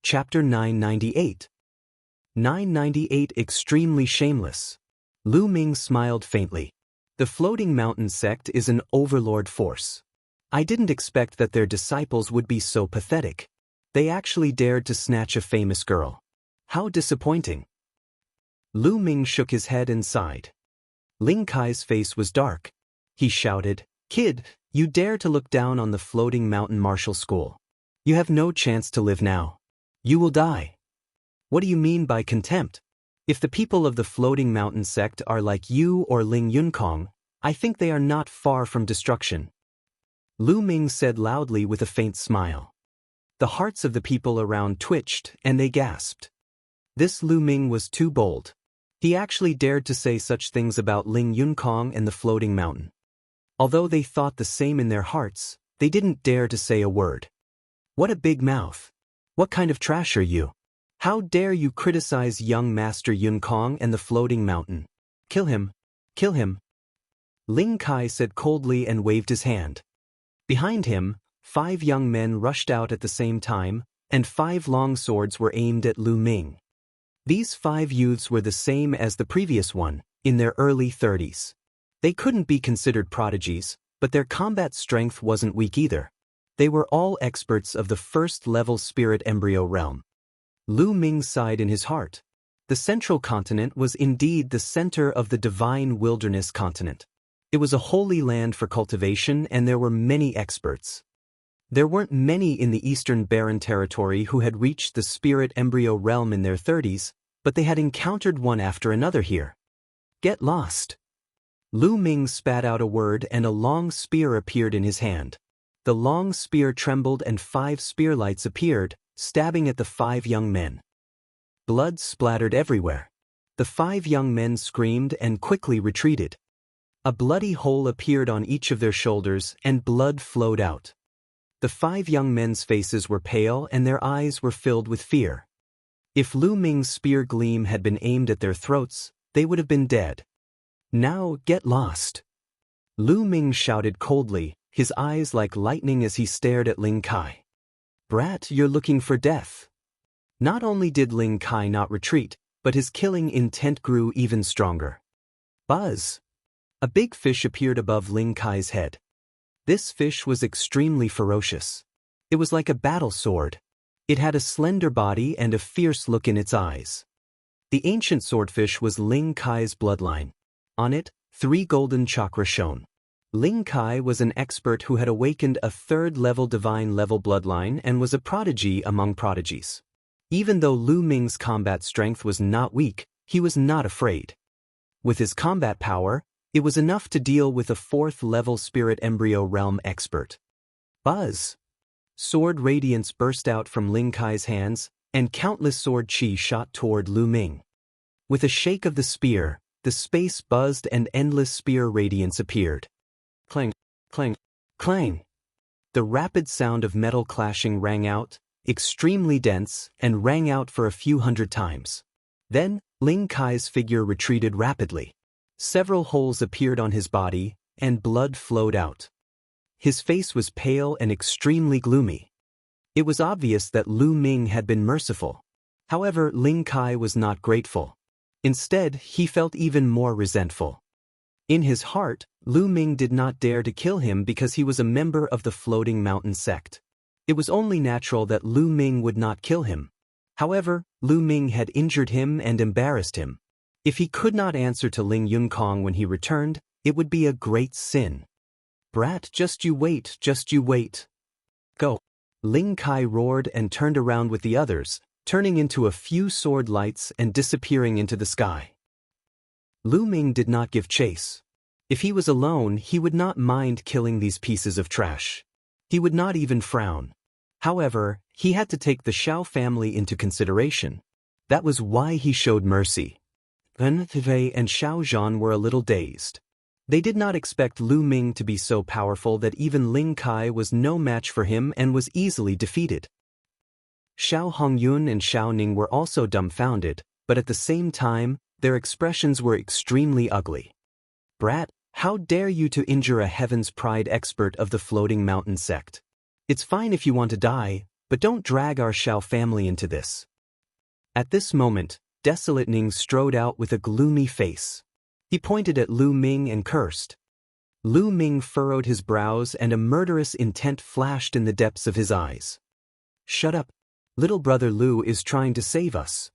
Chapter 998. 998 Extremely Shameless. Lu Ming smiled faintly. The Floating Mountain sect is an overlord force. I didn't expect that their disciples would be so pathetic. They actually dared to snatch a famous girl. How disappointing. Lu Ming shook his head and sighed. Ling Kai's face was dark. He shouted, "Kid, you dare to look down on the Floating Mountain Martial School. You have no chance to live now. You will die." "What do you mean by contempt? If the people of the Floating Mountain sect are like you or Ling Yunkong, I think they are not far from destruction," Lu Ming said loudly with a faint smile. The hearts of the people around twitched and they gasped. This Lu Ming was too bold. He actually dared to say such things about Ling Yunkong and the Floating Mountain. Although they thought the same in their hearts, they didn't dare to say a word. "What a big mouth. What kind of trash are you? How dare you criticize young Master Yunkong and the Floating Mountain? Kill him. Kill him." Ling Kai said coldly and waved his hand. Behind him, 5 young men rushed out at the same time, and 5 long swords were aimed at Lu Ming. These 5 youths were the same as the previous one, in their early 30s. They couldn't be considered prodigies, but their combat strength wasn't weak either. They were all experts of the first-level spirit embryo realm. Lu Ming sighed in his heart. The Central Continent was indeed the center of the divine wilderness continent. It was a holy land for cultivation and there were many experts. There weren't many in the Eastern Barren Territory who had reached the spirit embryo realm in their 30s, but they had encountered one after another here. "Get lost." Lu Ming spat out a word and a long spear appeared in his hand. The long spear trembled and 5 spear lights appeared, stabbing at the 5 young men. Blood splattered everywhere. The 5 young men screamed and quickly retreated. A bloody hole appeared on each of their shoulders and blood flowed out. The 5 young men's faces were pale and their eyes were filled with fear. If Lu Ming's spear gleam had been aimed at their throats, they would have been dead. "Now get lost." Lu Ming shouted coldly, his eyes like lightning as he stared at Ling Kai. "Brat, you're looking for death." Not only did Ling Kai not retreat, but his killing intent grew even stronger. Buzz! A big fish appeared above Ling Kai's head. This fish was extremely ferocious. It was like a battle sword. It had a slender body and a fierce look in its eyes. The ancient swordfish was Ling Kai's bloodline. On it, 3 golden chakra shone. Ling Kai was an expert who had awakened a 3rd-level divine-level bloodline and was a prodigy among prodigies. Even though Lu Ming's combat strength was not weak, he was not afraid. With his combat power, it was enough to deal with a 4th-level spirit embryo realm expert. Buzz! Sword radiance burst out from Ling Kai's hands, and countless sword chi shot toward Lu Ming. With a shake of the spear, the space buzzed and endless spear radiance appeared. Clang, clang, clang. The rapid sound of metal clashing rang out, extremely dense, and rang out for a few hundred times. Then, Ling Kai's figure retreated rapidly. Several holes appeared on his body, and blood flowed out. His face was pale and extremely gloomy. It was obvious that Lu Ming had been merciful. However, Ling Kai was not grateful. Instead, he felt even more resentful. In his heart, Lu Ming did not dare to kill him because he was a member of the Floating Mountain sect. It was only natural that Lu Ming would not kill him. However, Lu Ming had injured him and embarrassed him. If he could not answer to Ling Yunkong when he returned, it would be a great sin. "Brat, just you wait, just you wait. Go." Ling Kai roared and turned around with the others, turning into a few sword lights and disappearing into the sky. Lu Ming did not give chase. If he was alone, he would not mind killing these pieces of trash. He would not even frown. However, he had to take the Xiao family into consideration. That was why he showed mercy. Cultivate and Xiaozhan were a little dazed. They did not expect Lu Ming to be so powerful that even Ling Kai was no match for him and was easily defeated. Xiao Hongyun and Xiao Ning were also dumbfounded, but at the same time, their expressions were extremely ugly. "Brat, how dare you to injure a Heaven's Pride expert of the Floating Mountain sect? It's fine if you want to die, but don't drag our Xiao family into this. At this moment, Desolate Ning strode out with a gloomy face. He pointed at Lu Ming and cursed. Lu Ming furrowed his brows and a murderous intent flashed in the depths of his eyes. "Shut up. Little brother Lu is trying to save us."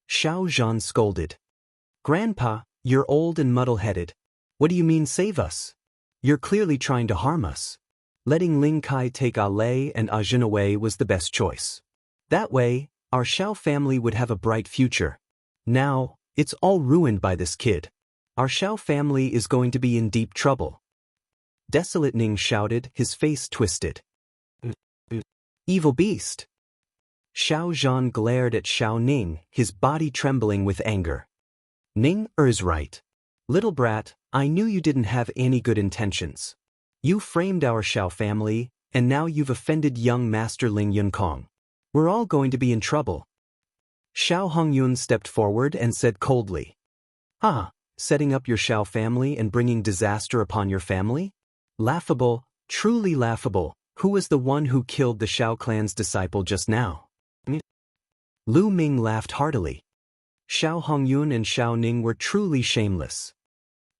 Xiao Zhan scolded. "Grandpa, you're old and muddle-headed. What do you mean save us? You're clearly trying to harm us." Letting Ling Kai take A Lei and A Jin away was the best choice. That way, our Xiao family would have a bright future. Now, it's all ruined by this kid. Our Xiao family is going to be in deep trouble. Desolate Ning shouted, his face twisted. "Evil beast!" Xiao Zhan glared at Xiao Ning, his body trembling with anger. "Ning is right. Little brat, I knew you didn't have any good intentions. You framed our Xiao family, and now you've offended young Master Ling Yunkong. We're all going to be in trouble." Xiao Hongyun stepped forward and said coldly. "Ah, setting up your Xiao family and bringing disaster upon your family? Laughable, truly laughable. Who was the one who killed the Xiao clan's disciple just now?" Lu Ming laughed heartily. Xiao Hongyun and Xiao Ning were truly shameless.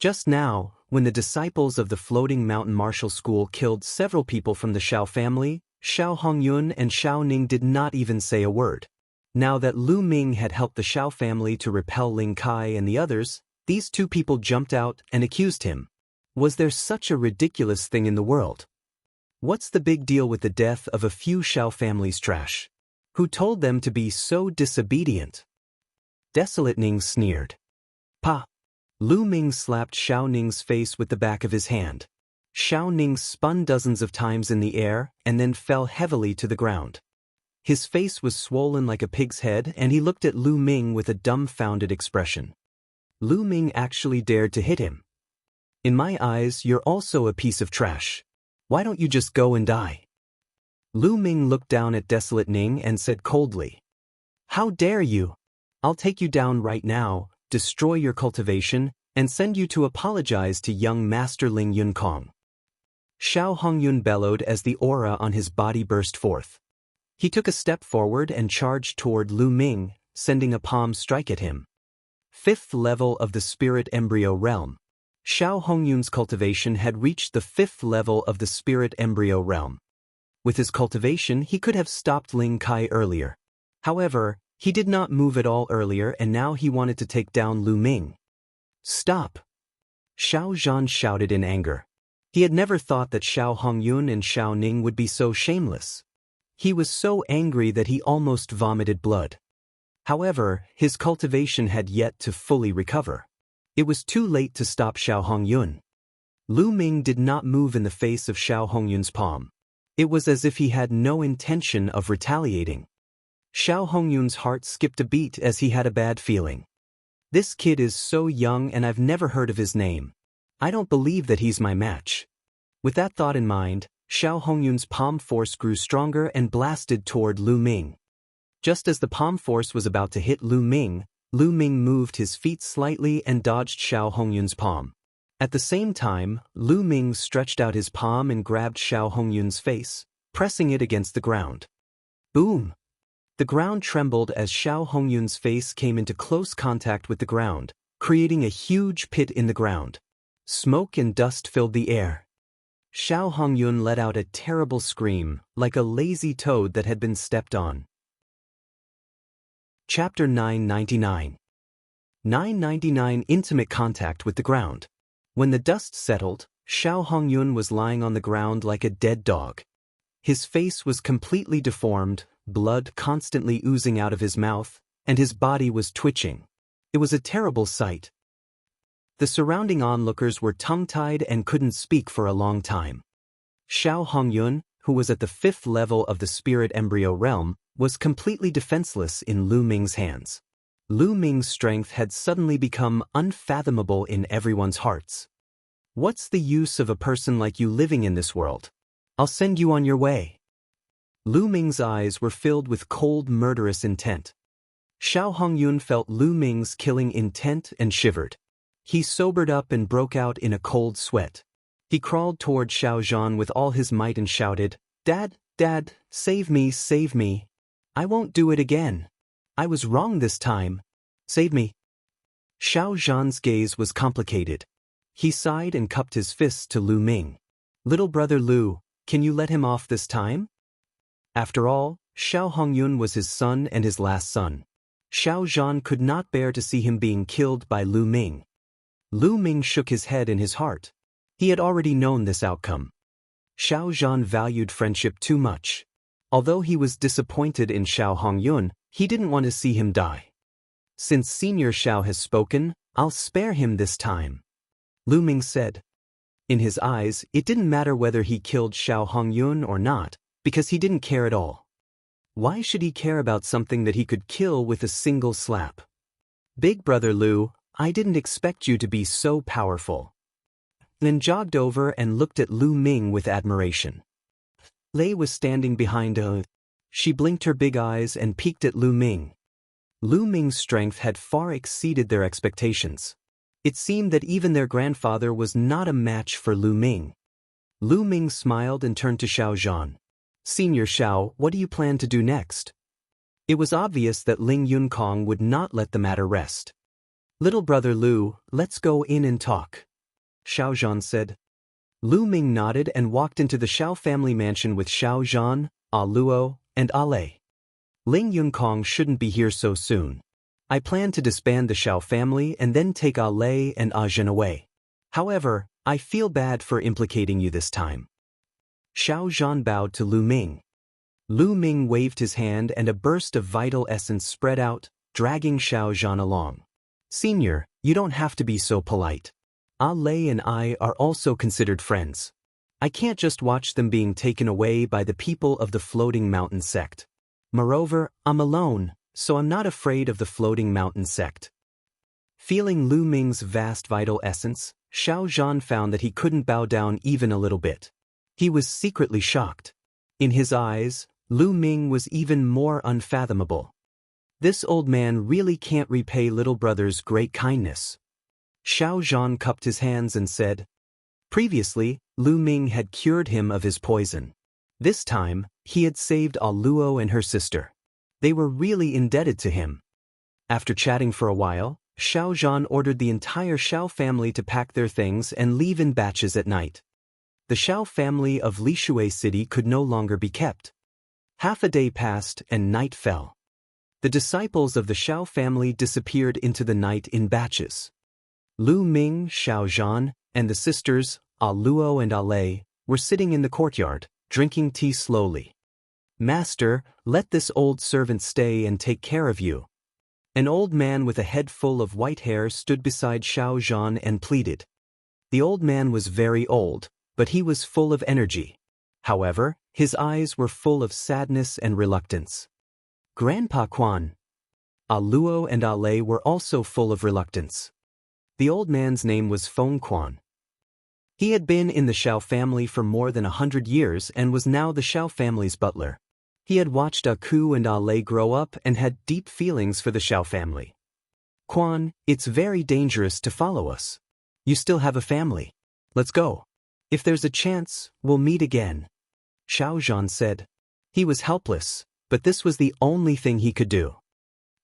Just now, when the disciples of the Floating Mountain Martial School killed several people from the Xiao family, Xiao Hongyun and Xiao Ning did not even say a word. Now that Lu Ming had helped the Xiao family to repel Ling Kai and the others, these two people jumped out and accused him. Was there such a ridiculous thing in the world? What's the big deal with the death of a few Xiao family's trash? Who told them to be so disobedient? Desolate Ning sneered. "Pa!" Lu Ming slapped Xiao Ning's face with the back of his hand. Xiao Ning spun dozens of times in the air and then fell heavily to the ground. His face was swollen like a pig's head and he looked at Lu Ming with a dumbfounded expression. Lu Ming actually dared to hit him. "In my eyes, you're also a piece of trash. Why don't you just go and die?" Lu Ming looked down at Desolate Ning and said coldly. "How dare you? I'll take you down right now, destroy your cultivation, and send you to apologize to young Master Ling Yunkong." Xiao Hongyun bellowed as the aura on his body burst forth. He took a step forward and charged toward Lu Ming, sending a palm strike at him. 5th level of the Spirit Embryo Realm. Xiao Hongyun's cultivation had reached the 5th level of the Spirit Embryo Realm. With his cultivation, he could have stopped Ling Kai earlier. However, he did not move at all earlier and now he wanted to take down Lu Ming. "Stop!" Xiao Zhan shouted in anger. He had never thought that Xiao Hongyun and Xiao Ning would be so shameless. He was so angry that he almost vomited blood. However, his cultivation had yet to fully recover. It was too late to stop Xiao Hongyun. Lu Ming did not move in the face of Xiao Hongyun's palm. It was as if he had no intention of retaliating. Xiao Hongyun's heart skipped a beat as he had a bad feeling. This kid is so young and I've never heard of his name. I don't believe that he's my match. With that thought in mind, Xiao Hongyun's palm force grew stronger and blasted toward Lu Ming. Just as the palm force was about to hit Lu Ming moved his feet slightly and dodged Xiao Hongyun's palm. At the same time, Lu Ming stretched out his palm and grabbed Xiao Hongyun's face, pressing it against the ground. Boom! The ground trembled as Xiao Hongyun's face came into close contact with the ground, creating a huge pit in the ground. Smoke and dust filled the air. Xiao Hongyun let out a terrible scream, like a lazy toad that had been stepped on. Chapter 999. 999 Intimate Contact with the Ground. When the dust settled, Xiao Hongyun was lying on the ground like a dead dog. His face was completely deformed, blood constantly oozing out of his mouth, and his body was twitching. It was a terrible sight. The surrounding onlookers were tongue-tied and couldn't speak for a long time. Xiao Hongyun, who was at the 5th level of the Spirit Embryo Realm, was completely defenseless in Lu Ming's hands. Lu Ming's strength had suddenly become unfathomable in everyone's hearts. What's the use of a person like you living in this world? I'll send you on your way. Lu Ming's eyes were filled with cold, murderous intent. Xiao Hongyun felt Lu Ming's killing intent and shivered. He sobered up and broke out in a cold sweat. He crawled toward Xiao Zhan with all his might and shouted, "Dad, Dad, save me, save me. I won't do it again. I was wrong this time. Save me. Xiao Zhan's gaze was complicated. He sighed and cupped his fists to Lu Ming. Little brother Lu, can you let him off this time? After all, Xiao Hongyun was his son and his last son. Xiao Zhan could not bear to see him being killed by Lu Ming. Lu Ming shook his head in his heart. He had already known this outcome. Xiao Zhan valued friendship too much. Although he was disappointed in Xiao Hongyun, he didn't want to see him die. Since Senior Xiao has spoken, I'll spare him this time, Lu Ming said. In his eyes, it didn't matter whether he killed Xiao Hongyun or not, because he didn't care at all. Why should he care about something that he could kill with a single slap? Big brother Lu, I didn't expect you to be so powerful. Lin jogged over and looked at Lu Ming with admiration. Lei was standing behind her. She blinked her big eyes and peeked at Lu Ming. Lu Ming's strength had far exceeded their expectations. It seemed that even their grandfather was not a match for Lu Ming. Lu Ming smiled and turned to Xiao Zhan. Senior Xiao, what do you plan to do next? It was obvious that Ling Yunkong would not let the matter rest. Little brother Lu, let's go in and talk, Xiao Zhan said. Lu Ming nodded and walked into the Xiao family mansion with Xiao Zhan, A Luo, and A Lei. Ling Yunkong shouldn't be here so soon. I plan to disband the Xiao family and then take A Lei and A Zhen away. However, I feel bad for implicating you this time. Xiao Zhan bowed to Lu Ming. Lu Ming waved his hand and a burst of vital essence spread out, dragging Xiao Zhan along. Senior, you don't have to be so polite. A Lei and I are also considered friends. I can't just watch them being taken away by the people of the Floating Mountain sect. Moreover, I'm alone, so I'm not afraid of the Floating Mountain sect. Feeling Lu Ming's vast vital essence, Xiao Zhan found that he couldn't bow down even a little bit. He was secretly shocked. In his eyes, Lu Ming was even more unfathomable. This old man really can't repay little brother's great kindness. Xiao Zhan cupped his hands and said. Previously, Lu Ming had cured him of his poison. This time, he had saved A Luo and her sister. They were really indebted to him. After chatting for a while, Xiao Zhan ordered the entire Xiao family to pack their things and leave in batches at night. The Xiao family of Lishui City could no longer be kept. Half a day passed and night fell. The disciples of the Xiao family disappeared into the night in batches. Lu Ming, Xiao Zhan, and the sisters, A Luo and A Lei, were sitting in the courtyard, drinking tea slowly. Master, let this old servant stay and take care of you. An old man with a head full of white hair stood beside Xiao Zhan and pleaded. The old man was very old, but he was full of energy. However, his eyes were full of sadness and reluctance. Grandpa Quan. A Luo and A Lei were also full of reluctance. The old man's name was Feng Quan. He had been in the Xiao family for more than 100 years and was now the Xiao family's butler. He had watched A Ku and A Lei grow up and had deep feelings for the Xiao family. Quan, it's very dangerous to follow us. You still have a family. Let's go. If there's a chance, we'll meet again, Xiao Zhan said. He was helpless, but this was the only thing he could do.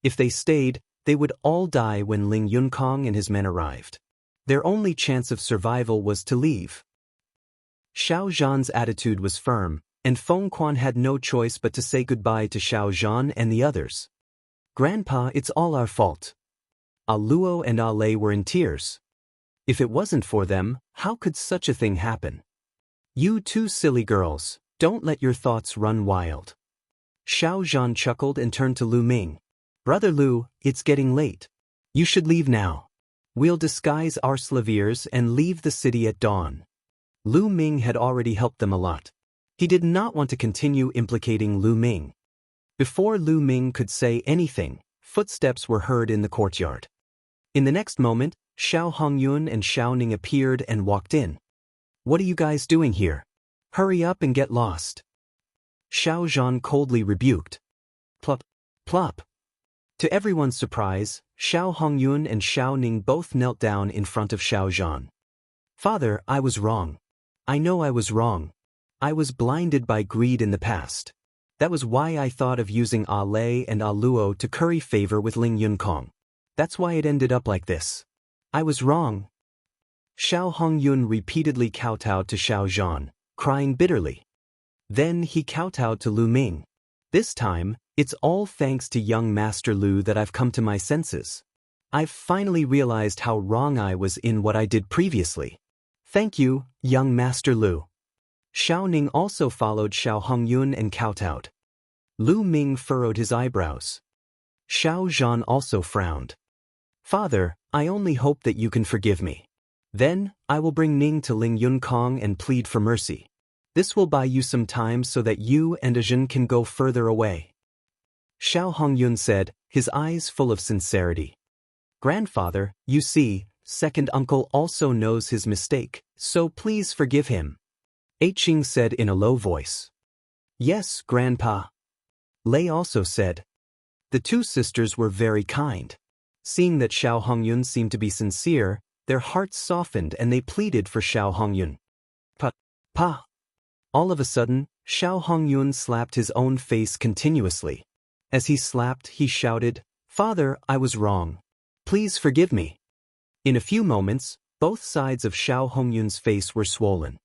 If they stayed, they would all die when Ling Yunkong and his men arrived. Their only chance of survival was to leave. Xiao Zhan's attitude was firm, and Feng Quan had no choice but to say goodbye to Xiao Zhan and the others. Grandpa, it's all our fault. A Luo and A Lei were in tears. If it wasn't for them, how could such a thing happen? You two silly girls, don't let your thoughts run wild. Xiao Zhan chuckled and turned to Lu Ming. Brother Lu, it's getting late. You should leave now. We'll disguise our slaviers and leave the city at dawn. Lu Ming had already helped them a lot. He did not want to continue implicating Lu Ming. Before Lu Ming could say anything, footsteps were heard in the courtyard. In the next moment, Xiao Hongyun and Xiao Ning appeared and walked in. What are you guys doing here? Hurry up and get lost. Xiao Zhan coldly rebuked. Plop, plop. To everyone's surprise, Xiao Hongyun and Xiao Ning both knelt down in front of Xiao Zhan. Father, I was wrong. I know I was wrong. I was blinded by greed in the past. That was why I thought of using Lei and Luo to curry favor with Ling Yunkong. That's why it ended up like this. I was wrong. Xiao Hongyun repeatedly kowtowed to Xiao Zhan, crying bitterly. Then he kowtowed to Lu Ming. This time, it's all thanks to young Master Lu that I've come to my senses. I've finally realized how wrong I was in what I did previously. Thank you, young Master Lu. Xiao Ning also followed Xiao Hongyun and kowtowed. Lu Ming furrowed his eyebrows. Xiao Zhan also frowned. Father, I only hope that you can forgive me. Then, I will bring Ning to Ling Yunkong and plead for mercy. This will buy you some time so that you and Ajin can go further away. Xiao Hongyun said, his eyes full of sincerity. Grandfather, you see, second uncle also knows his mistake, so please forgive him. Eiqing said in a low voice. Yes, Grandpa. Lei also said. The two sisters were very kind. Seeing that Xiao Hongyun seemed to be sincere, their hearts softened and they pleaded for Xiao Hongyun. Pa. All of a sudden, Xiao Hongyun slapped his own face continuously. As he slapped, he shouted, Father, I was wrong. Please forgive me. In a few moments, both sides of Xiao Hongyun's face were swollen.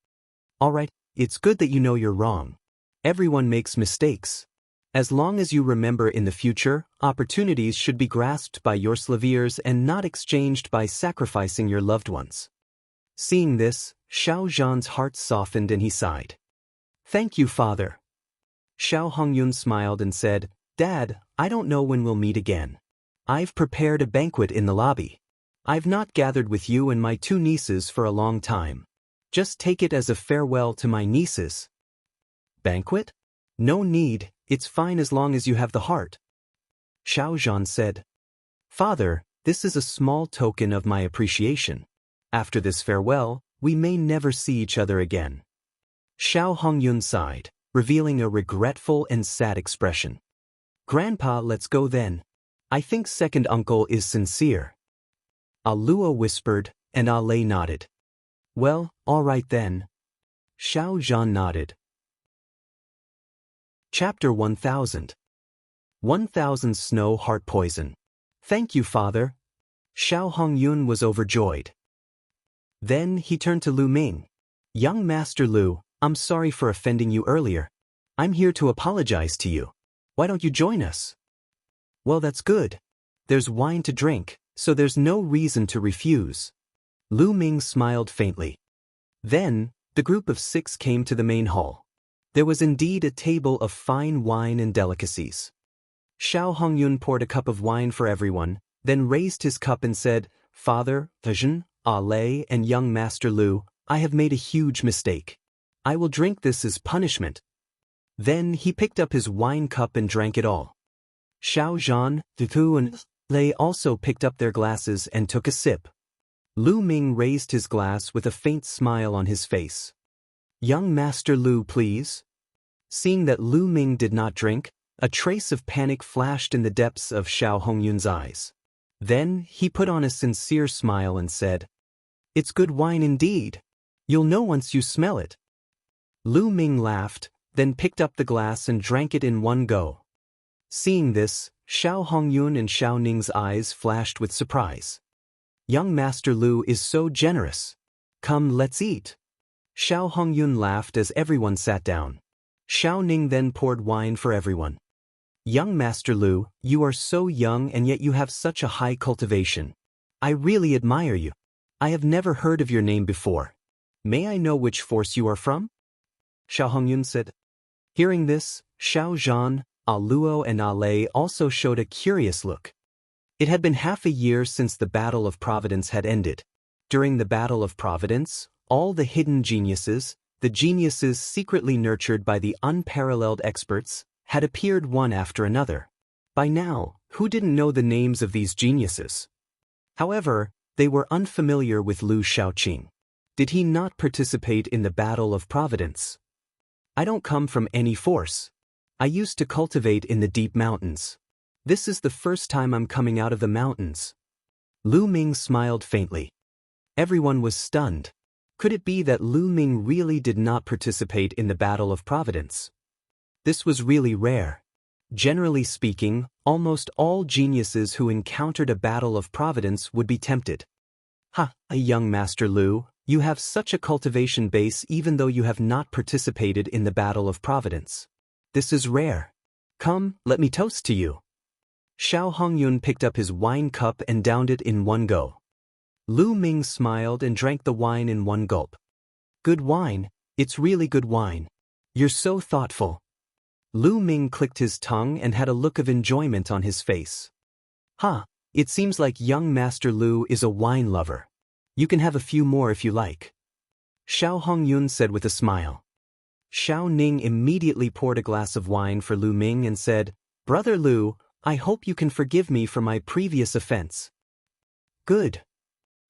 All right, it's good that you know you're wrong. Everyone makes mistakes. As long as you remember in the future, opportunities should be grasped by your slaviers and not exchanged by sacrificing your loved ones. Seeing this, Xiao Zhan's heart softened and he sighed. Thank you, Father. Xiao Hongyun smiled and said, Dad, I don't know when we'll meet again. I've prepared a banquet in the lobby. I've not gathered with you and my two nieces for a long time. Just take it as a farewell to my nieces. Banquet? No need, it's fine as long as you have the heart. Xiao Zhan said. Father, this is a small token of my appreciation. After this farewell, we may never see each other again. Xiao Hongyun sighed, revealing a regretful and sad expression. Grandpa, let's go then. I think second uncle is sincere. Luo whispered, and Lei nodded. Well, all right then. Xiao Zhan nodded. Chapter 1000. 1000 Snow Heart Poison. Thank you, Father. Xiao Hongyun was overjoyed. Then he turned to Lu Ming. Young Master Lu, I'm sorry for offending you earlier. I'm here to apologize to you. Why don't you join us? Well, that's good. There's wine to drink, so there's no reason to refuse. Lu Ming smiled faintly. Then, the group of 6 came to the main hall. There was indeed a table of fine wine and delicacies. Xiao Hongyun poured a cup of wine for everyone, then raised his cup and said, Father, Ajin, Lei, and young Master Lu, I have made a huge mistake. I will drink this as punishment. Then he picked up his wine cup and drank it all. Xiao Zhan, Dutu, and Lei also picked up their glasses and took a sip. Lu Ming raised his glass with a faint smile on his face. Young Master Lu, please. Seeing that Lu Ming did not drink, a trace of panic flashed in the depths of Xiao Hongyun's eyes. Then he put on a sincere smile and said, It's good wine indeed. You'll know once you smell it. Lu Ming laughed, then picked up the glass and drank it in one go. Seeing this, Xiao Hongyun and Xiao Ning's eyes flashed with surprise. Young Master Lu is so generous. Come, let's eat. Xiao Hongyun laughed as everyone sat down. Xiao Ning then poured wine for everyone. Young Master Lu, you are so young and yet you have such a high cultivation. I really admire you. I have never heard of your name before. May I know which force you are from? Xiao Hongyun said. Hearing this, Xiao Zhan, Luo, and Lei also showed a curious look. It had been half a year since the Battle of Providence had ended. During the Battle of Providence, all the hidden geniuses, the geniuses secretly nurtured by the unparalleled experts, had appeared one after another. By now, who didn't know the names of these geniuses? However, they were unfamiliar with Lu Shaoqing. Did he not participate in the Battle of Providence? I don't come from any force. I used to cultivate in the deep mountains. This is the first time I'm coming out of the mountains. Lu Ming smiled faintly. Everyone was stunned. Could it be that Lu Ming really did not participate in the Battle of Providence? This was really rare. Generally speaking, almost all geniuses who encountered a Battle of Providence would be tempted. Ha, a young Master Lu, you have such a cultivation base even though you have not participated in the Battle of Providence. This is rare. Come, let me toast to you. Xiao Hongyun picked up his wine cup and downed it in one go. Lu Ming smiled and drank the wine in one gulp. Good wine, it's really good wine. You're so thoughtful. Lu Ming clicked his tongue and had a look of enjoyment on his face. Ha, it seems like young Master Lu is a wine lover. You can have a few more if you like. Xiao Hongyun said with a smile. Xiao Ning immediately poured a glass of wine for Lu Ming and said, Brother Lu, I hope you can forgive me for my previous offense. Good.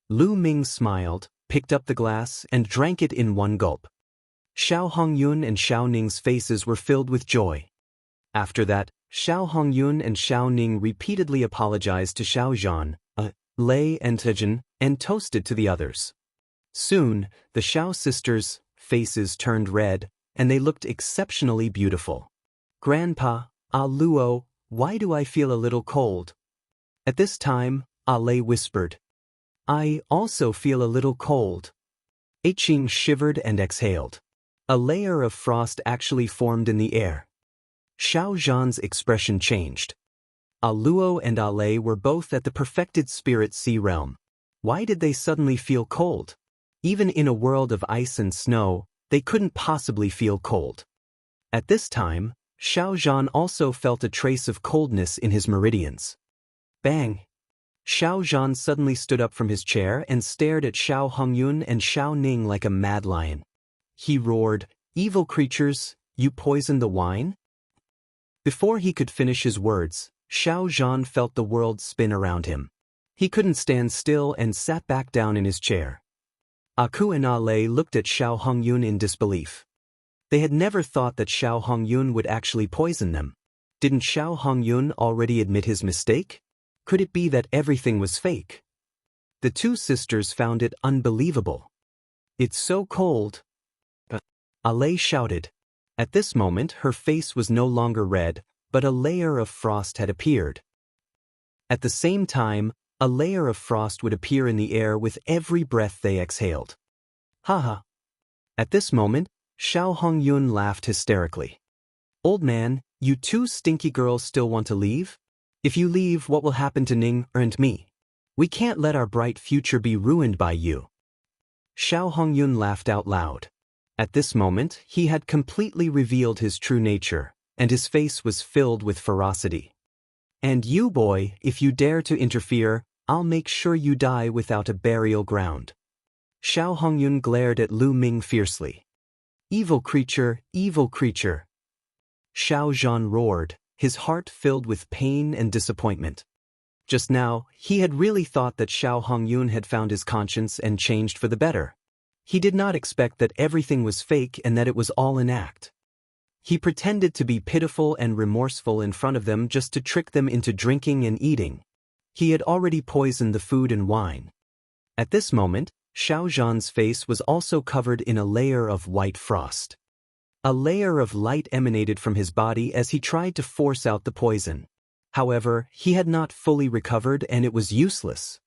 Lu Ming smiled, picked up the glass, and drank it in one gulp. Xiao Hongyun and Xiao Ning's faces were filled with joy. After that, Xiao Hongyun and Xiao Ning repeatedly apologized to Xiao Zhan, Lei and Tejin, and toasted to the others. Soon, the Xiao sisters' faces turned red, and they looked exceptionally beautiful. Grandpa, Luo, why do I feel a little cold? At this time, Lei whispered. I also feel a little cold. Qing shivered and exhaled. A layer of frost actually formed in the air. Xiao Zhan's expression changed. Luo and Lei were both at the perfected spirit sea realm. Why did they suddenly feel cold? Even in a world of ice and snow, they couldn't possibly feel cold. At this time, Xiao Zhan also felt a trace of coldness in his meridians. Bang! Xiao Zhan suddenly stood up from his chair and stared at Xiao Hongyun and Xiao Ning like a mad lion. He roared, Evil creatures, you poisoned the wine? Before he could finish his words, Xiao Zhan felt the world spin around him. He couldn't stand still and sat back down in his chair. Aku and Lei looked at Xiao Hongyun in disbelief. They had never thought that Xiao Hongyun would actually poison them. Didn't Xiao Hongyun already admit his mistake? Could it be that everything was fake? The two sisters found it unbelievable. It's so cold. Lei shouted. At this moment her face was no longer red, but a layer of frost had appeared. At the same time, a layer of frost would appear in the air with every breath they exhaled. Haha. At this moment, Xiao Hongyun laughed hysterically. Old man, you two stinky girls still want to leave? If you leave, what will happen to Ning and me? We can't let our bright future be ruined by you. Xiao Hongyun laughed out loud. At this moment, he had completely revealed his true nature, and his face was filled with ferocity. And you, boy, if you dare to interfere, I'll make sure you die without a burial ground. Xiao Hongyun glared at Lu Ming fiercely. Evil creature, evil creature. Xiao Zhan roared, his heart filled with pain and disappointment. Just now, he had really thought that Xiao Hongyun had found his conscience and changed for the better. He did not expect that everything was fake and that it was all an act. He pretended to be pitiful and remorseful in front of them just to trick them into drinking and eating. He had already poisoned the food and wine. At this moment, Xiao Zhan's face was also covered in a layer of white frost. A layer of light emanated from his body as he tried to force out the poison. However, he had not fully recovered and it was useless.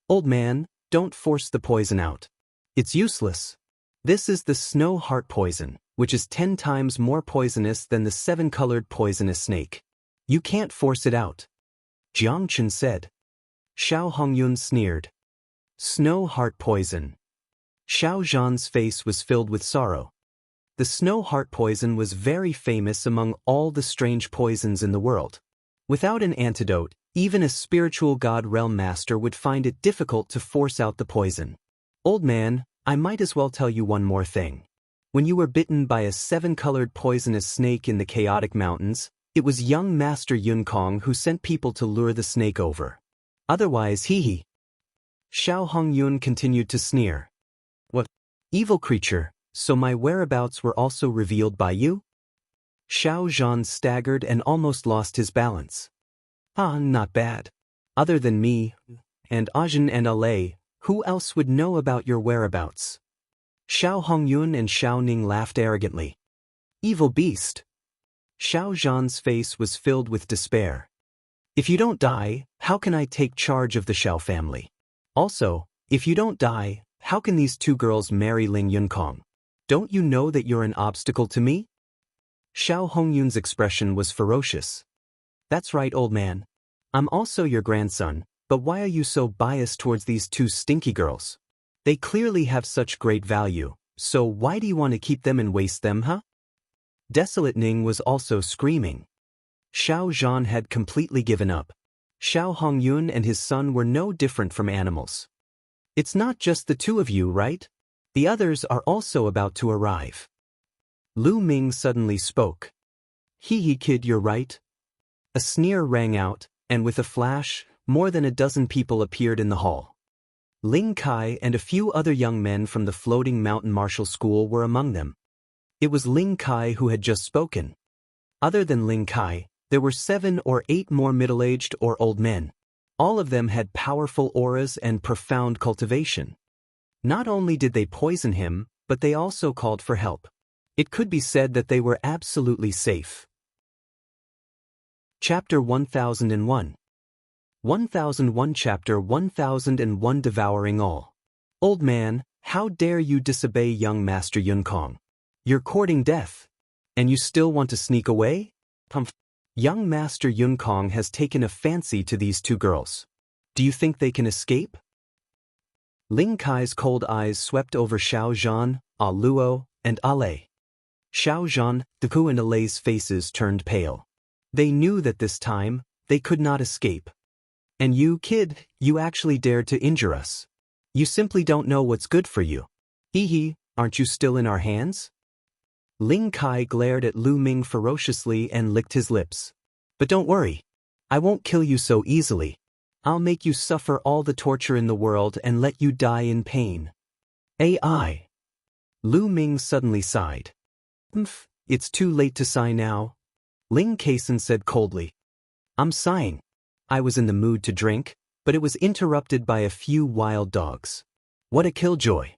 Old man, don't force the poison out. It's useless. This is the snow heart poison, which is 10 times more poisonous than the 7-colored poisonous snake. You can't force it out. Jiang Chen said. Xiao Hongyun sneered. Snow heart poison. Xiao Zhan's face was filled with sorrow. The snow heart poison was very famous among all the strange poisons in the world. Without an antidote, even a spiritual god realm master would find it difficult to force out the poison. Old man, I might as well tell you one more thing. When you were bitten by a 7-colored poisonous snake in the chaotic mountains, it was young Master Yun Kong who sent people to lure the snake over. Otherwise, he. Xiao Hongyun continued to sneer. What? Evil creature, so my whereabouts were also revealed by you? Xiao Zhan staggered and almost lost his balance. Not bad. Other than me, and Ajin and Alei, who else would know about your whereabouts? Xiao Hongyun and Xiao Ning laughed arrogantly. Evil beast. Xiao Zhan's face was filled with despair. If you don't die, how can I take charge of the Xiao family? Also, if you don't die, how can these two girls marry Ling Yunkong? Don't you know that you're an obstacle to me? Xiao Hongyun's expression was ferocious. That's right, old man. I'm also your grandson, but why are you so biased towards these two stinky girls? They clearly have such great value, so why do you want to keep them and waste them, huh? Desolate Ning was also screaming. Xiao Zhan had completely given up. Xiao Hongyun and his son were no different from animals. It's not just the two of you, right? The others are also about to arrive. Lu Ming suddenly spoke. Hee kid, you're right. A sneer rang out, and with a flash, more than a dozen people appeared in the hall. Ling Kai and a few other young men from the floating mountain martial school were among them. It was Ling Kai who had just spoken. Other than Ling Kai, there were 7 or 8 more middle-aged or old men. All of them had powerful auras and profound cultivation. Not only did they poison him, but they also called for help. It could be said that they were absolutely safe. Chapter 1001. 1001 Chapter 1001 Devouring All. Old man, how dare you disobey young Master Yunkong? You're courting death. And you still want to sneak away? Young Master Yunkong has taken a fancy to these two girls. Do you think they can escape? Ling Kai's cold eyes swept over Xiao Zhan, A Luo, and Ale. Xiao Zhan, Deku and Ale's faces turned pale. They knew that this time, they could not escape. And you, kid, you actually dared to injure us. You simply don't know what's good for you. Hee, aren't you still in our hands? Ling Kai glared at Lu Ming ferociously and licked his lips. But don't worry. I won't kill you so easily. I'll make you suffer all the torture in the world and let you die in pain. AI. Lu Ming suddenly sighed. It's too late to sigh now. Ling Kaisan said coldly. I'm sighing. I was in the mood to drink, but it was interrupted by a few wild dogs. What a killjoy.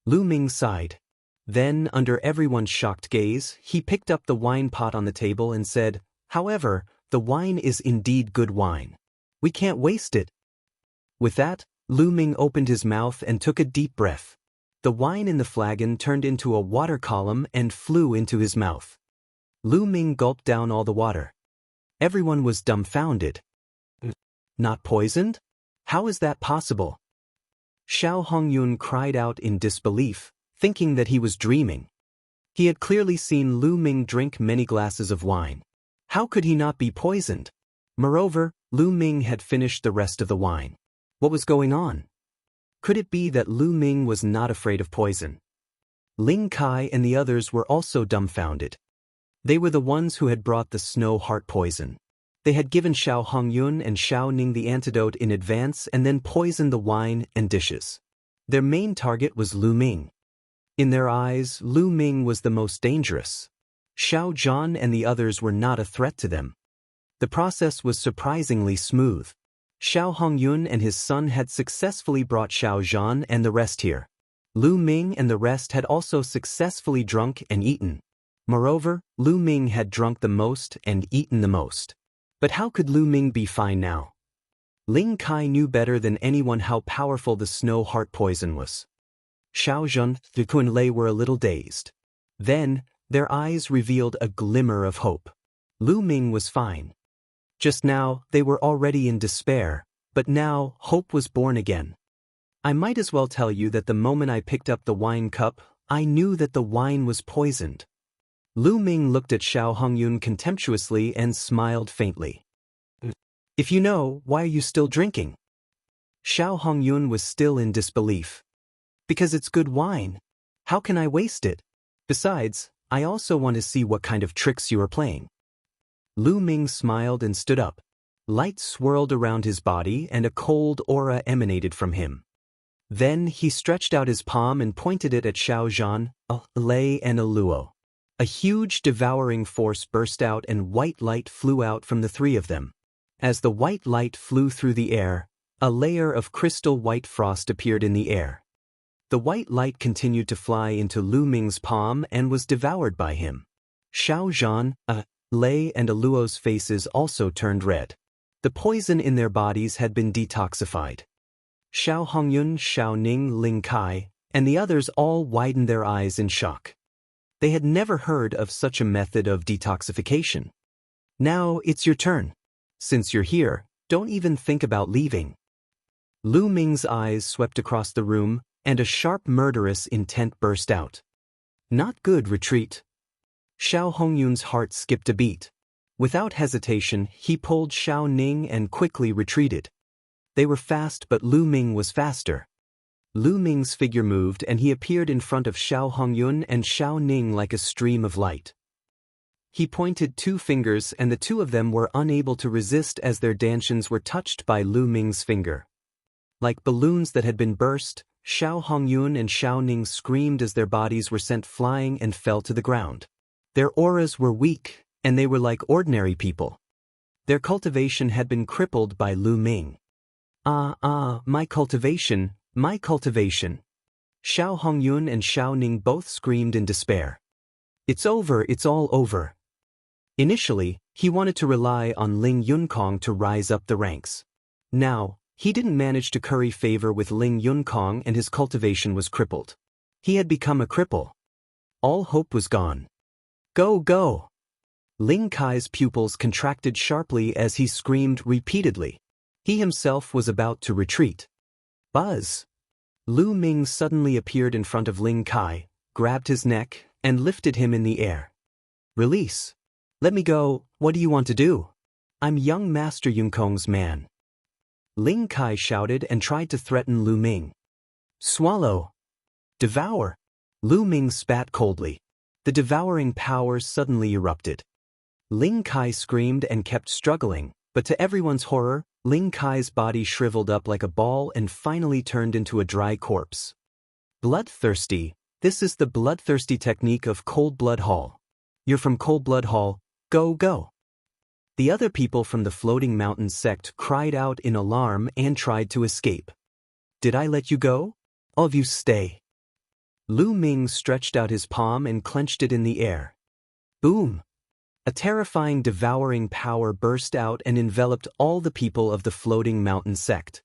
Lu Ming sighed. Then, under everyone's shocked gaze, he picked up the wine pot on the table and said, However, the wine is indeed good wine. We can't waste it. With that, Lu Ming opened his mouth and took a deep breath. The wine in the flagon turned into a water column and flew into his mouth. Lu Ming gulped down all the water. Everyone was dumbfounded. Not poisoned? How is that possible? Xiao Hongyun cried out in disbelief, thinking that he was dreaming. He had clearly seen Lu Ming drink many glasses of wine. How could he not be poisoned? Moreover, Lu Ming had finished the rest of the wine. What was going on? Could it be that Lu Ming was not afraid of poison? Ling Kai and the others were also dumbfounded. They were the ones who had brought the snow heart poison. They had given Xiao Hongyun and Xiao Ning the antidote in advance and then poisoned the wine and dishes. Their main target was Lu Ming. In their eyes, Lu Ming was the most dangerous. Xiao Zhan and the others were not a threat to them. The process was surprisingly smooth. Xiao Hongyun and his son had successfully brought Xiao Zhan and the rest here. Lu Ming and the rest had also successfully drunk and eaten. Moreover, Lu Ming had drunk the most and eaten the most. But how could Lu Ming be fine now? Ling Kai knew better than anyone how powerful the snow heart poison was. Xiao Zhan, Deku and Lei were a little dazed. Then, their eyes revealed a glimmer of hope. Lu Ming was fine. Just now, they were already in despair, but now, hope was born again. I might as well tell you that the moment I picked up the wine cup, I knew that the wine was poisoned. Lu Ming looked at Xiao Hongyun contemptuously and smiled faintly. If you know, why are you still drinking? Xiao Hongyun was still in disbelief. Because it's good wine. How can I waste it? Besides, I also want to see what kind of tricks you are playing. Lu Ming smiled and stood up. Light swirled around his body and a cold aura emanated from him. Then he stretched out his palm and pointed it at Xiao Zhan, a Lei and a Luo. A huge devouring force burst out and white light flew out from the three of them. As the white light flew through the air, a layer of crystal white frost appeared in the air. The white light continued to fly into Lu Ming's palm and was devoured by him. Xiao Zhan, Lei and Luo's faces also turned red. The poison in their bodies had been detoxified. Xiao Hongyun, Xiao Ning, Ling Kai, and the others all widened their eyes in shock. They had never heard of such a method of detoxification. Now it's your turn. Since you're here, don't even think about leaving. Lu Ming's eyes swept across the room, and a sharp murderous intent burst out. Not good, retreat. Xiao Hongyun's heart skipped a beat. Without hesitation, he pulled Xiao Ning and quickly retreated. They were fast, but Lu Ming was faster. Lu Ming's figure moved and he appeared in front of Xiao Hongyun and Xiao Ning like a stream of light. He pointed 2 fingers and the 2 of them were unable to resist as their dantians were touched by Lu Ming's finger. Like balloons that had been burst, Xiao Hongyun and Xiao Ning screamed as their bodies were sent flying and fell to the ground. Their auras were weak, and they were like ordinary people. Their cultivation had been crippled by Lu Ming. My cultivation, my cultivation. Xiao Hongyun and Xiao Ning both screamed in despair. It's over, it's all over. Initially, he wanted to rely on Ling Yunkong to rise up the ranks. Now, he didn't manage to curry favor with Ling Yunkong and his cultivation was crippled. He had become a cripple. All hope was gone. Go, go! Ling Kai's pupils contracted sharply as he screamed repeatedly. He himself was about to retreat. Buzz! Lu Ming suddenly appeared in front of Ling Kai, grabbed his neck, and lifted him in the air. Release! Let me go, what do you want to do? I'm young Master Yunkong's man. Ling Kai shouted and tried to threaten Lu Ming. Swallow! Devour! Lu Ming spat coldly. The devouring power suddenly erupted. Ling Kai screamed and kept struggling, but to everyone's horror, Ling Kai's body shriveled up like a ball and finally turned into a dry corpse. Bloodthirsty, this is the bloodthirsty technique of Cold Blood Hall. You're from Cold Blood Hall, go, go! The other people from the Floating Mountain sect cried out in alarm and tried to escape. Did I let you go? All of you stay. Lu Ming stretched out his palm and clenched it in the air. Boom! A terrifying devouring power burst out and enveloped all the people of the Floating Mountain sect.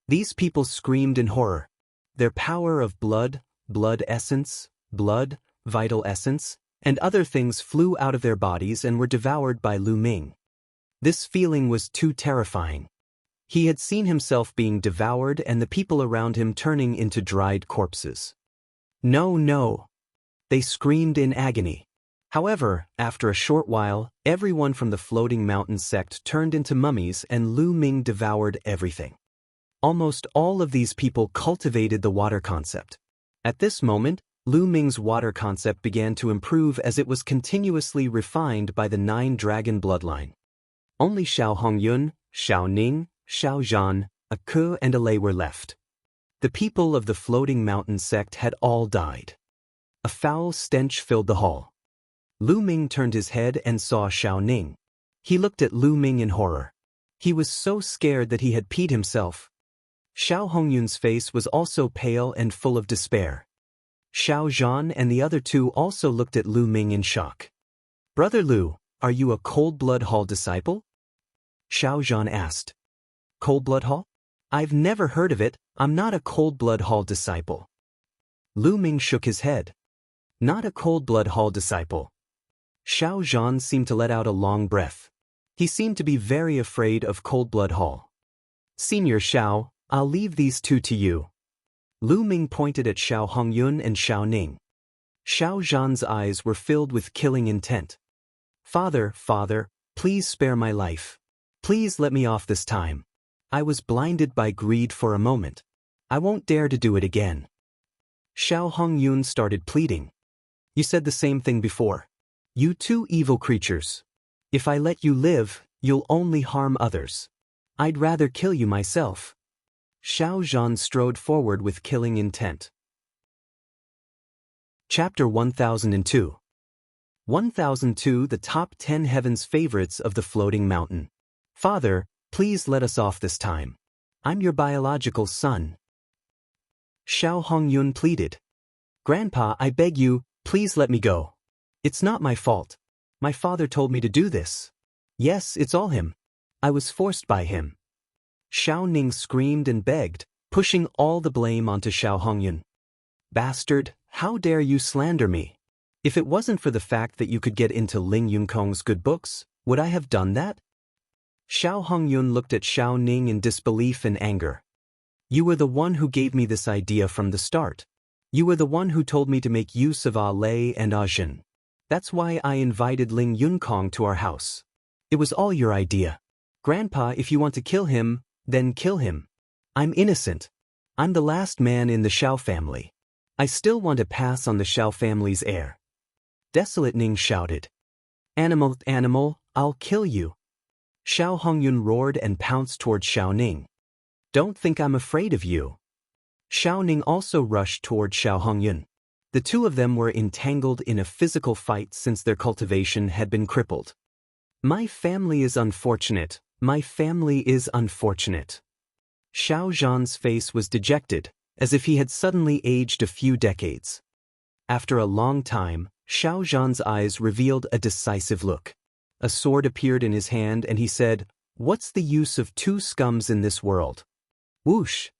These people screamed in horror. Their power of blood, blood essence, blood, vital essence, and other things flew out of their bodies and were devoured by Lu Ming. This feeling was too terrifying. He had seen himself being devoured and the people around him turning into dried corpses. No, no! They screamed in agony. However, after a short while, everyone from the Floating Mountain sect turned into mummies and Lu Ming devoured everything. Almost all of these people cultivated the water concept. At this moment, Lu Ming's water concept began to improve as it was continuously refined by the 9 dragon bloodline. Only Xiao Hongyun, Xiao Ning, Xiao Zhan, a Ke and a Lei were left. The people of the Floating Mountain sect had all died. A foul stench filled the hall. Lu Ming turned his head and saw Xiao Ning. He looked at Lu Ming in horror. He was so scared that he had peed himself. Xiao Hongyun's face was also pale and full of despair. Xiao Zhan and the other 2 also looked at Lu Ming in shock. Brother Lu, are you a Cold Blood Hall disciple? Xiao Zhan asked. Cold Blood Hall? I've never heard of it, I'm not a Cold Blood Hall disciple. Lu Ming shook his head. Not a Cold Blood Hall disciple. Xiao Zhan seemed to let out a long breath. He seemed to be very afraid of Cold Blood Hall. Senior Xiao, I'll leave these 2 to you. Lu Ming pointed at Xiao Hongyun and Xiao Ning. Xiao Zhan's eyes were filled with killing intent. Father, please spare my life. Please let me off this time. I was blinded by greed for a moment. I won't dare to do it again. Xiao Hongyun started pleading. You said the same thing before. You 2 evil creatures. If I let you live, you'll only harm others. I'd rather kill you myself. Xiao Zhan strode forward with killing intent. Chapter 1002. 1002 The Top 10 Heaven's Favorites of the Floating Mountain. Father, please let us off this time. I'm your biological son. Xiao Hongyun pleaded. Grandpa, I beg you, please let me go. It's not my fault. My father told me to do this. Yes, it's all him. I was forced by him. Xiao Ning screamed and begged, pushing all the blame onto Xiao Hongyun. Bastard, how dare you slander me? If it wasn't for the fact that you could get into Ling Yunkong's good books, would I have done that? Xiao Hongyun looked at Xiao Ning in disbelief and anger. You were the one who gave me this idea from the start. You were the one who told me to make use of Lei and Jin. That's why I invited Ling Yunkong to our house. It was all your idea. Grandpa, if you want to kill him, then kill him. I'm innocent. I'm the last man in the Xiao family. I still want to pass on the Xiao family's heir. Desolate Ning shouted. Animal, I'll kill you. Xiao Hongyun roared and pounced toward Xiao Ning. Don't think I'm afraid of you. Xiao Ning also rushed toward Xiao Hongyun. The two of them were entangled in a physical fight since their cultivation had been crippled. My family is unfortunate. My family is unfortunate. Xiao Zhan's face was dejected, as if he had suddenly aged a few decades. After a long time, Xiao Zhan's eyes revealed a decisive look. A sword appeared in his hand and he said, "What's the use of two scums in this world?" Whoosh!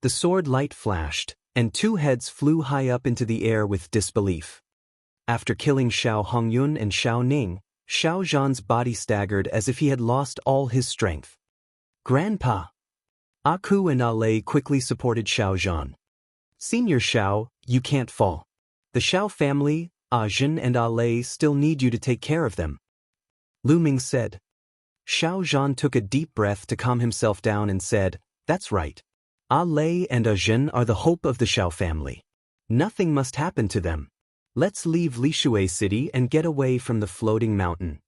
The sword light flashed, and two heads flew high up into the air with disbelief. After killing Xiao Hongyun and Xiao Ning, Xiao Zhan's body staggered as if he had lost all his strength. Grandpa! Aku and Lei quickly supported Xiao Zhan. Senior Xiao, you can't fall. The Xiao family, Jin and Lei still need you to take care of them. Lu Ming said. Xiao Zhan took a deep breath to calm himself down and said, That's right. Lei and Jin are the hope of the Xiao family. Nothing must happen to them. Let's leave Lishui City and get away from the floating mountain.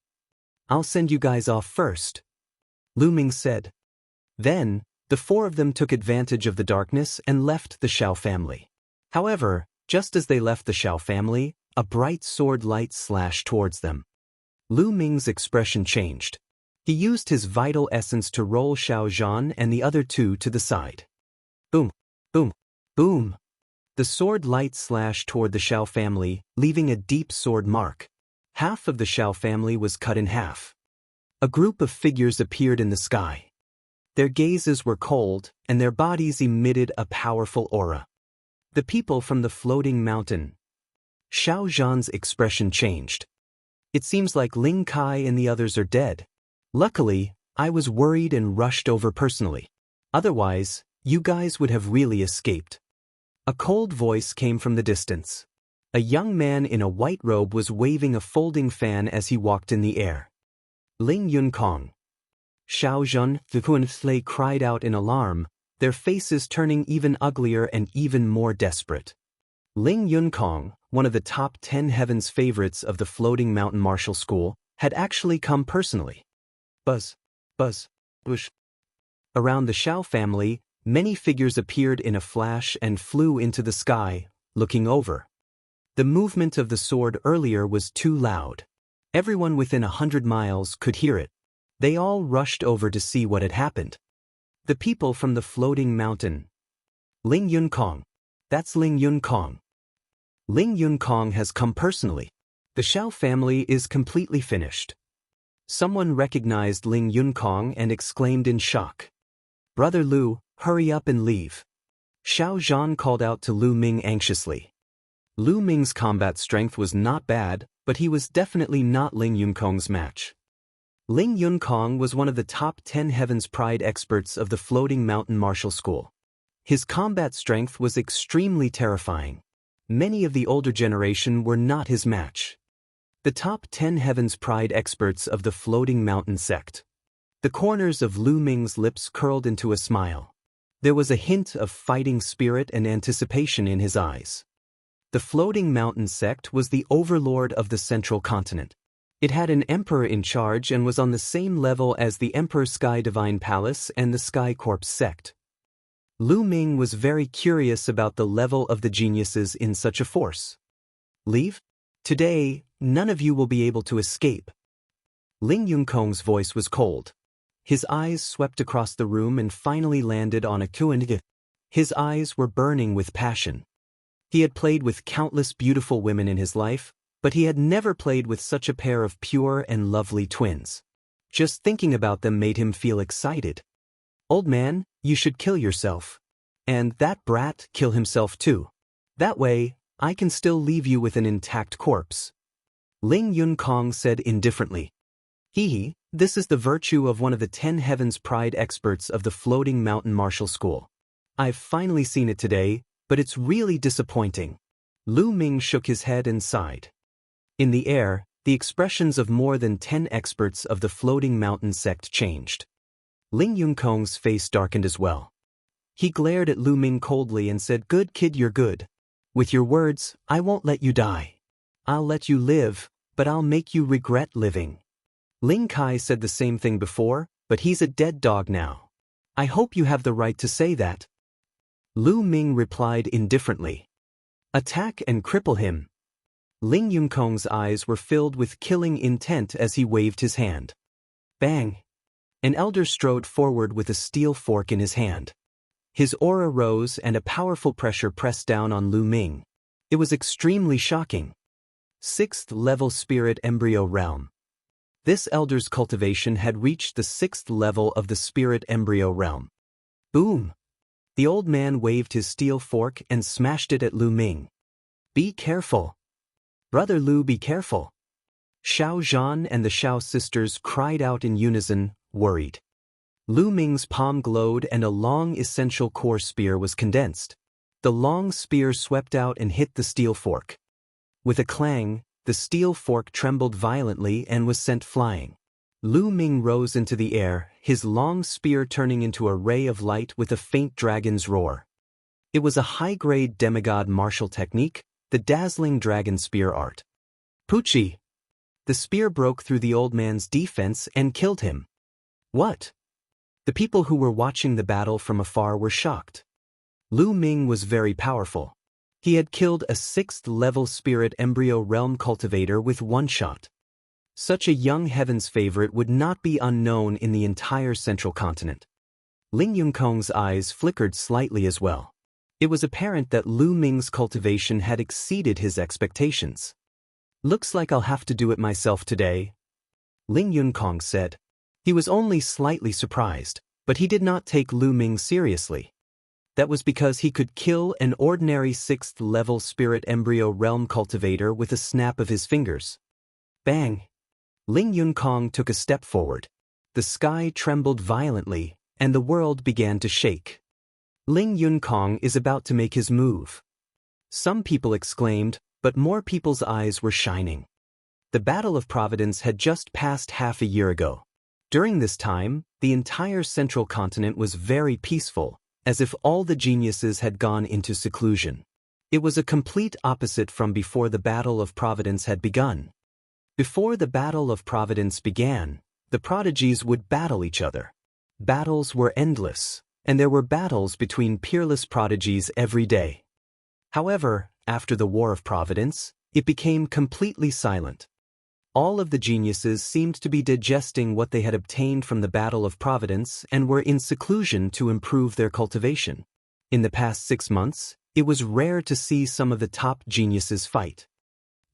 I'll send you guys off first. Lu Ming said. Then, the four of them took advantage of the darkness and left the Xiao family. However, just as they left the Xiao family, a bright sword light slashed towards them. Lu Ming's expression changed. He used his vital essence to roll Xiao Zhan and the other two to the side. Boom, boom, boom. The sword light slashed toward the Xiao family, leaving a deep sword mark. Half of the Xiao family was cut in half. A group of figures appeared in the sky. Their gazes were cold, and their bodies emitted a powerful aura. The people from the floating mountain. Xiao Zhan's expression changed. It seems like Ling Kai and the others are dead. Luckily, I was worried and rushed over personally. Otherwise, you guys would have really escaped. A cold voice came from the distance. A young man in a white robe was waving a folding fan as he walked in the air. Ling Yunkong. Xiao Zhan, Lei cried out in alarm, their faces turning even uglier and even more desperate. Ling Yunkong, one of the top 10 heavens favorites of the Floating Mountain Martial School, had actually come personally. Buzz, buzz, whoosh. Around the Xiao family, many figures appeared in a flash and flew into the sky, looking over. The movement of the sword earlier was too loud. Everyone within 100 miles could hear it. They all rushed over to see what had happened. The people from the floating mountain. Ling Yunkong. That's Ling Yunkong. Ling Yunkong has come personally. The Xiao family is completely finished. Someone recognized Ling Yunkong and exclaimed in shock. Brother Lu, hurry up and leave. Xiao Zhan called out to Lu Ming anxiously. Lu Ming's combat strength was not bad, but he was definitely not Ling Yunkong's match. Ling Yunkong was one of the top 10 Heaven's Pride experts of the Floating Mountain Martial School. His combat strength was extremely terrifying. Many of the older generation were not his match. The top 10 Heaven's Pride experts of the Floating Mountain sect. The corners of Lu Ming's lips curled into a smile. There was a hint of fighting spirit and anticipation in his eyes. The Floating Mountain sect was the overlord of the central continent. It had an emperor in charge and was on the same level as the Emperor Sky Divine Palace and the Sky Corps sect. Lu Ming was very curious about the level of the geniuses in such a force. Leave? Today, none of you will be able to escape. Ling Yunkong's voice was cold. His eyes swept across the room and finally landed on Aku and Ge. His eyes were burning with passion. He had played with countless beautiful women in his life, but he had never played with such a pair of pure and lovely twins. Just thinking about them made him feel excited. "Old man, you should kill yourself. And that brat kill himself too. That way, I can still leave you with an intact corpse," Ling Yunkong said indifferently. "Hee, this is the virtue of one of the 10 Heavens Pride experts of the Floating Mountain Martial School. I've finally seen it today, but it's really disappointing." Lu Ming shook his head and sighed. In the air, the expressions of more than 10 experts of the Floating Mountain sect changed. Ling Yunkong's face darkened as well. He glared at Lu Ming coldly and said, "Good kid, you're good. With your words, I won't let you die. I'll let you live, but I'll make you regret living." Ling Kai said the same thing before, but he's a dead dog now. "I hope you have the right to say that." Lu Ming replied indifferently. "Attack and cripple him." Ling Yunkong's eyes were filled with killing intent as he waved his hand. Bang! An elder strode forward with a steel fork in his hand. His aura rose and a powerful pressure pressed down on Lu Ming. It was extremely shocking. 6th level spirit embryo realm. This elder's cultivation had reached the 6th level of the spirit embryo realm. Boom! The old man waved his steel fork and smashed it at Lu Ming. "Be careful. Brother Lu, be careful." Xiao Zhan and the Xiao sisters cried out in unison, worried. Lu Ming's palm glowed and a long essential core spear was condensed. The long spear swept out and hit the steel fork. With a clang, the steel fork trembled violently and was sent flying. Lu Ming rose into the air, his long spear turning into a ray of light with a faint dragon's roar. It was a high-grade demigod martial technique, the dazzling dragon spear art. Poochie! The spear broke through the old man's defense and killed him. What? The people who were watching the battle from afar were shocked. Lu Ming was very powerful. He had killed a 6th-level spirit embryo realm cultivator with one shot. Such a young heaven's favorite would not be unknown in the entire central continent. Ling Yunkong's eyes flickered slightly as well. It was apparent that Lu Ming's cultivation had exceeded his expectations. "Looks like I'll have to do it myself today," Ling Yunkong said. He was only slightly surprised, but he did not take Lu Ming seriously. That was because he could kill an ordinary 6th-level spirit embryo realm cultivator with a snap of his fingers. Bang! Ling Yunkong took a step forward. The sky trembled violently, and the world began to shake. Ling Yunkong is about to make his move. Some people exclaimed, but more people's eyes were shining. The Battle of Providence had just passed half a year ago. During this time, the entire central continent was very peaceful, as if all the geniuses had gone into seclusion. It was a complete opposite from before the Battle of Providence had begun. Before the Battle of Providence began, the prodigies would battle each other. Battles were endless, and there were battles between peerless prodigies every day. However, after the War of Providence, it became completely silent. All of the geniuses seemed to be digesting what they had obtained from the Battle of Providence and were in seclusion to improve their cultivation. In the past 6 months, it was rare to see some of the top geniuses fight.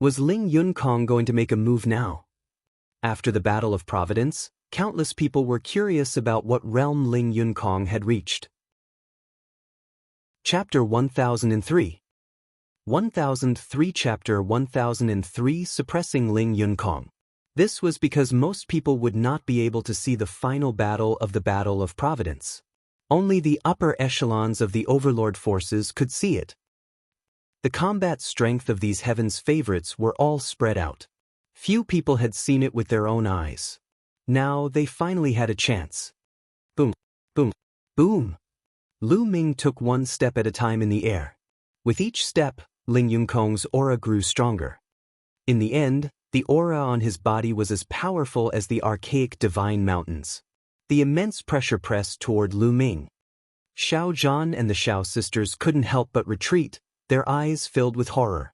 Was Ling Yunkong going to make a move now? After the Battle of Providence, countless people were curious about what realm Ling Yunkong had reached. Chapter 1003 1003 Chapter 1003 Suppressing Ling Yunkong. This was because most people would not be able to see the final battle of the Battle of Providence. Only the upper echelons of the Overlord forces could see it. The combat strength of these heaven's favorites were all spread out. Few people had seen it with their own eyes. Now they finally had a chance. Boom, boom, boom. Lu Ming took one step at a time in the air. With each step, Ling Yunkong's aura grew stronger. In the end, the aura on his body was as powerful as the archaic divine mountains. The immense pressure pressed toward Lu Ming. Xiao Zhan and the Xiao sisters couldn't help but retreat, their eyes filled with horror.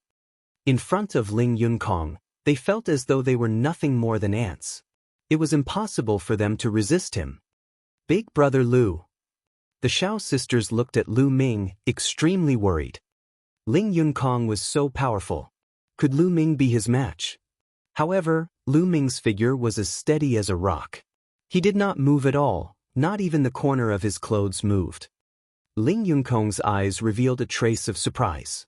In front of Ling Yunkong, they felt as though they were nothing more than ants. It was impossible for them to resist him. Big Brother Lu. The Xiao sisters looked at Lu Ming, extremely worried. Ling Yunkong was so powerful. Could Lu Ming be his match? However, Lu Ming's figure was as steady as a rock. He did not move at all, not even the corner of his clothes moved. Ling Yunkong's eyes revealed a trace of surprise.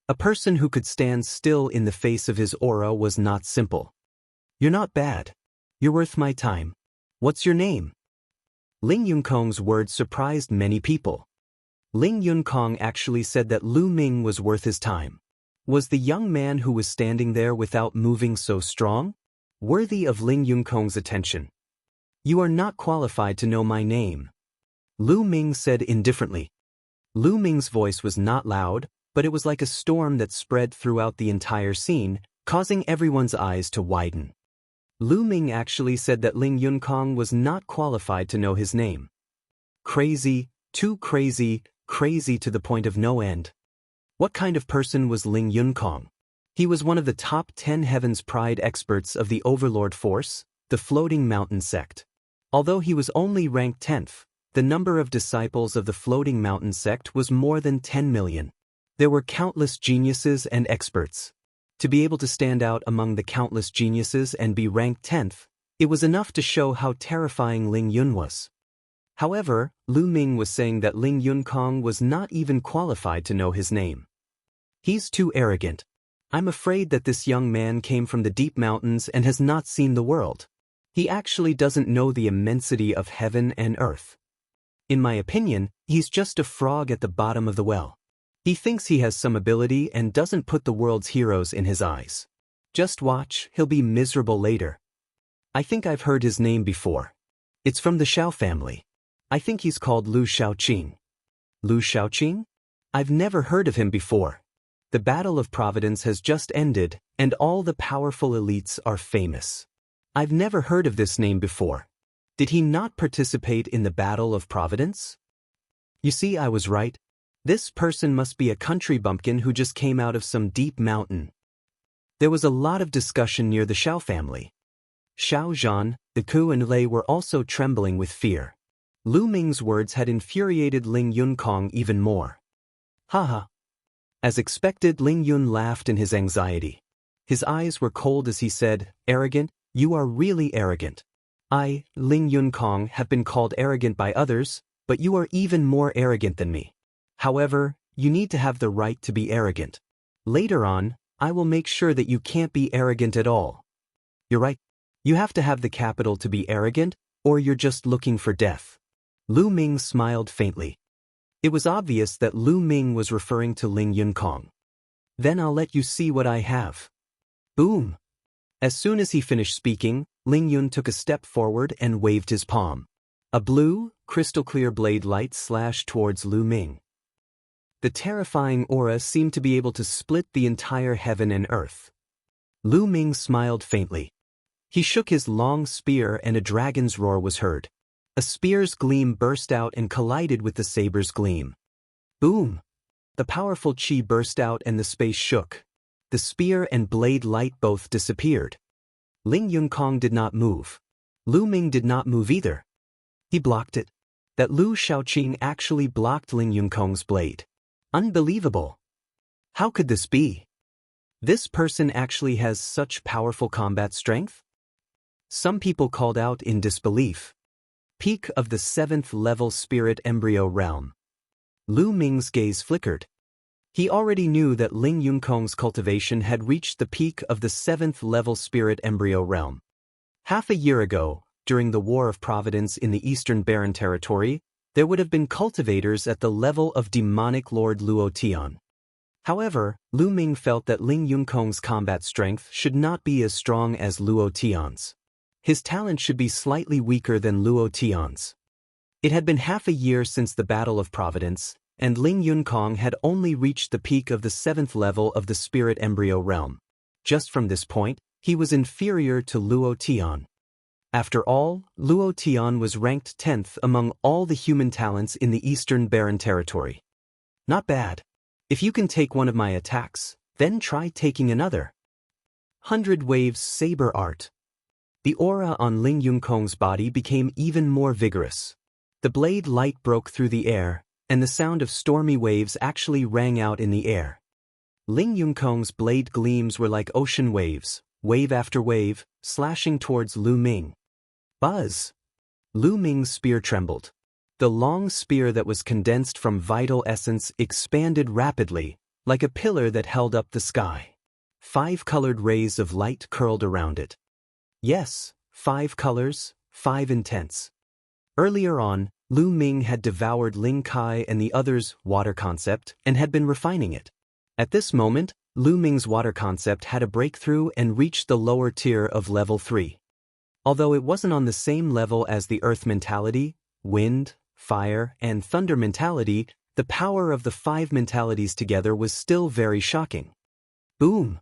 A person who could stand still in the face of his aura was not simple. You're not bad. You're worth my time. What's your name? Ling Yunkong's words surprised many people. Ling Yunkong actually said that Lu Ming was worth his time. Was the young man who was standing there without moving so strong? Worthy of Ling Yunkong's attention. You are not qualified to know my name. Lu Ming said indifferently. Lu Ming's voice was not loud, but it was like a storm that spread throughout the entire scene, causing everyone's eyes to widen. Lu Ming actually said that Ling Yunkong was not qualified to know his name. Crazy, too crazy, crazy to the point of no end. What kind of person was Ling Yunkong? He was one of the top 10 Heaven's Pride experts of the Overlord Force, the Floating Mountain sect. Although he was only ranked 10th, the number of disciples of the Floating Mountain sect was more than 10 million. There were countless geniuses and experts. To be able to stand out among the countless geniuses and be ranked 10th, it was enough to show how terrifying Ling Yun was. However, Lu Ming was saying that Ling Yunkong was not even qualified to know his name. He's too arrogant. I'm afraid that this young man came from the deep mountains and has not seen the world. He actually doesn't know the immensity of heaven and earth. In my opinion, he's just a frog at the bottom of the well. He thinks he has some ability and doesn't put the world's heroes in his eyes. Just watch, he'll be miserable later. I think I've heard his name before. It's from the Xiao family. I think he's called Lu Xiaoqing. Lu Xiaoqing? I've never heard of him before. The Battle of Providence has just ended, and all the powerful elites are famous. I've never heard of this name before. Did he not participate in the Battle of Providence? You see, I was right. This person must be a country bumpkin who just came out of some deep mountain. There was a lot of discussion near the Xiao family. Xiao Zhan, the Ku and Lei were also trembling with fear. Lu Ming's words had infuriated Ling Yunkong even more. Haha. As expected, Ling Yun laughed in his anxiety. His eyes were cold as he said, "Arrogant, you are really arrogant. I, Ling Yunkong, have been called arrogant by others, but you are even more arrogant than me. However, you need to have the right to be arrogant. Later on, I will make sure that you can't be arrogant at all." You're right. You have to have the capital to be arrogant, or you're just looking for death. Lu Ming smiled faintly. It was obvious that Lu Ming was referring to Ling Yunkong. Then I'll let you see what I have. Boom! As soon as he finished speaking, Ling Yun took a step forward and waved his palm. A blue, crystal-clear blade light slashed towards Lu Ming. The terrifying aura seemed to be able to split the entire heaven and earth. Lu Ming smiled faintly. He shook his long spear and a dragon's roar was heard. A spear's gleam burst out and collided with the saber's gleam. Boom! The powerful chi burst out and the space shook. The spear and blade light both disappeared. Ling Yunkong did not move. Lu Ming did not move either. He blocked it. That Lu Xiaoqing actually blocked Ling Yunkong's blade. Unbelievable! How could this be? This person actually has such powerful combat strength? Some people called out in disbelief. Peak of the 7th level spirit embryo realm. Lu Ming's gaze flickered. He already knew that Ling Yunkong's cultivation had reached the peak of the 7th level spirit embryo realm. Half a year ago, during the War of Providence in the Eastern Barren Territory, there would have been cultivators at the level of demonic Lord Luo Tian. However, Lu Ming felt that Ling Yunkong's combat strength should not be as strong as Luo Tian's. His talent should be slightly weaker than Luo Tian's. It had been half a year since the Battle of Providence, and Ling Yunkong had only reached the peak of the 7th level of the spirit embryo realm. Just from this point, he was inferior to Luo Tian. After all, Luo Tian was ranked 10th among all the human talents in the Eastern Barren Territory. Not bad. If you can take one of my attacks, then try taking another. 100 Waves Saber Art. The aura on Ling Yunkong's body became even more vigorous. The blade light broke through the air, and the sound of stormy waves actually rang out in the air. Ling Yunkong's blade gleams were like ocean waves, wave after wave, slashing towards Lu Ming. Buzz! Lu Ming's spear trembled. The long spear that was condensed from vital essence expanded rapidly, like a pillar that held up the sky. 5 colored rays of light curled around it. Yes, 5 colors, 5 intents. Earlier on, Lu Ming had devoured Ling Kai and the others' water concept and had been refining it. At this moment, Lu Ming's water concept had a breakthrough and reached the lower tier of level 3. Although it wasn't on the same level as the earth mentality, wind, fire, and thunder mentality, the power of the 5 mentalities together was still very shocking. Boom!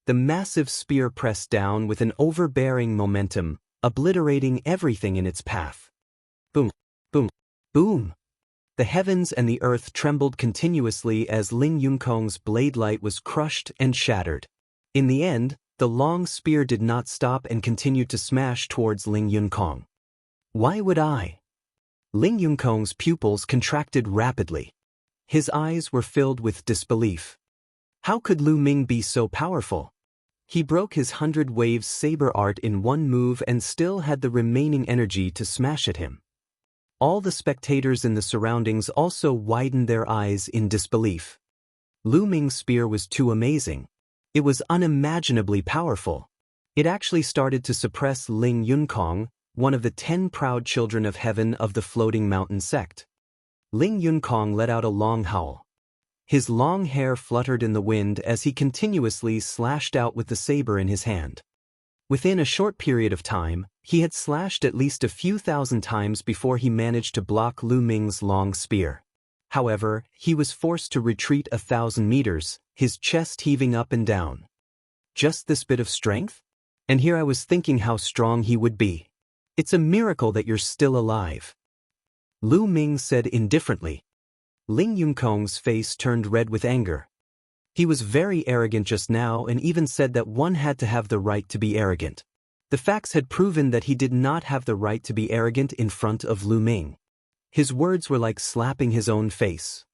The massive spear pressed down with an overbearing momentum, obliterating everything in its path. Boom! Boom! Boom! The heavens and the earth trembled continuously as Ling Yunkong's blade light was crushed and shattered. In the end, the long spear did not stop and continued to smash towards Ling Yunkong. Why would I? Ling Yunkong's pupils contracted rapidly. His eyes were filled with disbelief. How could Lu Ming be so powerful? He broke his 100 waves saber art in one move and still had the remaining energy to smash at him. All the spectators in the surroundings also widened their eyes in disbelief. Lu Ming's spear was too amazing. It was unimaginably powerful. It actually started to suppress Ling Yunkong, one of the 10 proud children of heaven of the Floating Mountain sect. Ling Yunkong let out a long howl. His long hair fluttered in the wind as he continuously slashed out with the saber in his hand. Within a short period of time, he had slashed at least a few thousand times before he managed to block Lu Ming's long spear. However, he was forced to retreat 1,000 meters, his chest heaving up and down. Just this bit of strength? And here I was thinking how strong he would be. It's a miracle that you're still alive. Lu Ming said indifferently. Ling Yunkong's face turned red with anger. He was very arrogant just now and even said that one had to have the right to be arrogant. The facts had proven that he did not have the right to be arrogant in front of Lu Ming. His words were like slapping his own face.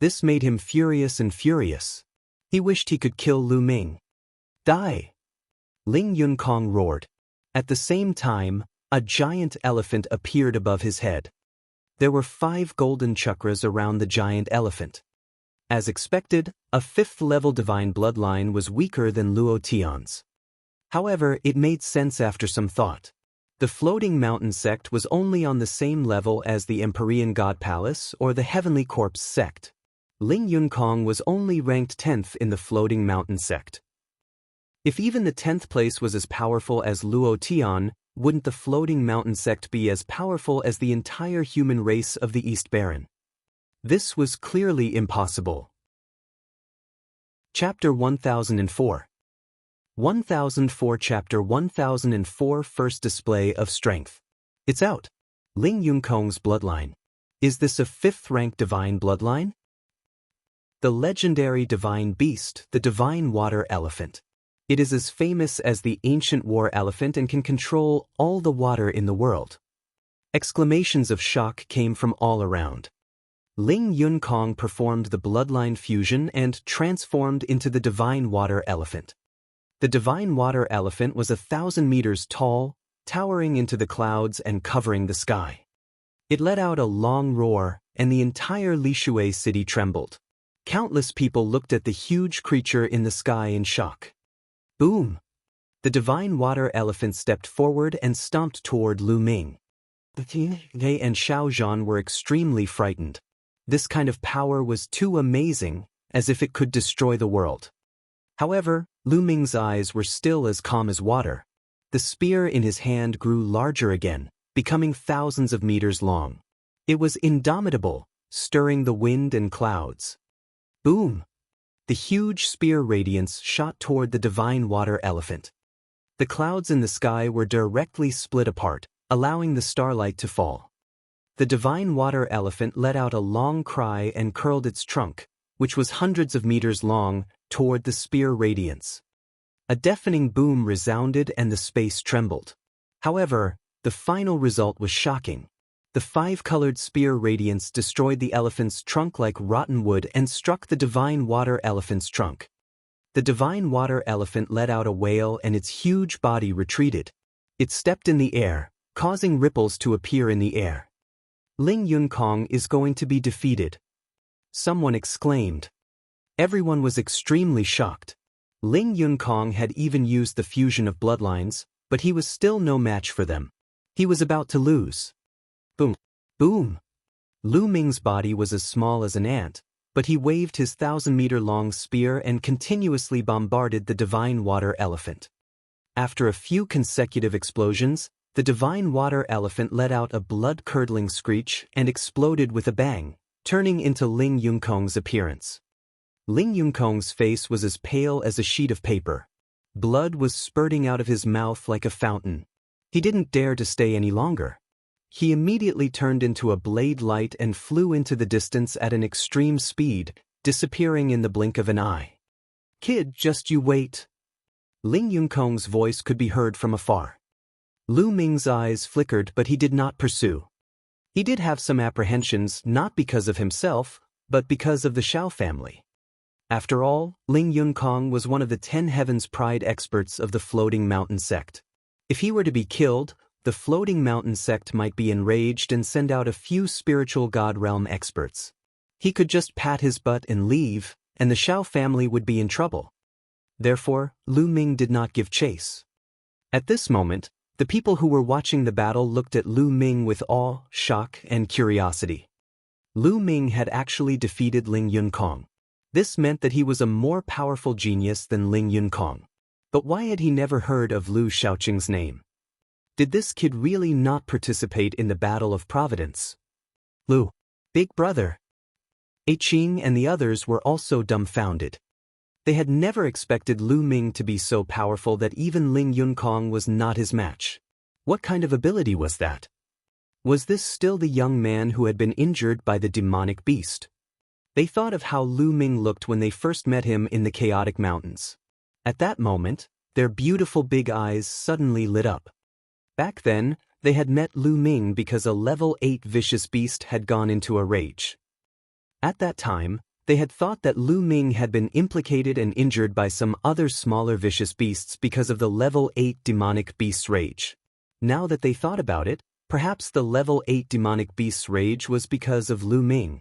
This made him furious and furious. He wished he could kill Lu Ming. Die! Ling Yunkong roared. At the same time, a giant elephant appeared above his head. There were 5 golden chakras around the giant elephant. As expected, a 5th-level divine bloodline was weaker than Luo Tian's. However, it made sense after some thought. The Floating Mountain sect was only on the same level as the Empyrean God Palace or the Heavenly Corpse sect. Ling Yunkong was only ranked 10th in the Floating Mountain sect. If even the 10th place was as powerful as Luo Tian, wouldn't the Floating Mountain sect be as powerful as the entire human race of the East Baron? This was clearly impossible. Chapter 1004. 1004 Chapter 1004 First Display of Strength. It's out. Ling Yunkong's bloodline. Is this a 5th-rank divine bloodline? The legendary divine beast, the divine water elephant. It is as famous as the ancient war elephant and can control all the water in the world. Exclamations of shock came from all around. Ling Yunkong performed the bloodline fusion and transformed into the divine water elephant. The divine water elephant was 1,000 meters tall, towering into the clouds and covering the sky. It let out a long roar, and the entire Lishui city trembled. Countless people looked at the huge creature in the sky in shock. Boom! The divine water elephant stepped forward and stomped toward Lu Ming. They and Xiaozhan were extremely frightened. This kind of power was too amazing, as if it could destroy the world. However, Lu Ming's eyes were still as calm as water. The spear in his hand grew larger again, becoming thousands of meters long. It was indomitable, stirring the wind and clouds. Boom! The huge spear radiance shot toward the divine water elephant. The clouds in the sky were directly split apart, allowing the starlight to fall. The divine water elephant let out a long cry and curled its trunk, which was hundreds of meters long, toward the spear radiance. A deafening boom resounded and the space trembled. However, the final result was shocking. The five-colored spear radiance destroyed the elephant's trunk like rotten wood and struck the divine water elephant's trunk. The divine water elephant let out a wail and its huge body retreated. It stepped in the air, causing ripples to appear in the air. Ling Yunkong is going to be defeated. Someone exclaimed. Everyone was extremely shocked. Ling Yunkong had even used the fusion of bloodlines, but he was still no match for them. He was about to lose. Boom. Boom. Lu Ming's body was as small as an ant, but he waved his 1,000-meter-long spear and continuously bombarded the divine water elephant. After a few consecutive explosions, the divine water elephant let out a blood-curdling screech and exploded with a bang, turning into Ling Yunkong's appearance. Ling Yunkong's face was as pale as a sheet of paper. Blood was spurting out of his mouth like a fountain. He didn't dare to stay any longer. He immediately turned into a blade light and flew into the distance at an extreme speed, disappearing in the blink of an eye. Kid, just you wait. Ling Yunkong's voice could be heard from afar. Lu Ming's eyes flickered, but he did not pursue. He did have some apprehensions, not because of himself, but because of the Xiao family. After all, Ling Yunkong was one of the 10 Heavens Pride experts of the Floating Mountain sect. If he were to be killed, the Floating Mountain sect might be enraged and send out a few spiritual God realm experts. He could just pat his butt and leave, and the Xiao family would be in trouble. Therefore, Lu Ming did not give chase. At this moment, the people who were watching the battle looked at Lu Ming with awe, shock, and curiosity. Lu Ming had actually defeated Ling Yunkong. This meant that he was a more powerful genius than Ling Yunkong. But why had he never heard of Lu Shaoqing's name? Did this kid really not participate in the Battle of Providence? Lu, big brother. Qing and the others were also dumbfounded. They had never expected Lu Ming to be so powerful that even Ling Yunkong was not his match. What kind of ability was that? Was this still the young man who had been injured by the demonic beast? They thought of how Lu Ming looked when they first met him in the chaotic mountains. At that moment, their beautiful big eyes suddenly lit up. Back then, they had met Lu Ming because a level 8 vicious beast had gone into a rage. At that time, they had thought that Lu Ming had been implicated and injured by some other smaller vicious beasts because of the level 8 demonic beast's rage. Now that they thought about it, perhaps the level 8 demonic beast's rage was because of Lu Ming.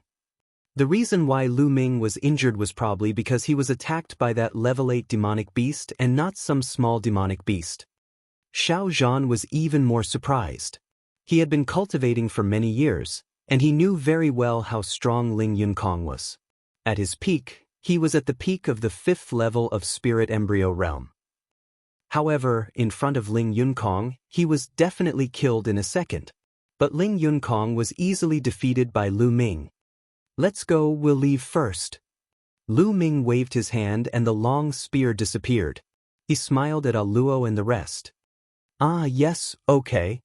The reason why Lu Ming was injured was probably because he was attacked by that level 8 demonic beast and not some small demonic beast. Xiao Zhan was even more surprised. He had been cultivating for many years, and he knew very well how strong Ling Yunkong was. At his peak, he was at the peak of the 5th level of Spirit Embryo Realm. However, in front of Ling Yunkong, he was definitely killed in a second. But Ling Yunkong was easily defeated by Lu Ming. Let's go, we'll leave first. Lu Ming waved his hand and the long spear disappeared. He smiled at Aluo and the rest. Ah yes, okay.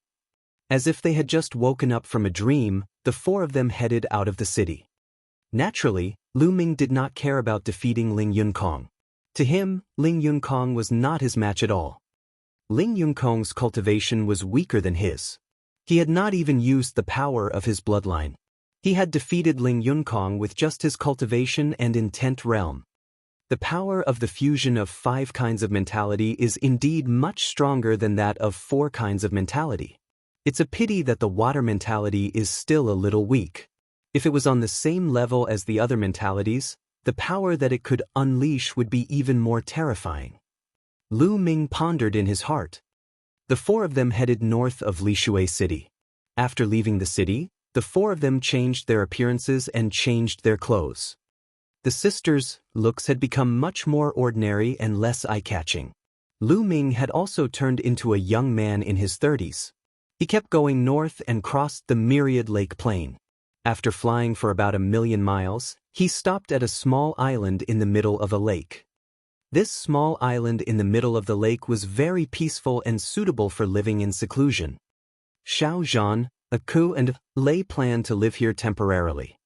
As if they had just woken up from a dream, the 4 of them headed out of the city. Naturally, Lu Ming did not care about defeating Ling Yunkong. To him, Ling Yunkong was not his match at all. Ling Yunkong's cultivation was weaker than his. He had not even used the power of his bloodline. He had defeated Ling Yunkong with just his cultivation and intent realm. The power of the fusion of 5 kinds of mentality is indeed much stronger than that of 4 kinds of mentality. It's a pity that the water mentality is still a little weak. If it was on the same level as the other mentalities, the power that it could unleash would be even more terrifying. Lu Ming pondered in his heart. The 4 of them headed north of Lishui City. After leaving the city, the 4 of them changed their appearances and changed their clothes. The sisters' looks had become much more ordinary and less eye-catching. Lu Ming had also turned into a young man in his 30s. He kept going north and crossed the myriad lake plain. After flying for about 1,000,000 miles, he stopped at a small island in the middle of a lake. This small island in the middle of the lake was very peaceful and suitable for living in seclusion. Xiao Zhan, Aku and Lei planned to live here temporarily.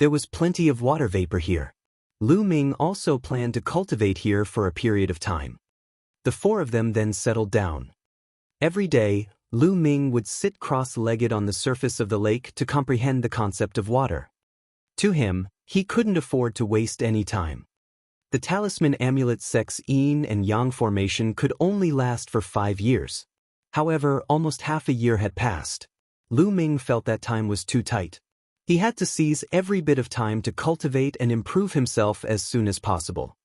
There was plenty of water vapor here. Lu Ming also planned to cultivate here for a period of time. The 4 of them then settled down. Every day, Lu Ming would sit cross-legged on the surface of the lake to comprehend the concept of water. To him, he couldn't afford to waste any time. The talisman amulet sex yin and yang formation could only last for 5 years. However, almost half a year had passed. Lu Ming felt that time was too tight. He had to seize every bit of time to cultivate and improve himself as soon as possible.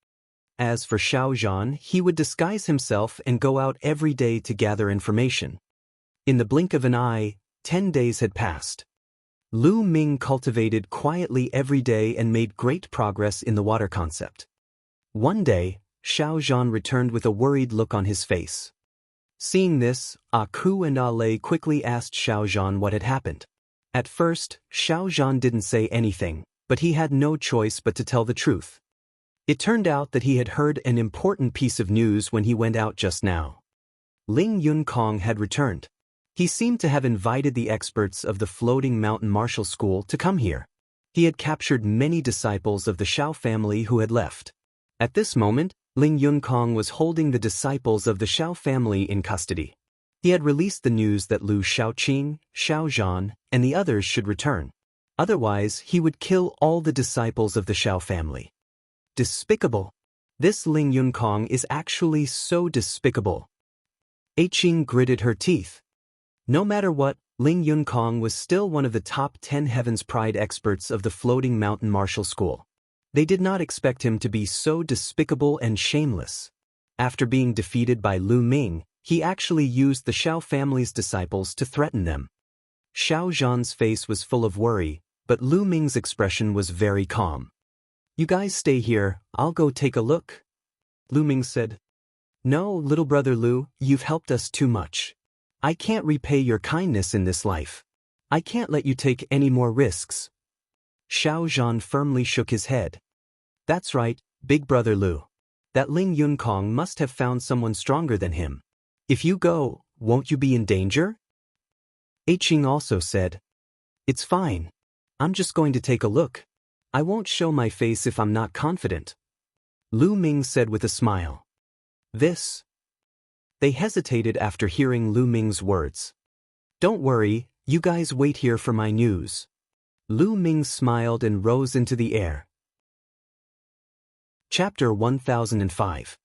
As for Xiaozhan, he would disguise himself and go out every day to gather information. In the blink of an eye, 10 days had passed. Lu Ming cultivated quietly every day and made great progress in the water concept. One day, Xiaozhan returned with a worried look on his face. Seeing this, Aku and Ale quickly asked Xiaozhan what had happened. At first, Xiaozhan didn't say anything, but he had no choice but to tell the truth. It turned out that he had heard an important piece of news when he went out just now. Ling Yunkong had returned. He seemed to have invited the experts of the Floating Mountain Martial School to come here. He had captured many disciples of the Xiao family who had left. At this moment, Ling Yunkong was holding the disciples of the Xiao family in custody. He had released the news that Lu Xiaoqing, Xiaozhan, and the others should return. Otherwise, he would kill all the disciples of the Xiao family. Despicable. This Ling Yunkong is actually so despicable. Qing gritted her teeth. No matter what, Ling Yunkong was still one of the top 10 Heaven's Pride experts of the Floating Mountain Martial School. They did not expect him to be so despicable and shameless. After being defeated by Lu Ming, he actually used the Xiao family's disciples to threaten them. Xiao Zhan's face was full of worry, but Lu Ming's expression was very calm. You guys stay here, I'll go take a look. Lu Ming said. No, little brother Lu, you've helped us too much. I can't repay your kindness in this life. I can't let you take any more risks. Xiao Zhan firmly shook his head. That's right, big brother Lu. That Ling Yunkong must have found someone stronger than him. If you go, won't you be in danger? Qing also said. It's fine. I'm just going to take a look. I won't show my face if I'm not confident. Lu Ming said with a smile. This. They hesitated after hearing Lu Ming's words. Don't worry, you guys wait here for my news. Lu Ming smiled and rose into the air. Chapter 1005.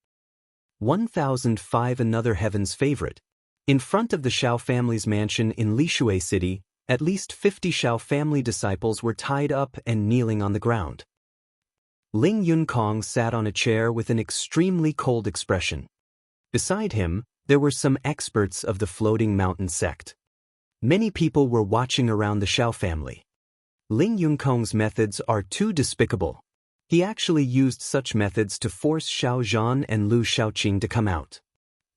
1005 Another Heaven's Favorite. In front of the Xiao family's mansion in Lishui City, at least 50 Xiao family disciples were tied up and kneeling on the ground. Ling Yunkong sat on a chair with an extremely cold expression. Beside him, there were some experts of the Floating Mountain sect. Many people were watching around the Xiao family. Ling Yunkong's methods are too despicable. He actually used such methods to force Xiaozhan and Lu Xiaoqing to come out.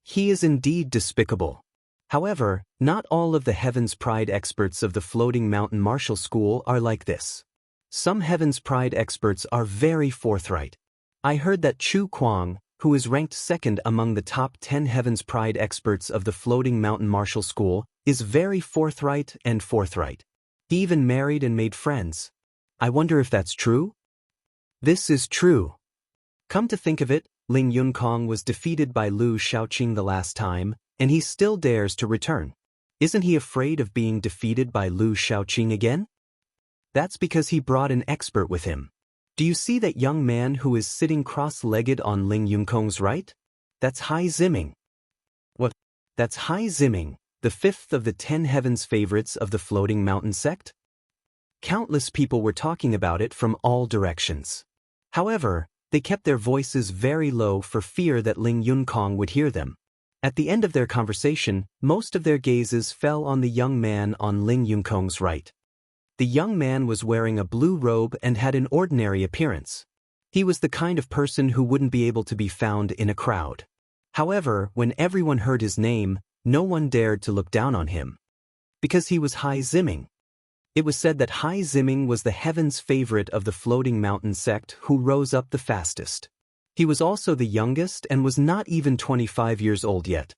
He is indeed despicable. However, not all of the Heaven's Pride experts of the Floating Mountain Martial School are like this. Some Heaven's Pride experts are very forthright. I heard that Chu Kuang, who is ranked second among the top 10 Heaven's Pride experts of the Floating Mountain Martial School, is very forthright. He even married and made friends. I wonder if that's true? This is true. Come to think of it, Ling Yunkong was defeated by Lu Xiaoqing the last time, and he still dares to return. Isn't he afraid of being defeated by Lu Xiaoqing again? That's because he brought an expert with him. Do you see that young man who is sitting cross-legged on Ling Yunkong's right? That's Hai Ziming. What? That's Hai Ziming, the 5th of the 10 Heaven's favorites of the Floating Mountain sect? Countless people were talking about it from all directions. However, they kept their voices very low for fear that Ling Yunkong would hear them. At the end of their conversation, most of their gazes fell on the young man on Ling Yunkong's right. The young man was wearing a blue robe and had an ordinary appearance. He was the kind of person who wouldn't be able to be found in a crowd. However, when everyone heard his name, no one dared to look down on him. Because he was Hai Ziming. It was said that Hai Ziming was the Heaven's favorite of the Floating Mountain sect who rose up the fastest. He was also the youngest and was not even 25 years old yet.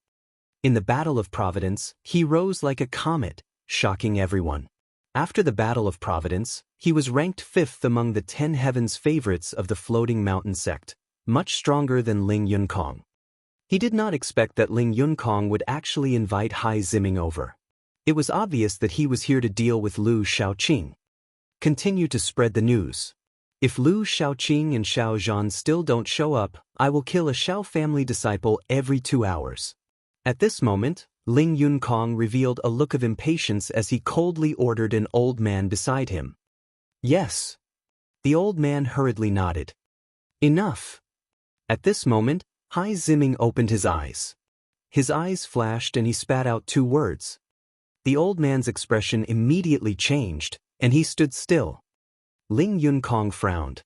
In the Battle of Providence, he rose like a comet, shocking everyone. After the Battle of Providence, he was ranked 5th among the 10 Heaven's favorites of the Floating Mountain sect, much stronger than Ling Yunkong. He did not expect that Ling Yunkong would actually invite Hai Ziming over. It was obvious that he was here to deal with Lu Shaoqing. Continue to spread the news. If Lu Shaoqing and Xiao Zhan still don't show up, I will kill a Xiao family disciple every 2 hours. At this moment, Ling Yunkong revealed a look of impatience as he coldly ordered an old man beside him. Yes. The old man hurriedly nodded. Enough. At this moment, Hai Ziming opened his eyes. His eyes flashed and he spat out 2 words. The old man's expression immediately changed, and he stood still. Ling Yunkong frowned.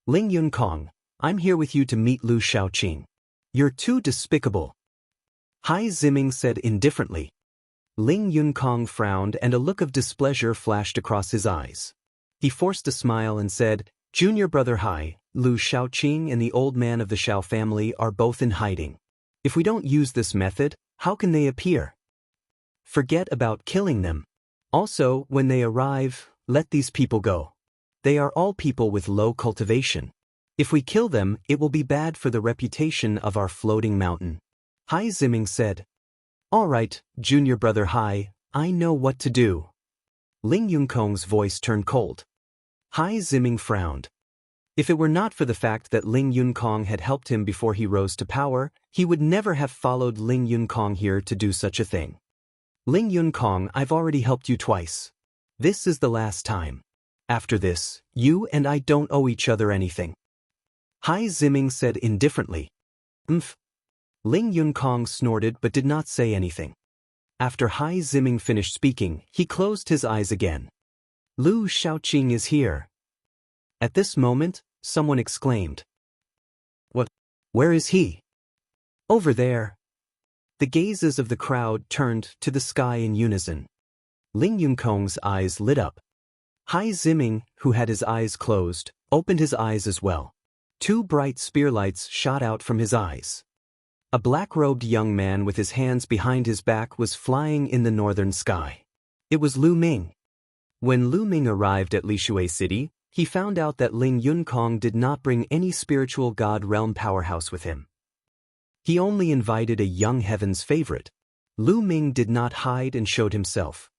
Ling Yunkong, I'm here with you to meet Lu Shaoqing. You're too despicable. Hai Ziming said indifferently. Ling Yunkong frowned and a look of displeasure flashed across his eyes. He forced a smile and said, Junior brother Hai, Lu Shaoqing and the old man of the Xiao family are both in hiding. If we don't use this method, how can they appear? Forget about killing them. Also, when they arrive, let these people go. They are all people with low cultivation. If we kill them, it will be bad for the reputation of our floating mountain. Hai Ziming said. All right, junior brother Hai, I know what to do. Ling Yunkong's voice turned cold. Hai Ziming frowned. If it were not for the fact that Ling Yunkong had helped him before he rose to power, he would never have followed Ling Yunkong here to do such a thing. Ling Yunkong, I've already helped you twice. This is the last time. After this, you and I don't owe each other anything. Hai Ziming said indifferently. Ling Yunkong snorted but did not say anything. After Hai Ziming finished speaking, he closed his eyes again. Lu Shaoqing is here. At this moment, someone exclaimed. What? Where is he? Over there. The gazes of the crowd turned to the sky in unison. Ling Yunkong's eyes lit up. Hai Ziming, who had his eyes closed, opened his eyes as well. 2 bright spearlights shot out from his eyes. A black-robed young man with his hands behind his back was flying in the northern sky. It was Lu Ming. When Lu Ming arrived at Lishui City, he found out that Ling Yunkong did not bring any spiritual god realm powerhouse with him. He only invited a young heaven's favorite. Lu Ming did not hide and showed himself.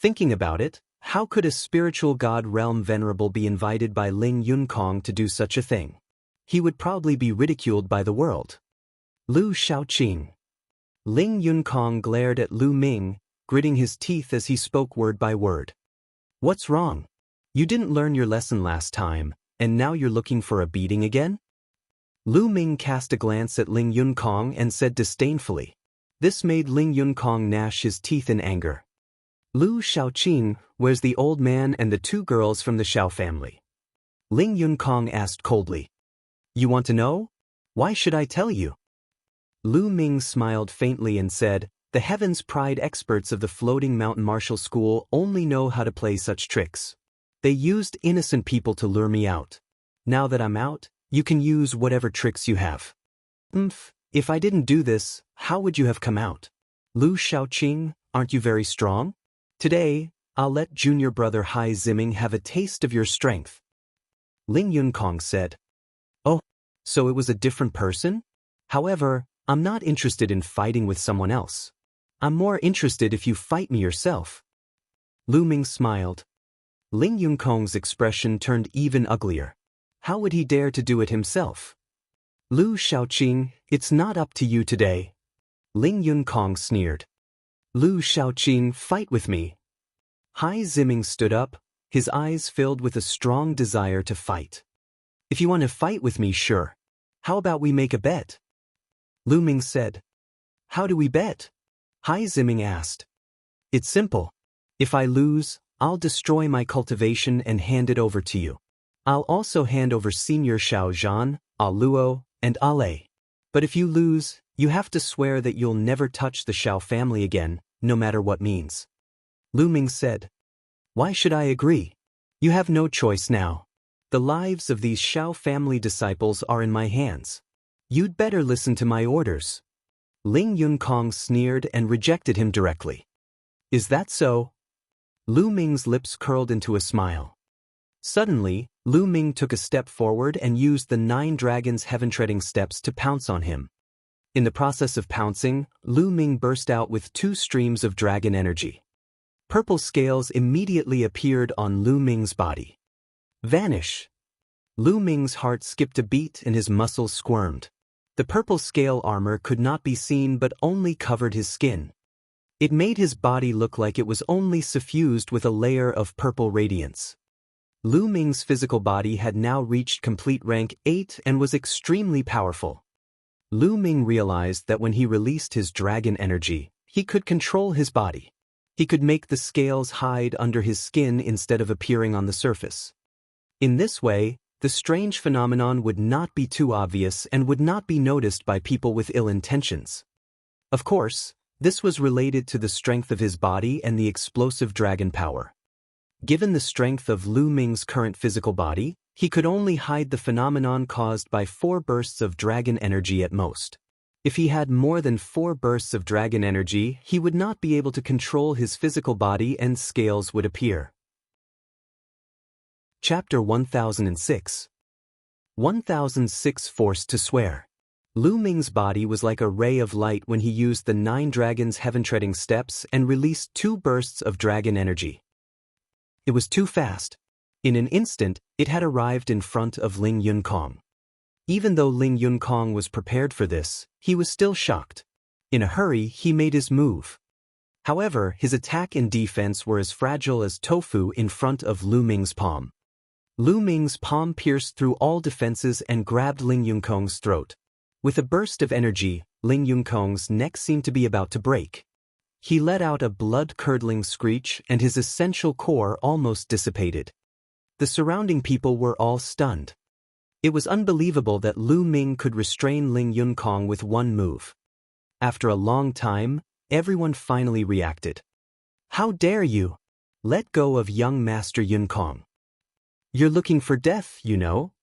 Thinking about it, how could a spiritual god realm venerable be invited by Ling Yunkong to do such a thing? He would probably be ridiculed by the world. Lu Shaoqing. Ling Yunkong glared at Lu Ming, gritting his teeth as he spoke word by word. What's wrong? You didn't learn your lesson last time, and now you're looking for a beating again? Lu Ming cast a glance at Ling Yunkong and said disdainfully. This made Ling Yunkong gnash his teeth in anger. Lu Shaoqing, where's the old man and the 2 girls from the Xiao family? Ling Yunkong asked coldly. You want to know? Why should I tell you? Lu Ming smiled faintly and said, the Heaven's Pride experts of the Floating Mountain Martial School only know how to play such tricks. They used innocent people to lure me out. Now that I'm out, you can use whatever tricks you have. If I didn't do this, how would you have come out? Lu Shaoqing, aren't you very strong? Today, I'll let junior brother Hai Ziming have a taste of your strength. Ling Yunkong said. Oh, so it was a different person? However, I'm not interested in fighting with someone else. I'm more interested if you fight me yourself. Lu Ming smiled. Ling Yunkong's expression turned even uglier. How would he dare to do it himself? Lu Shaoqing, it's not up to you today. Ling Yunkong sneered. Lu Shaoqing, fight with me. Hai Ziming stood up, his eyes filled with a strong desire to fight. If you want to fight with me, sure. How about we make a bet? Lu Ming said. How do we bet? Hai Ziming asked. It's simple. If I lose, I'll destroy my cultivation and hand it over to you. I'll also hand over Senior Xiao Zhan, Luo, and Ale. But if you lose, you have to swear that you'll never touch the Xiao family again, no matter what means. Lu Ming said. Why should I agree? You have no choice now. The lives of these Xiao family disciples are in my hands. You'd better listen to my orders. Ling Yunkong sneered and rejected him directly. Is that so? Lu Ming's lips curled into a smile. Suddenly, Lu Ming took a step forward and used the 9 dragons heaven-treading steps to pounce on him. In the process of pouncing, Lu Ming burst out with 2 streams of dragon energy. Purple scales immediately appeared on Lu Ming's body. Vanish! Lu Ming's heart skipped a beat and his muscles squirmed. The purple scale armor could not be seen but only covered his skin. It made his body look like it was only suffused with a layer of purple radiance. Lu Ming's physical body had now reached complete rank 8 and was extremely powerful. Lu Ming realized that when he released his dragon energy, he could control his body. He could make the scales hide under his skin instead of appearing on the surface. In this way, the strange phenomenon would not be too obvious and would not be noticed by people with ill intentions. Of course, this was related to the strength of his body and the explosive dragon power. Given the strength of Lu Ming's current physical body, he could only hide the phenomenon caused by 4 bursts of dragon energy at most. If he had more than 4 bursts of dragon energy, he would not be able to control his physical body and scales would appear. Chapter 1006. 1006 Forced to Swear. Lu Ming's body was like a ray of light when he used the 9 dragons' heaven-treading steps and released 2 bursts of dragon energy. It was too fast. In an instant, it had arrived in front of Ling Yunkong. Even though Ling Yunkong was prepared for this, he was still shocked. In a hurry, he made his move. However, his attack and defense were as fragile as tofu in front of Lu Ming's palm. Lu Ming's palm pierced through all defenses and grabbed Ling Yunkong's throat. With a burst of energy, Ling Yunkong's neck seemed to be about to break. He let out a blood-curdling screech and his essential core almost dissipated. The surrounding people were all stunned. It was unbelievable that Lu Ming could restrain Ling Yunkong with one move. After a long time, everyone finally reacted. "How dare you? Let go of young Master Yunkong. You're looking for death, you know."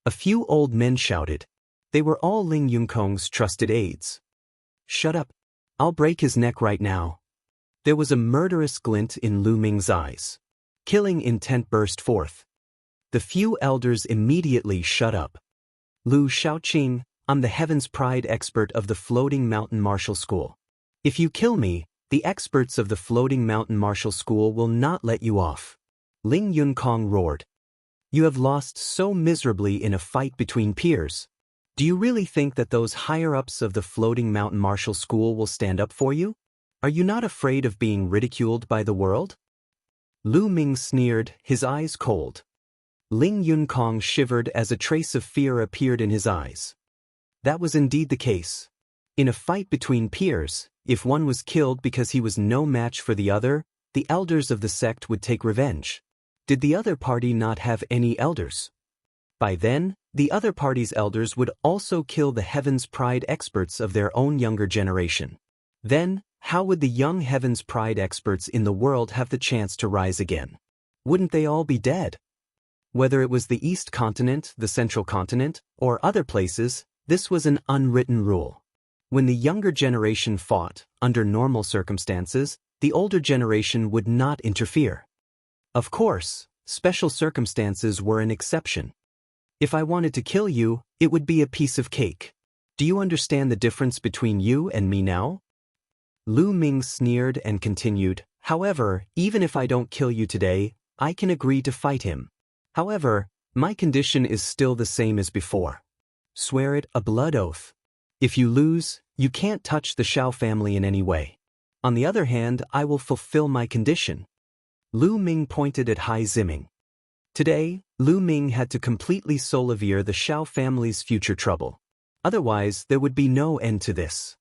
A few old men shouted. They were all Ling Yunkong's trusted aides. "Shut up. I'll break his neck right now." There was a murderous glint in Lu Ming's eyes. Killing intent burst forth. The few elders immediately shut up. "Lu Shaoqing, I'm the Heaven's Pride expert of the Floating Mountain Martial School. If you kill me, the experts of the Floating Mountain Martial School will not let you off." Ling Yunkong roared. "You have lost so miserably in a fight between peers. Do you really think that those higher-ups of the Floating Mountain Martial School will stand up for you? Are you not afraid of being ridiculed by the world?" Lu Ming sneered, his eyes cold. Ling Yunkong shivered as a trace of fear appeared in his eyes. That was indeed the case. In a fight between peers, if one was killed because he was no match for the other, the elders of the sect would take revenge. Did the other party not have any elders? By then, the other party's elders would also kill the Heaven's Pride experts of their own younger generation. Then, how would the young Heaven's Pride experts in the world have the chance to rise again? Wouldn't they all be dead? Whether it was the East Continent, the Central Continent, or other places, this was an unwritten rule. When the younger generation fought, under normal circumstances, the older generation would not interfere. Of course, special circumstances were an exception. If I wanted to kill you, it would be a piece of cake. Do you understand the difference between you and me now? Lu Ming sneered and continued, "However, even if I don't kill you today, I can agree to fight him. However, my condition is still the same as before. Swear it, a blood oath. If you lose, you can't touch the Shao family in any way. On the other hand, I will fulfill my condition." Lu Ming pointed at Hai Ziming. Today, Lu Ming had to completely solivere the Shao family's future trouble. Otherwise, there would be no end to this.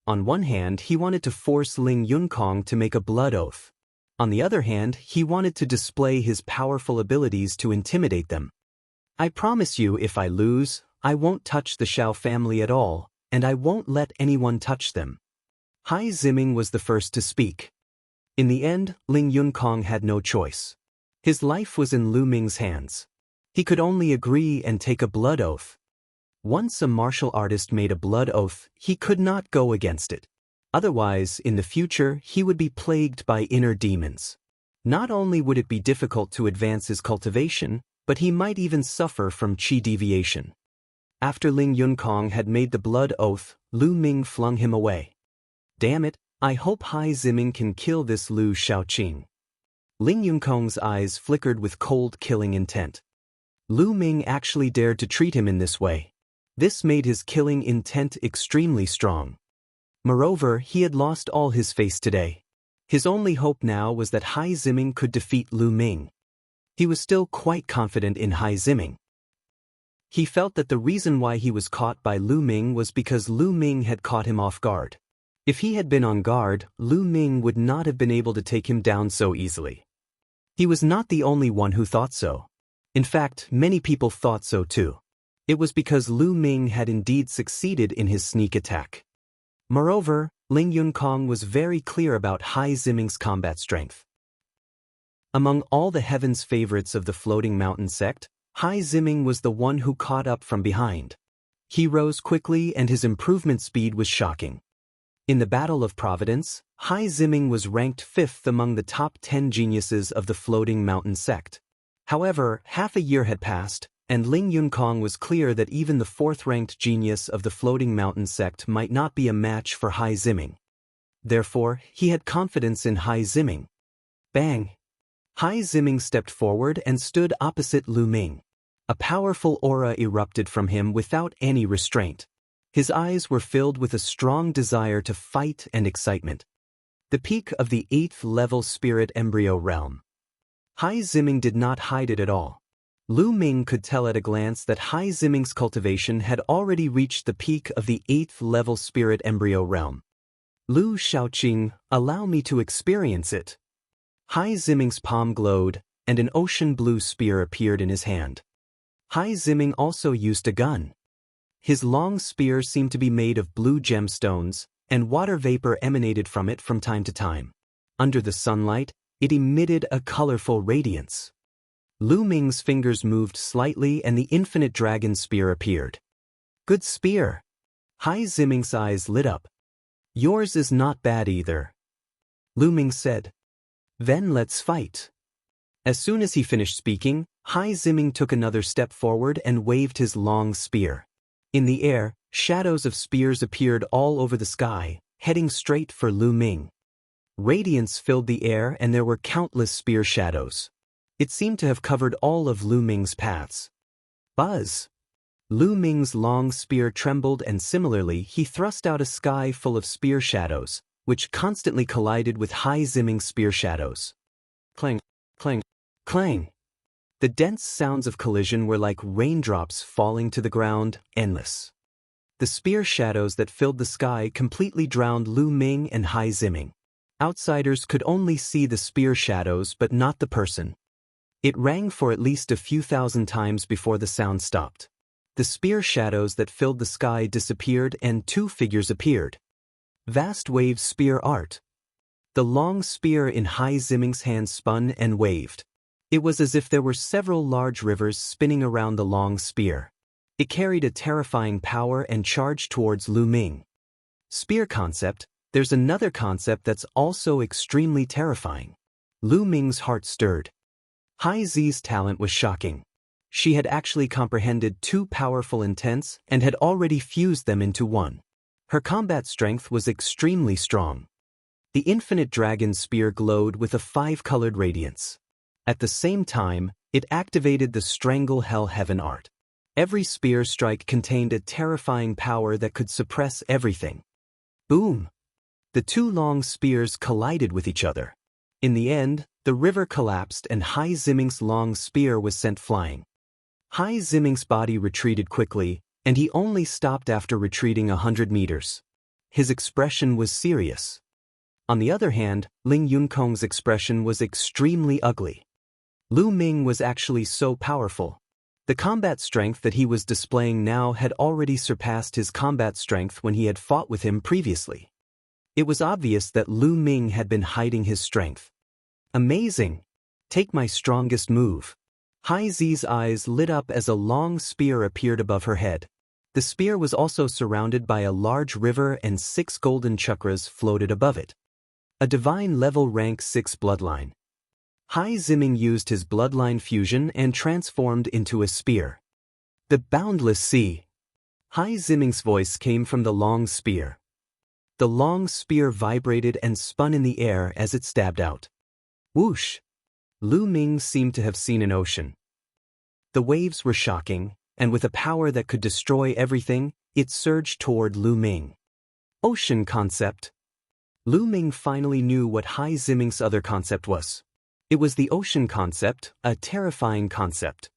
On one hand, he wanted to force Ling Yunkong to make a blood oath. On the other hand, he wanted to display his powerful abilities to intimidate them. "I promise you, if I lose, I won't touch the Shao family at all, and I won't let anyone touch them." Hai Ziming was the first to speak. In the end, Ling Yunkong had no choice. His life was in Lu Ming's hands. He could only agree and take a blood oath. Once a martial artist made a blood oath, he could not go against it. Otherwise, in the future, he would be plagued by inner demons. Not only would it be difficult to advance his cultivation, but he might even suffer from qi deviation. After Ling Yunkong had made the blood oath, Lu Ming flung him away. Damn it, I hope Hai Ziming can kill this Lu Shaoqing. Ling Yunkong's eyes flickered with cold killing intent. Lu Ming actually dared to treat him in this way. This made his killing intent extremely strong. Moreover, he had lost all his face today. His only hope now was that Hai Ziming could defeat Lu Ming. He was still quite confident in Hai Ziming. He felt that the reason why he was caught by Lu Ming was because Lu Ming had caught him off guard. If he had been on guard, Lu Ming would not have been able to take him down so easily. He was not the only one who thought so. In fact, many people thought so too. It was because Lu Ming had indeed succeeded in his sneak attack. Moreover, Ling Yunkong was very clear about Hai Ziming's combat strength. Among all the heavens favorites of the Floating Mountain sect, Hai Ziming was the one who caught up from behind. He rose quickly and his improvement speed was shocking. In the Battle of Providence, Hai Ziming was ranked 5th among the top 10 geniuses of the Floating Mountain sect. However, half a year had passed, and Ling Yunkong was clear that even the 4th-ranked genius of the Floating Mountain sect might not be a match for Hai Ziming. Therefore, he had confidence in Hai Ziming. Bang! Hai Ziming stepped forward and stood opposite Lu Ming. A powerful aura erupted from him without any restraint. His eyes were filled with a strong desire to fight and excitement. The peak of the 8th-level spirit embryo realm. Hai Ziming did not hide it at all. Lu Ming could tell at a glance that Hai Ziming's cultivation had already reached the peak of the 8th-level spirit embryo realm. Lu Shaoqing, allow me to experience it. Hai Ziming's palm glowed, and an ocean blue spear appeared in his hand. Hai Ziming also used a gun. His long spear seemed to be made of blue gemstones, and water vapor emanated from it from time to time. Under the sunlight, it emitted a colorful radiance. Lu Ming's fingers moved slightly and the infinite dragon spear appeared. Good spear. Hai Ziming's eyes lit up. Yours is not bad either. Lu Ming said. Then let's fight. As soon as he finished speaking, Hai Ziming took another step forward and waved his long spear. In the air, shadows of spears appeared all over the sky, heading straight for Lu Ming. Radiance filled the air and there were countless spear shadows. It seemed to have covered all of Lu Ming's paths. Buzz! Lu Ming's long spear trembled and similarly he thrust out a sky full of spear shadows, which constantly collided with Hai Ziming's spear shadows. Clang, clang, clang! The dense sounds of collision were like raindrops falling to the ground, endless. The spear shadows that filled the sky completely drowned Lu Ming and Hai Ziming. Outsiders could only see the spear shadows but not the person. It rang for at least a few thousand times before the sound stopped. The spear shadows that filled the sky disappeared and 2 figures appeared. Vast wave spear art. The long spear in Hai Ziming's hand spun and waved. It was as if there were several large rivers spinning around the long spear. It carried a terrifying power and charged towards Lu Ming. Spear concept, there's another concept that's also extremely terrifying. Lu Ming's heart stirred. Hai Zi's talent was shocking. She had actually comprehended 2 powerful intents and had already fused them into one. Her combat strength was extremely strong. The infinite dragon spear glowed with a 5-colored radiance. At the same time, it activated the Strangle Hell Heaven art. Every spear strike contained a terrifying power that could suppress everything. Boom! The 2 long spears collided with each other. In the end, the river collapsed and Hai Ziming's long spear was sent flying. Hai Ziming's body retreated quickly, and he only stopped after retreating 100 meters. His expression was serious. On the other hand, Ling Yunkong's expression was extremely ugly. Lu Ming was actually so powerful. The combat strength that he was displaying now had already surpassed his combat strength when he had fought with him previously. It was obvious that Lu Ming had been hiding his strength. Amazing! Take my strongest move. Hai Zi's eyes lit up as a long spear appeared above her head. The spear was also surrounded by a large river and 6 golden chakras floated above it. A divine level rank 6 bloodline. Hai Ziming used his bloodline fusion and transformed into a spear. The boundless sea. Hai Ziming's voice came from the long spear. The long spear vibrated and spun in the air as it stabbed out. Whoosh! Lu Ming seemed to have seen an ocean. The waves were shocking, and with a power that could destroy everything, it surged toward Lu Ming. Ocean concept. Lu Ming finally knew what Hai Ziming's other concept was. It was the ocean concept, a terrifying concept.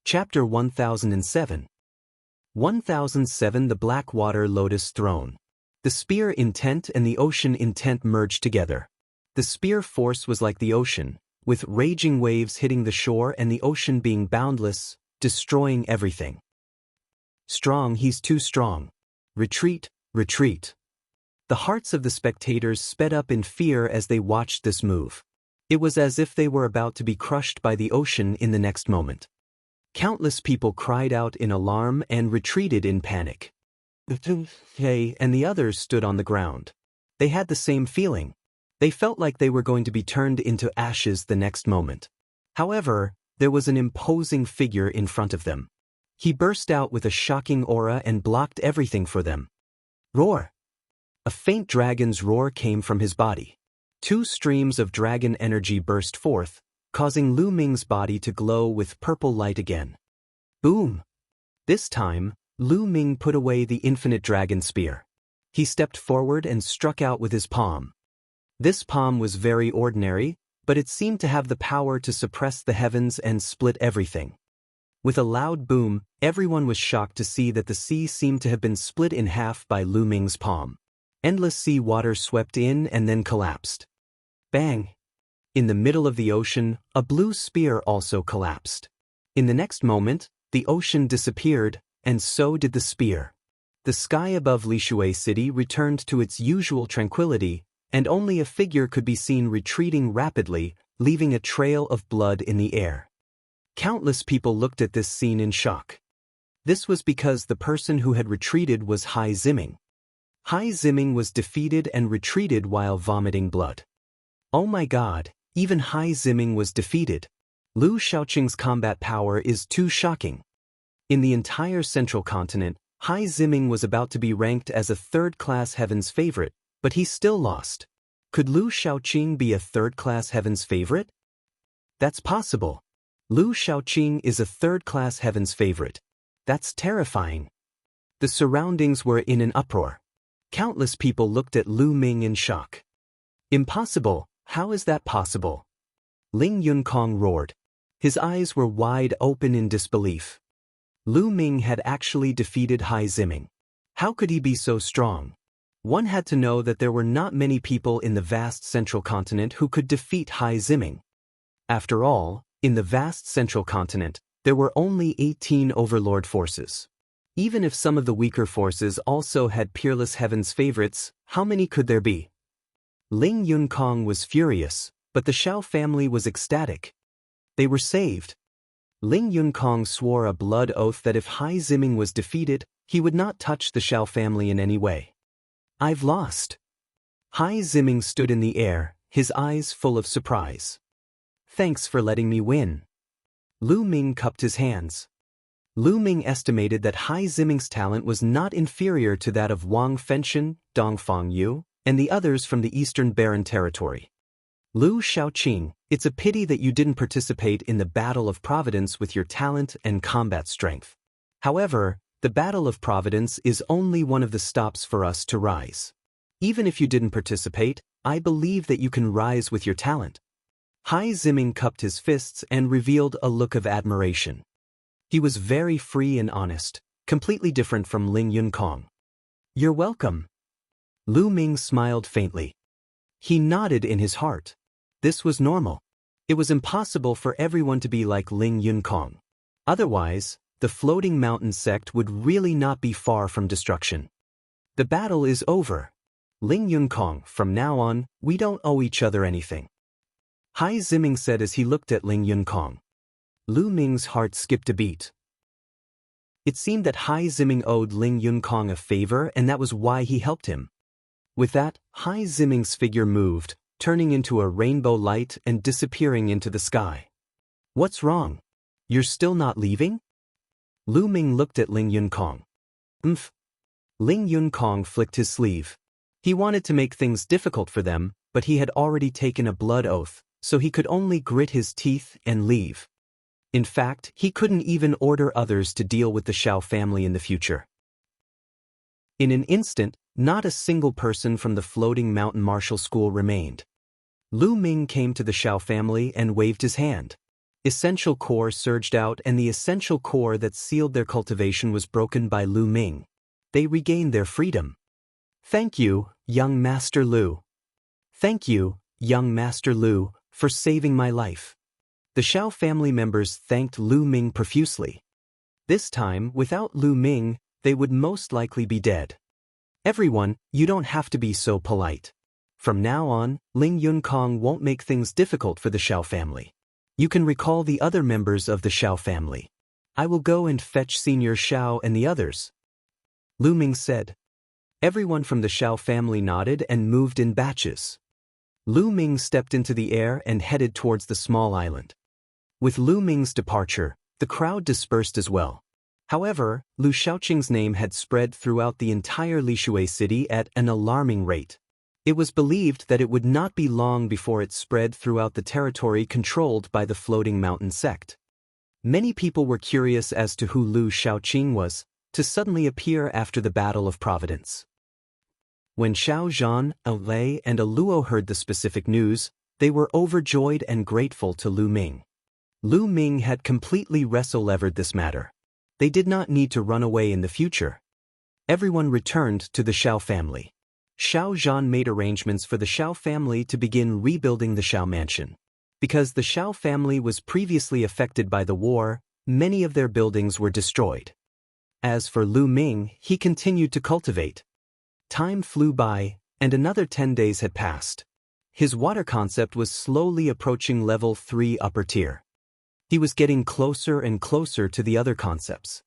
Chapter 1007. 1007 The Blackwater Lotus Throne. The spear intent and the ocean intent merged together. The spear force was like the ocean, with raging waves hitting the shore and the ocean being boundless, destroying everything. Strong, he's too strong. Retreat, retreat. The hearts of the spectators sped up in fear as they watched this move. It was as if they were about to be crushed by the ocean in the next moment. Countless people cried out in alarm and retreated in panic. Hey, and the others stood on the ground. They had the same feeling. They felt like they were going to be turned into ashes the next moment. However, there was an imposing figure in front of them. He burst out with a shocking aura and blocked everything for them. Roar! A faint dragon's roar came from his body. Two streams of dragon energy burst forth, causing Lu Ming's body to glow with purple light again. Boom! This time, Lu Ming put away the infinite dragon spear. He stepped forward and struck out with his palm. This palm was very ordinary, but it seemed to have the power to suppress the heavens and split everything. With a loud boom, everyone was shocked to see that the sea seemed to have been split in half by Lu Ming's palm. Endless sea water swept in and then collapsed. Bang! In the middle of the ocean, a blue spear also collapsed. In the next moment, the ocean disappeared, and so did the spear. The sky above Lishui City returned to its usual tranquility, and only a figure could be seen retreating rapidly, leaving a trail of blood in the air. Countless people looked at this scene in shock. This was because the person who had retreated was Hai Ziming. Hai Ziming was defeated and retreated while vomiting blood. Oh my god, even Hai Ziming was defeated. Lu Shaoqing's combat power is too shocking. In the entire central continent, Hai Ziming was about to be ranked as a third-class heaven's favorite, but he still lost. Could Lu Shaoqing be a third-class heaven's favorite? That's possible. Lu Shaoqing is a third-class heaven's favorite. That's terrifying. The surroundings were in an uproar. Countless people looked at Lu Ming in shock. Impossible, how is that possible? Ling Yunkong roared. His eyes were wide open in disbelief. Lu Ming had actually defeated Hai Ziming. How could he be so strong? One had to know that there were not many people in the vast central continent who could defeat Hai Ziming. After all, in the vast central continent, there were only 18 overlord forces. Even if some of the weaker forces also had peerless heaven's favorites, how many could there be? Ling Yunkong was furious, but the Xiao family was ecstatic. They were saved. Ling Yunkong swore a blood oath that if Hai Ziming was defeated, he would not touch the Xiao family in any way. I've lost. Hai Ziming stood in the air, his eyes full of surprise. Thanks for letting me win. Lu Ming cupped his hands. Lu Ming estimated that Hai Ziming's talent was not inferior to that of Wang Fenshen, Dongfang Yu, and the others from the Eastern Baron territory. Lu Shaoqing, it's a pity that you didn't participate in the Battle of Providence with your talent and combat strength. However, the Battle of Providence is only one of the stops for us to rise. Even if you didn't participate, I believe that you can rise with your talent. Hai Ziming cupped his fists and revealed a look of admiration. He was very free and honest, completely different from Ling Yunkong. You're welcome. Lu Ming smiled faintly. He nodded in his heart. This was normal. It was impossible for everyone to be like Ling Yunkong. Otherwise, the floating mountain sect would really not be far from destruction. The battle is over. Ling Yunkong, from now on, we don't owe each other anything. Hai Ziming said as he looked at Ling Yunkong. Lu Ming's heart skipped a beat. It seemed that Hai Ziming owed Ling Yunkong a favor and that was why he helped him. With that, Hai Ziming's figure moved, turning into a rainbow light and disappearing into the sky. What's wrong? You're still not leaving? Lu Ming looked at Ling Yunkong. Umph. Ling Yunkong flicked his sleeve. He wanted to make things difficult for them, but he had already taken a blood oath, so he could only grit his teeth and leave. In fact, he couldn't even order others to deal with the Xiao family in the future. In an instant, not a single person from the floating mountain martial school remained. Lu Ming came to the Xiao family and waved his hand. Essential core surged out, and the essential core that sealed their cultivation was broken by Lu Ming. They regained their freedom. Thank you, young Master Lu. Thank you, young Master Lu, for saving my life. The Xiao family members thanked Lu Ming profusely. This time, without Lu Ming, they would most likely be dead. Everyone, you don't have to be so polite. From now on, Ling Yunkong won't make things difficult for the Xiao family. You can recall the other members of the Xiao family. I will go and fetch Senior Xiao and the others. Lu Ming said. Everyone from the Xiao family nodded and moved in batches. Lu Ming stepped into the air and headed towards the small island. With Lu Ming's departure, the crowd dispersed as well. However, Lu Shaoqing's name had spread throughout the entire Lishui city at an alarming rate. It was believed that it would not be long before it spread throughout the territory controlled by the Floating Mountain sect. Many people were curious as to who Lu Shaoqing was, to suddenly appear after the Battle of Providence. When Xiao Zhan, a Lei, and a Luo heard the specific news, they were overjoyed and grateful to Lu Ming. Lu Ming had completely wrestle-levered this matter. They did not need to run away in the future. Everyone returned to the Xiao family. Xiao Zhan made arrangements for the Xiao family to begin rebuilding the Xiao mansion. Because the Xiao family was previously affected by the war, many of their buildings were destroyed. As for Lu Ming, he continued to cultivate. Time flew by, and another 10 days had passed. His water concept was slowly approaching level 3 upper tier. He was getting closer and closer to the other concepts.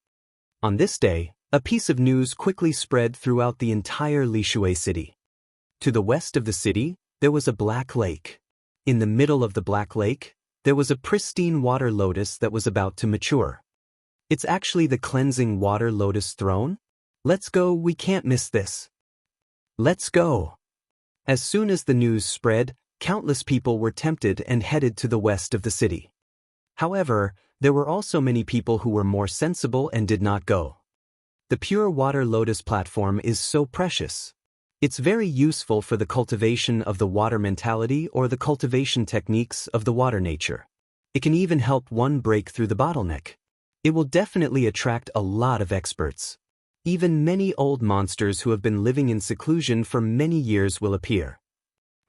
On this day, a piece of news quickly spread throughout the entire Lishui city. To the west of the city, there was a black lake. In the middle of the black lake, there was a pristine water lotus that was about to mature. It's actually the cleansing water lotus throne? Let's go, we can't miss this. Let's go. As soon as the news spread, countless people were tempted and headed to the west of the city. However, there were also many people who were more sensible and did not go. The pure water lotus platform is so precious. It's very useful for the cultivation of the water mentality or the cultivation techniques of the water nature. It can even help one break through the bottleneck. It will definitely attract a lot of experts. Even many old monsters who have been living in seclusion for many years will appear.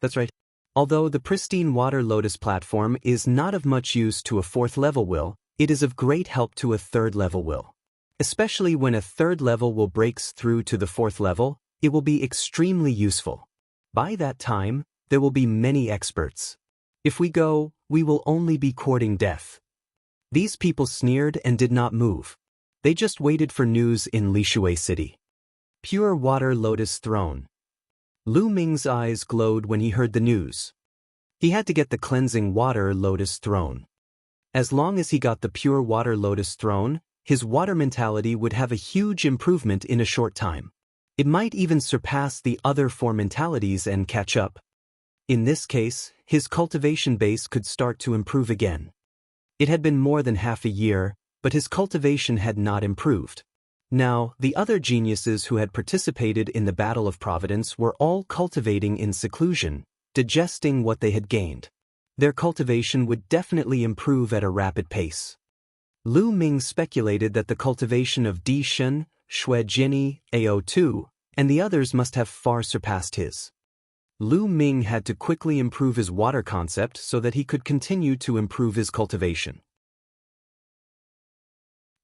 That's right. Although the pristine water lotus platform is not of much use to a 4th level will, it is of great help to a 3rd level will. Especially when a 3rd level will breaks through to the 4th level, it will be extremely useful. By that time, there will be many experts. If we go, we will only be courting death. These people sneered and did not move. They just waited for news in Lishui city. Pure water lotus throne. Lu Ming's eyes glowed when he heard the news. He had to get the cleansing water lotus throne. As long as he got the pure water lotus throne, his water mentality would have a huge improvement in a short time. It might even surpass the other 4 mentalities and catch up. In this case, his cultivation base could start to improve again. It had been more than half a year, but his cultivation had not improved. Now, the other geniuses who had participated in the Battle of Providence were all cultivating in seclusion, digesting what they had gained. Their cultivation would definitely improve at a rapid pace. Lu Ming speculated that the cultivation of Di Shen, Xue Jinni, AO2, and the others must have far surpassed his. Lu Ming had to quickly improve his water concept so that he could continue to improve his cultivation.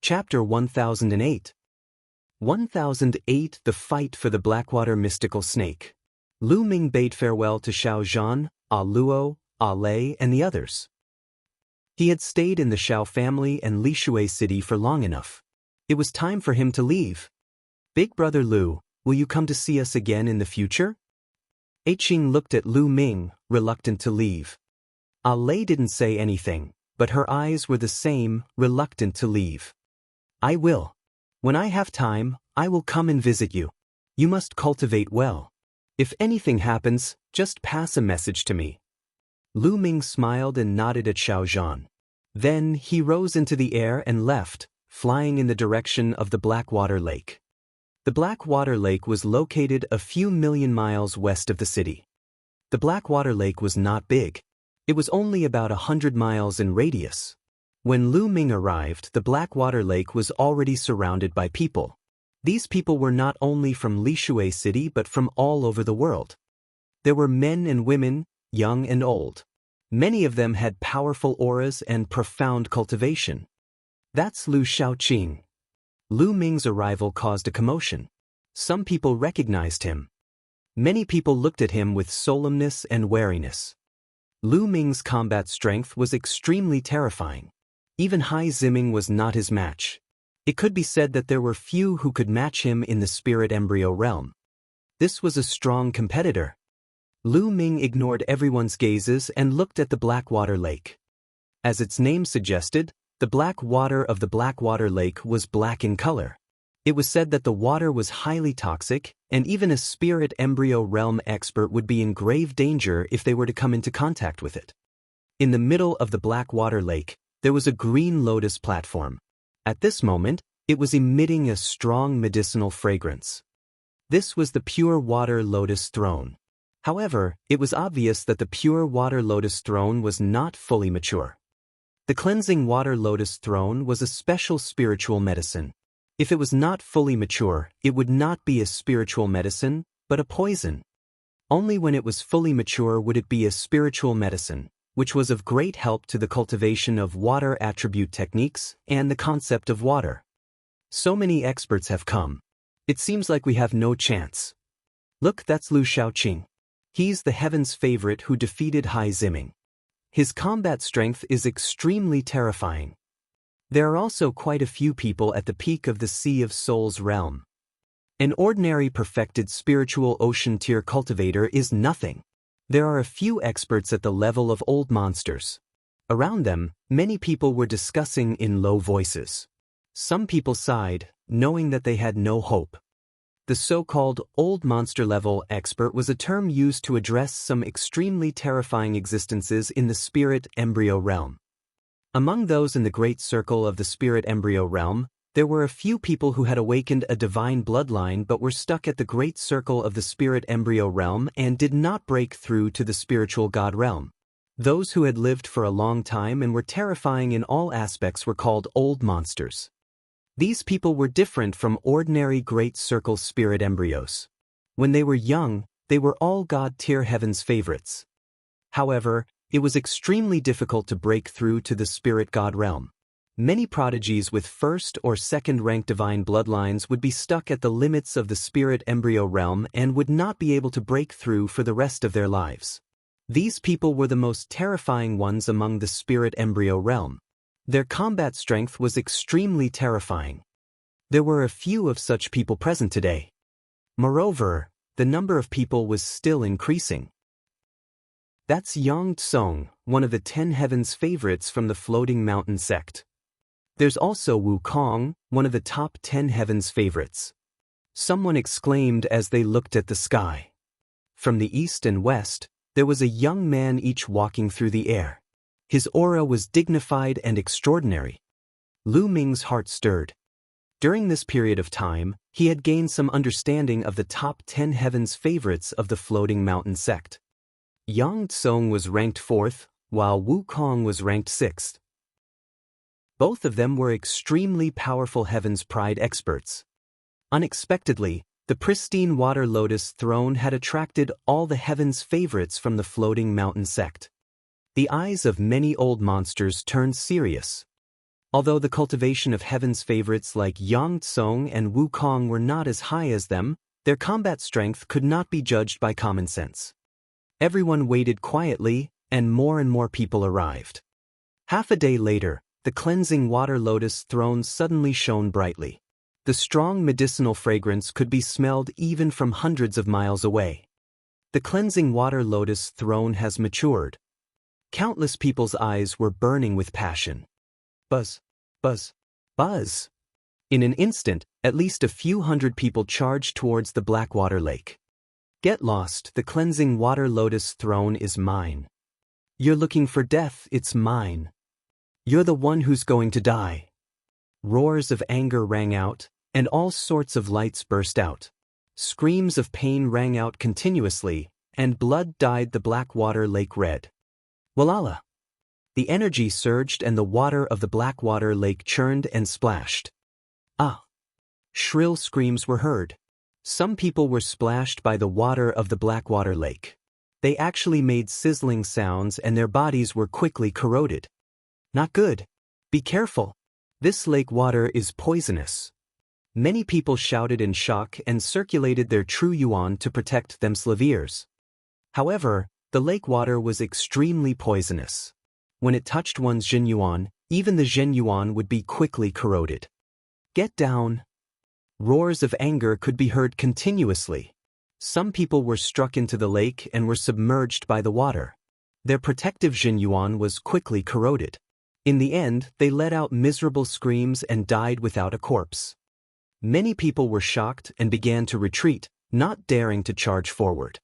Chapter 1008. 1008 The Fight for the Blackwater Mystical Snake. Lu Ming bade farewell to Xiao Zhan, A Luo, A Lei, and the others. He had stayed in the Xiao family and Lishui city for long enough. It was time for him to leave. Big brother Lu, will you come to see us again in the future? Qing looked at Lu Ming, reluctant to leave. A Lei didn't say anything, but her eyes were the same, reluctant to leave. I will. When I have time, I will come and visit you. You must cultivate well. If anything happens, just pass a message to me. Lu Ming smiled and nodded at Xiao Zhan. Then he rose into the air and left, flying in the direction of the Blackwater Lake. The Blackwater Lake was located a few million miles west of the city. The Blackwater Lake was not big. It was only about 100 miles in radius. When Lu Ming arrived, the Blackwater Lake was already surrounded by people. These people were not only from Lishui City but from all over the world. There were men and women, young and old. Many of them had powerful auras and profound cultivation. That's Lu Xiaoqing. Lu Ming's arrival caused a commotion. Some people recognized him. Many people looked at him with solemnness and wariness. Lu Ming's combat strength was extremely terrifying. Even Hai Ziming was not his match. It could be said that there were few who could match him in the spirit embryo realm. This was a strong competitor. Lu Ming ignored everyone's gazes and looked at the Blackwater Lake. As its name suggested, the black water of the Blackwater Lake was black in color. It was said that the water was highly toxic, and even a spirit embryo realm expert would be in grave danger if they were to come into contact with it. In the middle of the Blackwater Lake, there was a green lotus platform. At this moment, it was emitting a strong medicinal fragrance. This was the pure water lotus throne. However, it was obvious that the pure water lotus throne was not fully mature. The cleansing water lotus throne was a special spiritual medicine. If it was not fully mature, it would not be a spiritual medicine, but a poison. Only when it was fully mature would it be a spiritual medicine, which was of great help to the cultivation of water attribute techniques and the concept of water. So many experts have come. It seems like we have no chance. Look, that's Lu Xiaoqing. He's the heaven's favorite who defeated Hai Ziming. His combat strength is extremely terrifying. There are also quite a few people at the peak of the Sea of Souls realm. An ordinary perfected spiritual ocean tier cultivator is nothing. There are a few experts at the level of old monsters. Around them, many people were discussing in low voices. Some people sighed, knowing that they had no hope. The so-called old monster level expert was a term used to address some extremely terrifying existences in the spirit embryo realm. Among those in the great circle of the spirit embryo realm, there were a few people who had awakened a divine bloodline but were stuck at the great circle of the spirit embryo realm and did not break through to the spiritual god realm. Those who had lived for a long time and were terrifying in all aspects were called old monsters. These people were different from ordinary great circle spirit embryos. When they were young, they were all god-tier heaven's favorites. However, it was extremely difficult to break through to the spirit god realm. Many prodigies with first or second rank divine bloodlines would be stuck at the limits of the spirit embryo realm and would not be able to break through for the rest of their lives. These people were the most terrifying ones among the spirit embryo realm. Their combat strength was extremely terrifying. There were a few of such people present today. Moreover, the number of people was still increasing. That's Yang Tsong, one of the 10 heavens favorites from the Floating Mountain sect. There's also Wu Kong, one of the top 10 heavens favorites. Someone exclaimed as they looked at the sky. From the east and west, there was a young man each walking through the air. His aura was dignified and extraordinary. Lu Ming's heart stirred. During this period of time, he had gained some understanding of the top 10 heavens favorites of the Floating Mountain sect. Yang Tsong was ranked 4th, while Wu Kong was ranked 6th. Both of them were extremely powerful heavens pride experts. Unexpectedly, the pristine water lotus throne had attracted all the heavens favorites from the Floating Mountain sect. The eyes of many old monsters turned serious. Although the cultivation of heaven's favorites like Yang Tsong and Wu Kong were not as high as them, their combat strength could not be judged by common sense. Everyone waited quietly, and more people arrived. Half a day later, the cleansing water lotus throne suddenly shone brightly. The strong medicinal fragrance could be smelled even from hundreds of miles away. The cleansing water lotus throne has matured. Countless people's eyes were burning with passion. Buzz, buzz, buzz. In an instant, at least a few hundred people charged towards the Blackwater Lake. Get lost, the cleansing water lotus throne is mine. You're looking for death, it's mine. You're the one who's going to die. Roars of anger rang out, and all sorts of lights burst out. Screams of pain rang out continuously, and blood dyed the Blackwater Lake red. Walala! The energy surged and the water of the Blackwater Lake churned and splashed. Ah! Shrill screams were heard. Some people were splashed by the water of the Blackwater Lake. They actually made sizzling sounds and their bodies were quickly corroded. Not good. Be careful. This lake water is poisonous. Many people shouted in shock and circulated their true yuan to protect themselves. However, the lake water was extremely poisonous. When it touched one's Zhen yuan, even the Zhen yuan would be quickly corroded. Get down. Roars of anger could be heard continuously. Some people were struck into the lake and were submerged by the water. Their protective Zhen yuan was quickly corroded. In the end, they let out miserable screams and died without a corpse. Many people were shocked and began to retreat, not daring to charge forward.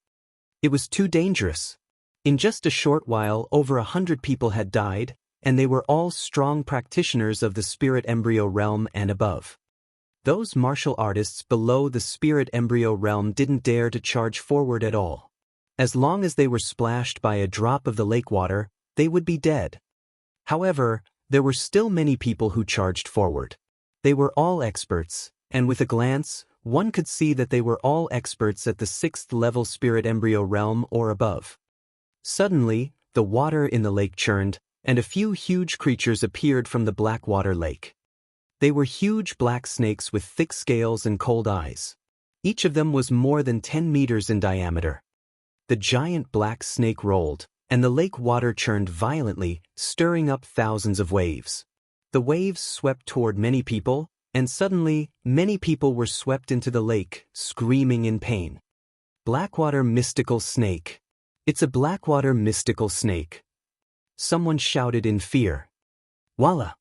It was too dangerous. In just a short while, over 100 people had died, and they were all strong practitioners of the spirit embryo realm and above. Those martial artists below the spirit embryo realm didn't dare to charge forward at all. As long as they were splashed by a drop of the lake water, they would be dead. However, there were still many people who charged forward. They were all experts, and with a glance, one could see that they were all experts at the 6th level spirit embryo realm or above. Suddenly, the water in the lake churned, and a few huge creatures appeared from the Blackwater Lake. They were huge black snakes with thick scales and cold eyes. Each of them was more than 10 meters in diameter. The giant black snake rolled, and the lake water churned violently, stirring up thousands of waves. The waves swept toward many people, and suddenly, many people were swept into the lake, screaming in pain. Blackwater mystical snake. It's a Blackwater mystical snake. Someone shouted in fear. Voila!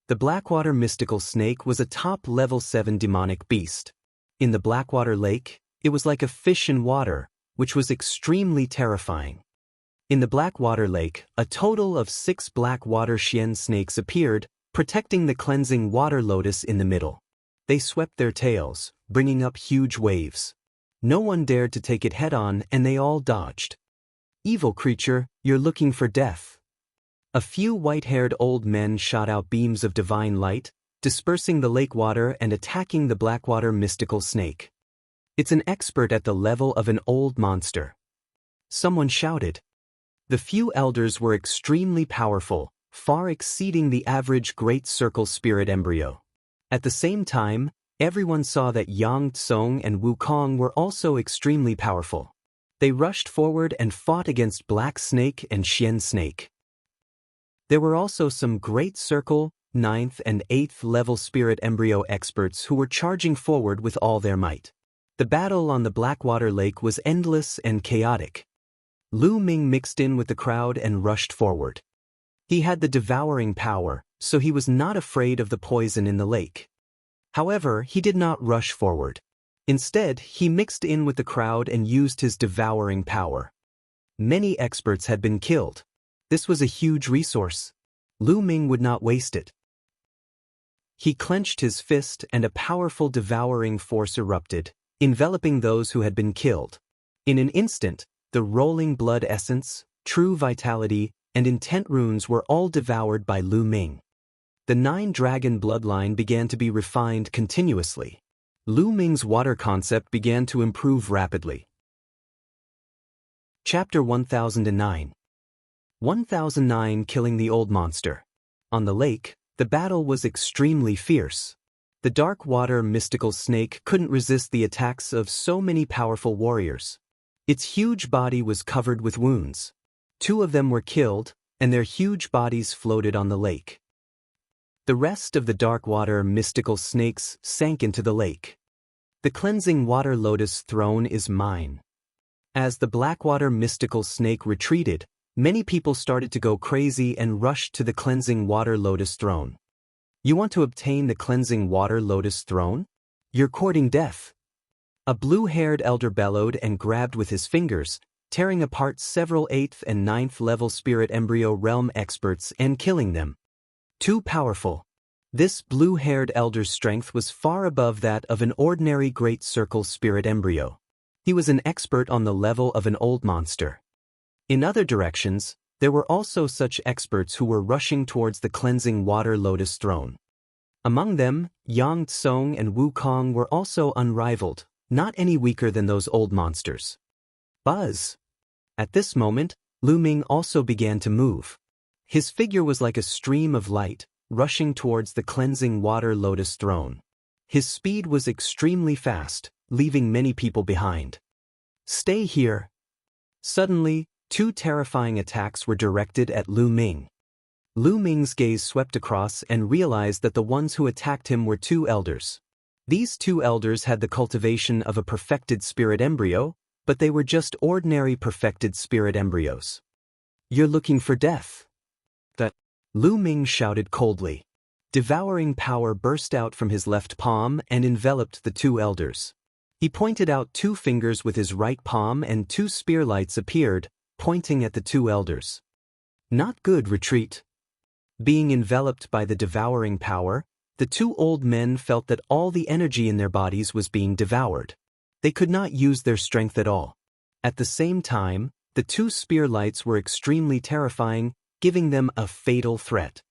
The Blackwater mystical snake was a top level 7 demonic beast. In the Blackwater Lake, it was like a fish in water, which was extremely terrifying. In the Blackwater Lake, a total of 6 Blackwater Xian snakes appeared, protecting the cleansing water lotus in the middle. They swept their tails, bringing up huge waves. No one dared to take it head-on and they all dodged. Evil creature, you're looking for death. A few white-haired old men shot out beams of divine light, dispersing the lake water and attacking the Blackwater mystical snake. It's an expert at the level of an old monster. Someone shouted. The few elders were extremely powerful, far exceeding the average Great Circle spirit embryo. At the same time, everyone saw that Yang Tsong and Wukong were also extremely powerful. They rushed forward and fought against Black Snake and Xian Snake. There were also some Great Circle, 9th and 8th level spirit embryo experts who were charging forward with all their might. The battle on the Blackwater Lake was endless and chaotic. Lu Ming mixed in with the crowd and rushed forward. He had the devouring power, so he was not afraid of the poison in the lake. However, he did not rush forward. Instead, he mixed in with the crowd and used his devouring power. Many experts had been killed. This was a huge resource. Lu Ming would not waste it. He clenched his fist and a powerful devouring force erupted, enveloping those who had been killed. In an instant, the rolling blood essence, true vitality, and intent runes were all devoured by Lu Ming. The 9-dragon bloodline began to be refined continuously. Lu Ming's water concept began to improve rapidly. Chapter 1009. 1009 Killing the Old Monster. On the lake, the battle was extremely fierce. The dark water mystical snake couldn't resist the attacks of so many powerful warriors. Its huge body was covered with wounds. 2 of them were killed, and their huge bodies floated on the lake. The rest of the dark water mystical snakes sank into the lake. The cleansing water lotus throne is mine. As the Blackwater mystical snake retreated, many people started to go crazy and rushed to the cleansing water lotus throne. You want to obtain the cleansing water lotus throne? You're courting death. A blue-haired elder bellowed and grabbed with his fingers, tearing apart several 8th and 9th level spirit embryo realm experts and killing them. Too powerful. This blue-haired elder's strength was far above that of an ordinary Great Circle spirit embryo. He was an expert on the level of an old monster. In other directions, there were also such experts who were rushing towards the cleansing water lotus throne. Among them, Yang Tsong and Wukong were also unrivaled, not any weaker than those old monsters. Buzz! At this moment, Lu Ming also began to move. His figure was like a stream of light, rushing towards the cleansing water lotus throne. His speed was extremely fast, leaving many people behind. Stay here. Suddenly, 2 terrifying attacks were directed at Lu Ming. Lu Ming's gaze swept across and realized that the ones who attacked him were 2 elders. These 2 elders had the cultivation of a perfected spirit embryo, but they were just ordinary perfected spirit embryos. You're looking for death. That Lu Ming shouted coldly. Devouring power burst out from his left palm and enveloped the 2 elders. He pointed out 2 fingers with his right palm and 2 spear lights appeared, pointing at the 2 elders. Not good, retreat. Being enveloped by the devouring power, the 2 old men felt that all the energy in their bodies was being devoured. They could not use their strength at all. At the same time, the 2 spear lights were extremely terrifying, giving them a fatal threat.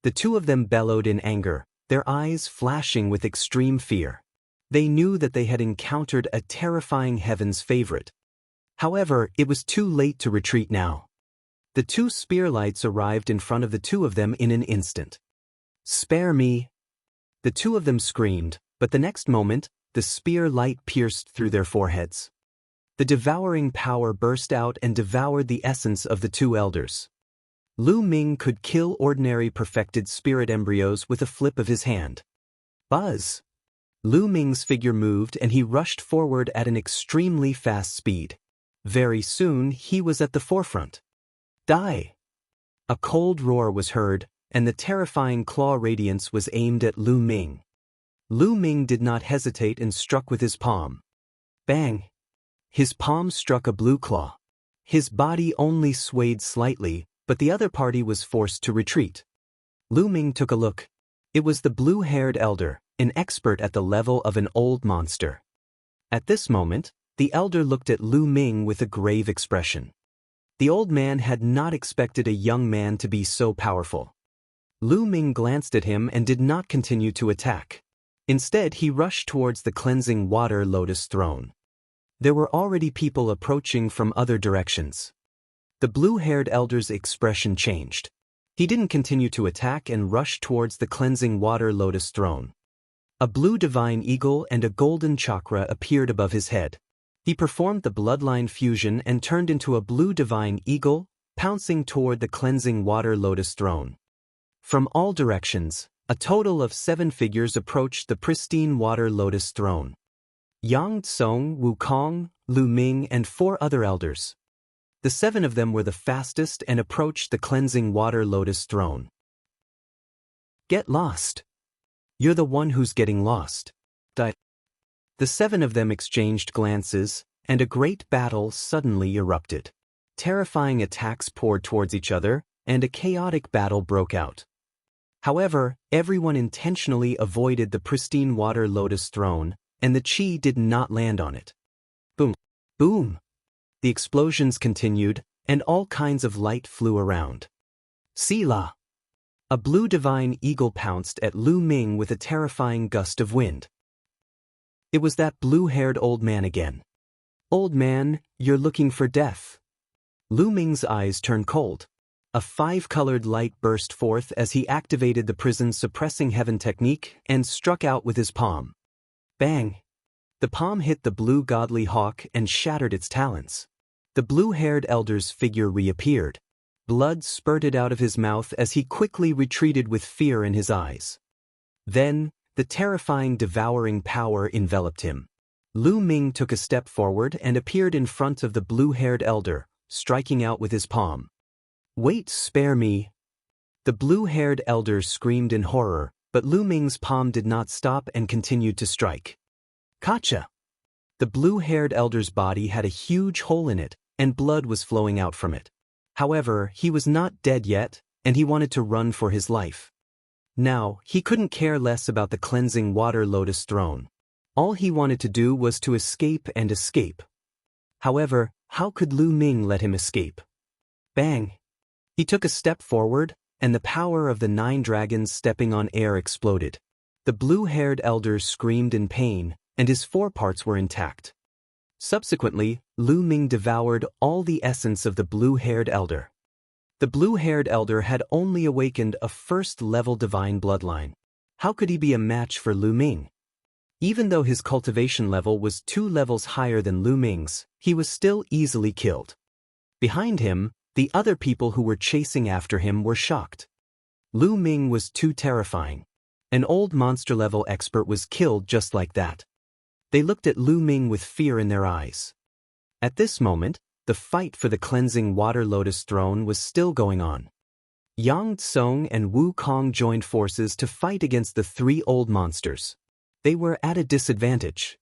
The 2 of them bellowed in anger, their eyes flashing with extreme fear. They knew that they had encountered a terrifying heaven's favorite. However, it was too late to retreat now. The 2 spear lights arrived in front of the 2 of them in an instant. Spare me! The 2 of them screamed, but the next moment, the spear light pierced through their foreheads. The devouring power burst out and devoured the essence of the 2 elders. Lu Ming could kill ordinary perfected spirit embryos with a flip of his hand. Buzz! Lu Ming's figure moved and he rushed forward at an extremely fast speed. Very soon he was at the forefront. Die! A cold roar was heard, and the terrifying claw radiance was aimed at Lu Ming. Lu Ming did not hesitate and struck with his palm. Bang! His palm struck a blue claw. His body only swayed slightly, but the other party was forced to retreat. Lu Ming took a look. It was the blue-haired elder, an expert at the level of an old monster. At this moment, the elder looked at Lu Ming with a grave expression. The old man had not expected a young man to be so powerful. Lu Ming glanced at him and did not continue to attack. Instead, he rushed towards the cleansing water lotus throne. There were already people approaching from other directions. The blue-haired elder's expression changed. He didn't continue to attack and rushed towards the cleansing water lotus throne. A blue divine eagle and a golden chakra appeared above his head. He performed the bloodline fusion and turned into a blue divine eagle, pouncing toward the cleansing water lotus throne. From all directions, a total of 7 figures approached the pristine water lotus throne. Yang Tsong, Wukong, Lu Ming, and 4 other elders. The 7 of them were the fastest and approached the cleansing water lotus throne. Get lost. You're the one who's getting lost. The 7 of them exchanged glances, and a great battle suddenly erupted. Terrifying attacks poured towards each other, and a chaotic battle broke out. However, everyone intentionally avoided the pristine water lotus throne, and the chi did not land on it. Boom! Boom! The explosions continued, and all kinds of light flew around. Sila! A blue divine eagle pounced at Lu Ming with a terrifying gust of wind. It was that blue-haired old man again. Old man, you're looking for death. Lu Ming's eyes turned cold. A 5-colored light burst forth as he activated the prison's suppressing heaven technique and struck out with his palm. Bang! The palm hit the blue godly hawk and shattered its talons. The blue-haired elder's figure reappeared. Blood spurted out of his mouth as he quickly retreated with fear in his eyes. Then, the terrifying devouring power enveloped him. Lu Ming took a step forward and appeared in front of the blue-haired elder, striking out with his palm. Wait, spare me! The blue-haired elder screamed in horror, but Lu Ming's palm did not stop and continued to strike. Gotcha! The blue-haired elder's body had a huge hole in it, and blood was flowing out from it. However, he was not dead yet, and he wanted to run for his life. Now, he couldn't care less about the cleansing water lotus throne. All he wanted to do was to escape and escape. However, how could Lu Ming let him escape? Bang! He took a step forward, and the power of the 9 dragons stepping on air exploded. The blue-haired elder screamed in pain, and his foreparts were intact. Subsequently, Lu Ming devoured all the essence of the blue-haired elder. The blue-haired elder had only awakened a first-level divine bloodline. How could he be a match for Lu Ming? Even though his cultivation level was 2 levels higher than Lu Ming's, he was still easily killed. Behind him, the other people who were chasing after him were shocked. Lu Ming was too terrifying. An old monster-level expert was killed just like that. They looked at Lu Ming with fear in their eyes. At this moment, the fight for the cleansing water lotus throne was still going on. Yang Tsong and Wukong joined forces to fight against the 3 old monsters. They were at a disadvantage.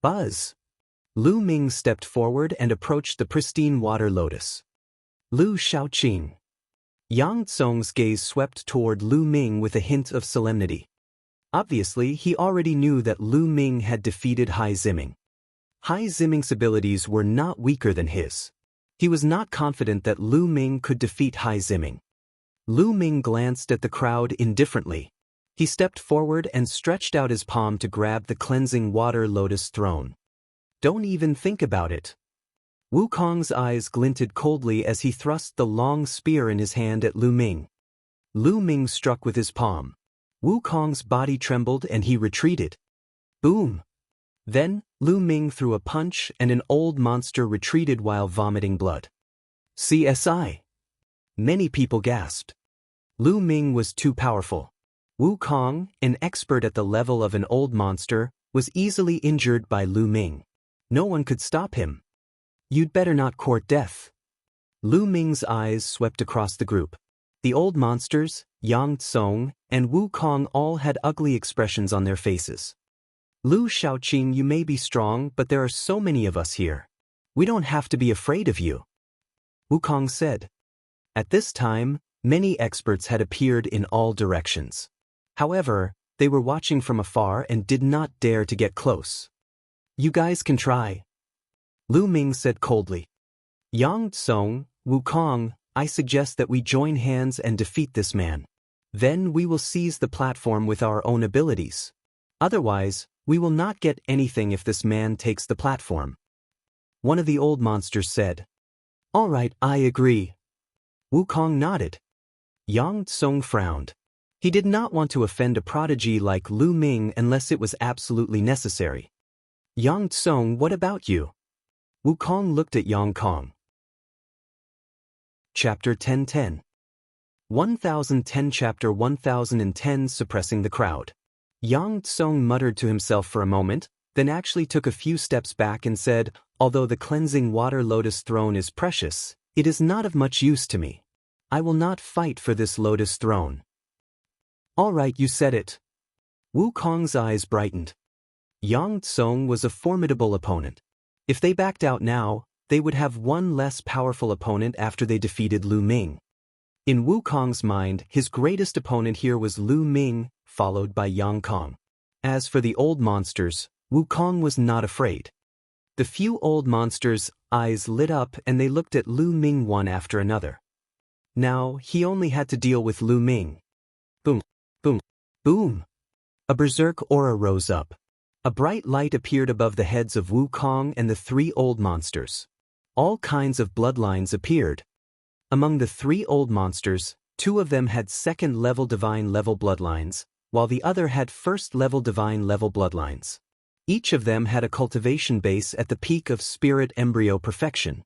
Buzz! Lu Ming stepped forward and approached the pristine water lotus. Lu Shaoqing. Yang Tsong's gaze swept toward Lu Ming with a hint of solemnity. Obviously, he already knew that Lu Ming had defeated Hai Ziming. Hai Ziming's abilities were not weaker than his. He was not confident that Lu Ming could defeat Hai Ziming. Lu Ming glanced at the crowd indifferently. He stepped forward and stretched out his palm to grab the cleansing water lotus throne. Don't even think about it. Wukong's eyes glinted coldly as he thrust the long spear in his hand at Lu Ming. Lu Ming struck with his palm. Wukong's body trembled and he retreated. Boom! Then, Lu Ming threw a punch and an old monster retreated while vomiting blood. CSI! Many people gasped. Lu Ming was too powerful. Wukong, an expert at the level of an old monster, was easily injured by Lu Ming. No one could stop him. You'd better not court death. Lu Ming's eyes swept across the group. The old monsters, Yang Tsong, and Wukong all had ugly expressions on their faces. Lu Shaoqing, you may be strong, but there are so many of us here. We don't have to be afraid of you. Wukong said. At this time, many experts had appeared in all directions. However, they were watching from afar and did not dare to get close. You guys can try. Lu Ming said coldly. Yang Tsong, Wukong, I suggest that we join hands and defeat this man. Then we will seize the platform with our own abilities. Otherwise, we will not get anything if this man takes the platform. One of the old monsters said. All right, I agree. Wukong nodded. Yang Tsong frowned. He did not want to offend a prodigy like Lu Ming unless it was absolutely necessary. Yang Tsong, what about you? Wukong looked at Yang Kong. Chapter 1010. 1010 Chapter 1010 Suppressing the Crowd. Yang Tsong muttered to himself for a moment, then actually took a few steps back and said, although the cleansing water lotus throne is precious, it is not of much use to me. I will not fight for this lotus throne. All right, you said it. Wukong's eyes brightened. Yang Tsong was a formidable opponent. If they backed out now, they would have one less powerful opponent after they defeated Lu Ming. In Wukong's mind, his greatest opponent here was Lu Ming, followed by Yang Kong. As for the old monsters, Wukong was not afraid. The few old monsters' eyes lit up and they looked at Lu Ming one after another. Now, he only had to deal with Lu Ming. Boom, boom, boom. A berserk aura rose up. A bright light appeared above the heads of Wukong and the 3 old monsters. All kinds of bloodlines appeared. Among the 3 old monsters, 2 of them had second-level divine-level bloodlines, while the other had first-level divine-level bloodlines. Each of them had a cultivation base at the peak of spirit embryo perfection.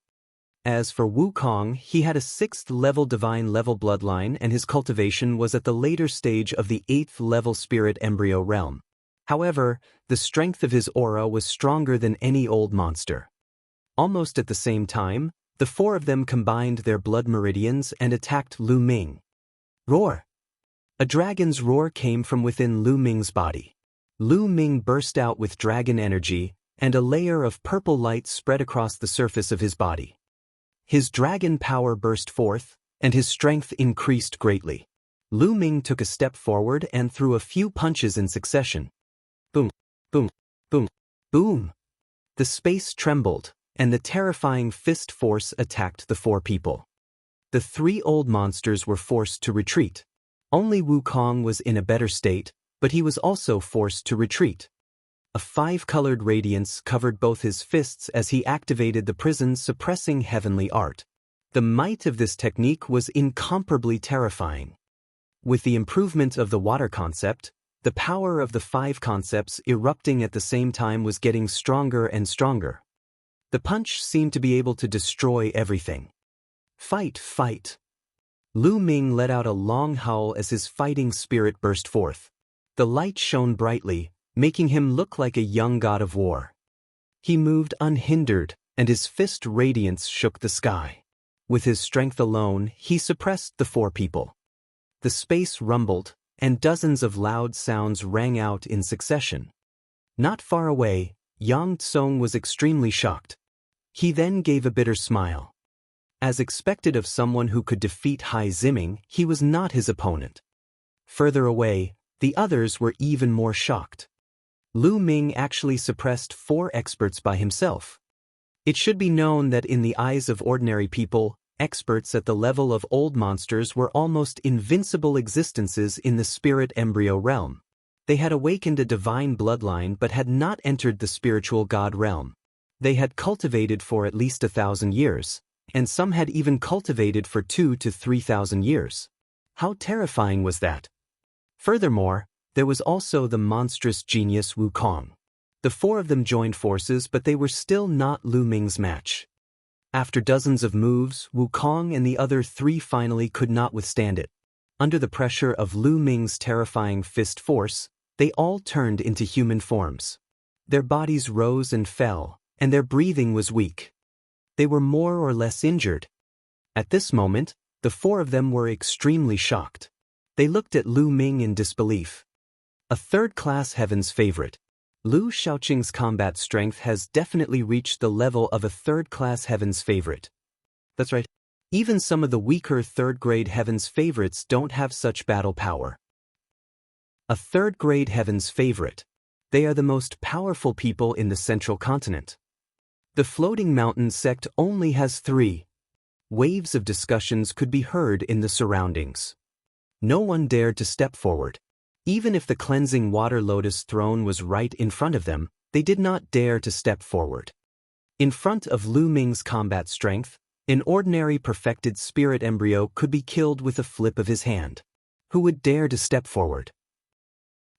As for Wukong, he had a 6th-level divine-level bloodline and his cultivation was at the later stage of the 8th-level spirit embryo realm. However, the strength of his aura was stronger than any old monster. Almost at the same time, the 4 of them combined their blood meridians and attacked Lu Ming. Roar! A dragon's roar came from within Lu Ming's body. Lu Ming burst out with dragon energy, and a layer of purple light spread across the surface of his body. His dragon power burst forth, and his strength increased greatly. Lu Ming took a step forward and threw a few punches in succession. Boom, boom, boom, boom. The space trembled, and the terrifying fist force attacked the four people. The three old monsters were forced to retreat. Only Wukong was in a better state, but he was also forced to retreat. A five-colored radiance covered both his fists as he activated the prison's suppressing heavenly art. The might of this technique was incomparably terrifying. With the improvement of the water concept, the power of the five concepts erupting at the same time was getting stronger and stronger. The punch seemed to be able to destroy everything. Fight, fight. Lu Ming let out a long howl as his fighting spirit burst forth. The light shone brightly, making him look like a young god of war. He moved unhindered, and his fist radiance shook the sky. With his strength alone, he suppressed the four people. The space rumbled, and dozens of loud sounds rang out in succession. Not far away, Yang Tsong was extremely shocked. He then gave a bitter smile. As expected of someone who could defeat Hai Ziming, he was not his opponent. Further away, the others were even more shocked. Lu Ming actually suppressed four experts by himself. It should be known that in the eyes of ordinary people, experts at the level of old monsters were almost invincible existences in the spirit embryo realm. They had awakened a divine bloodline but had not entered the spiritual god realm. They had cultivated for at least 1,000 years, and some had even cultivated for 2,000 to 3,000 years. How terrifying was that? Furthermore, there was also the monstrous genius Wukong. The four of them joined forces, but they were still not Lu Ming's match. After dozens of moves, Wukong and the other three finally could not withstand it. Under the pressure of Lu Ming's terrifying fist force, they all turned into human forms. Their bodies rose and fell, and their breathing was weak. They were more or less injured. At this moment, the four of them were extremely shocked. They looked at Lu Ming in disbelief. A third-class heaven's favorite. Lu Shaoqing's combat strength has definitely reached the level of a third-class heaven's favorite. That's right. Even some of the weaker third-grade heaven's favorites don't have such battle power. A third-grade heaven's favorite. They are the most powerful people in the central continent. The floating mountain sect only has 3. Waves of discussions could be heard in the surroundings. No one dared to step forward. Even if the cleansing water lotus throne was right in front of them, they did not dare to step forward. In front of Lu Ming's combat strength, an ordinary perfected spirit embryo could be killed with a flip of his hand. Who would dare to step forward?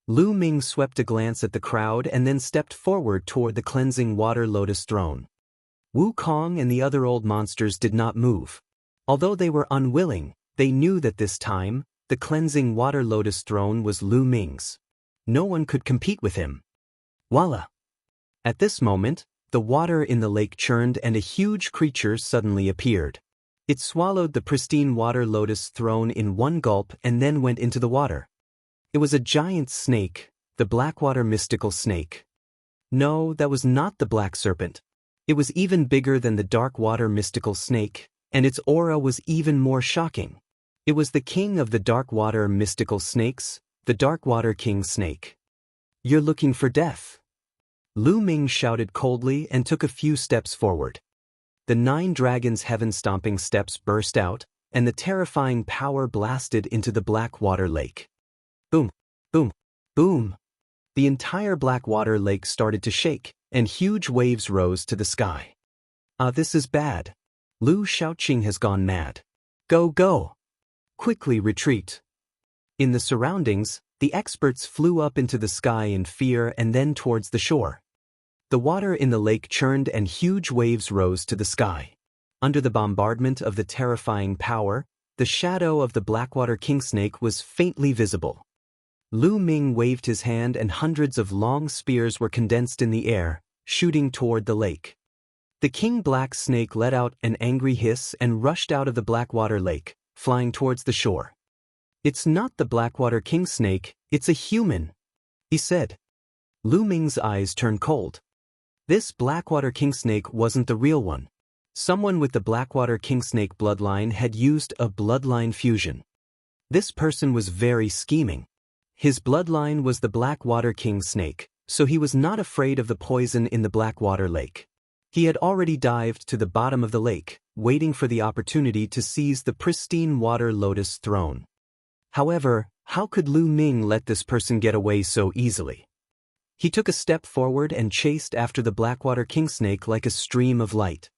Lu Ming swept a glance at the crowd and then stepped forward toward the cleansing water lotus throne. Wukong and the other old monsters did not move. Although they were unwilling, they knew that this time, the cleansing water lotus throne was Lu Ming's. No one could compete with him. Voila! At this moment, the water in the lake churned and a huge creature suddenly appeared. It swallowed the pristine water lotus throne in one gulp and then went into the water. It was a giant snake, the Blackwater mystical snake. No, that was not the black serpent. It was even bigger than the dark water mystical snake, and its aura was even more shocking. It was the king of the dark water mystical snakes, the dark water king snake. You're looking for death. Lu Ming shouted coldly and took a few steps forward. The 9 dragons' heaven-stomping steps burst out, and the terrifying power blasted into the black water lake. Boom, boom, boom. The entire black water lake started to shake, and huge waves rose to the sky. This is bad. Lu Shaoqing has gone mad. Go, go! Quickly retreat. In the surroundings, the experts flew up into the sky in fear and then towards the shore. The water in the lake churned and huge waves rose to the sky. Under the bombardment of the terrifying power, the shadow of the Blackwater Kingsnake was faintly visible. Lu Ming waved his hand and hundreds of long spears were condensed in the air, shooting toward the lake. The king black snake let out an angry hiss and rushed out of the Blackwater lake, flying towards the shore. "It's not the Blackwater King snake, it's a human," he said. Lu Ming's eyes turned cold. This Blackwater King snake wasn't the real one. Someone with the Blackwater King snake bloodline had used a bloodline fusion. This person was very scheming. His bloodline was the Blackwater King snake, so he was not afraid of the poison in the Blackwater Lake. He had already dived to the bottom of the lake, waiting for the opportunity to seize the pristine water lotus throne. However, how could Lu Ming let this person get away so easily? He took a step forward and chased after the Blackwater King snake like a stream of light.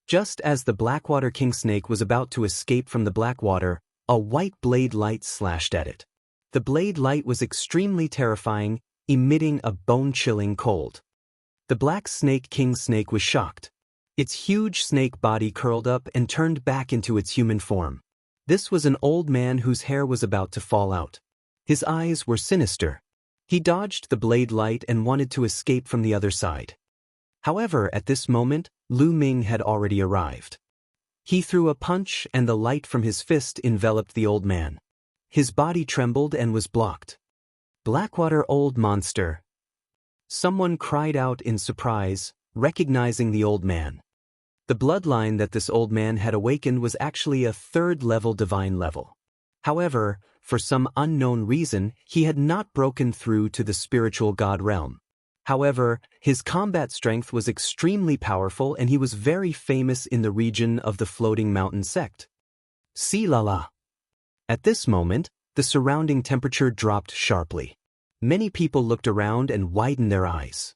Just as the Blackwater King snake was about to escape from the Blackwater, a white blade light slashed at it. The blade light was extremely terrifying, emitting a bone-chilling cold. The Black Snake King snake was shocked. Its huge snake body curled up and turned back into its human form. This was an old man whose hair was about to fall out. His eyes were sinister. He dodged the blade light and wanted to escape from the other side. However, at this moment, Lu Ming had already arrived. He threw a punch and the light from his fist enveloped the old man. His body trembled and was blocked. "Blackwater old monster!" Someone cried out in surprise, recognizing the old man. The bloodline that this old man had awakened was actually a third-level divine level. However, for some unknown reason, he had not broken through to the spiritual god realm. However, his combat strength was extremely powerful and he was very famous in the region of the Floating Mountain sect. See la la. At this moment, the surrounding temperature dropped sharply. Many people looked around and widened their eyes.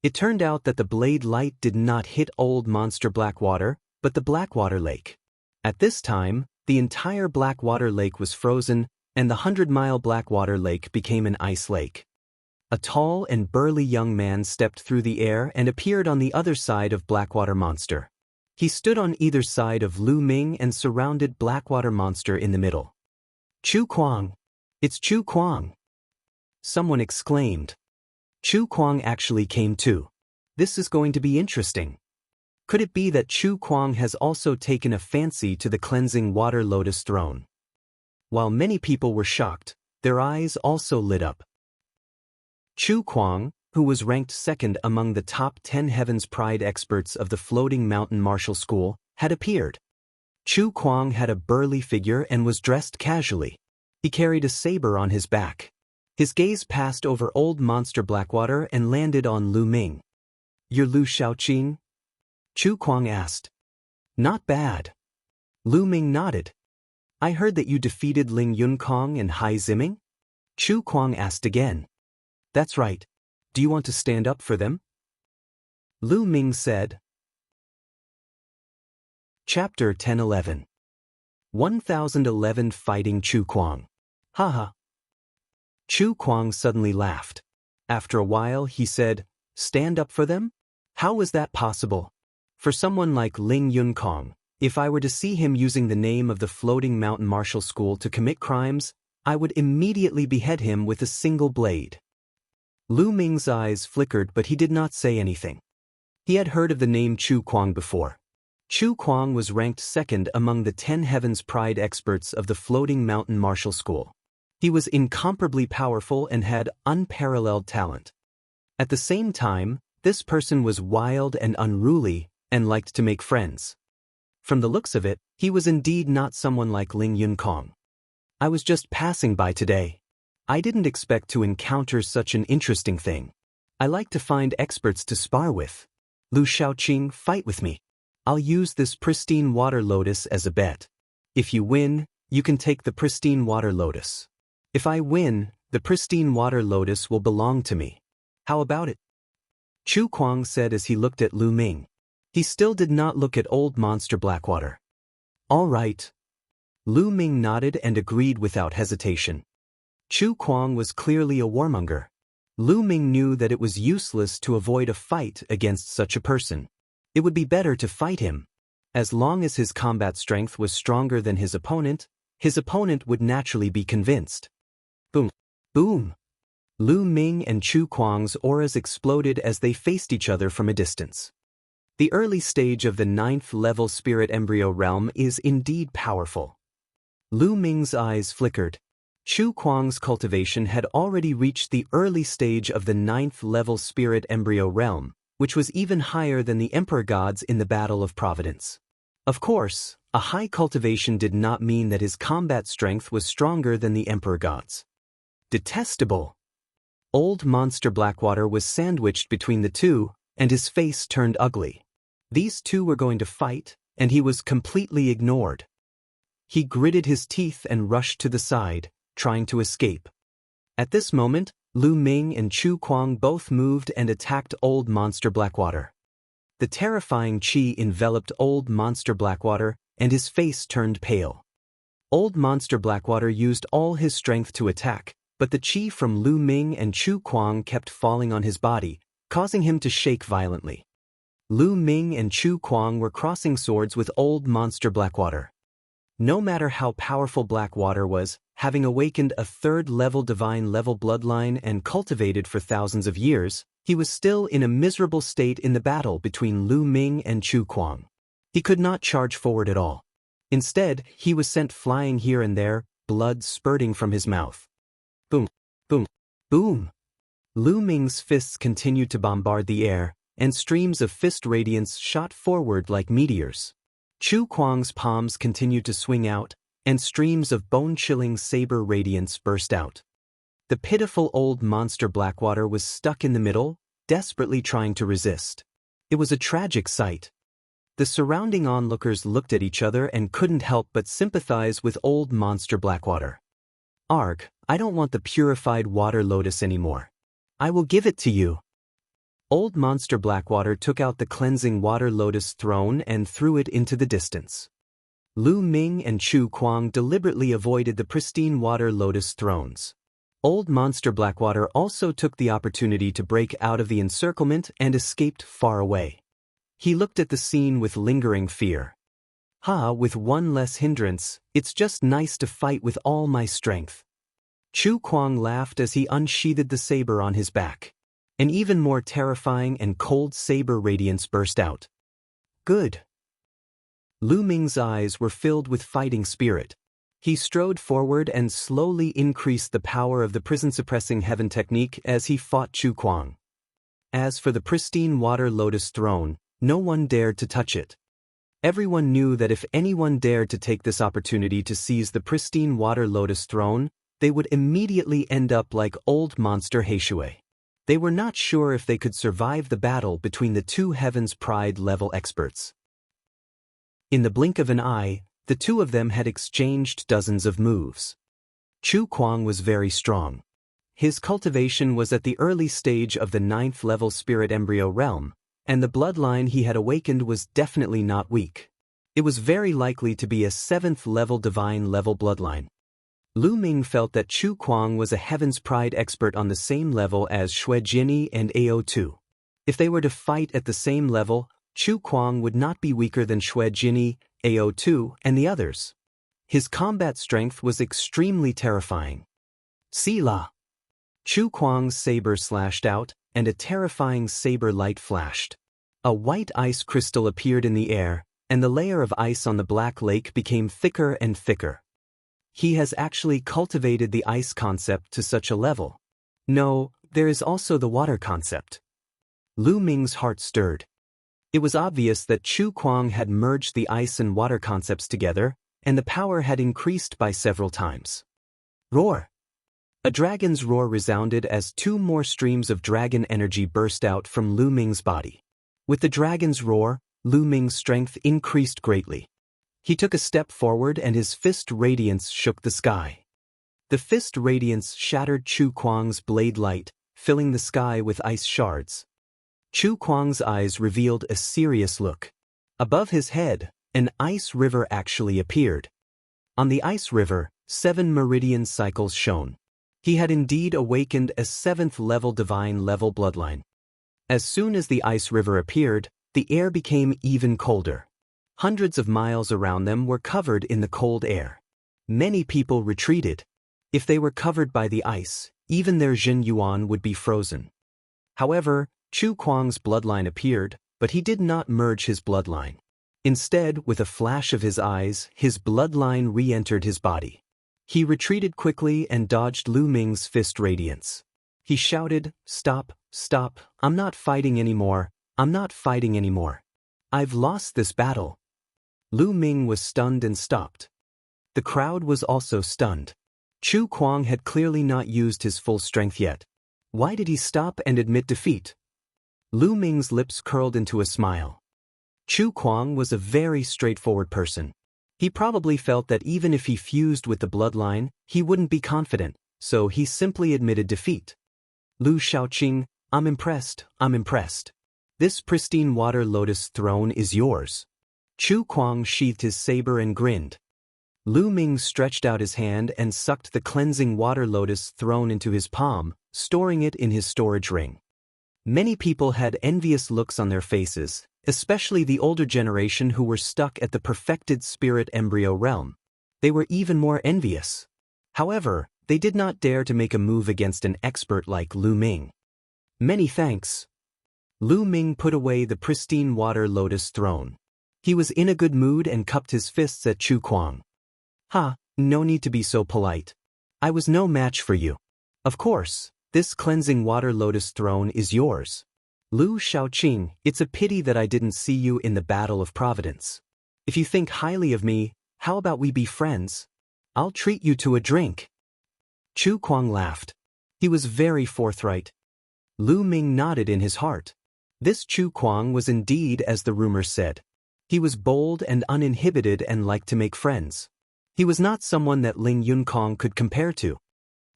It turned out that the blade light did not hit old monster Blackwater, but the Blackwater Lake. At this time, the entire Blackwater Lake was frozen, and the 100-mile Blackwater Lake became an ice lake. A tall and burly young man stepped through the air and appeared on the other side of Blackwater Monster. He stood on either side of Lu Ming and surrounded Blackwater Monster in the middle. "Chu Kuang! It's Chu Kuang!" Someone exclaimed. Chu Kuang actually came too. This is going to be interesting. Could it be that Chu Kuang has also taken a fancy to the cleansing water lotus throne? While many people were shocked, their eyes also lit up. Chu Kuang, who was ranked second among the top 10 Heaven's Pride experts of the Floating Mountain Martial School, had appeared. Chu Kuang had a burly figure and was dressed casually. He carried a saber on his back. His gaze passed over old monster Blackwater and landed on Lu Ming. "You're Lu Shaoqing?" Chu Kuang asked. "Not bad." Lu Ming nodded. "I heard that you defeated Ling Yunkong and Hai Ziming?" Chu Kuang asked again. "That's right. Do you want to stand up for them?" Lu Ming said. Chapter 1011. 1011 Fighting Chu Kuang. Haha. Chu Kuang suddenly laughed. After a while he said, "Stand up for them? How is that possible? For someone like Ling Yunkong, if I were to see him using the name of the Floating Mountain Martial School to commit crimes, I would immediately behead him with a single blade." Lu Ming's eyes flickered, but he did not say anything. He had heard of the name Chu Kuang before. Chu Kuang was ranked second among the 10 Heaven's Pride experts of the Floating Mountain Martial School. He was incomparably powerful and had unparalleled talent. At the same time, this person was wild and unruly and liked to make friends. From the looks of it, he was indeed not someone like Ling Yunkong. "I was just passing by today. I didn't expect to encounter such an interesting thing. I like to find experts to spar with. Lu Shaoqing, fight with me. I'll use this pristine water lotus as a bet. If you win, you can take the pristine water lotus. If I win, the pristine water lotus will belong to me. How about it?" Chu Kuang said as he looked at Lu Ming. He still did not look at old monster Blackwater. "All right." Lu Ming nodded and agreed without hesitation. Chu Kuang was clearly a warmonger. Lu Ming knew that it was useless to avoid a fight against such a person. It would be better to fight him. As long as his combat strength was stronger than his opponent would naturally be convinced. Boom! Boom! Lu Ming and Chu Kuang's auras exploded as they faced each other from a distance. The early stage of the 9th level spirit embryo realm is indeed powerful. Lu Ming's eyes flickered. Chu Kuang's cultivation had already reached the early stage of the 9th-level spirit embryo realm, which was even higher than the emperor gods in the Battle of Providence. Of course, a high cultivation did not mean that his combat strength was stronger than the emperor gods. Detestable! Old Monster Blackwater was sandwiched between the two, and his face turned ugly. These two were going to fight, and he was completely ignored. He gritted his teeth and rushed to the side, trying to escape. At this moment, Lu Ming and Chu Kuang both moved and attacked Old Monster Blackwater. The terrifying qi enveloped Old Monster Blackwater, and his face turned pale. Old Monster Blackwater used all his strength to attack, but the qi from Lu Ming and Chu Kuang kept falling on his body, causing him to shake violently. Lu Ming and Chu Kuang were crossing swords with Old Monster Blackwater. No matter how powerful Blackwater was, having awakened a 3rd-level divine-level bloodline and cultivated for thousands of years, he was still in a miserable state in the battle between Lu Ming and Chu Kuang. He could not charge forward at all. Instead, he was sent flying here and there, blood spurting from his mouth. Boom, boom, boom! Lu Ming's fists continued to bombard the air, and streams of fist radiance shot forward like meteors. Chu Kuang's palms continued to swing out, and streams of bone-chilling saber radiance burst out. The pitiful Old Monster Blackwater was stuck in the middle, desperately trying to resist. It was a tragic sight. The surrounding onlookers looked at each other and couldn't help but sympathize with Old Monster Blackwater. Arg, I don't want the purified water lotus anymore. I will give it to you. Old Monster Blackwater took out the cleansing water lotus throne and threw it into the distance. Lu Ming and Chu Kuang deliberately avoided the pristine water lotus thrones. Old Monster Blackwater also took the opportunity to break out of the encirclement and escaped far away. He looked at the scene with lingering fear. With one less hindrance, it's just nice to fight with all my strength. Chu Kuang laughed as he unsheathed the saber on his back. An even more terrifying and cold saber radiance burst out. Good. Lu Ming's eyes were filled with fighting spirit. He strode forward and slowly increased the power of the prison-suppressing heaven technique as he fought Chu Kuang. As for the pristine water lotus throne, no one dared to touch it. Everyone knew that if anyone dared to take this opportunity to seize the pristine water lotus throne, they would immediately end up like Old Monster Heishui. They were not sure if they could survive the battle between the two Heaven's Pride level experts. In the blink of an eye, the two of them had exchanged dozens of moves. Chu Kuang was very strong. His cultivation was at the early stage of the 9th-level spirit embryo realm, and the bloodline he had awakened was definitely not weak. It was very likely to be a 7th-level divine-level bloodline. Lu Ming felt that Chu Kuang was a Heaven's Pride expert on the same level as Xue Jinyi and Ao2. If they were to fight at the same level, Chu Kuang would not be weaker than Xue Jinyi, Ao2, and the others. His combat strength was extremely terrifying. Sila! Chu Kuang's saber slashed out, and a terrifying saber light flashed. A white ice crystal appeared in the air, and the layer of ice on the black lake became thicker and thicker. He has actually cultivated the ice concept to such a level. No, there is also the water concept. Lu Ming's heart stirred. It was obvious that Chu Kuang had merged the ice and water concepts together, and the power had increased by several times. Roar! A dragon's roar resounded as two more streams of dragon energy burst out from Lu Ming's body. With the dragon's roar, Lu Ming's strength increased greatly. He took a step forward and his fist radiance shook the sky. The fist radiance shattered Chu Kuang's blade light, filling the sky with ice shards. Chu Kuang's eyes revealed a serious look. Above his head, an ice river actually appeared. On the ice river, 7 meridian cycles shone. He had indeed awakened a 7th-level divine-level bloodline. As soon as the ice river appeared, the air became even colder. Hundreds of miles around them were covered in the cold air. Many people retreated. If they were covered by the ice, even their Jin Yuan would be frozen. However, Chu Kuang's bloodline appeared, but he did not merge his bloodline. Instead, with a flash of his eyes, his bloodline re-entered his body. He retreated quickly and dodged Lu Ming's fist radiance. He shouted, "Stop, stop, I'm not fighting anymore, I'm not fighting anymore. I've lost this battle." Lu Ming was stunned and stopped. The crowd was also stunned. Chu Kuang had clearly not used his full strength yet. Why did he stop and admit defeat? Lu Ming's lips curled into a smile. Chu Kuang was a very straightforward person. He probably felt that even if he fused with the bloodline, he wouldn't be confident, so he simply admitted defeat. Lu Shaoqing, I'm impressed, I'm impressed. This pristine water lotus throne is yours. Chu Kuang sheathed his saber and grinned. Lu Ming stretched out his hand and sucked the cleansing water lotus throne into his palm, storing it in his storage ring. Many people had envious looks on their faces, especially the older generation who were stuck at the perfected spirit embryo realm. They were even more envious. However, they did not dare to make a move against an expert like Lu Ming. Many thanks. Lu Ming put away the pristine water lotus throne. He was in a good mood and cupped his fists at Chu Kuang. "Ha, no need to be so polite. I was no match for you. Of course, this cleansing water lotus throne is yours. Lu Shaoqing, it's a pity that I didn't see you in the Battle of Providence. If you think highly of me, how about we be friends? I'll treat you to a drink." Chu Kuang laughed. He was very forthright. Lu Ming nodded in his heart. This Chu Kuang was indeed as the rumors said. He was bold and uninhibited and liked to make friends. He was not someone that Ling Yunkong could compare to.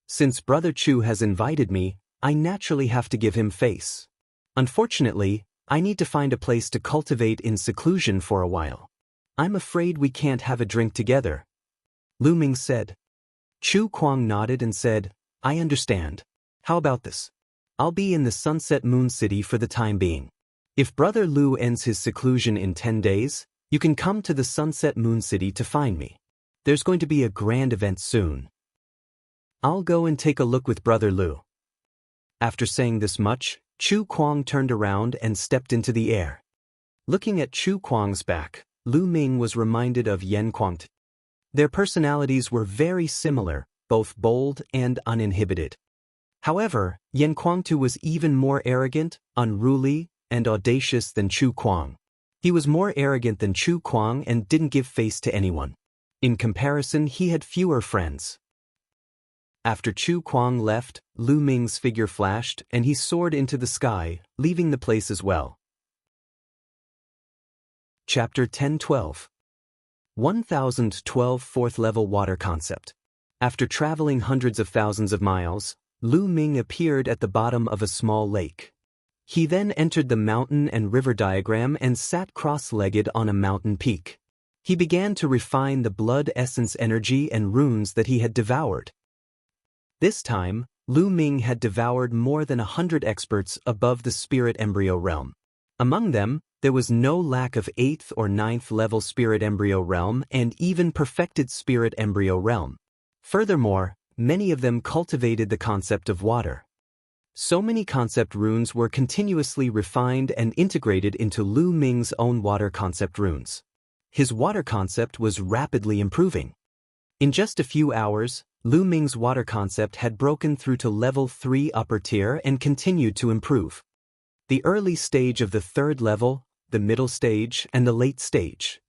Since Brother Chu has invited me, I naturally have to give him face. Unfortunately, I need to find a place to cultivate in seclusion for a while. I'm afraid we can't have a drink together. Lu Ming said. Chu Kuang nodded and said, I understand. How about this? I'll be in the Sunset Moon City for the time being. If Brother Lu ends his seclusion in 10 days, you can come to the Sunset Moon City to find me. There's going to be a grand event soon. I'll go and take a look with Brother Lu. After saying this much, Chu Kuang turned around and stepped into the air. Looking at Chu Kuang's back, Lu Ming was reminded of Yan Kuangtu. Their personalities were very similar, both bold and uninhibited. However, Yan Kuangtu was even more arrogant, unruly, and audacious than Chu Kuang. He was more arrogant than Chu Kuang and didn't give face to anyone. In comparison, he had fewer friends. After Chu Kuang left, Lu Ming's figure flashed and he soared into the sky, leaving the place as well. Chapter 1012 1012 Fourth Level Water Concept. After traveling hundreds of thousands of miles, Lu Ming appeared at the bottom of a small lake. He then entered the mountain and river diagram and sat cross-legged on a mountain peak. He began to refine the blood essence energy and runes that he had devoured. This time, Lu Ming had devoured more than 100 experts above the spirit embryo realm. Among them, there was no lack of 8th or 9th level spirit embryo realm and even perfected spirit embryo realm. Furthermore, many of them cultivated the concept of water. So many concept runes were continuously refined and integrated into Lu Ming's own water concept runes. His water concept was rapidly improving. In just a few hours, Lu Ming's water concept had broken through to level 3 upper tier and continued to improve. The early stage of the 3rd level, the middle stage, and the late stage.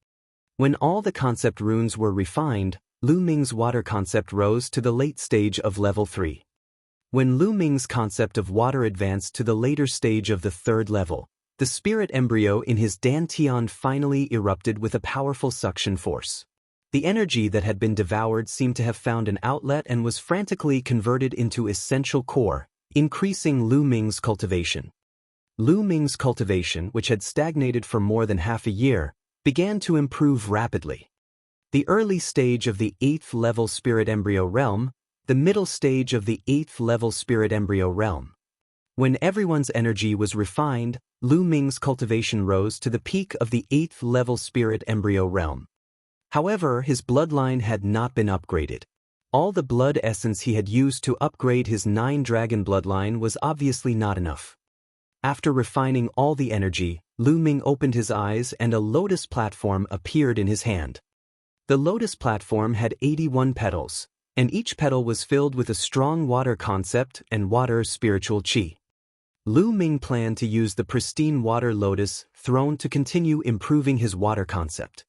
When all the concept runes were refined, Lu Ming's water concept rose to the late stage of level 3. When Lu Ming's concept of water advanced to the later stage of the 3rd level, the spirit embryo in his dantian finally erupted with a powerful suction force. The energy that had been devoured seemed to have found an outlet and was frantically converted into essential core, increasing Lu Ming's cultivation. Lu Ming's cultivation, which had stagnated for more than half a year, began to improve rapidly. The early stage of the 8th level spirit embryo realm, the middle stage of the 8th level spirit embryo realm. When everyone's energy was refined, Lu Ming's cultivation rose to the peak of the 8th level spirit embryo realm. However, his bloodline had not been upgraded. All the blood essence he had used to upgrade his 9-dragon bloodline was obviously not enough. After refining all the energy, Lu Ming opened his eyes and a lotus platform appeared in his hand. The lotus platform had 81 petals, and each petal was filled with a strong water concept and water spiritual qi. Lu Ming planned to use the pristine water lotus throne to continue improving his water concept.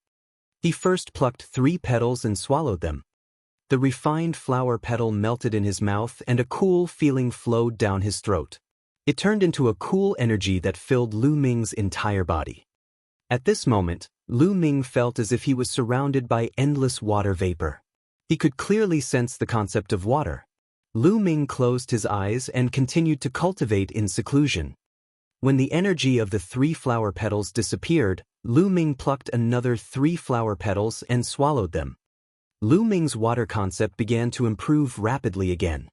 He first plucked 3 petals and swallowed them. The refined flower petal melted in his mouth and a cool feeling flowed down his throat. It turned into a cool energy that filled Lu Ming's entire body. At this moment, Lu Ming felt as if he was surrounded by endless water vapor. He could clearly sense the concept of water. Lu Ming closed his eyes and continued to cultivate in seclusion. When the energy of the 3 flower petals disappeared, Lu Ming plucked another 3 flower petals and swallowed them. Lu Ming's water concept began to improve rapidly again.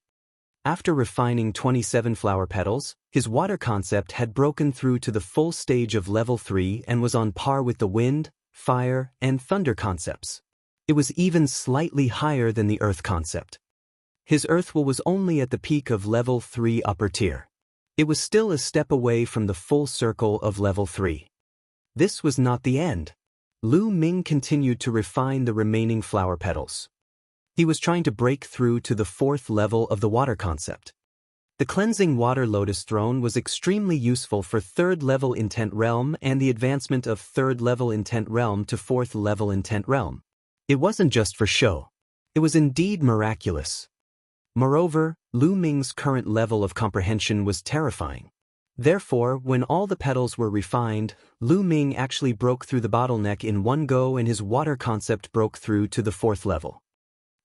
After refining 27 flower petals, his water concept had broken through to the full stage of level 3 and was on par with the wind, fire, and thunder concepts. It was even slightly higher than the earth concept. His earth will was only at the peak of level 3 upper tier. It was still a step away from the full circle of level 3. This was not the end. Lu Ming continued to refine the remaining flower petals. He was trying to break through to the 4th level of the water concept. The cleansing water lotus throne was extremely useful for 3rd level intent realm and the advancement of 3rd level intent realm to 4th level intent realm. It wasn't just for show. It was indeed miraculous. Moreover, Lu Ming's current level of comprehension was terrifying. Therefore, when all the petals were refined, Lu Ming actually broke through the bottleneck in one go and his water concept broke through to the 4th level.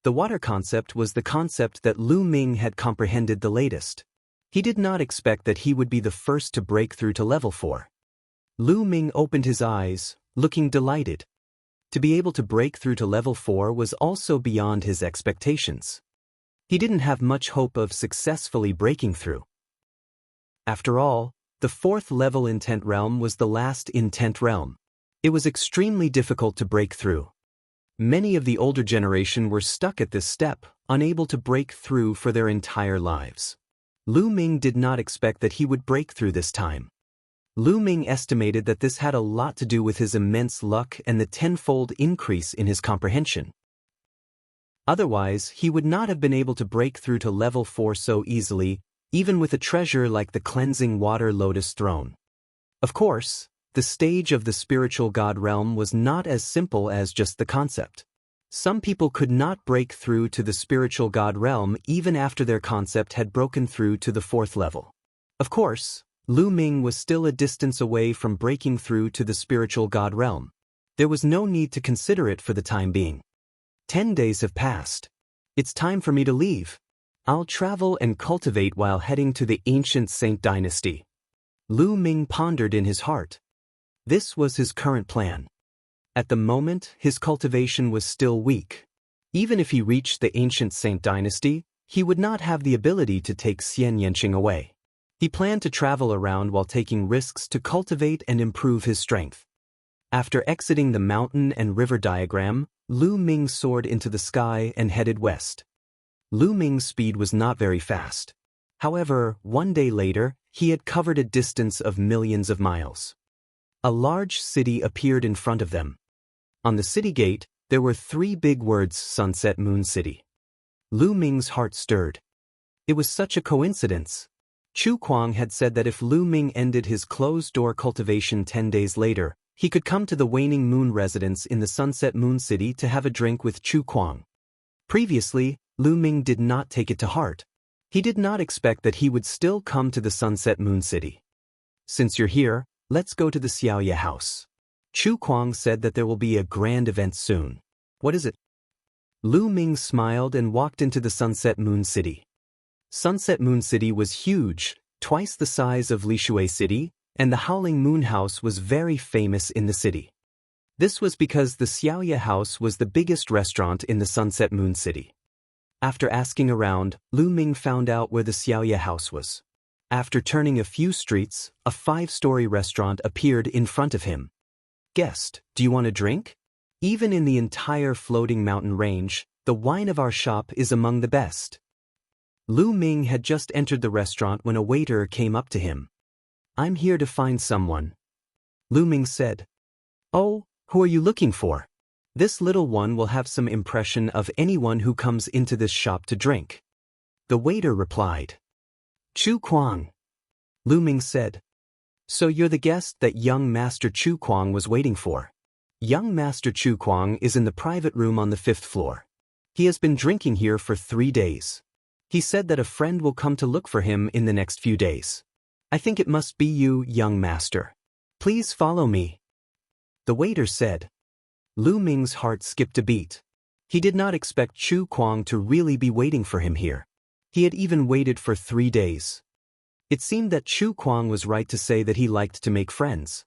The water concept was the concept that Lu Ming had comprehended the latest. He did not expect that he would be the first to break through to level 4. Lu Ming opened his eyes, looking delighted. To be able to break through to level 4 was also beyond his expectations. He didn't have much hope of successfully breaking through. After all, the 4th level intent realm was the last intent realm. It was extremely difficult to break through. Many of the older generation were stuck at this step, unable to break through for their entire lives. Lu Ming did not expect that he would break through this time. Lu Ming estimated that this had a lot to do with his immense luck and the 10-fold increase in his comprehension. Otherwise, he would not have been able to break through to level 4 so easily, even with a treasure like the cleansing water lotus throne. Of course, the stage of the spiritual god realm was not as simple as just the concept. Some people could not break through to the spiritual god realm even after their concept had broken through to the 4th level. Of course, Lu Ming was still a distance away from breaking through to the spiritual god realm. There was no need to consider it for the time being. 10 days have passed. It's time for me to leave. I'll travel and cultivate while heading to the ancient Saint dynasty. Lu Ming pondered in his heart. This was his current plan. At the moment, his cultivation was still weak. Even if he reached the ancient Saint dynasty, he would not have the ability to take Xianxia away. He planned to travel around while taking risks to cultivate and improve his strength. After exiting the mountain and river diagram, Lu Ming soared into the sky and headed west. Lu Ming's speed was not very fast. However, one day later, he had covered a distance of millions of miles. A large city appeared in front of them. On the city gate, there were 3 big words: Sunset Moon City. Lu Ming's heart stirred. It was such a coincidence. Chu Kuang had said that if Lu Ming ended his closed-door cultivation 10 days later, he could come to the Waning Moon residence in the Sunset Moon City to have a drink with Chu Kuang. Previously, Lu Ming did not take it to heart. He did not expect that he would still come to the Sunset Moon City. Since you're here, let's go to the Xiaoya house. Chu Kuang said that there will be a grand event soon. What is it? Lu Ming smiled and walked into the Sunset Moon City. Sunset Moon City was huge, twice the size of Lishui City, and the Howling Moon House was very famous in the city. This was because the Xiaoya house was the biggest restaurant in the Sunset Moon City. After asking around, Lu Ming found out where the Xiaoya house was. After turning a few streets, a 5-story restaurant appeared in front of him. Guest, do you want a drink? Even in the entire floating mountain range, the wine of our shop is among the best. Lu Ming had just entered the restaurant when a waiter came up to him. I'm here to find someone. Lu Ming said. Oh, who are you looking for? This little one will have some impression of anyone who comes into this shop to drink. The waiter replied. Chu Kuang. Lu Ming said. So you're the guest that young Master Chu Kuang was waiting for. Young Master Chu Kuang is in the private room on the 5th floor. He has been drinking here for 3 days. He said that a friend will come to look for him in the next few days. I think it must be you, young master. Please follow me. The waiter said. Lu Ming's heart skipped a beat. He did not expect Chu Kuang to really be waiting for him here. He had even waited for 3 days. It seemed that Chu Kuang was right to say that he liked to make friends.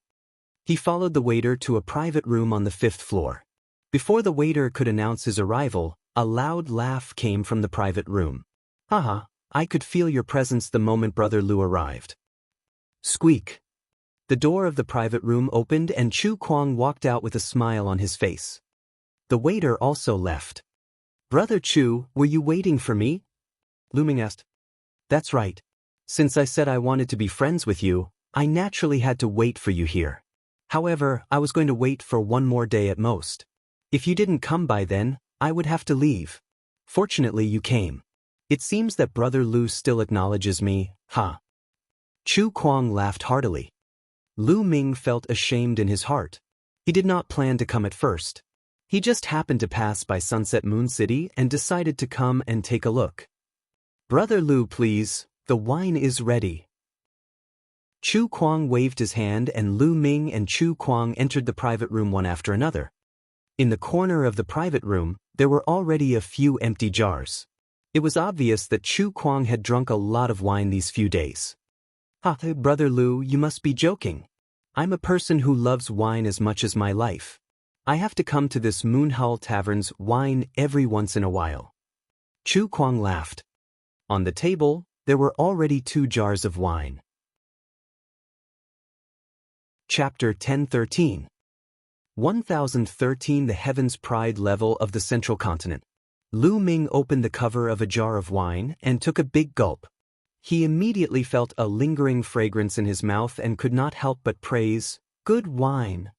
He followed the waiter to a private room on the 5th floor. Before the waiter could announce his arrival, a loud laugh came from the private room. Haha, I could feel your presence the moment Brother Lu arrived. Squeak. The door of the private room opened and Chu Kuang walked out with a smile on his face. The waiter also left. Brother Chu, were you waiting for me? Lu Ming asked. That's right. Since I said I wanted to be friends with you, I naturally had to wait for you here. However, I was going to wait for 1 more day at most. If you didn't come by then, I would have to leave. Fortunately, you came. It seems that Brother Lu still acknowledges me, huh? Chu Kuang laughed heartily. Lu Ming felt ashamed in his heart. He did not plan to come at first. He just happened to pass by Sunset Moon City and decided to come and take a look. Brother Lu, please, the wine is ready. Chu Kuang waved his hand and Lu Ming and Chu Kuang entered the private room one after another. In the corner of the private room, there were already a few empty jars. It was obvious that Chu Kuang had drunk a lot of wine these few days. Ha, Brother Lu, you must be joking. I'm a person who loves wine as much as my life. I have to come to this Moonhull Tavern's wine every once in a while. Chu Kuang laughed. On the table, there were already 2 jars of wine. Chapter 1013. 1013 The Heaven's Pride Level of the Central Continent. Lu Ming opened the cover of a jar of wine and took a big gulp. He immediately felt a lingering fragrance in his mouth and could not help but praise, "Good wine."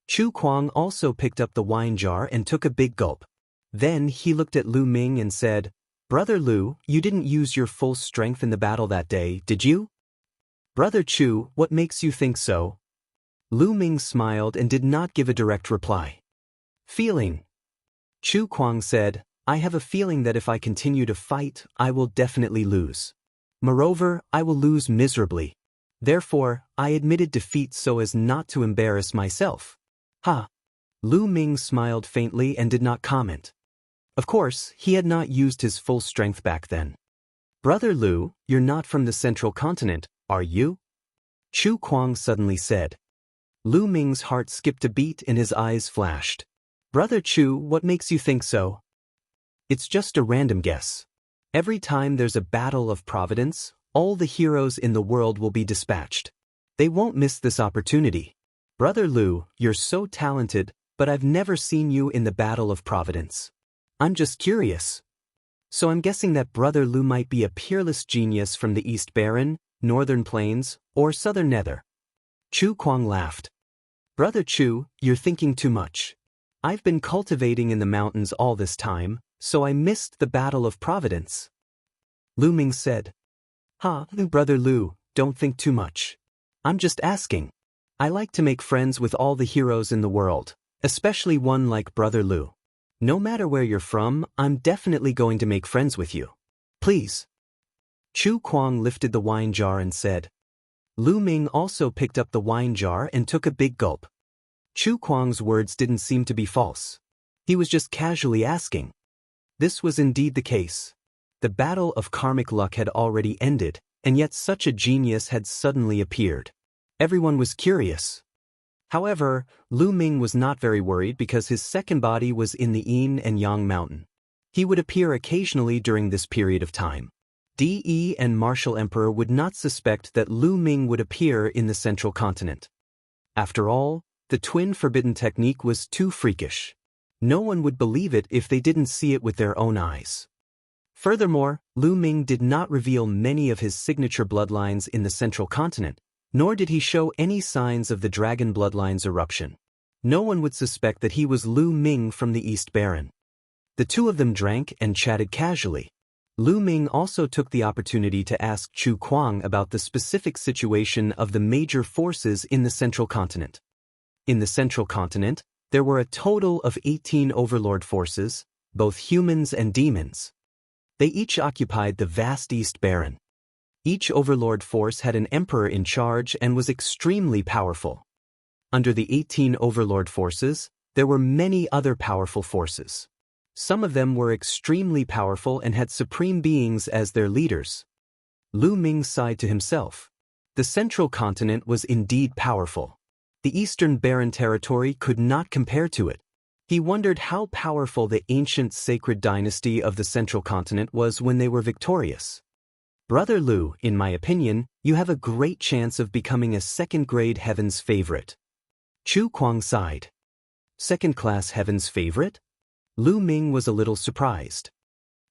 Chu Kuang also picked up the wine jar and took a big gulp. Then he looked at Lu Ming and said, Brother Lu, you didn't use your full strength in the battle that day, did you? Brother Chu, what makes you think so? Lu Ming smiled and did not give a direct reply. Feeling. Chu Kuang said, I have a feeling that if I continue to fight, I will definitely lose. Moreover, I will lose miserably. Therefore, I admitted defeat so as not to embarrass myself. Ha! Lu Ming smiled faintly and did not comment. Of course, he had not used his full strength back then. Brother Lu, you're not from the Central Continent, are you? Chu Kuang suddenly said. Lu Ming's heart skipped a beat and his eyes flashed. Brother Chu, what makes you think so? It's just a random guess. Every time there's a battle of providence, all the heroes in the world will be dispatched. They won't miss this opportunity. Brother Lu, you're so talented, but I've never seen you in the battle of providence. I'm just curious. So I'm guessing that Brother Lu might be a peerless genius from the East Baron, Northern Plains, or Southern Nether. Chu Kuang laughed. Brother Chu, you're thinking too much. I've been cultivating in the mountains all this time, so I missed the battle of providence. Lu Ming said. Brother Lu, don't think too much. I'm just asking. I like to make friends with all the heroes in the world, especially one like Brother Lu. No matter where you're from, I'm definitely going to make friends with you. Please. Chu Kuang lifted the wine jar and said. Lu Ming also picked up the wine jar and took a big gulp. Chu Kuang's words didn't seem to be false. He was just casually asking. This was indeed the case. The battle of karmic luck had already ended, and yet such a genius had suddenly appeared. Everyone was curious. However, Lu Ming was not very worried because his second body was in the Yin and Yang mountain. He would appear occasionally during this period of time. De and Martial Emperor would not suspect that Lu Ming would appear in the Central Continent. After all, the twin forbidden technique was too freakish. No one would believe it if they didn't see it with their own eyes. Furthermore, Lu Ming did not reveal many of his signature bloodlines in the central continent, nor did he show any signs of the dragon bloodline's eruption. No one would suspect that he was Lu Ming from the East Baron. The two of them drank and chatted casually. Lu Ming also took the opportunity to ask Chu Kuang about the specific situation of the major forces in the central continent. In the central continent, there were a total of 18 overlord forces, both humans and demons. They each occupied the vast East Baron. Each overlord force had an emperor in charge and was extremely powerful. Under the 18 overlord forces, there were many other powerful forces. Some of them were extremely powerful and had supreme beings as their leaders. Lu Ming sighed to himself. The central continent was indeed powerful. The Eastern Baron territory could not compare to it. He wondered how powerful the ancient sacred dynasty of the central continent was when they were victorious. Brother Lu, in my opinion, you have a great chance of becoming a second-grade heaven's favorite. Chu Kuang sighed. Second-class heaven's favorite? Lu Ming was a little surprised.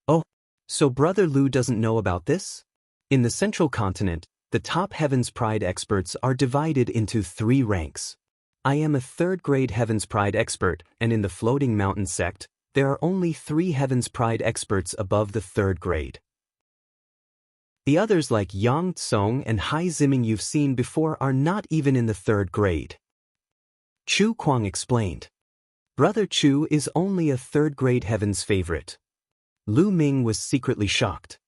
Oh, so Brother Lu doesn't know about this? In the central continent, the top Heaven's Pride experts are divided into 3 ranks. I am a third-grade Heaven's Pride expert, and in the Floating Mountain sect, there are only 3 Heaven's Pride experts above the 3rd grade. The others like Yang Tsong and Hai Ziming you've seen before are not even in the 3rd grade. Chu Kuang explained. Brother Chu is only a 3rd-grade heaven's favorite. Lu Ming was secretly shocked.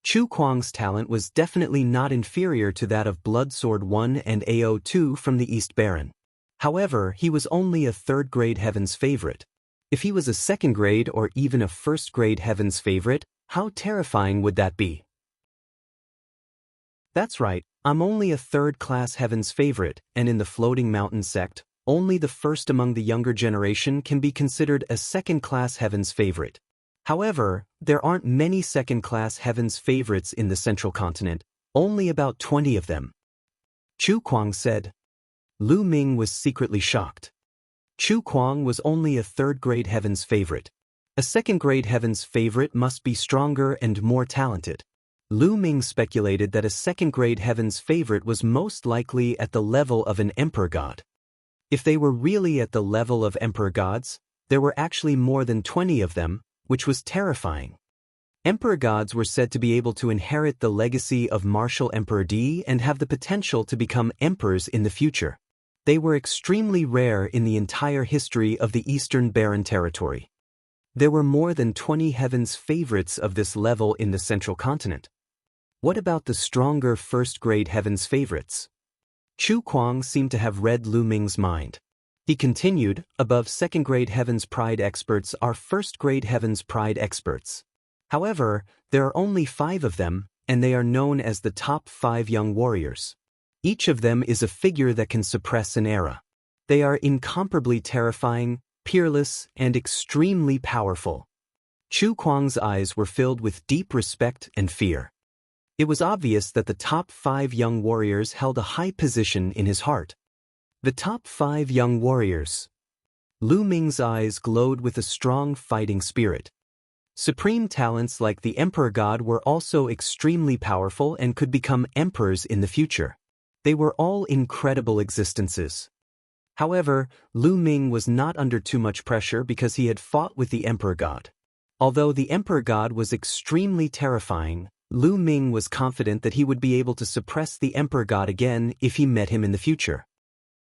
Chu Kuang's talent was definitely not inferior to that of Blood Sword 1 and AO 2 from the East Baron. However, he was only a 3rd-grade heaven's favorite. If he was a 2nd-grade or even a 1st-grade heaven's favorite, how terrifying would that be? That's right, I'm only a 3rd-class heaven's favorite, and in the Floating Mountain sect, only the first among the younger generation can be considered a 2nd-class heaven's favorite. However, there aren't many 2nd-class heaven's favorites in the central continent, only about 20 of them. Chu Kuang said. Lu Ming was secretly shocked. Chu Kuang was only a 3rd-grade heaven's favorite. A 2nd-grade heaven's favorite must be stronger and more talented. Lu Ming speculated that a 2nd-grade heaven's favorite was most likely at the level of an emperor god. If they were really at the level of emperor gods, there were actually more than 20 of them, which was terrifying. Emperor gods were said to be able to inherit the legacy of martial Emperor Di and have the potential to become emperors in the future. They were extremely rare in the entire history of the Eastern Baron territory. There were more than 20 heaven's favorites of this level in the central continent. What about the stronger 1st-grade heaven's favorites? Chu Kuang seemed to have read Lu Ming's mind. He continued, above 2nd-grade Heaven's Pride experts are 1st-grade Heaven's Pride experts. However, there are only 5 of them, and they are known as the top 5 young warriors. Each of them is a figure that can suppress an era. They are incomparably terrifying, peerless, and extremely powerful. Chu Kuang's eyes were filled with deep respect and fear. It was obvious that the top 5 young warriors held a high position in his heart. The top 5 young warriors. Lu Ming's eyes glowed with a strong fighting spirit. Supreme talents like the Emperor God were also extremely powerful and could become emperors in the future. They were all incredible existences. However, Lu Ming was not under too much pressure because he had fought with the Emperor God. Although the Emperor God was extremely terrifying, Lu Ming was confident that he would be able to suppress the Emperor God again if he met him in the future.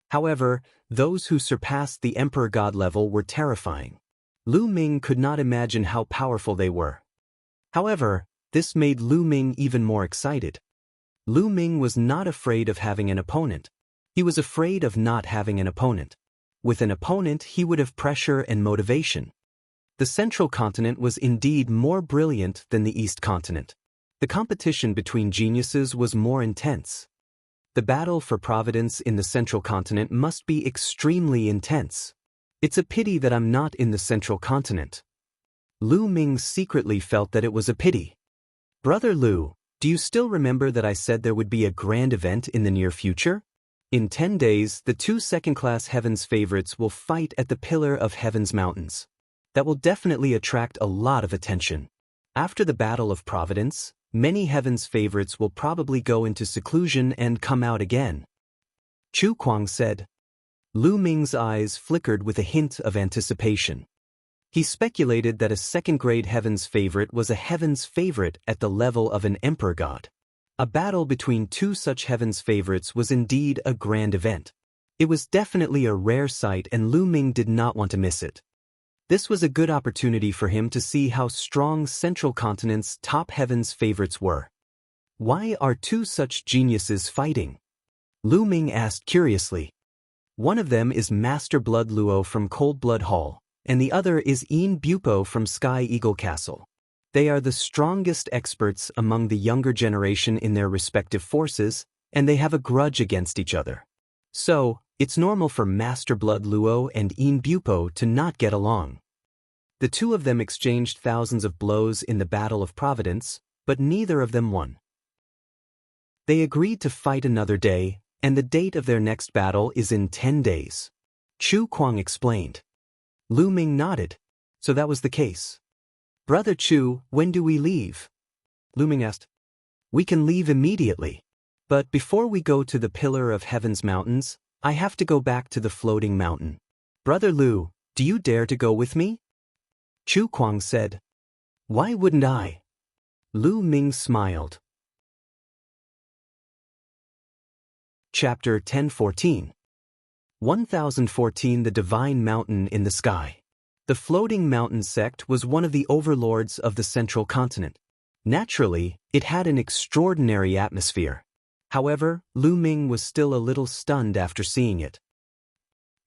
However, those who surpassed the Emperor God level were terrifying. Lu Ming could not imagine how powerful they were. However, this made Lu Ming even more excited. Lu Ming was not afraid of having an opponent. He was afraid of not having an opponent. With an opponent, he would have pressure and motivation. The central continent was indeed more brilliant than the East continent. The competition between geniuses was more intense. The battle for providence in the central continent must be extremely intense. It's a pity that I'm not in the central continent. Lu Ming secretly felt that it was a pity. Brother Lu, do you still remember that I said there would be a grand event in the near future? In 10 days, the 2 second-class Heaven's favorites will fight at the Pillar of Heaven's Mountains. That will definitely attract a lot of attention. After the Battle of Providence, many heaven's favorites will probably go into seclusion and come out again. Chu Kuang said. Lu Ming's eyes flickered with a hint of anticipation. He speculated that a second-grade heaven's favorite was a heaven's favorite at the level of an emperor god. A battle between two such heaven's favorites was indeed a grand event. It was definitely a rare sight and Lu Ming did not want to miss it. This was a good opportunity for him to see how strong Central Continent's top heaven's favorites were. Why are two such geniuses fighting? Lu Ming asked curiously. One of them is Master Blood Luo from Cold Blood Hall, and the other is Yin Bupo from Sky Eagle Castle. They are the strongest experts among the younger generation in their respective forces, and they have a grudge against each other. So, it's normal for Master Blood Luo and Yin Bupo to not get along. The two of them exchanged thousands of blows in the Battle of Providence, but neither of them won. They agreed to fight another day, and the date of their next battle is in 10 days. Chu Kuang explained. Lu Ming nodded. So that was the case. Brother Chu, when do we leave? Lu Ming asked. We can leave immediately. But before we go to the Pillar of Heaven's mountains, I have to go back to the floating mountain. Brother Lu, do you dare to go with me? Chu Kuang said. Why wouldn't I? Lu Ming smiled. Chapter 1014. 1014 The Divine Mountain in the Sky. The floating mountain sect was one of the overlords of the Central Continent. Naturally, it had an extraordinary atmosphere. However, Lu Ming was still a little stunned after seeing it.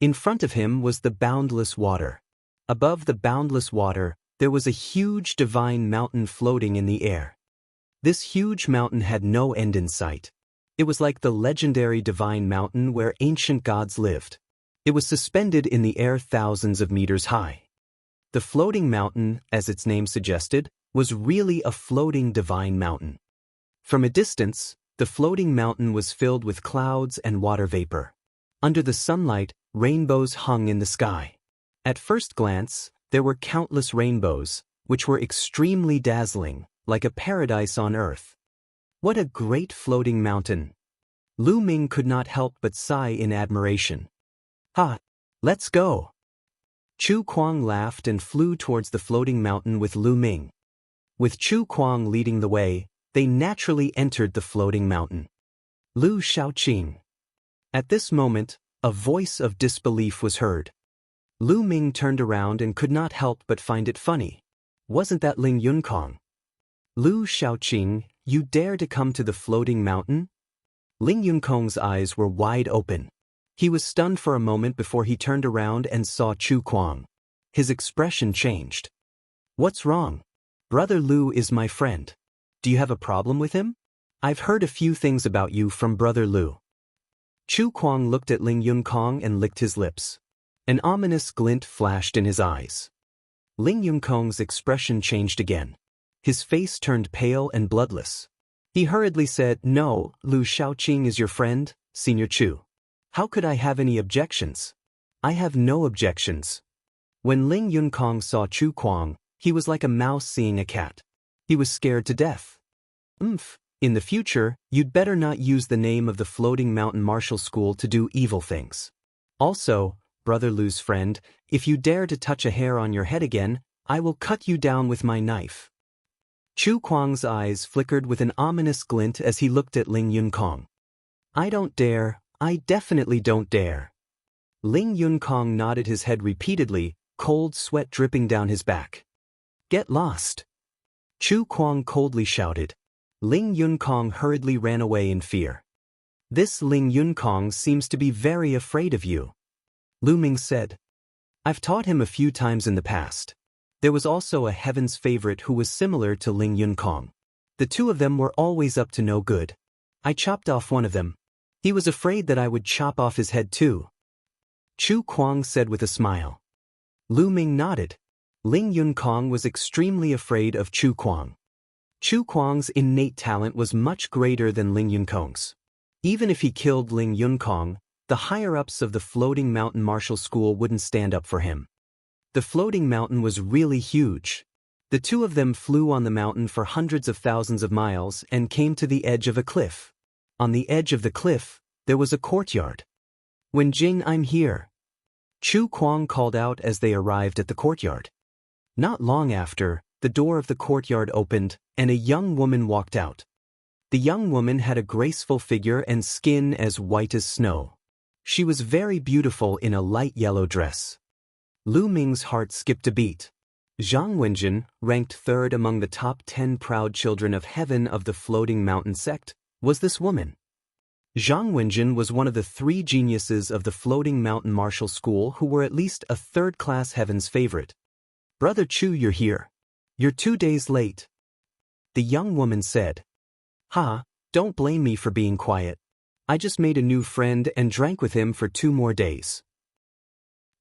In front of him was the boundless water. Above the boundless water, there was a huge divine mountain floating in the air. This huge mountain had no end in sight. It was like the legendary divine mountain where ancient gods lived. It was suspended in the air thousands of meters high. The floating mountain, as its name suggested, was really a floating divine mountain. From a distance, the floating mountain was filled with clouds and water vapor. Under the sunlight, rainbows hung in the sky. At first glance, there were countless rainbows, which were extremely dazzling, like a paradise on earth. What a great floating mountain! Lu Ming could not help but sigh in admiration. Ha! Let's go! Chu Kuang laughed and flew towards the floating mountain with Lu Ming. With Chu Kuang leading the way, they naturally entered the floating mountain. Lu Shaoqing. At this moment, a voice of disbelief was heard. Lu Ming turned around and could not help but find it funny. Wasn't that Ling Yunkong? Lu Shaoqing, you dare to come to the floating mountain? Ling Yunkong's eyes were wide open. He was stunned for a moment before he turned around and saw Chu Kuang. His expression changed. What's wrong? Brother Lu is my friend. Do you have a problem with him? I've heard a few things about you from Brother Lu. Chu Kuang looked at Ling Yunkong and licked his lips. An ominous glint flashed in his eyes. Ling Yunkong's expression changed again. His face turned pale and bloodless. He hurriedly said, No, Lu Shaoqing is your friend, Senior Chu. How could I have any objections? I have no objections. When Ling Yunkong saw Chu Kuang, he was like a mouse seeing a cat. He was scared to death. In the future, you'd better not use the name of the Floating Mountain Martial School to do evil things. Also, Brother Lu's friend, if you dare to touch a hair on your head again, I will cut you down with my knife. Chu Kuang's eyes flickered with an ominous glint as he looked at Ling Yunkong. I don't dare. I definitely don't dare. Ling Yunkong nodded his head repeatedly, cold sweat dripping down his back. Get lost! Chu Kuang coldly shouted. Ling Yunkong hurriedly ran away in fear. This Ling Yunkong seems to be very afraid of you. Lu Ming said. I've taught him a few times in the past. There was also a heaven's favorite who was similar to Ling Yunkong. The two of them were always up to no good. I chopped off one of them. He was afraid that I would chop off his head too. Chu Kuang said with a smile. Lu Ming nodded. Ling Yunkong was extremely afraid of Chu Kuang. Chu Kuang's innate talent was much greater than Ling Yunkong's. Even if he killed Ling Yunkong, the higher-ups of the Floating Mountain Martial School wouldn't stand up for him. The floating mountain was really huge. The two of them flew on the mountain for hundreds of thousands of miles and came to the edge of a cliff. On the edge of the cliff, there was a courtyard. "Wenjing, I'm here," Chu Kuang called out as they arrived at the courtyard. Not long after, the door of the courtyard opened, and a young woman walked out. The young woman had a graceful figure and skin as white as snow. She was very beautiful in a light yellow dress. Lu Ming's heart skipped a beat. Zhang Wenjin, ranked third among the top 10 proud children of heaven of the Floating Mountain sect, was this woman. Zhang Wenjin was one of the 3 geniuses of the Floating Mountain Martial School who were at least a third-class heaven's favorite. "Brother Chu, you're here. You're 2 days late," the young woman said. "Ha, don't blame me for being quiet. I just made a new friend and drank with him for 2 more days.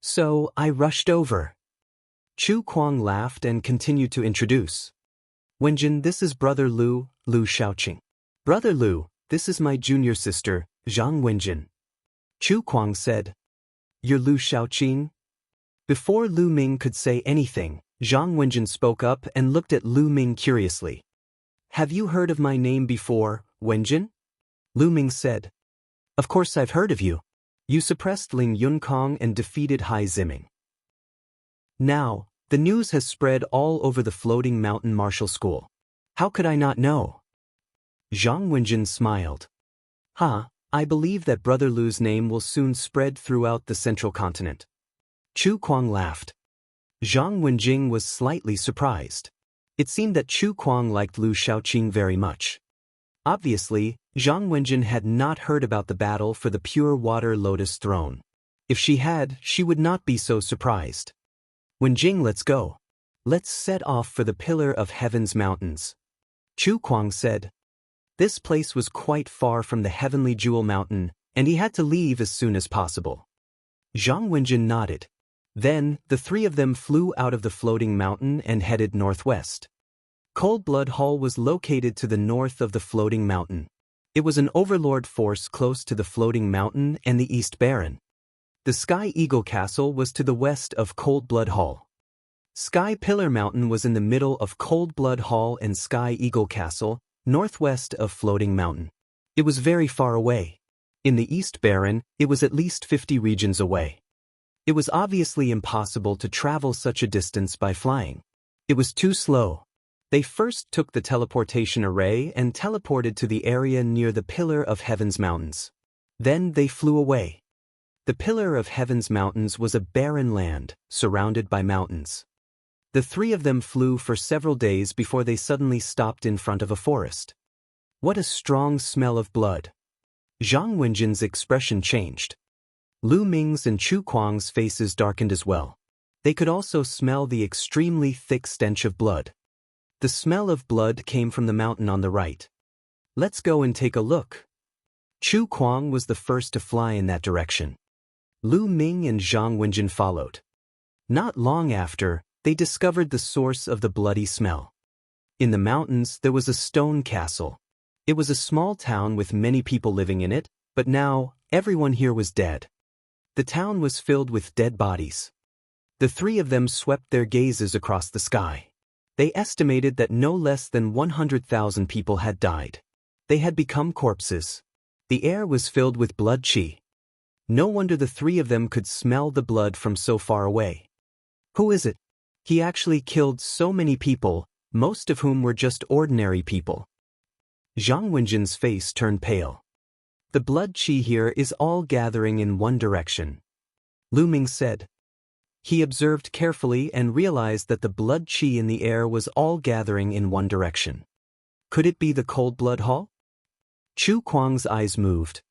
So I rushed over." Chu Kuang laughed and continued to introduce. "Wenjin, this is Brother Lu, Lu Shaoqing. Brother Lu, this is my junior sister, Zhang Wenjin." Chu Kuang said. "You're Lu Shaoqing?" Before Lu Ming could say anything, Zhang Wenjin spoke up and looked at Lu Ming curiously. "Have you heard of my name before, Wenjin?" Lu Ming said. "Of course I've heard of you. You suppressed Ling Yunkong and defeated Hai Ziming. Now, the news has spread all over the Floating Mountain Martial School. How could I not know?" Zhang Wenjin smiled. I believe that Brother Lu's name will soon spread throughout the central continent." Chu Kuang laughed. Zhang Wenjing was slightly surprised. It seemed that Chu Kuang liked Lu Shaoqing very much. Obviously, Zhang Wenjin had not heard about the battle for the pure water lotus throne. If she had, she would not be so surprised. "Wenjing, let's go. Let's set off for the Pillar of Heaven's mountains," Chu Kuang said. This place was quite far from the Heavenly Jewel Mountain, and he had to leave as soon as possible. Zhang Wenjin nodded. Then, the 3 of them flew out of the floating mountain and headed northwest. Cold Blood Hall was located to the north of the floating mountain. It was an overlord force close to the floating mountain and the East Baron. The Sky Eagle Castle was to the west of Cold Blood Hall. Sky Pillar Mountain was in the middle of Cold Blood Hall and Sky Eagle Castle, northwest of Floating Mountain. It was very far away. In the East Baron, it was at least 50 regions away. It was obviously impossible to travel such a distance by flying. It was too slow. They first took the teleportation array and teleported to the area near the Pillar of Heaven's mountains. Then they flew away. The Pillar of Heaven's mountains was a barren land, surrounded by mountains. The 3 of them flew for several days before they suddenly stopped in front of a forest. What a strong smell of blood! Zhang Wenjin's expression changed. Lu Ming's and Chu Kuang's faces darkened as well. They could also smell the extremely thick stench of blood. The smell of blood came from the mountain on the right. "Let's go and take a look." Chu Kuang was the first to fly in that direction. Lu Ming and Zhang Wenjin followed. Not long after, they discovered the source of the bloody smell. In the mountains, there was a stone castle. It was a small town with many people living in it, but now, everyone here was dead. The town was filled with dead bodies. The 3 of them swept their gazes across the sky. They estimated that no less than 100,000 people had died. They had become corpses. The air was filled with blood qi. No wonder the 3 of them could smell the blood from so far away. Who is it? He actually killed so many people, most of whom were just ordinary people. Zhang Wenjin's face turned pale. The blood qi here is all gathering in one direction, Lu Ming said. He observed carefully and realized that the blood qi in the air was all gathering in one direction. Could it be the Cold Blood Hall? Chu Kuang's eyes moved.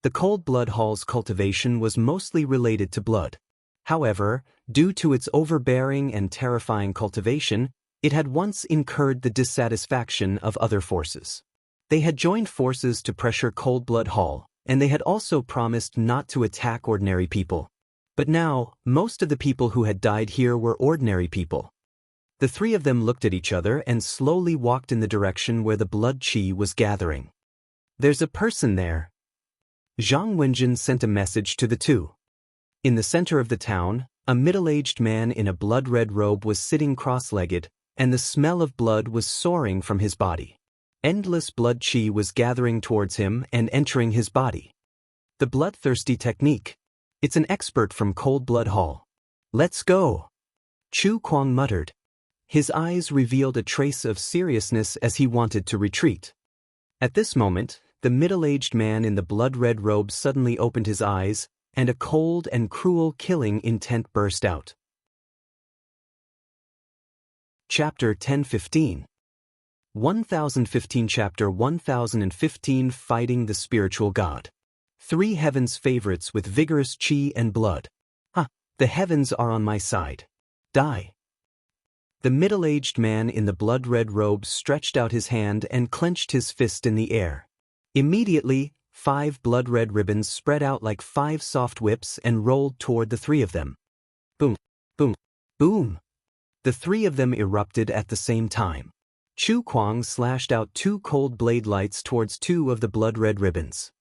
The Cold Blood Hall's cultivation was mostly related to blood. However, due to its overbearing and terrifying cultivation, it had once incurred the dissatisfaction of other forces. They had joined forces to pressure Cold Blood Hall, and they had also promised not to attack ordinary people. But now, most of the people who had died here were ordinary people. The 3 of them looked at each other and slowly walked in the direction where the blood qi was gathering. "There's a person there." Zhang Wenjin sent a message to the 2. In the center of the town, a middle-aged man in a blood-red robe was sitting cross-legged, and the smell of blood was soaring from his body. Endless blood qi was gathering towards him and entering his body. The bloodthirsty technique. It's an expert from Cold Blood Hall. Let's go. Chu Kuang muttered. His eyes revealed a trace of seriousness as he wanted to retreat. At this moment, the middle-aged man in the blood-red robe suddenly opened his eyes, and a cold and cruel killing intent burst out. Chapter 1015. 1015 Chapter 1015 Fighting the Spiritual God. 3 heavens favorites with vigorous qi and blood. The heavens are on my side. Die. The middle-aged man in the blood-red robe stretched out his hand and clenched his fist in the air. Immediately, 5 blood-red ribbons spread out like 5 soft whips and rolled toward the 3 of them. Boom, boom, boom. The 3 of them erupted at the same time. Chu Kuang slashed out 2 cold blade lights towards 2 of the blood-red ribbons.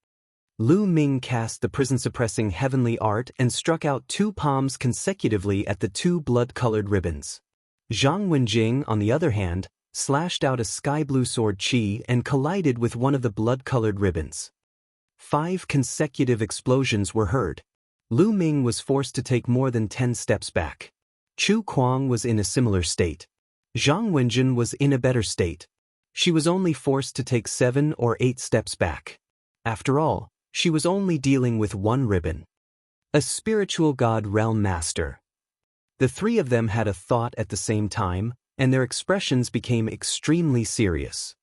Lu Ming cast the prison-suppressing heavenly art and struck out 2 palms consecutively at the 2 blood-colored ribbons. Zhang Wenjing, on the other hand, slashed out a sky-blue sword qi and collided with one of the blood-colored ribbons. 5 consecutive explosions were heard. Lu Ming was forced to take more than 10 steps back. Chu Kuang was in a similar state. Zhang Wenjin was in a better state. She was only forced to take 7 or 8 steps back. After all, she was only dealing with 1 ribbon. A spiritual god realm master. The 3 of them had a thought at the same time, and their expressions became extremely serious.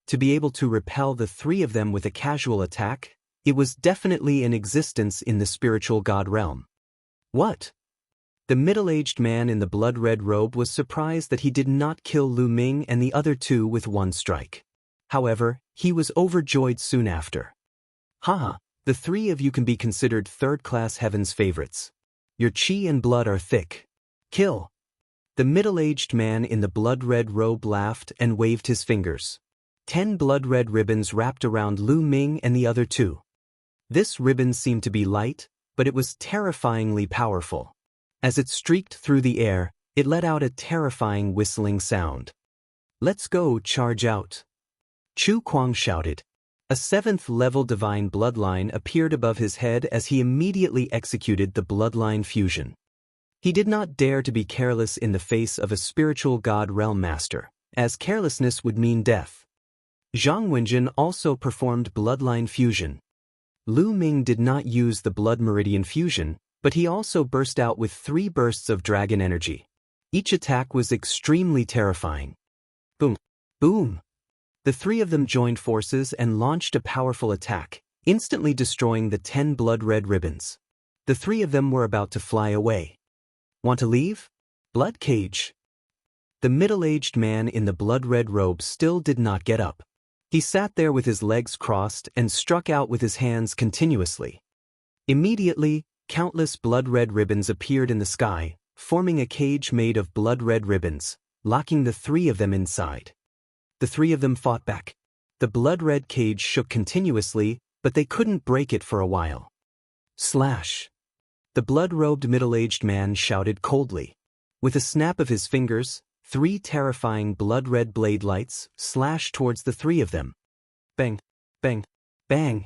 To be able to repel the 3 of them with a casual attack, it was definitely in existence in the spiritual god realm. What? The middle-aged man in the blood-red robe was surprised that he did not kill Lu Ming and the other 2 with 1 strike. However, he was overjoyed soon after. Haha, the 3 of you can be considered third-class heaven's favorites. Your qi and blood are thick. Kill. The middle-aged man in the blood-red robe laughed and waved his fingers. 10 blood-red ribbons wrapped around Lu Ming and the other 2. This ribbon seemed to be light, but it was terrifyingly powerful. As it streaked through the air, it let out a terrifying whistling sound. Let's go, charge out. Chu Kuang shouted. A 7th-level divine bloodline appeared above his head as he immediately executed the bloodline fusion. He did not dare to be careless in the face of a spiritual god realm master, as carelessness would mean death. Zhang Wenjin also performed bloodline fusion. Lu Ming did not use the blood meridian fusion, but he also burst out with 3 bursts of dragon energy. Each attack was extremely terrifying. Boom, boom. The 3 of them joined forces and launched a powerful attack, instantly destroying the 10 blood-red ribbons. The 3 of them were about to fly away. Want to leave? Blood cage. The middle-aged man in the blood-red robe still did not get up. He sat there with his legs crossed and struck out with his hands continuously. Immediately, countless blood-red ribbons appeared in the sky, forming a cage made of blood-red ribbons, locking the 3 of them inside. The 3 of them fought back. The blood-red cage shook continuously, but they couldn't break it for a while. Slash. The blood-robed middle-aged man shouted coldly. With a snap of his fingers, 3 terrifying blood-red blade lights slashed towards the 3 of them. Bang, bang, bang.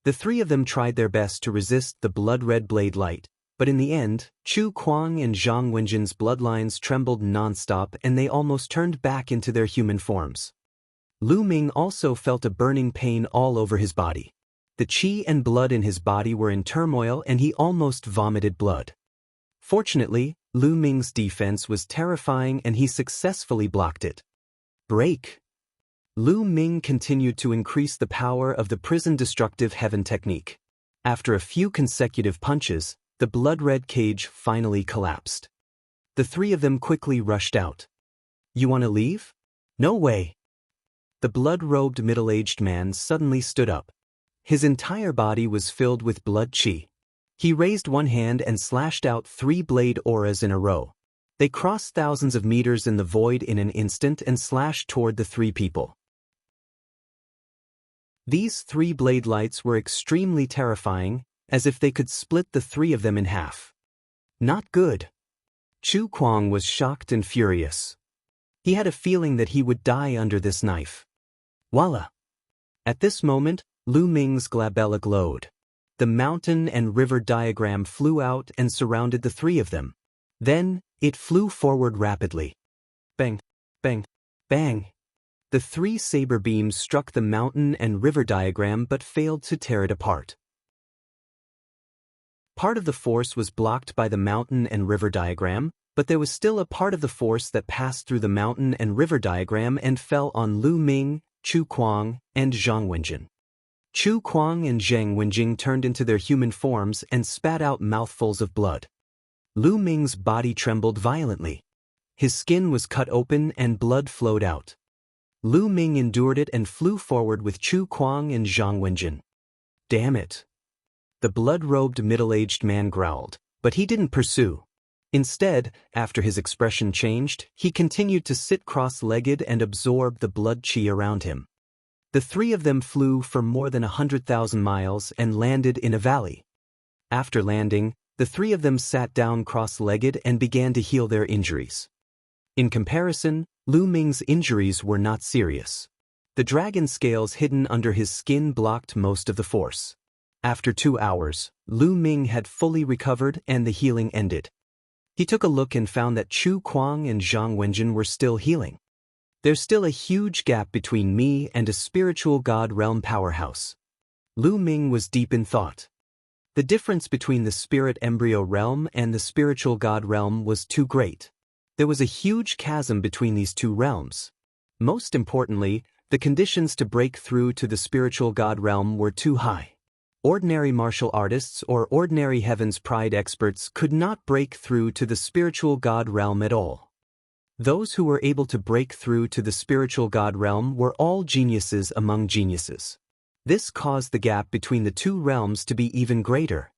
The 3 of them tried their best to resist the blood-red blade light, but in the end, Chu Kuang and Zhang Wenjin's bloodlines trembled non-stop and they almost turned back into their human forms. Lu Ming also felt a burning pain all over his body. The qi and blood in his body were in turmoil and he almost vomited blood. Fortunately, Lu Ming's defense was terrifying and he successfully blocked it. Break. Lu Ming continued to increase the power of the prison-destructive heaven technique. After a few consecutive punches, the blood-red cage finally collapsed. The 3 of them quickly rushed out. You want to leave? No way. The blood-robed middle-aged man suddenly stood up. His entire body was filled with blood qi. He raised one hand and slashed out 3 blade auras in a row. They crossed thousands of meters in the void in an instant and slashed toward the 3 people. These 3 blade lights were extremely terrifying, as if they could split the 3 of them in half. Not good. Chu Kuang was shocked and furious. He had a feeling that he would die under this knife. Voila! At this moment, Lu Ming's glabella glowed. The mountain and river diagram flew out and surrounded the three of them. Then, it flew forward rapidly. Bang! Bang! Bang! The three saber beams struck the mountain and river diagram but failed to tear it apart. Part of the force was blocked by the mountain and river diagram, but there was still a part of the force that passed through the mountain and river diagram and fell on Lu Ming, Chu Kuang, and Zhang Wenjin. Chu Kuang and Zhang Wenjing turned into their human forms and spat out mouthfuls of blood. Lu Ming's body trembled violently. His skin was cut open and blood flowed out. Lu Ming endured it and flew forward with Chu Kuang and Zhang Wenjin. Damn it! The blood-robed middle-aged man growled, but he didn't pursue. Instead, after his expression changed, he continued to sit cross-legged and absorb the blood qi around him. The three of them flew for more than 100,000 miles and landed in a valley. After landing, the three of them sat down cross-legged and began to heal their injuries. In comparison, Lu Ming's injuries were not serious. The dragon scales hidden under his skin blocked most of the force. After 2 hours, Lu Ming had fully recovered and the healing ended. He took a look and found that Chu Kuang and Zhang Wenjin were still healing. There's still a huge gap between me and a spiritual god realm powerhouse. Lu Ming was deep in thought. The difference between the spirit embryo realm and the spiritual god realm was too great. There was a huge chasm between these two realms. Most importantly, the conditions to break through to the spiritual god realm were too high. Ordinary martial artists or ordinary Heaven's Pride experts could not break through to the spiritual god realm at all. Those who were able to break through to the spiritual god realm were all geniuses among geniuses. This caused the gap between the two realms to be even greater.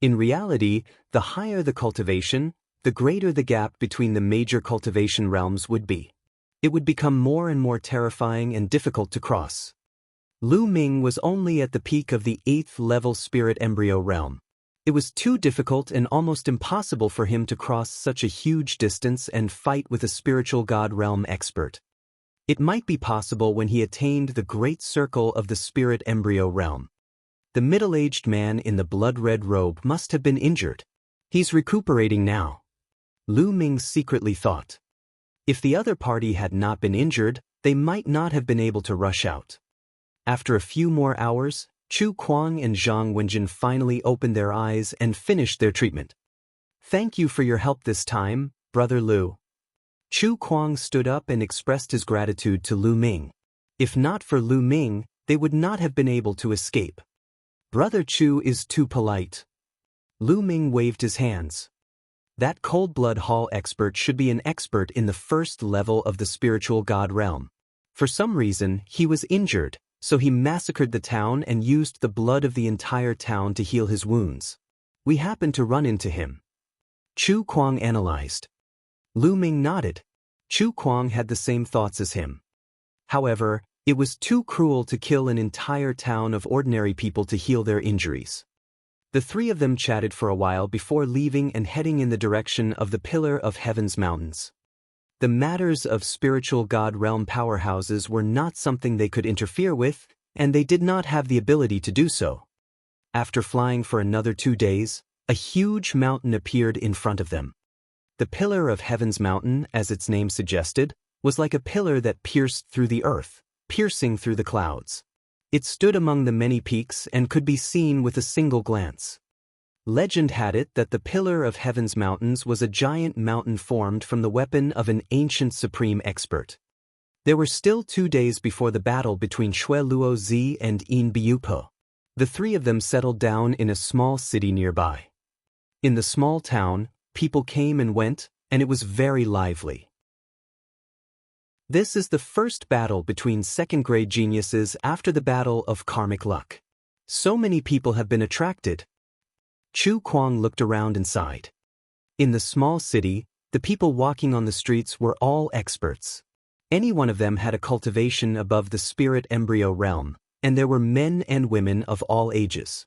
In reality, the higher the cultivation, the greater the gap between the major cultivation realms would be. It would become more and more terrifying and difficult to cross. Lu Ming was only at the peak of the 8th level spirit embryo realm. It was too difficult and almost impossible for him to cross such a huge distance and fight with a spiritual god realm expert. It might be possible when he attained the great circle of the spirit embryo realm. The middle-aged man in the blood-red robe must have been injured. He's recuperating now. Lu Ming secretly thought. If the other party had not been injured, they might not have been able to rush out. After a few more hours, Chu Kuang and Zhang Wenjin finally opened their eyes and finished their treatment. Thank you for your help this time, Brother Lu. Chu Kuang stood up and expressed his gratitude to Lu Ming. If not for Lu Ming, they would not have been able to escape. Brother Chu is too polite. Lu Ming waved his hands. That cold-blood hall expert should be an expert in the first level of the spiritual god realm. For some reason, he was injured, so he massacred the town and used the blood of the entire town to heal his wounds. We happened to run into him. Chu Kuang analyzed. Lu Ming nodded. Chu Kuang had the same thoughts as him. However, it was too cruel to kill an entire town of ordinary people to heal their injuries. The three of them chatted for a while before leaving and heading in the direction of the Pillar of Heaven's mountains. The matters of spiritual god realm powerhouses were not something they could interfere with, and they did not have the ability to do so. After flying for another 2 days, a huge mountain appeared in front of them. The Pillar of Heaven's mountain, as its name suggested, was like a pillar that pierced through the earth, piercing through the clouds. It stood among the many peaks and could be seen with a single glance. Legend had it that the Pillar of Heaven's mountains was a giant mountain formed from the weapon of an ancient supreme expert. There were still 2 days before the battle between Xue Luozi and Yin Biupo. The three of them settled down in a small city nearby. In the small town, people came and went, and it was very lively. This is the first battle between second-grade geniuses after the battle of karmic luck. So many people have been attracted. Chu Kuang looked around and sighed. In the small city, the people walking on the streets were all experts. Any one of them had a cultivation above the spirit embryo realm, and there were men and women of all ages.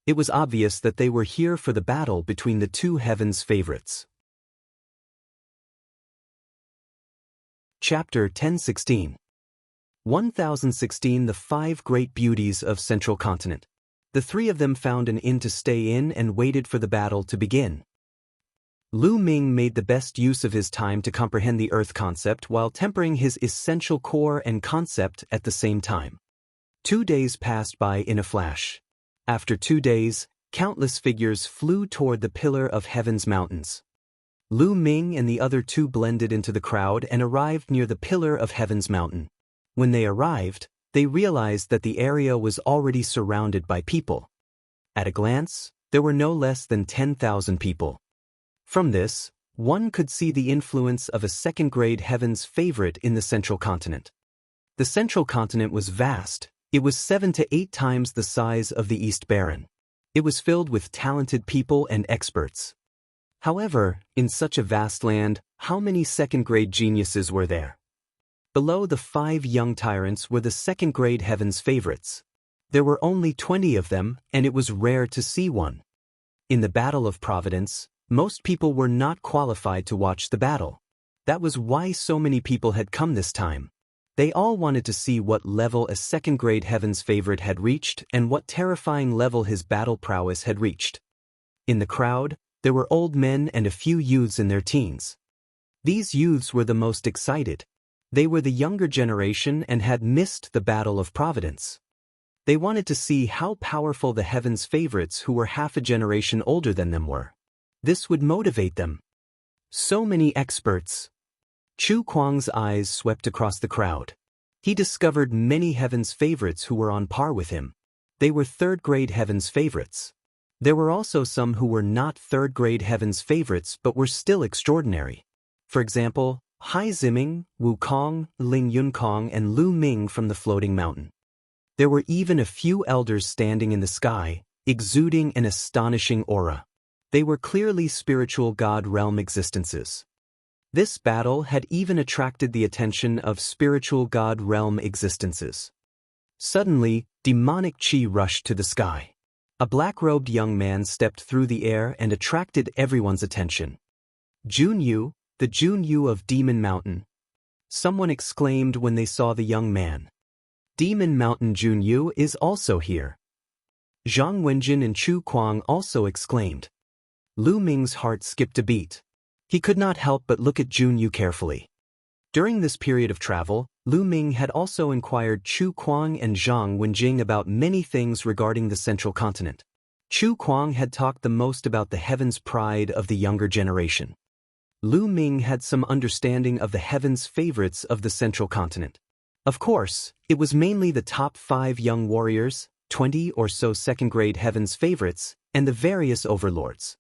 It was obvious that they were here for the battle between the two heavens' favorites. Chapter 1016. 1016 The Five Great Beauties of Central Continent. The three of them found an inn to stay in and waited for the battle to begin. Lu Ming made the best use of his time to comprehend the Earth concept while tempering his essential core and concept at the same time. 2 days passed by in a flash. After 2 days, countless figures flew toward the Pillar of Heaven's mountains. Lu Ming and the other two blended into the crowd and arrived near the Pillar of Heaven's mountain. When they arrived, they realized that the area was already surrounded by people. At a glance, there were no less than 10,000 people. From this, one could see the influence of a second-grade Heaven's favorite in the Central Continent. The Central Continent was vast. It was 7 to 8 times the size of the East Baron. It was filled with talented people and experts. However, in such a vast land, how many second-grade geniuses were there? Below the 5 young tyrants were the second-grade Heaven's favorites. There were only 20 of them, and it was rare to see one. In the Battle of Providence, most people were not qualified to watch the battle. That was why so many people had come this time. They all wanted to see what level a second-grade Heaven's favorite had reached and what terrifying level his battle prowess had reached. In the crowd, there were old men and a few youths in their teens. These youths were the most excited. They were the younger generation and had missed the Battle of Providence. They wanted to see how powerful the Heaven's favorites who were half a generation older than them were. This would motivate them. So many experts. Chu Kuang's eyes swept across the crowd. He discovered many Heaven's favorites who were on par with him. They were third-grade Heaven's favorites. There were also some who were not third-grade Heaven's favorites but were still extraordinary. For example, Hai Ziming, Wu Kong, Ling Yunkong, and Lu Ming from the Floating Mountain. There were even a few elders standing in the sky, exuding an astonishing aura. They were clearly spiritual God realm existences. This battle had even attracted the attention of spiritual God realm existences. Suddenly, demonic chi rushed to the sky. A black-robed young man stepped through the air and attracted everyone's attention. Junyu, the Junyu of Demon Mountain. Someone exclaimed when they saw the young man. Demon Mountain Junyu is also here. Zhang Wenjin and Chu Kuang also exclaimed. Lu Ming's heart skipped a beat. He could not help but look at Junyu carefully. During this period of travel, Lu Ming had also inquired Chu Kuang and Zhang Wenjing about many things regarding the Central Continent. Chu Kuang had talked the most about the Heaven's pride of the younger generation. Lu Ming had some understanding of the Heaven's favorites of the Central Continent. Of course, it was mainly the top 5 young warriors, 20 or so second-grade Heaven's favorites, and the various overlords.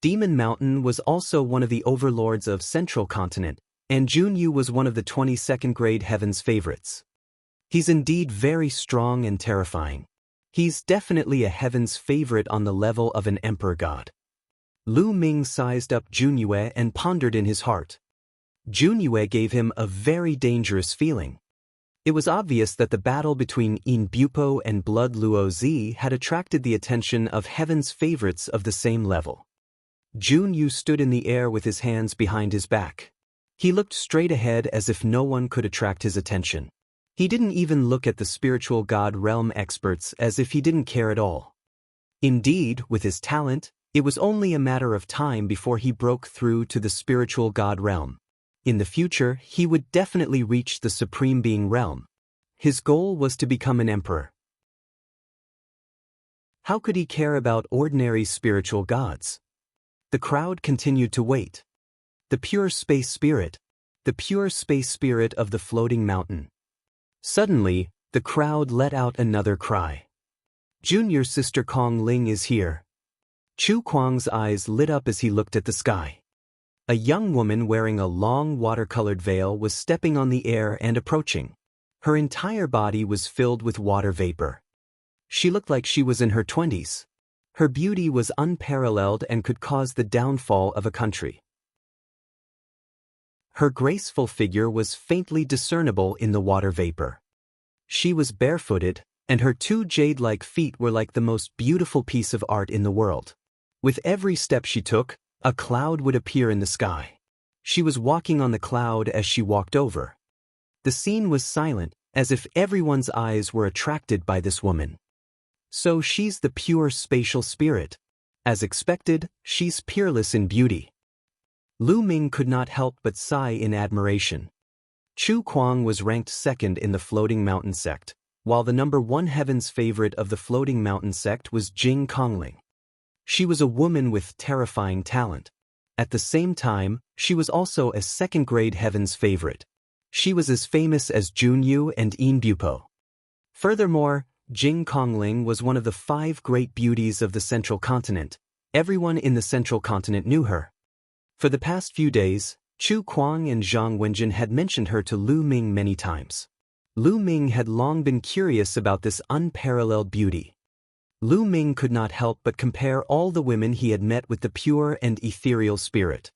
Demon Mountain was also one of the overlords of Central Continent, and Junyu was one of the 22nd-grade Heaven's favorites. He's indeed very strong and terrifying. He's definitely a Heaven's favorite on the level of an emperor god. Lu Ming sized up Junyue and pondered in his heart. Junyue gave him a very dangerous feeling. It was obvious that the battle between Yin Bupo and Blood Luo Zi had attracted the attention of Heaven's favorites of the same level. Junyu stood in the air with his hands behind his back. He looked straight ahead as if no one could attract his attention. He didn't even look at the spiritual god realm experts as if he didn't care at all. Indeed, with his talent, it was only a matter of time before he broke through to the spiritual god realm. In the future, he would definitely reach the Supreme Being realm. His goal was to become an emperor. How could he care about ordinary spiritual gods? The crowd continued to wait. The pure space spirit of the floating mountain. Suddenly, the crowd let out another cry. Junior sister Kong Ling is here. Chu Kuang's eyes lit up as he looked at the sky. A young woman wearing a long watercolored veil was stepping on the air and approaching. Her entire body was filled with water vapor. She looked like she was in her 20s. Her beauty was unparalleled and could cause the downfall of a country. Her graceful figure was faintly discernible in the water vapor. She was barefooted, and her 2 jade-like feet were like the most beautiful piece of art in the world. With every step she took, a cloud would appear in the sky. She was walking on the cloud as she walked over. The scene was silent, as if everyone's eyes were attracted by this woman. So she's the pure spatial spirit. As expected, she's peerless in beauty. Lu Ming could not help but sigh in admiration. Chu Kuang was ranked second in the Floating Mountain sect, while the number one heaven's favorite of the Floating Mountain sect was Jing Kongling. She was a woman with terrifying talent. At the same time, she was also a second-grade heaven's favorite. She was as famous as Junyu and Yin Bupo. Furthermore, Jing Kongling was one of the 5 great beauties of the Central Continent. Everyone in the Central Continent knew her. For the past few days, Chu Kuang and Zhang Wenjin had mentioned her to Lu Ming many times. Lu Ming had long been curious about this unparalleled beauty. Lu Ming could not help but compare all the women he had met with the pure and ethereal spirit.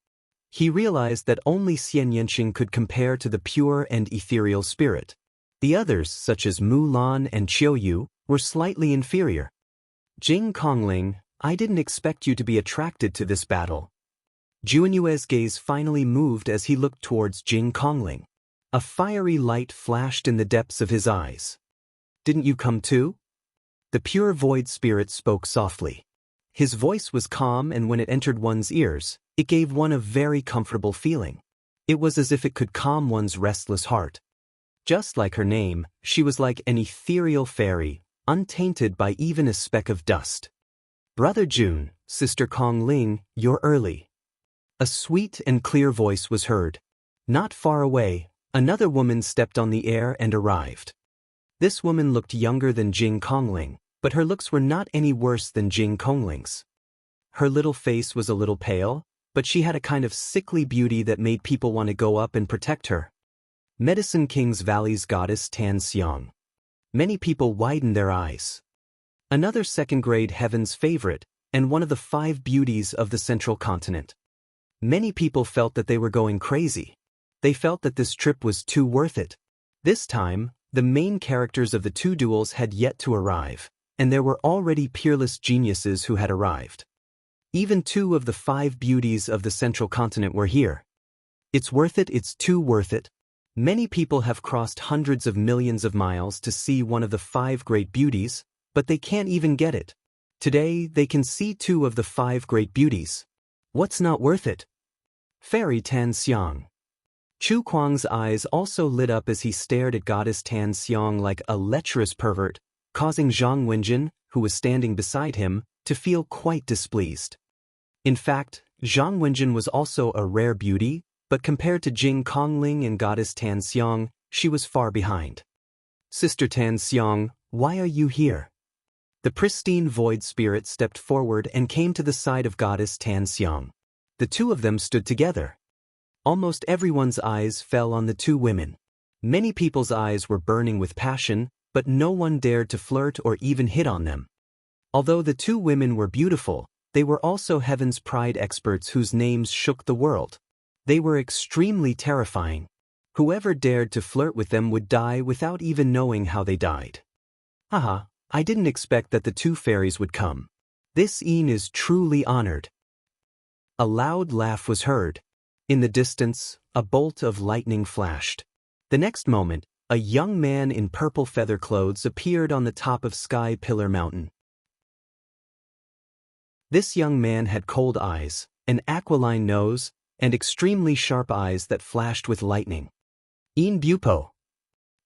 He realized that only Xianxia could compare to the pure and ethereal spirit. The others, such as Mulan and Qiuyu, were slightly inferior. Jing Kongling, I didn't expect you to be attracted to this battle. Juanyue's gaze finally moved as he looked towards Jing Kongling. A fiery light flashed in the depths of his eyes. Didn't you come too? The pure void spirit spoke softly. His voice was calm, and when it entered one's ears, it gave one a very comfortable feeling. It was as if it could calm one's restless heart. Just like her name, she was like an ethereal fairy, untainted by even a speck of dust. Brother Jun, Sister Kongling, you're early. A sweet and clear voice was heard. Not far away, another woman stepped on the air and arrived. This woman looked younger than Jing Kongling, but her looks were not any worse than Jing Kongling's. Her little face was a little pale, but she had a kind of sickly beauty that made people want to go up and protect her. Medicine King's Valley's goddess Tan Xiang. Many people widened their eyes. Another second-grade heaven's favorite, and one of the 5 beauties of the Central Continent. Many people felt that they were going crazy. They felt that this trip was too worth it. This time, the main characters of the 2 duels had yet to arrive, and there were already peerless geniuses who had arrived. Even 2 of the 5 beauties of the Central Continent were here. It's worth it, it's too worth it. Many people have crossed hundreds of millions of miles to see one of the 5 great beauties, but they can't even get it. Today, they can see 2 of the 5 great beauties. What's not worth it? Fairy Tan Xiang. Chu Kuang's eyes also lit up as he stared at Goddess Tan Xiang like a lecherous pervert, causing Zhang Wenjin, who was standing beside him, to feel quite displeased. In fact, Zhang Wenjin was also a rare beauty, but compared to Jing Kongling and Goddess Tan Xiang, she was far behind. Sister Tan Xiang, why are you here? The pristine void spirit stepped forward and came to the side of Goddess Tan Xiang. The 2 of them stood together. Almost everyone's eyes fell on the 2 women. Many people's eyes were burning with passion, but no one dared to flirt or even hit on them. Although the 2 women were beautiful, they were also Heaven's Pride experts whose names shook the world. They were extremely terrifying. Whoever dared to flirt with them would die without even knowing how they died. Haha, I didn't expect that the 2 fairies would come. This Yin is truly honored. A loud laugh was heard. In the distance, a bolt of lightning flashed. The next moment, a young man in purple feather clothes appeared on the top of Sky Pillar Mountain. This young man had cold eyes, an aquiline nose, and extremely sharp eyes that flashed with lightning. Yin Bupo.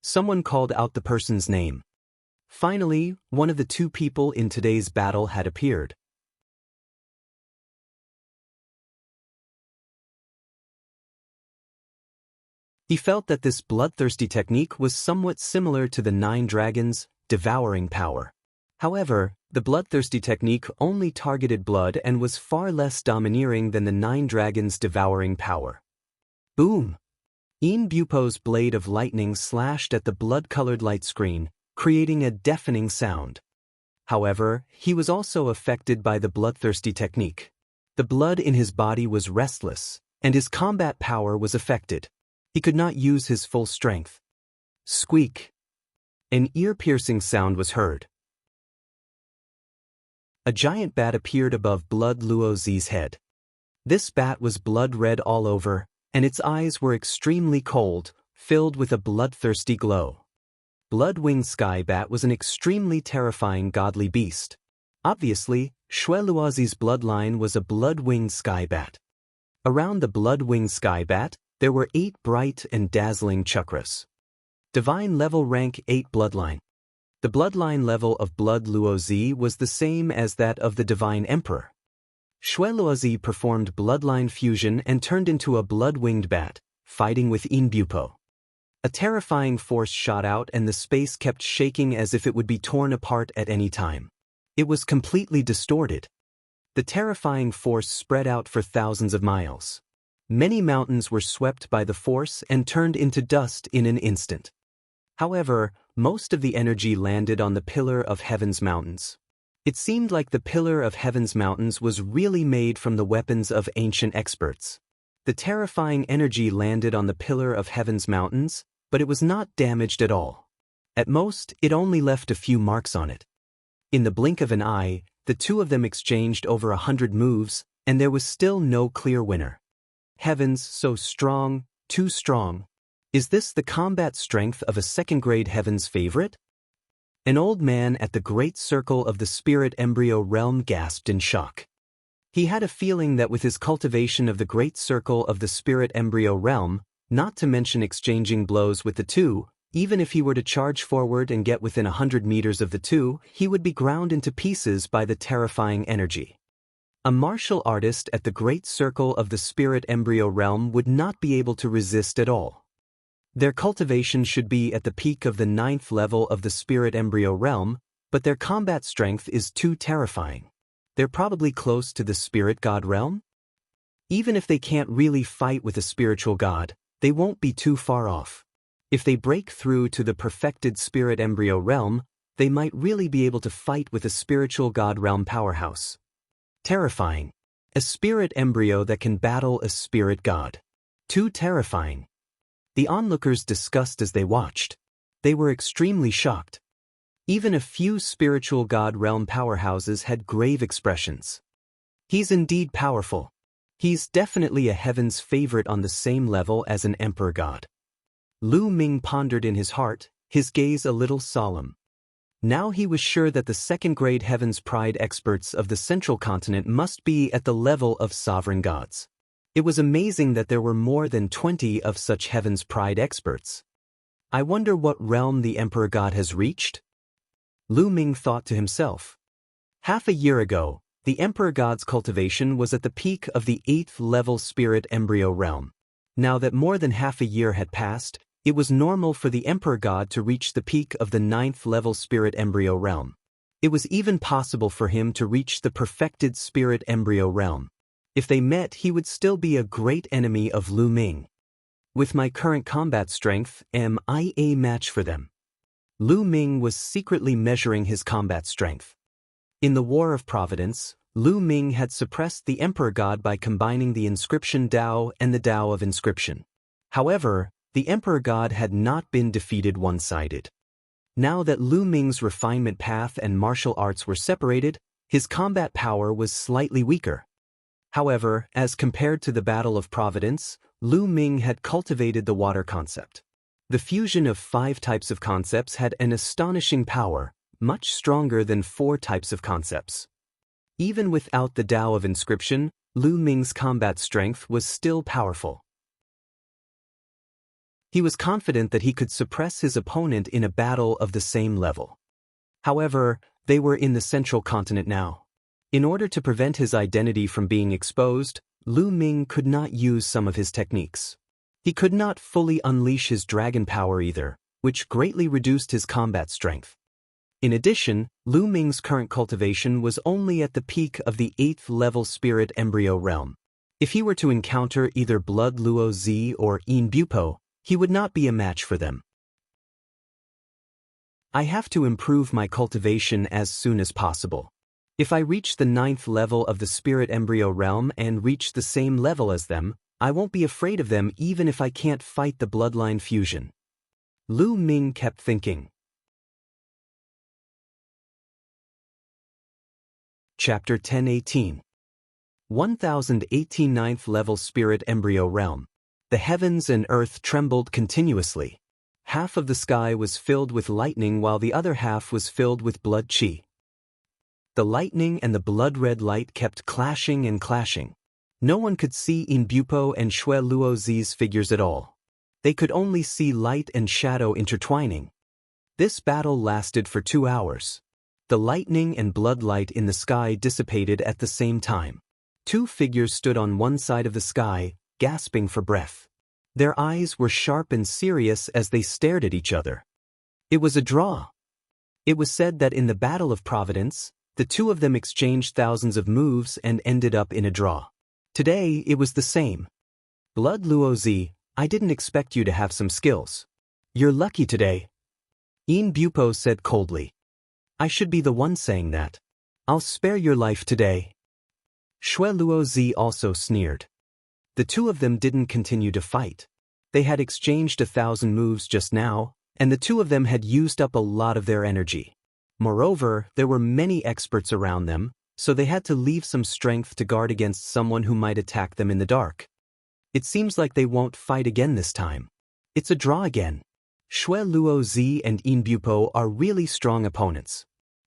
Someone called out the person's name. Finally, one of the 2 people in today's battle had appeared. He felt that this bloodthirsty technique was somewhat similar to the 9 dragons' devouring power. However, the bloodthirsty technique only targeted blood and was far less domineering than the 9 dragons' devouring power. Boom! Yin Bupo's blade of lightning slashed at the blood-colored light screen, creating a deafening sound. However, he was also affected by the bloodthirsty technique. The blood in his body was restless, and his combat power was affected. He could not use his full strength. Squeak! An ear-piercing sound was heard. A giant bat appeared above Blood Luozi's head. This bat was blood red all over, and its eyes were extremely cold, filled with a bloodthirsty glow. Blood-winged sky-bat was an extremely terrifying godly beast. Obviously, Xueluozi's bloodline was a blood-winged sky-bat. Around the blood-winged sky-bat, there were 8 bright and dazzling chakras. Divine level rank 8 bloodline. The bloodline level of Blood Luozi was the same as that of the Divine Emperor. Xueluozi performed bloodline fusion and turned into a blood-winged bat, fighting with Inbupo. A terrifying force shot out and the space kept shaking as if it would be torn apart at any time. It was completely distorted. The terrifying force spread out for thousands of miles. Many mountains were swept by the force and turned into dust in an instant. However, most of the energy landed on the Pillar of Heaven's mountains. It seemed like the Pillar of Heaven's mountains was really made from the weapons of ancient experts. The terrifying energy landed on the Pillar of Heaven's mountains, but it was not damaged at all. At most, it only left a few marks on it. In the blink of an eye, the two of them exchanged over 100 moves, and there was still no clear winner. Heavens, so strong, too strong. Is this the combat strength of a second-grade Heaven's favorite? An old man at the great circle of the spirit embryo realm gasped in shock. He had a feeling that with his cultivation of the great circle of the spirit embryo realm, not to mention exchanging blows with the two, even if he were to charge forward and get within 100 meters of the two, he would be ground into pieces by the terrifying energy. A martial artist at the great circle of the spirit embryo realm would not be able to resist at all. Their cultivation should be at the peak of the 9th level of the spirit embryo realm, but their combat strength is too terrifying. They're probably close to the spirit god realm? Even if they can't really fight with a spiritual god, they won't be too far off. If they break through to the perfected spirit embryo realm, they might really be able to fight with a spiritual god realm powerhouse. Terrifying. A spirit embryo that can battle a spirit god. Too terrifying. The onlookers discussed as they watched. They were extremely shocked. Even a few spiritual god realm powerhouses had grave expressions. He's indeed powerful. He's definitely a heaven's favorite on the same level as an emperor god. Lu Ming pondered in his heart, his gaze a little solemn. Now he was sure that the second-grade Heaven's Pride experts of the central continent must be at the level of sovereign gods. It was amazing that there were more than 20 of such Heaven's Pride experts. I wonder what realm the Emperor God has reached? Lu Ming thought to himself. Half a year ago, the Emperor God's cultivation was at the peak of the 8th level spirit embryo realm. Now that more than half a year had passed, it was normal for the Emperor God to reach the peak of the 9th level spirit embryo realm. It was even possible for him to reach the perfected spirit embryo realm. If they met, he would still be a great enemy of Lu Ming. With my current combat strength, am I a match for them? Lu Ming was secretly measuring his combat strength. In the War of Providence, Lu Ming had suppressed the Emperor God by combining the Inscription Tao and the Tao of Inscription. However, the Emperor God had not been defeated one-sided. Now that Lu Ming's refinement path and martial arts were separated, his combat power was slightly weaker. However, as compared to the Battle of Providence, Lu Ming had cultivated the water concept. The fusion of 5 types of concepts had an astonishing power, much stronger than 4 types of concepts. Even without the Tao of Inscription, Lu Ming's combat strength was still powerful. He was confident that he could suppress his opponent in a battle of the same level. However, they were in the central continent now. In order to prevent his identity from being exposed, Lu Ming could not use some of his techniques. He could not fully unleash his dragon power either, which greatly reduced his combat strength. In addition, Lu Ming's current cultivation was only at the peak of the 8th level spirit embryo realm. If he were to encounter either Blood Luo Zi or Yin Bupo, he would not be a match for them. I have to improve my cultivation as soon as possible. If I reach the 9th level of the spirit embryo realm and reach the same level as them, I won't be afraid of them even if I can't fight the bloodline fusion. Lu Ming kept thinking. Chapter 1018. 1018 9th level spirit embryo realm. The heavens and earth trembled continuously. Half of the sky was filled with lightning while the other half was filled with blood chi. The lightning and the blood-red light kept clashing and clashing. No one could see In Bupo and Xue Luozi's figures at all. They could only see light and shadow intertwining. This battle lasted for 2 hours. The lightning and blood light in the sky dissipated at the same time. 2 figures stood on one side of the sky, gasping for breath. Their eyes were sharp and serious as they stared at each other. It was a draw. It was said that in the Battle of Providence, the 2 of them exchanged thousands of moves and ended up in a draw. Today, it was the same. Blood Luozi, I didn't expect you to have some skills. You're lucky today. In Bupo said coldly. I should be the one saying that. I'll spare your life today. Xue Luozi also sneered. The 2 of them didn't continue to fight. They had exchanged 1,000 moves just now, and the 2 of them had used up a lot of their energy. Moreover, there were many experts around them, so they had to leave some strength to guard against someone who might attack them in the dark. It seems like they won't fight again this time. It's a draw again. Xue Luozi and In Bupo are really strong opponents.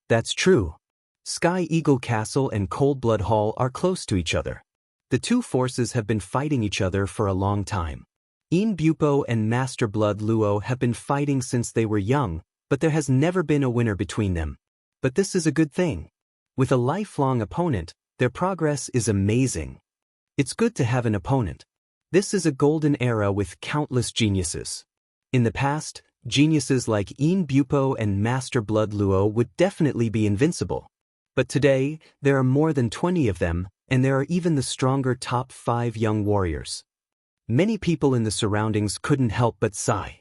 That's true. Sky Eagle Castle and Cold Blood Hall are close to each other. The 2 forces have been fighting each other for a long time. In Bupo and Master Blood Luo have been fighting since they were young, but there has never been a winner between them. But this is a good thing. With a lifelong opponent, their progress is amazing. It's good to have an opponent. This is a golden era with countless geniuses. In the past, geniuses like In Bupo and Master Blood Luo would definitely be invincible. But today, there are more than 20 of them, and there are even the stronger top 5 young warriors. Many people in the surroundings couldn't help but sigh.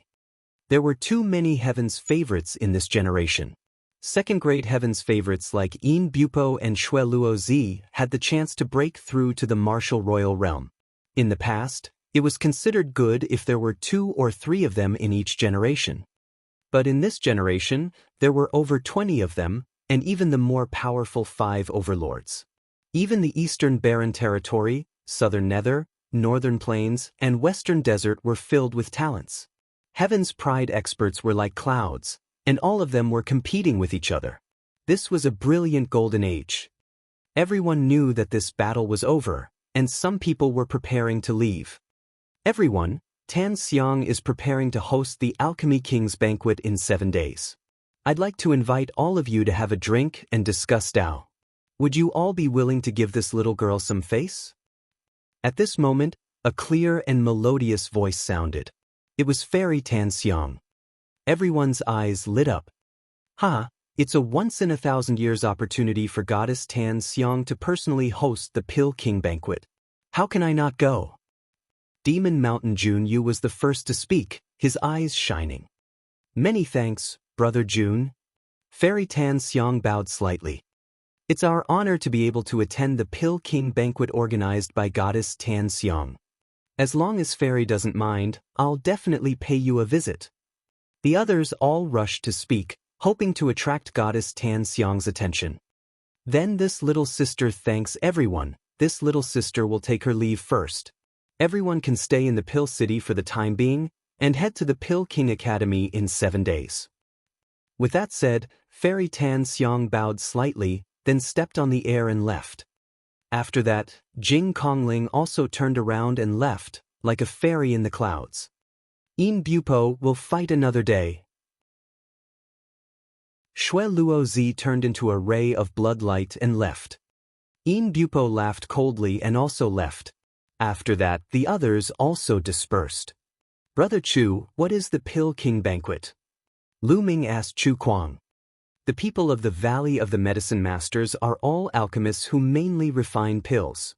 There were too many Heaven's favorites in this generation. Second-grade Heaven's favorites like In Bupo and Xue Luozi had the chance to break through to the martial royal realm. In the past, it was considered good if there were 2 or 3 of them in each generation. But in this generation, there were over 20 of them, and even the more powerful 5 overlords. Even the Eastern Barren Territory, Southern Nether, Northern Plains, and Western Desert were filled with talents. Heaven's Pride experts were like clouds, and all of them were competing with each other. This was a brilliant golden age. Everyone knew that this battle was over, and some people were preparing to leave. Everyone, Tan Xiang is preparing to host the Alchemy King's banquet in 7 days. I'd like to invite all of you to have a drink and discuss Tao. Would you all be willing to give this little girl some face? At this moment, a clear and melodious voice sounded. It was Fairy Tan Xiang. Everyone's eyes lit up. It's a once-in-a-thousand-years opportunity for Goddess Tan Xiang to personally host the Pill King banquet. How can I not go? Demon Mountain Jun Yu was the first to speak, his eyes shining. Many thanks, Brother Jun. Fairy Tan Xiang bowed slightly. It's our honor to be able to attend the Pill King banquet organized by Goddess Tan Xiang. As long as Fairy doesn't mind, I'll definitely pay you a visit. The others all rushed to speak, hoping to attract Goddess Tan Xiang's attention. Then this little sister thanks everyone. This little sister will take her leave first. Everyone can stay in the Pill City for the time being, and head to the Pill King Academy in 7 days. With that said, Fairy Tan Xiang bowed slightly, then stepped on the air and left. After that, Jing Kongling also turned around and left, like a fairy in the clouds. In Bupo will fight another day. Xue Luozi turned into a ray of bloodlight and left. In Bupo laughed coldly and also left. After that, the others also dispersed. Brother Chu, what is the Pill King banquet? Lu Ming asked Chu Kuang. The people of the Valley of the Medicine Masters are all alchemists who mainly refine pills.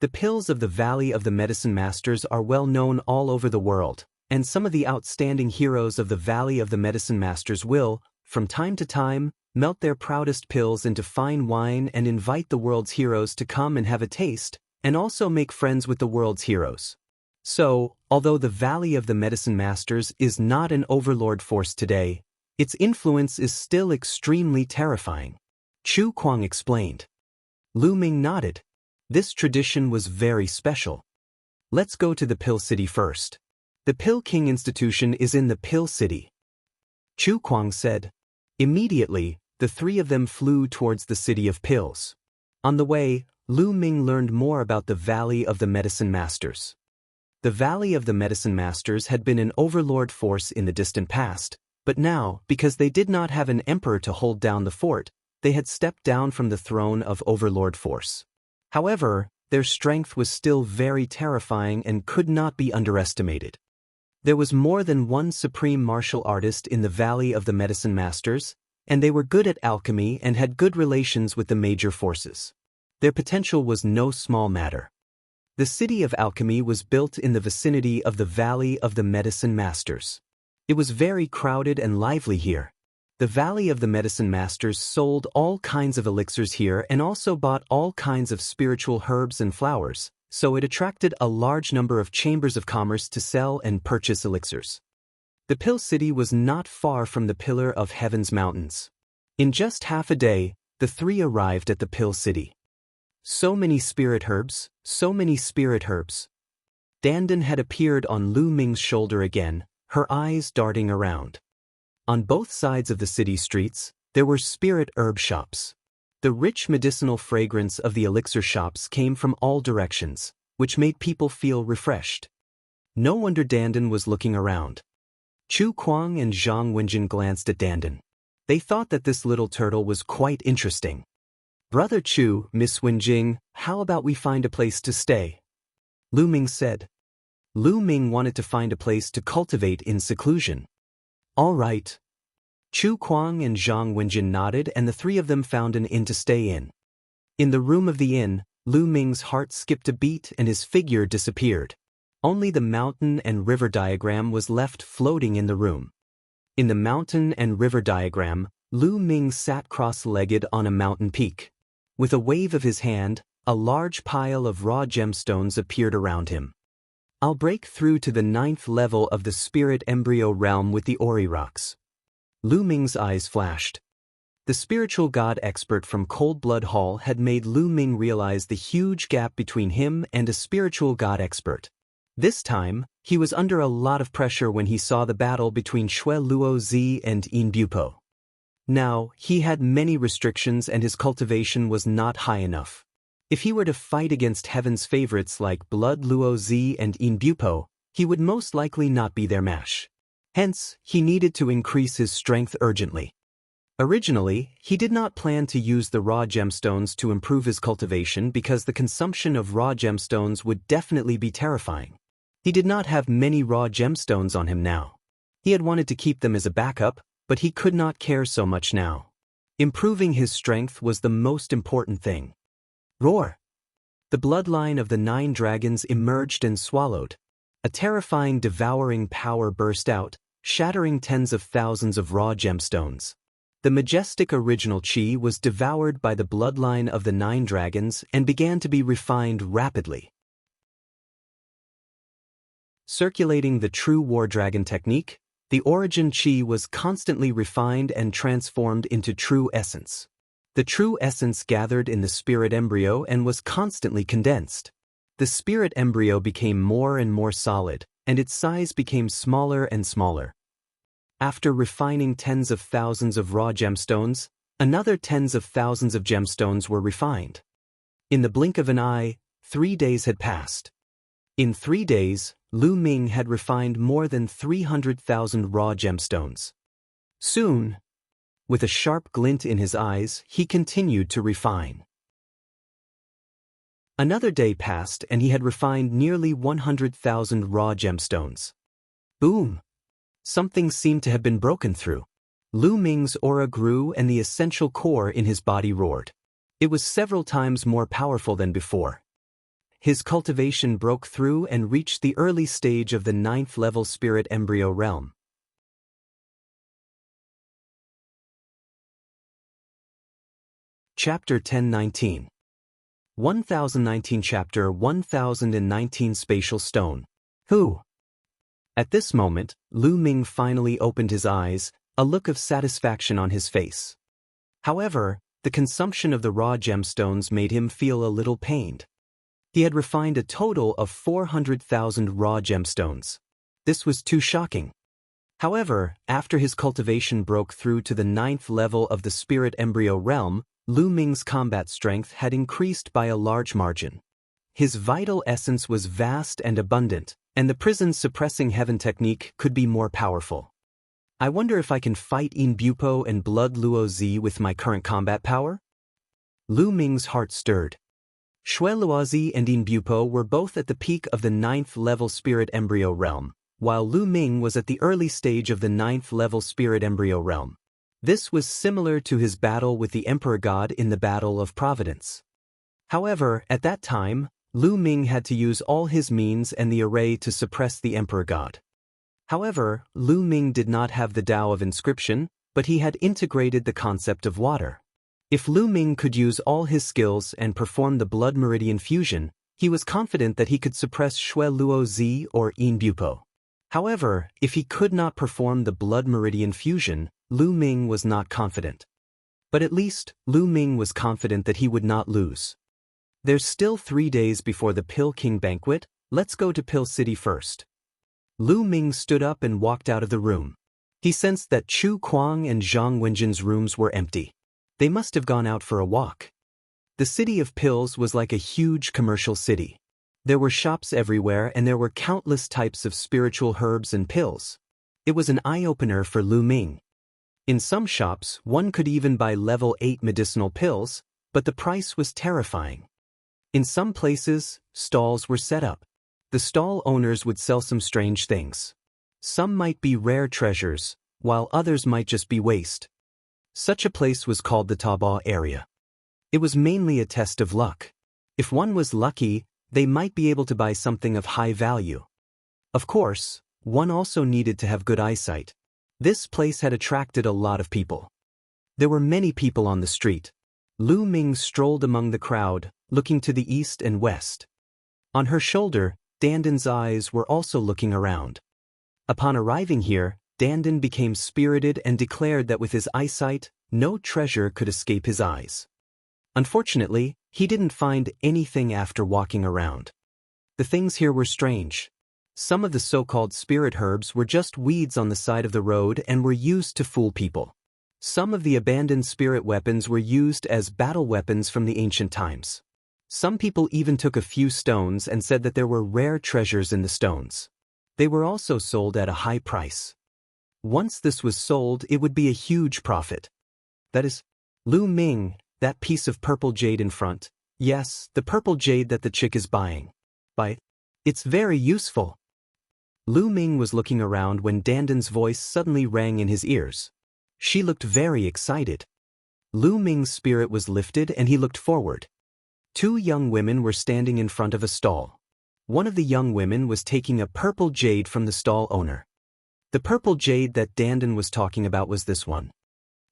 The pills of the Valley of the Medicine Masters are well known all over the world, and some of the outstanding heroes of the Valley of the Medicine Masters will, from time to time, melt their proudest pills into fine wine and invite the world's heroes to come and have a taste, and also make friends with the world's heroes. So, although the Valley of the Medicine Masters is not an overlord force today, its influence is still extremely terrifying. Chu Kuang explained. Lu Ming nodded. This tradition was very special. Let's go to the Pill City first. The Pill King Institution is in the Pill City, Chu Kuang said. Immediately, the three of them flew towards the city of pills. On the way, Lu Ming learned more about the Valley of the Medicine Masters. The Valley of the Medicine Masters had been an overlord force in the distant past, but now, because they did not have an emperor to hold down the fort, they had stepped down from the throne of overlord force. However, their strength was still very terrifying and could not be underestimated. There was more than one supreme martial artist in the Valley of the Medicine Masters, and they were good at alchemy and had good relations with the major forces. Their potential was no small matter. The city of alchemy was built in the vicinity of the Valley of the Medicine Masters. It was very crowded and lively here. The Valley of the Medicine Masters sold all kinds of elixirs here and also bought all kinds of spiritual herbs and flowers, so it attracted a large number of chambers of commerce to sell and purchase elixirs. The Pill City was not far from the Pillar of Heaven's mountains. In just half a day, the three arrived at the Pill City. So many spirit herbs, so many spirit herbs. Dandan had appeared on Lu Ming's shoulder again, her eyes darting around. On both sides of the city streets, there were spirit herb shops. The rich medicinal fragrance of the elixir shops came from all directions, which made people feel refreshed. No wonder Dandan was looking around. Chu Kuang and Zhang Wenjin glanced at Dandan. They thought that this little turtle was quite interesting. "Brother Chu, Miss Wenjing, how about we find a place to stay?" Lu Ming said. Lu Ming wanted to find a place to cultivate in seclusion. "All right." Chu Kuang and Zhang Wenjin nodded and the three of them found an inn to stay in. In the room of the inn, Lu Ming's heart skipped a beat and his figure disappeared. Only the mountain and river diagram was left floating in the room. In the mountain and river diagram, Lu Ming sat cross-legged on a mountain peak. With a wave of his hand, a large pile of raw gemstones appeared around him. "I'll break through to the 9th level of the spirit embryo realm with the Ori rocks." Lu Ming's eyes flashed. The spiritual god expert from Cold Blood Hall had made Lu Ming realize the huge gap between him and a spiritual god expert. This time, he was under a lot of pressure when he saw the battle between Xue Luo Zi and Yin Bupo. Now, he had many restrictions and his cultivation was not high enough. If he were to fight against heaven's favorites like Blood Luo Zi and Yin Bupo, he would most likely not be their match. Hence, he needed to increase his strength urgently. Originally, he did not plan to use the raw gemstones to improve his cultivation because the consumption of raw gemstones would definitely be terrifying. He did not have many raw gemstones on him now. He had wanted to keep them as a backup, but he could not care so much now. Improving his strength was the most important thing. Roar! The bloodline of the 9 dragons emerged and swallowed. A terrifying devouring power burst out, shattering tens of thousands of raw gemstones. The majestic original chi was devoured by the bloodline of the 9 dragons and began to be refined rapidly. Circulating the true war dragon technique, the origin chi was constantly refined and transformed into true essence. The true essence gathered in the spirit embryo and was constantly condensed. The spirit embryo became more and more solid, and its size became smaller and smaller. After refining tens of thousands of raw gemstones, another tens of thousands of gemstones were refined. In the blink of an eye, 3 days had passed. In 3 days, Lu Ming had refined more than 300,000 raw gemstones. Soon, with a sharp glint in his eyes, he continued to refine. Another day passed and he had refined nearly 100,000 raw gemstones. Boom! Something seemed to have been broken through. Lu Ming's aura grew and the essential core in his body roared. It was several times more powerful than before. His cultivation broke through and reached the early stage of the 9th level spirit embryo realm. Chapter 1019 1019 Chapter 1019 Spatial Stone. Who? At this moment, Lu Ming finally opened his eyes, a look of satisfaction on his face. However, the consumption of the raw gemstones made him feel a little pained. He had refined a total of 400,000 raw gemstones. This was too shocking. However, after his cultivation broke through to the 9th level of the spirit embryo realm, Lu Ming's combat strength had increased by a large margin. His vital essence was vast and abundant, and the prison's suppressing heaven technique could be more powerful. I wonder if I can fight In Bupo and Blood Luo Zi with my current combat power? Lu Ming's heart stirred. Shui Luozi and In Bupo were both at the peak of the 9th level spirit embryo realm, while Lu Ming was at the early stage of the 9th level spirit embryo realm. This was similar to his battle with the Emperor God in the Battle of Providence. However, at that time, Lu Ming had to use all his means and the array to suppress the Emperor God. However, Lu Ming did not have the Tao of inscription, but he had integrated the concept of water. If Lu Ming could use all his skills and perform the blood meridian fusion, he was confident that he could suppress Shui Luo Zi or In Bupo. However, if he could not perform the blood meridian fusion, Lu Ming was not confident. But at least, Lu Ming was confident that he would not lose. There's still 3 days before the Pill King banquet, let's go to Pill City first. Lu Ming stood up and walked out of the room. He sensed that Chu Kuang and Zhang Wenjin's rooms were empty. They must have gone out for a walk. The city of pills was like a huge commercial city. There were shops everywhere and there were countless types of spiritual herbs and pills. It was an eye-opener for Lu Ming. In some shops, one could even buy level 8 medicinal pills, but the price was terrifying. In some places, stalls were set up. The stall owners would sell some strange things. Some might be rare treasures, while others might just be waste. Such a place was called the Taba area. It was mainly a test of luck. If one was lucky, they might be able to buy something of high value. Of course, one also needed to have good eyesight. This place had attracted a lot of people. There were many people on the street. Lu Ming strolled among the crowd, looking to the east and west. On her shoulder, Danden's eyes were also looking around. Upon arriving here, Danden became spirited and declared that with his eyesight, no treasure could escape his eyes. Unfortunately, he didn't find anything after walking around. The things here were strange. Some of the so-called spirit herbs were just weeds on the side of the road and were used to fool people. Some of the abandoned spirit weapons were used as battle weapons from the ancient times. Some people even took a few stones and said that there were rare treasures in the stones. They were also sold at a high price. Once this was sold, it would be a huge profit. That is, Lu Ming, that piece of purple jade in front. Yes, the purple jade that the chick is buying. It's very useful. Lu Ming was looking around when Danden's voice suddenly rang in his ears. She looked very excited. Lu Ming's spirit was lifted and he looked forward. 2 young women were standing in front of a stall. One of the young women was taking a purple jade from the stall owner. The purple jade that Danden was talking about was this one.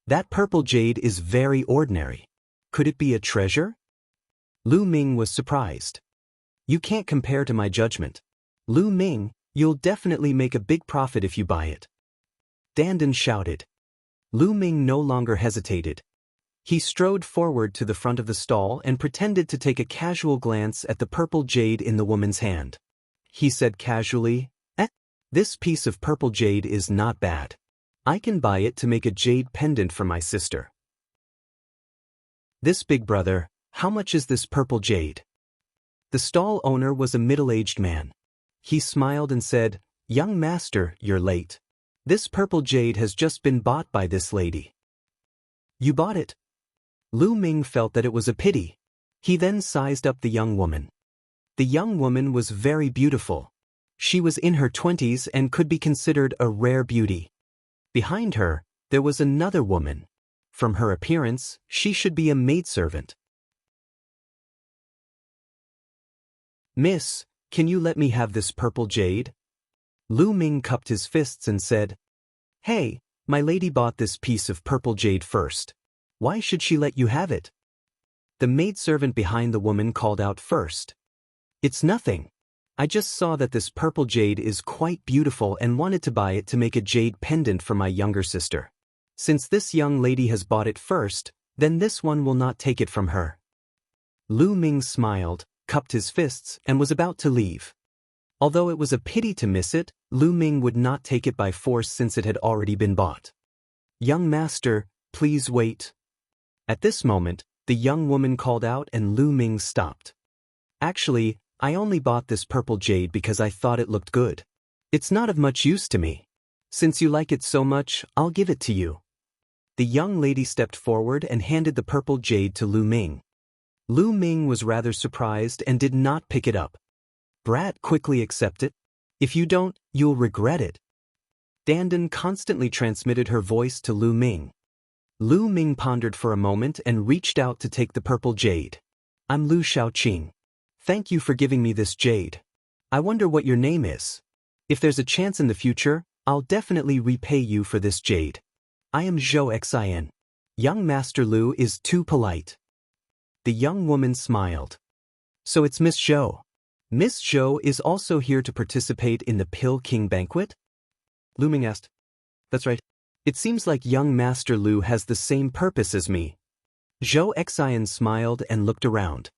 That purple jade is very ordinary. Could it be a treasure? Lu Ming was surprised. You can't compare to my judgment. Lu Ming, you'll definitely make a big profit if you buy it. Danden shouted. Lu Ming no longer hesitated. He strode forward to the front of the stall and pretended to take a casual glance at the purple jade in the woman's hand. He said casually, This piece of purple jade is not bad. I can buy it to make a jade pendant for my sister. This big brother, how much is this purple jade? The stall owner was a middle-aged man. He smiled and said, Young master, you're late. This purple jade has just been bought by this lady. You bought it? Lu Ming felt that it was a pity. He then sized up the young woman. The young woman was very beautiful. She was in her 20s and could be considered a rare beauty. Behind her, there was another woman. From her appearance, she should be a maidservant. Miss, can you let me have this purple jade? Lu Ming cupped his fists and said, Hey, my lady bought this piece of purple jade first. Why should she let you have it? The maidservant behind the woman called out first. It's nothing. I just saw that this purple jade is quite beautiful and wanted to buy it to make a jade pendant for my younger sister. Since this young lady has bought it first, then this one will not take it from her. Lu Ming smiled, cupped his fists and was about to leave. Although it was a pity to miss it, Lu Ming would not take it by force since it had already been bought. "Young master, please wait." At this moment, the young woman called out and Lu Ming stopped. "Actually, I only bought this purple jade because I thought it looked good. It's not of much use to me. Since you like it so much, I'll give it to you." The young lady stepped forward and handed the purple jade to Lu Ming. Lu Ming was rather surprised and did not pick it up. "Brat, quickly accept it. If you don't, you'll regret it." Dandan constantly transmitted her voice to Lu Ming. Lu Ming pondered for a moment and reached out to take the purple jade. "I'm Lu Xiaoqing. Thank you for giving me this jade. I wonder what your name is. If there's a chance in the future, I'll definitely repay you for this jade. I am Zhou Xian. Young Master Lu is too polite." The young woman smiled. "So it's Miss Zhou. Miss Zhou is also here to participate in the Pill King banquet?" Lu Ming asked. "That's right. It seems like young Master Lu has the same purpose as me." Zhou Xian smiled and looked around.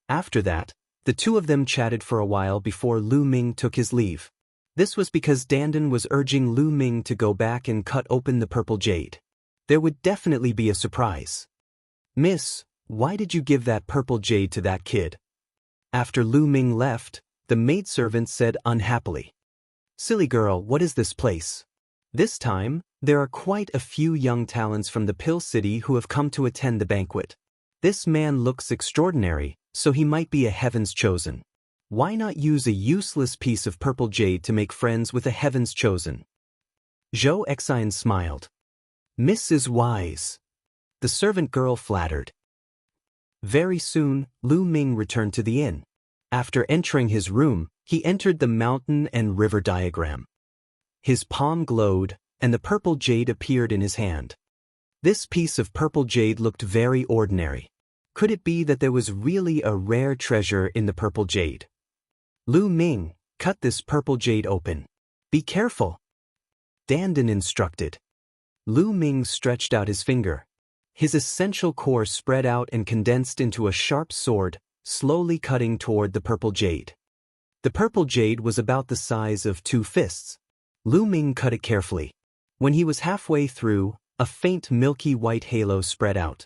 After that, the two of them chatted for a while before Lu Ming took his leave. This was because Dandan was urging Lu Ming to go back and cut open the purple jade. There would definitely be a surprise. "Miss, why did you give that purple jade to that kid?" After Lu Ming left, the maidservant said unhappily. "Silly girl, what is this place?" This time, there are quite a few young talents from the Pill City who have come to attend the banquet. This man looks extraordinary, so he might be a Heaven's Chosen. Why not use a useless piece of purple jade to make friends with a Heaven's Chosen? Zhou Xian smiled. "Miss is wise." The servant girl flattered. Very soon, Lu Ming returned to the inn. After entering his room, he entered the mountain and river diagram. His palm glowed, and the purple jade appeared in his hand. This piece of purple jade looked very ordinary. Could it be that there was really a rare treasure in the purple jade? "Lu Ming, cut this purple jade open. Be careful," Dandan instructed. Lu Ming stretched out his finger. His essential core spread out and condensed into a sharp sword, slowly cutting toward the purple jade. The purple jade was about the size of 2 fists. Lu Ming cut it carefully. When he was halfway through, a faint milky white halo spread out.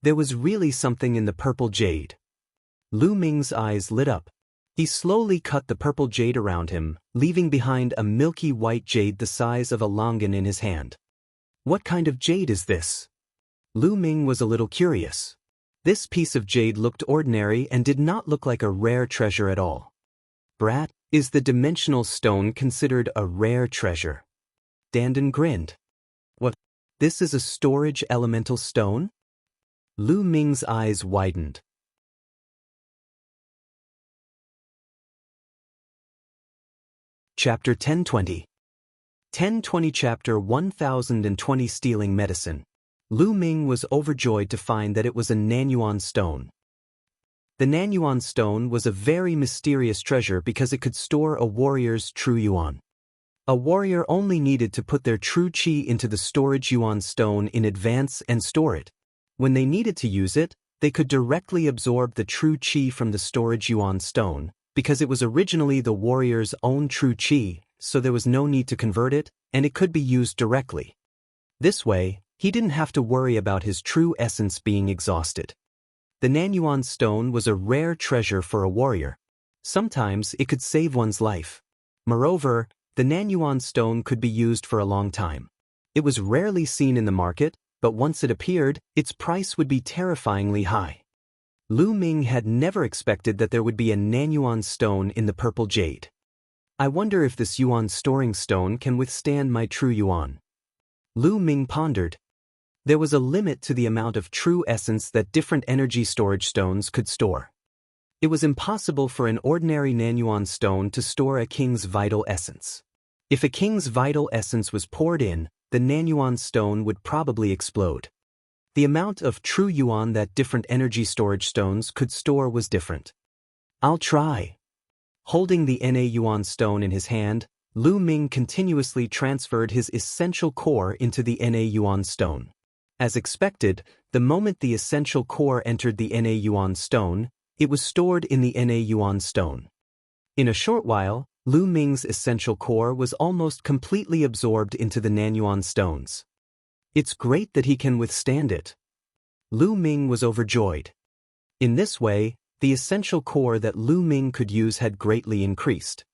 There was really something in the purple jade. Lu Ming's eyes lit up. He slowly cut the purple jade around him, leaving behind a milky white jade the size of a longan in his hand. What kind of jade is this? Lu Ming was a little curious. This piece of jade looked ordinary and did not look like a rare treasure at all. "Brat, is the dimensional stone considered a rare treasure?" Dandan grinned. "What? This is a storage elemental stone?" Lu Ming's eyes widened. Chapter 1020. 1020 Chapter 1020 Stealing Medicine. Lu Ming was overjoyed to find that it was a Nanyuan stone. The Nanyuan stone was a very mysterious treasure because it could store a warrior's true yuan. A warrior only needed to put their true qi into the storage yuan stone in advance and store it. When they needed to use it, they could directly absorb the true qi from the storage yuan stone, because it was originally the warrior's own true qi, so there was no need to convert it, and it could be used directly. This way, he didn't have to worry about his true essence being exhausted. The Nanyuan stone was a rare treasure for a warrior. Sometimes it could save one's life. Moreover, the Nanyuan stone could be used for a long time. It was rarely seen in the market, but once it appeared, its price would be terrifyingly high. Lu Ming had never expected that there would be a Nanyuan stone in the purple jade. "I wonder if this yuan storing stone can withstand my true yuan." Lu Ming pondered. There was a limit to the amount of true essence that different energy storage stones could store. It was impossible for an ordinary Nanyuan stone to store a king's vital essence. If a king's vital essence was poured in, the Nanyuan stone would probably explode. The amount of true yuan that different energy storage stones could store was different. "I'll try." Holding the Na yuan stone in his hand, Lu Ming continuously transferred his essential core into the Na yuan stone. As expected, the moment the essential core entered the Na yuan stone, It was stored in the Na Yuan stone. In a short while, Lu Ming's essential core was almost completely absorbed into the Nanyuan stones. It's great that he can withstand it. Lu Ming was overjoyed. In this way, the essential core that Lu Ming could use had greatly increased.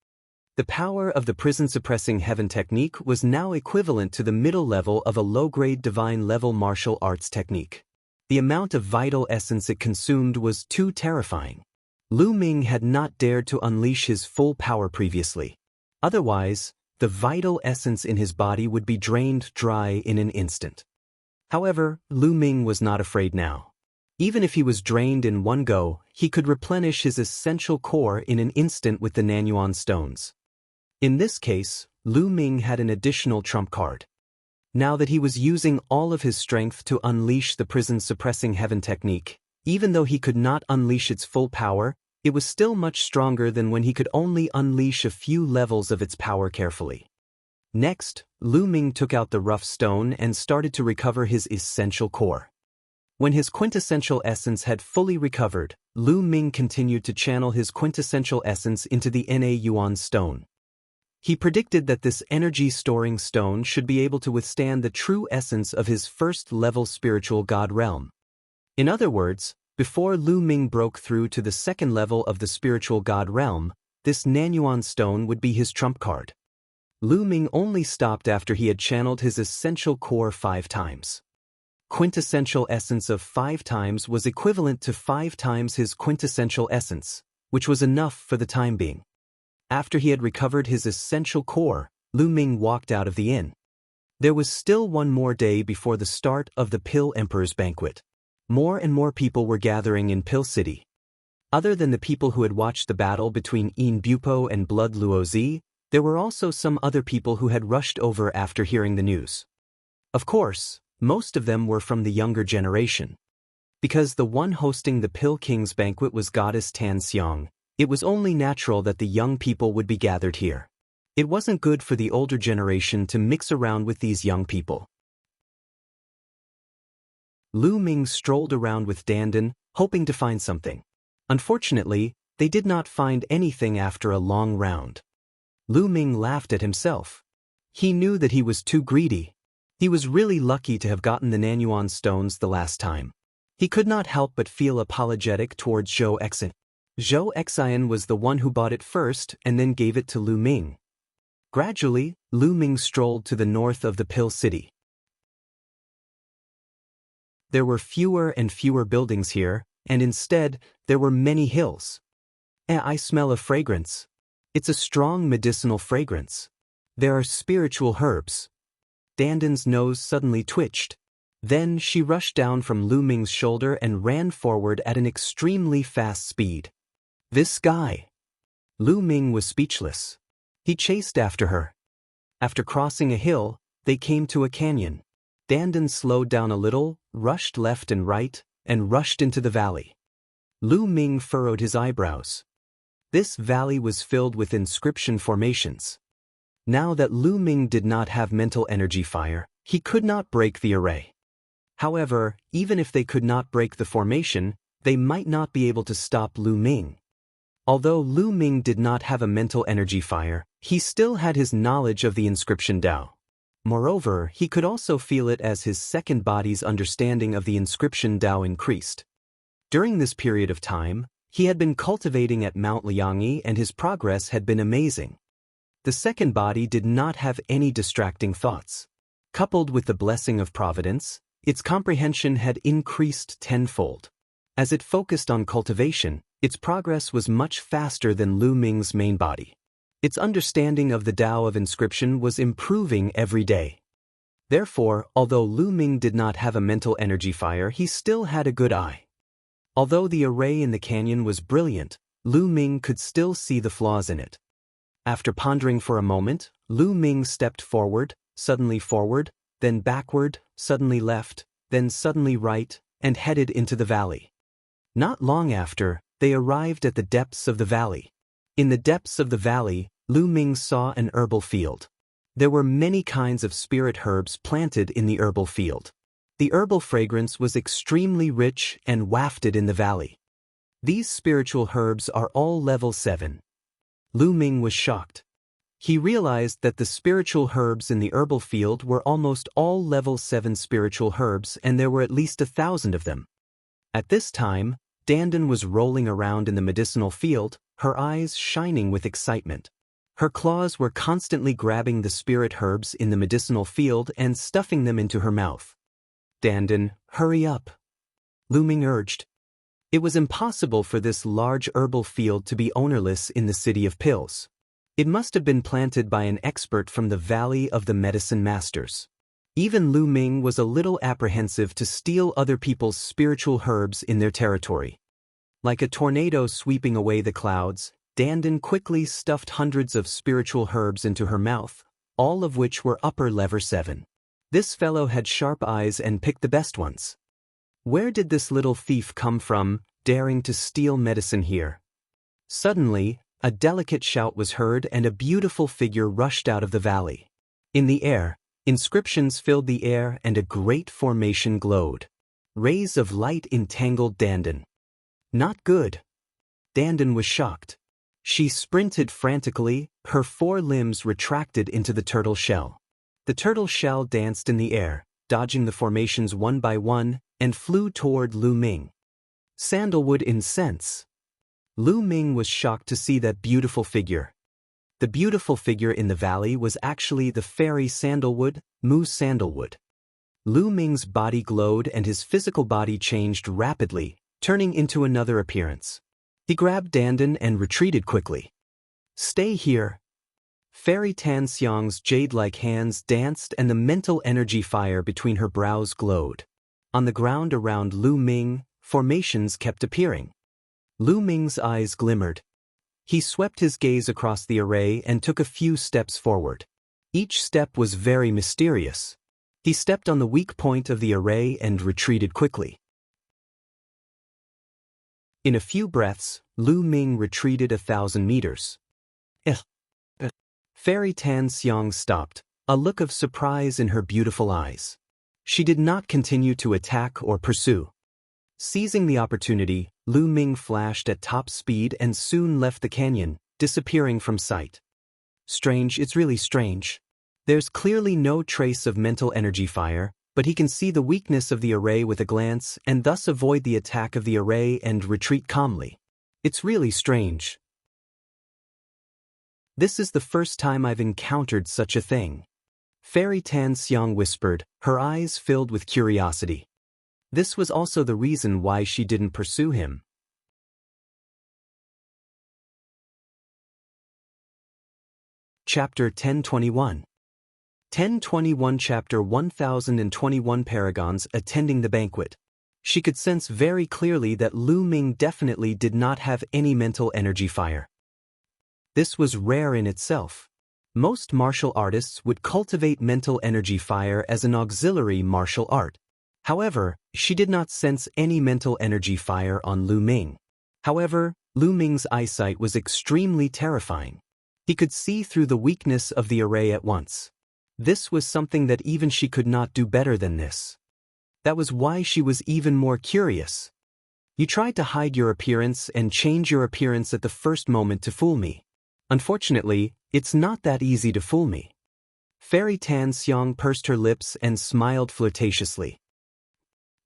The power of the prison-suppressing heaven technique was now equivalent to the middle level of a low-grade divine-level martial arts technique. The amount of vital essence it consumed was too terrifying. Lu Ming had not dared to unleash his full power previously. Otherwise, the vital essence in his body would be drained dry in an instant. However, Lu Ming was not afraid now. Even if he was drained in one go, he could replenish his essential core in an instant with the Nanyuan stones. In this case, Lu Ming had an additional trump card. Now that he was using all of his strength to unleash the prison-suppressing heaven technique, even though he could not unleash its full power, it was still much stronger than when he could only unleash a few levels of its power carefully. Next, Lu Ming took out the rough stone and started to recover his essential core. When his quintessential essence had fully recovered, Lu Ming continued to channel his quintessential essence into the Na Yuan stone. He predicted that this energy-storing stone should be able to withstand the true essence of his first-level spiritual god realm. In other words, before Lu Ming broke through to the second level of the spiritual god realm, this Nanyuan stone would be his trump card. Lu Ming only stopped after he had channeled his essential core 5 times. Quintessential essence of 5 times was equivalent to 5 times his quintessential essence, which was enough for the time being. After he had recovered his essential core, Lu Ming walked out of the inn. There was still one more day before the start of the Pill Emperor's banquet. More and more people were gathering in Pill City. Other than the people who had watched the battle between Yin Bupo and Blood Luozi, there were also some other people who had rushed over after hearing the news. Of course, most of them were from the younger generation. Because the one hosting the Pill King's banquet was Goddess Tan Xiang, it was only natural that the young people would be gathered here. It wasn't good for the older generation to mix around with these young people. Lu Ming strolled around with Dandan, hoping to find something. Unfortunately, they did not find anything after a long round. Lu Ming laughed at himself. He knew that he was too greedy. He was really lucky to have gotten the Nanyuan stones the last time. He could not help but feel apologetic towards Zhou Exin. Zhou Exin was the one who bought it first and then gave it to Lu Ming. Gradually, Lu Ming strolled to the north of the Pill City. There were fewer and fewer buildings here, and instead, there were many hills. I smell a fragrance. It's a strong medicinal fragrance. There are spiritual herbs. Dandan's nose suddenly twitched. Then she rushed down from Lu Ming's shoulder and ran forward at an extremely fast speed. This guy. Lu Ming was speechless. He chased after her. After crossing a hill, they came to a canyon. Dandan slowed down a little, rushed left and right, and rushed into the valley. Lu Ming furrowed his eyebrows. This valley was filled with inscription formations. Now that Lu Ming did not have mental energy fire, he could not break the array. However, even if they could not break the formation, they might not be able to stop Lu Ming. Although Lu Ming did not have a mental energy fire, he still had his knowledge of the inscription Dao. Moreover, he could also feel it as his second body's understanding of the inscription Dao increased. During this period of time, he had been cultivating at Mount Liangyi and his progress had been amazing. The second body did not have any distracting thoughts. Coupled with the blessing of providence, its comprehension had increased tenfold. As it focused on cultivation, its progress was much faster than Lu Ming's main body. Its understanding of the Tao of inscription was improving every day. Therefore, although Lu Ming did not have a mental energy fire, he still had a good eye. Although the array in the canyon was brilliant, Lu Ming could still see the flaws in it. After pondering for a moment, Lu Ming stepped forward, then backward, suddenly left, then suddenly right, and headed into the valley. Not long after, they arrived at the depths of the valley. In the depths of the valley, Lu Ming saw an herbal field. There were many kinds of spirit herbs planted in the herbal field. The herbal fragrance was extremely rich and wafted in the valley. These spiritual herbs are all level 7. Lu Ming was shocked. He realized that the spiritual herbs in the herbal field were almost all level 7 spiritual herbs, and there were at least 1,000 of them. At this time, Dandan was rolling around in the medicinal field, her eyes shining with excitement. Her claws were constantly grabbing the spirit herbs in the medicinal field and stuffing them into her mouth. "Dandan, hurry up," Lu Ming urged. It was impossible for this large herbal field to be ownerless in the city of pills. It must have been planted by an expert from the Valley of the Medicine Masters. Even Lu Ming was a little apprehensive to steal other people's spiritual herbs in their territory. Like a tornado sweeping away the clouds, Dandan quickly stuffed hundreds of spiritual herbs into her mouth, all of which were upper level 7. This fellow had sharp eyes and picked the best ones. Where did this little thief come from, daring to steal medicine here? Suddenly, a delicate shout was heard and a beautiful figure rushed out of the valley. In the air, inscriptions filled the air and a great formation glowed. Rays of light entangled Dandan. Not good. Dandan was shocked. She sprinted frantically, her 4 limbs retracted into the turtle shell. The turtle shell danced in the air, dodging the formations one by one, and flew toward Lu Ming. Sandalwood incense. Lu Ming was shocked to see that beautiful figure. The beautiful figure in the valley was actually the fairy Sandalwood, Mu Sandalwood. Lu Ming's body glowed and his physical body changed rapidly, turning into another appearance. He grabbed Dandan and retreated quickly. "Stay here." Fairy Tan Xiang's jade-like hands danced and the mental energy fire between her brows glowed. On the ground around Lu Ming, formations kept appearing. Lu Ming's eyes glimmered. He swept his gaze across the array and took a few steps forward. Each step was very mysterious. He stepped on the weak point of the array and retreated quickly. In a few breaths, Lu Ming retreated 1,000 meters. Fairy Tan Xiang stopped, a look of surprise in her beautiful eyes. She did not continue to attack or pursue. Seizing the opportunity, Lu Ming flashed at top speed and soon left the canyon, disappearing from sight. Strange, it's really strange. There's clearly no trace of mental energy fire, but he can see the weakness of the array with a glance and thus avoid the attack of the array and retreat calmly. It's really strange. This is the first time I've encountered such a thing. Fairy Tan Xiang whispered, her eyes filled with curiosity. This was also the reason why she didn't pursue him. Chapter 1021. 1021 Chapter 1021 Paragons attending the banquet. She could sense very clearly that Lu Ming definitely did not have any mental energy fire. This was rare in itself. Most martial artists would cultivate mental energy fire as an auxiliary martial art. However, she did not sense any mental energy fire on Lu Ming. However, Lu Ming's eyesight was extremely terrifying. He could see through the weakness of the array at once. This was something that even she could not do better than this. That was why she was even more curious. You tried to hide your appearance and change your appearance at the first moment to fool me. Unfortunately, it's not that easy to fool me. Fairy Tan Xiang pursed her lips and smiled flirtatiously.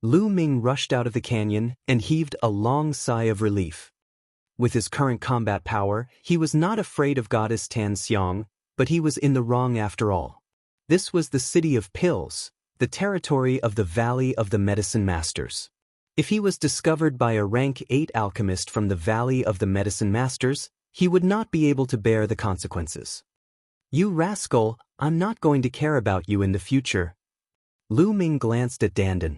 Lu Ming rushed out of the canyon and heaved a long sigh of relief. With his current combat power, he was not afraid of Goddess Tan Xiang, but he was in the wrong after all. This was the city of pills, the territory of the Valley of the Medicine Masters. If he was discovered by a rank 8 alchemist from the Valley of the Medicine Masters, he would not be able to bear the consequences. "You rascal, I'm not going to care about you in the future." Lu Ming glanced at Dandan.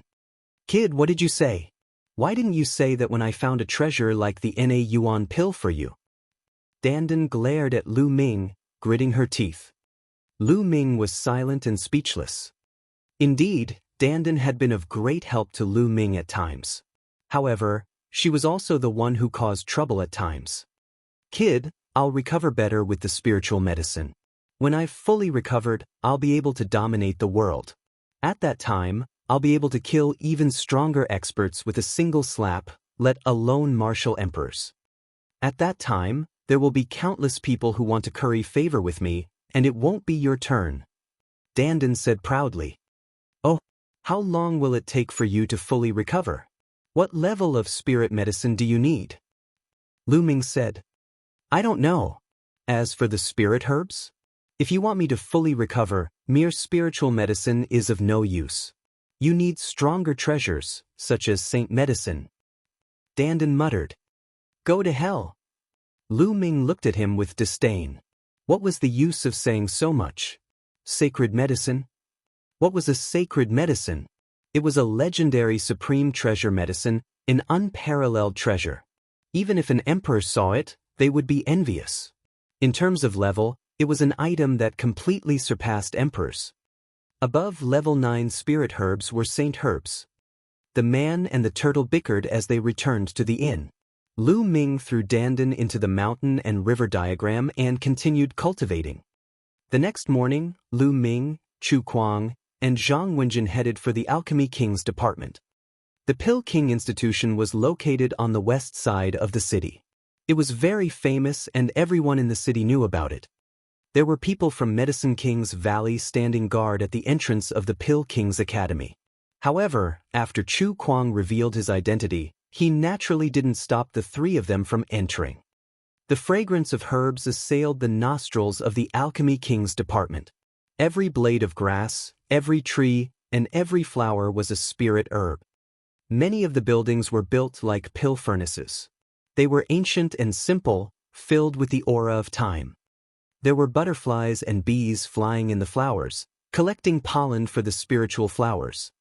"Kid, what did you say? Why didn't you say that when I found a treasure like the Na Yuan pill for you?" Dandan glared at Lu Ming, gritting her teeth. Lu Ming was silent and speechless. Indeed, Dandan had been of great help to Lu Ming at times. However, she was also the one who caused trouble at times. "Kid, I'll recover better with the spiritual medicine. When I've fully recovered, I'll be able to dominate the world. At that time, I'll be able to kill even stronger experts with a single slap," let alone martial emperors. At that time, there will be countless people who want to curry favor with me, and it won't be your turn. Dandan said proudly. Oh, how long will it take for you to fully recover? What level of spirit medicine do you need? Lu Ming said. I don't know. As for the spirit herbs? If you want me to fully recover, mere spiritual medicine is of no use. You need stronger treasures, such as saint medicine. Dandan muttered. Go to hell. Lu Ming looked at him with disdain. What was the use of saying so much? Sacred medicine? What was a sacred medicine? It was a legendary supreme treasure medicine, an unparalleled treasure. Even if an emperor saw it, they would be envious. In terms of level, it was an item that completely surpassed emperors. Above level 9 spirit herbs were saint herbs. The man and the turtle bickered as they returned to the inn. Lu Ming threw Dandan into the mountain and river diagram and continued cultivating. The next morning, Lu Ming, Chu Kuang, and Zhang Wenjin headed for the Alchemy King's department. The Pill King Institution was located on the west side of the city. It was very famous and everyone in the city knew about it. There were people from Medicine King's Valley standing guard at the entrance of the Pill King's Academy. However, after Chu Kuang revealed his identity, he naturally didn't stop the three of them from entering. The fragrance of herbs assailed the nostrils of the Alchemy King's department. Every blade of grass, every tree, and every flower was a spirit herb. Many of the buildings were built like pill furnaces. They were ancient and simple, filled with the aura of time. There were butterflies and bees flying in the flowers, collecting pollen for the spiritual flowers.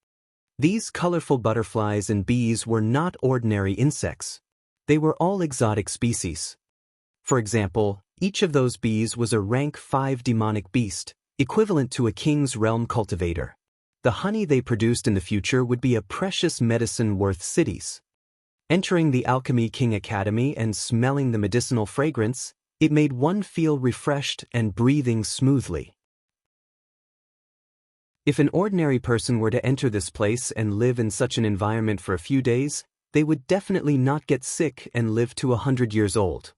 These colorful butterflies and bees were not ordinary insects. They were all exotic species. For example, each of those bees was a rank 5 demonic beast, equivalent to a king's realm cultivator. The honey they produced in the future would be a precious medicine worth cities. Entering the Alchemy King Academy and smelling the medicinal fragrance, it made one feel refreshed and breathing smoothly. If an ordinary person were to enter this place and live in such an environment for a few days, they would definitely not get sick and live to 100 years old.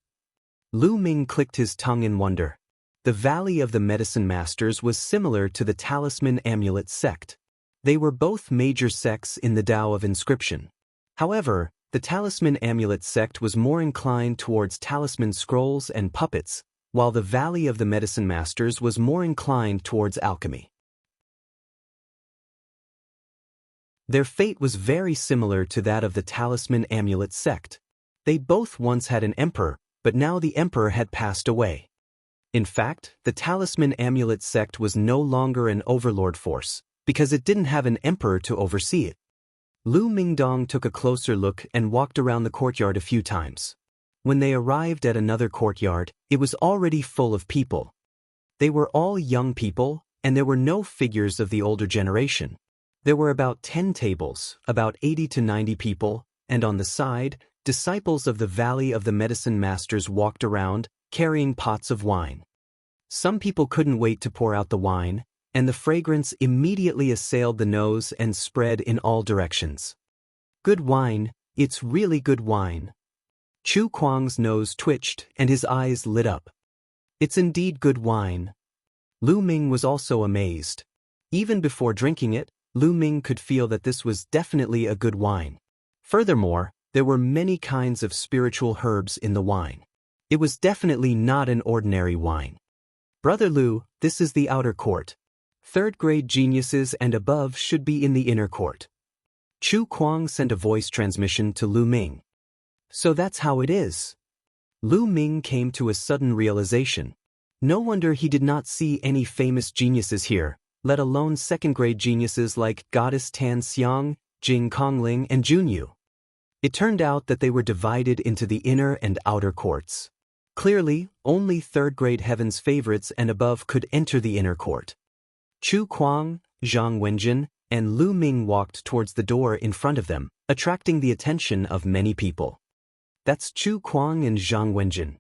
Lu Ming clicked his tongue in wonder. The Valley of the Medicine Masters was similar to the Talisman Amulet sect. They were both major sects in the Tao of Inscription. However, the Talisman Amulet sect was more inclined towards talisman scrolls and puppets, while the Valley of the Medicine Masters was more inclined towards alchemy. Their fate was very similar to that of the Talisman Amulet sect. They both once had an emperor, but now the emperor had passed away. In fact, the Talisman Amulet sect was no longer an overlord force, because it didn't have an emperor to oversee it. Lu Mingdong took a closer look and walked around the courtyard a few times. When they arrived at another courtyard, it was already full of people. They were all young people, and there were no figures of the older generation. There were about 10 tables, about 80 to 90 people, and on the side, disciples of the Valley of the Medicine Masters walked around, carrying pots of wine. Some people couldn't wait to pour out the wine, and the fragrance immediately assailed the nose and spread in all directions. Good wine, it's really good wine. Chu Kuang's nose twitched and his eyes lit up. It's indeed good wine. Lu Ming was also amazed. Even before drinking it, Lu Ming could feel that this was definitely a good wine. Furthermore, there were many kinds of spiritual herbs in the wine. It was definitely not an ordinary wine. Brother Lu, this is the outer court. Third-grade geniuses and above should be in the inner court. Chu Kuang sent a voice transmission to Lu Ming. So that's how it is. Lu Ming came to a sudden realization. No wonder he did not see any famous geniuses here, let alone second-grade geniuses like Goddess Tan Xiang, Jing Kongling, and Junyu. It turned out that they were divided into the inner and outer courts. Clearly, only third-grade heaven's favorites and above could enter the inner court. Chu Kuang, Zhang Wenjin, and Lu Ming walked towards the door in front of them, attracting the attention of many people. That's Chu Kuang and Zhang Wenjin.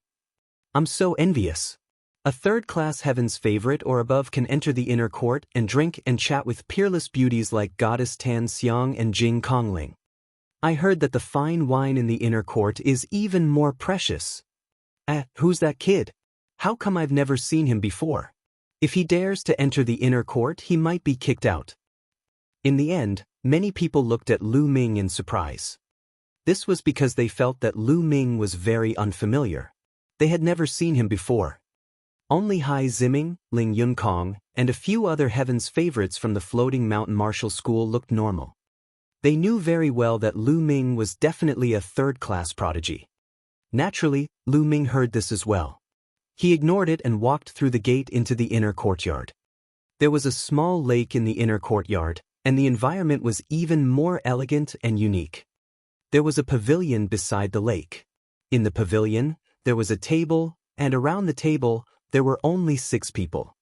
I'm so envious. A third-class heaven's favorite or above can enter the inner court and drink and chat with peerless beauties like Goddess Tan Xiang and Jing Kongling. I heard that the fine wine in the inner court is even more precious. Who's that kid? How come I've never seen him before? If he dares to enter the inner court, he might be kicked out. In the end, many people looked at Lu Ming in surprise. This was because they felt that Lu Ming was very unfamiliar. They had never seen him before. Only Hai Ziming, Ling Yunkong, and a few other Heaven's favorites from the Floating Mountain Martial School looked normal. They knew very well that Lu Ming was definitely a third-class prodigy. Naturally, Lu Ming heard this as well. He ignored it and walked through the gate into the inner courtyard. There was a small lake in the inner courtyard, and the environment was even more elegant and unique. There was a pavilion beside the lake. In the pavilion, there was a table, and around the table, there were only 6 people.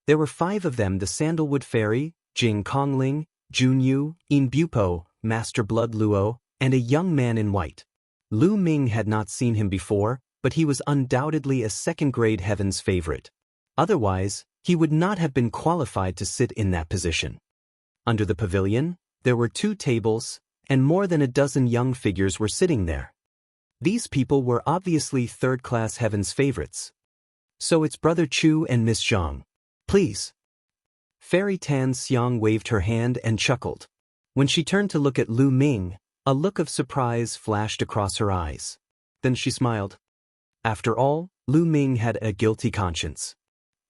There were 5 of them: the Sandalwood Fairy, Jing Kongling, Junyu, In Bupo, Master Blood Luo, and a young man in white. Lu Ming had not seen him before, but he was undoubtedly a second-grade Heaven's favorite. Otherwise, he would not have been qualified to sit in that position. Under the pavilion, there were 2 tables, and more than a dozen young figures were sitting there. These people were obviously third-class Heaven's favorites. So it's Brother Chu and Miss Zhang. Please. Fairy Tan Xiang waved her hand and chuckled. When she turned to look at Lu Ming, a look of surprise flashed across her eyes. Then she smiled. After all, Lu Ming had a guilty conscience.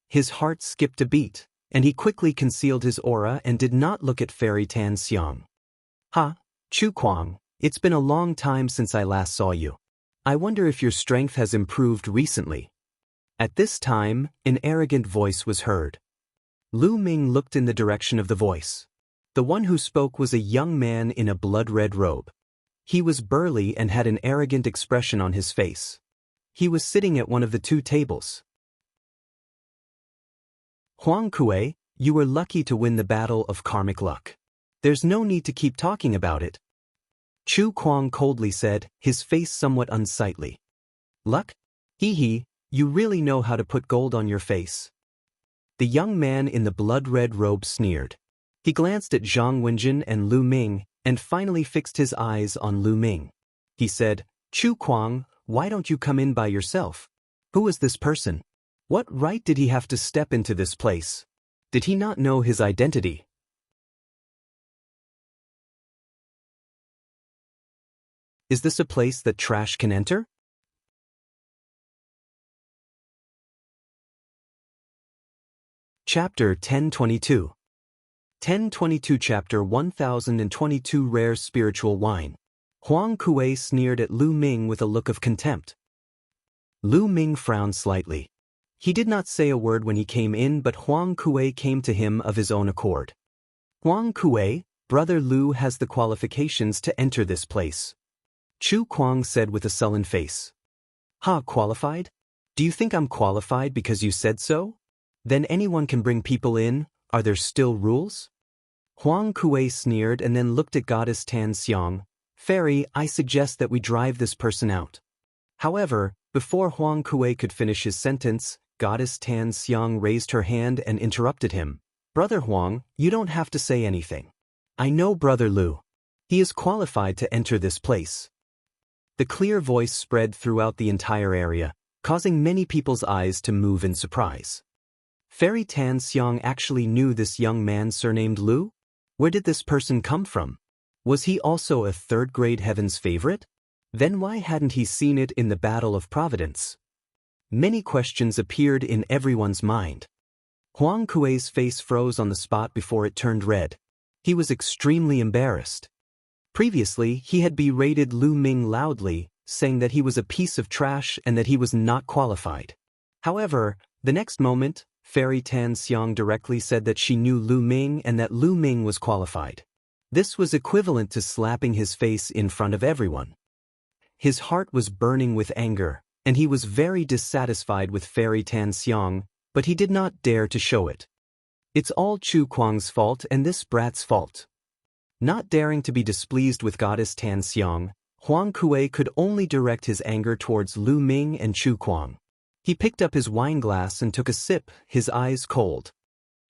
His heart skipped a beat, and he quickly concealed his aura and did not look at Fairy Tan Xiang. Chu Kuang, it's been a long time since I last saw you. I wonder if your strength has improved recently. At this time, an arrogant voice was heard. Lu Ming looked in the direction of the voice. The one who spoke was a young man in a blood-red robe. He was burly and had an arrogant expression on his face. He was sitting at one of the 2 tables. Huang Kuei, you were lucky to win the battle of karmic luck. There's no need to keep talking about it. Chu Kuang coldly said, his face somewhat unsightly. Luck? Hee, you really know how to put gold on your face. The young man in the blood-red robe sneered. He glanced at Zhang Wenjin and Lu Ming, and finally fixed his eyes on Lu Ming. He said, Chu Kuang, why don't you come in by yourself? Who is this person? What right did he have to step into this place? Did he not know his identity? Is this a place that trash can enter? Chapter 1022. 1022 Chapter 1022 Rare Spiritual Wine. Huang Kuei sneered at Lu Ming with a look of contempt. Lu Ming frowned slightly. He did not say a word when he came in, but Huang Kuei came to him of his own accord. Huang Kuei, Brother Lu has the qualifications to enter this place. Chu Kuang said with a sullen face. Qualified? Do you think I'm qualified because you said so? Then anyone can bring people in. Are there still rules? Huang Kuei sneered and then looked at Goddess Tan Xiang. Fairy, I suggest that we drive this person out. However, before Huang Kuei could finish his sentence, Goddess Tan Xiang raised her hand and interrupted him. Brother Huang, you don't have to say anything. I know Brother Lu. He is qualified to enter this place. The clear voice spread throughout the entire area, causing many people's eyes to move in surprise. Fairy Tan Xiang actually knew this young man surnamed Lu? Where did this person come from? Was he also a third-grade Heaven's favorite? Then why hadn't he seen it in the Battle of Providence? Many questions appeared in everyone's mind. Huang Kuei's face froze on the spot before it turned red. He was extremely embarrassed. Previously, he had berated Lu Ming loudly, saying that he was a piece of trash and that he was not qualified. However, the next moment, Fairy Tan Xiang directly said that she knew Lu Ming and that Lu Ming was qualified. This was equivalent to slapping his face in front of everyone. His heart was burning with anger, and he was very dissatisfied with Fairy Tan Xiang, but he did not dare to show it. It's all Chu Kuang's fault and this brat's fault. Not daring to be displeased with Goddess Tan Xiang, Huang Kuei could only direct his anger towards Lu Ming and Chu Kuang. He picked up his wine glass and took a sip, his eyes cold.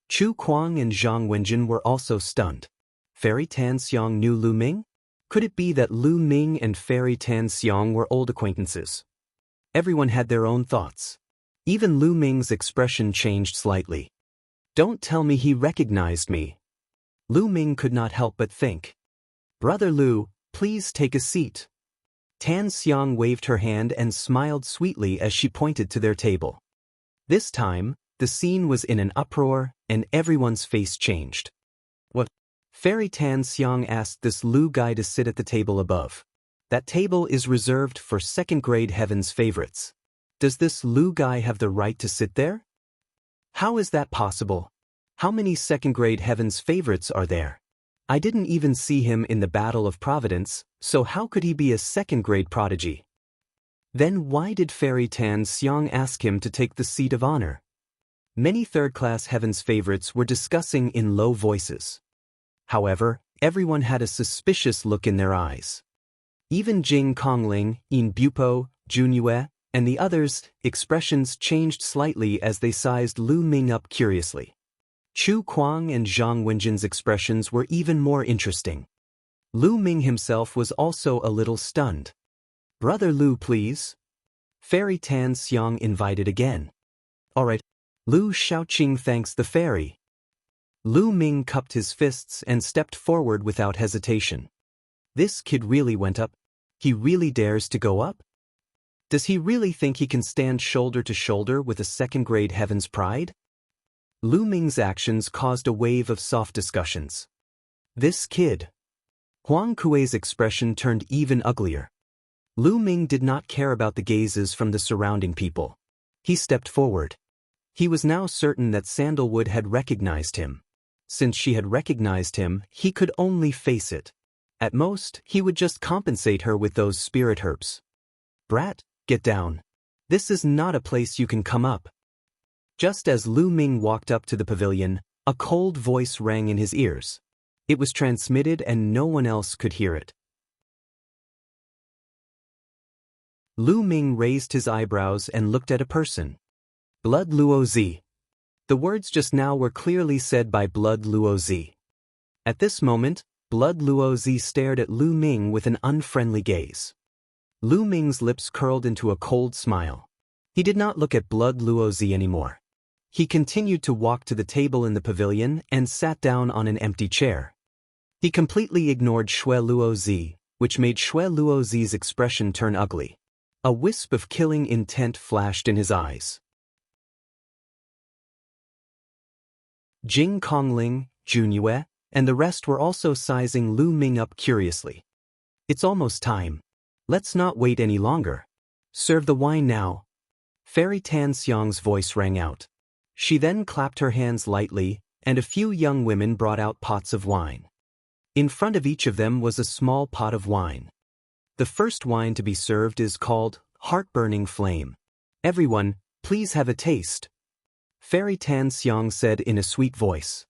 Chu Kuang and Zhang Wenjin were also stunned. Fairy Tan Xiang knew Lu Ming? Could it be that Lu Ming and Fairy Tan Xiang were old acquaintances? Everyone had their own thoughts. Even Lu Ming's expression changed slightly. Don't tell me he recognized me. Lu Ming could not help but think. Brother Lu, please take a seat. Tan Xiang waved her hand and smiled sweetly as she pointed to their table. This time, the scene was in an uproar, and everyone's face changed. What? Fairy Tan Xiang asked this Lu guy to sit at the table above. That table is reserved for second-grade heaven's favorites. Does this Lu guy have the right to sit there? How is that possible? How many second-grade heaven's favorites are there? I didn't even see him in the Battle of Providence, so how could he be a second-grade prodigy? Then why did Fairy Tan Xiang ask him to take the seat of honor? Many third-class heaven's favorites were discussing in low voices. However, everyone had a suspicious look in their eyes. Even Jing Kongling, Yin Bupo, Junyue, and the others' expressions changed slightly as they sized Lu Ming up curiously. Chu Kuang and Zhang Wenjin's expressions were even more interesting. Lu Ming himself was also a little stunned. Brother Lu, please. Fairy Tan Xiang invited again. All right. Lu Shaoqing thanks the fairy. Lu Ming cupped his fists and stepped forward without hesitation. This kid really went up? He really dares to go up? Does he really think he can stand shoulder to shoulder with a second-grade heaven's pride? Lu Ming's actions caused a wave of soft discussions. This kid. Huang Kuei's expression turned even uglier. Lu Ming did not care about the gazes from the surrounding people. He stepped forward. He was now certain that Sandalwood had recognized him. Since she had recognized him, he could only face it. At most, he would just compensate her with those spirit herbs. Brat, get down. This is not a place you can come up. Just as Lu Ming walked up to the pavilion, a cold voice rang in his ears. It was transmitted and no one else could hear it. Lu Ming raised his eyebrows and looked at a person. Blood Luozi. The words just now were clearly said by Blood Luozi. At this moment, Blood Luozi stared at Lu Ming with an unfriendly gaze. Lu Ming's lips curled into a cold smile. He did not look at Blood Luozi anymore. He continued to walk to the table in the pavilion and sat down on an empty chair. He completely ignored Shui Luozi, which made Shui Luozi's expression turn ugly. A wisp of killing intent flashed in his eyes. Jing Kongling, Junyue, and the rest were also sizing Lu Ming up curiously. It's almost time. Let's not wait any longer. Serve the wine now. Fairy Tan Xiang's voice rang out. She then clapped her hands lightly, and a few young women brought out pots of wine. In front of each of them was a small pot of wine. The first wine to be served is called Heart-Burning Flame. Everyone, please have a taste. Fairy Tan Xiang said in a sweet voice.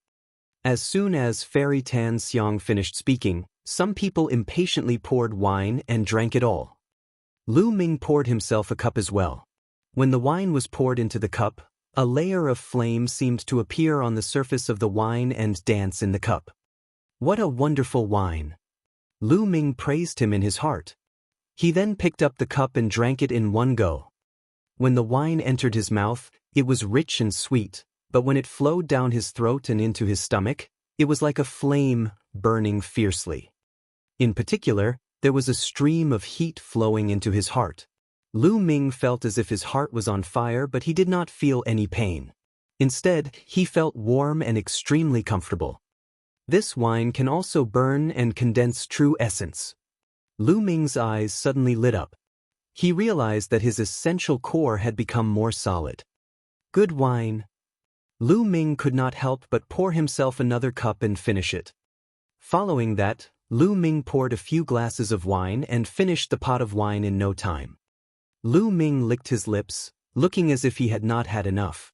As soon as Fairy Tan Xiang finished speaking, some people impatiently poured wine and drank it all. Lu Ming poured himself a cup as well. When the wine was poured into the cup, a layer of flame seemed to appear on the surface of the wine and dance in the cup. What a wonderful wine! Lu Ming praised him in his heart. He then picked up the cup and drank it in one go. When the wine entered his mouth, it was rich and sweet, but when it flowed down his throat and into his stomach, it was like a flame burning fiercely. In particular, there was a stream of heat flowing into his heart. Lu Ming felt as if his heart was on fire, but he did not feel any pain. Instead, he felt warm and extremely comfortable. This wine can also burn and condense true essence. Lu Ming's eyes suddenly lit up. He realized that his essential core had become more solid. Good wine. Lu Ming could not help but pour himself another cup and finish it. Following that, Lu Ming poured a few glasses of wine and finished the pot of wine in no time. Lu Ming licked his lips, looking as if he had not had enough.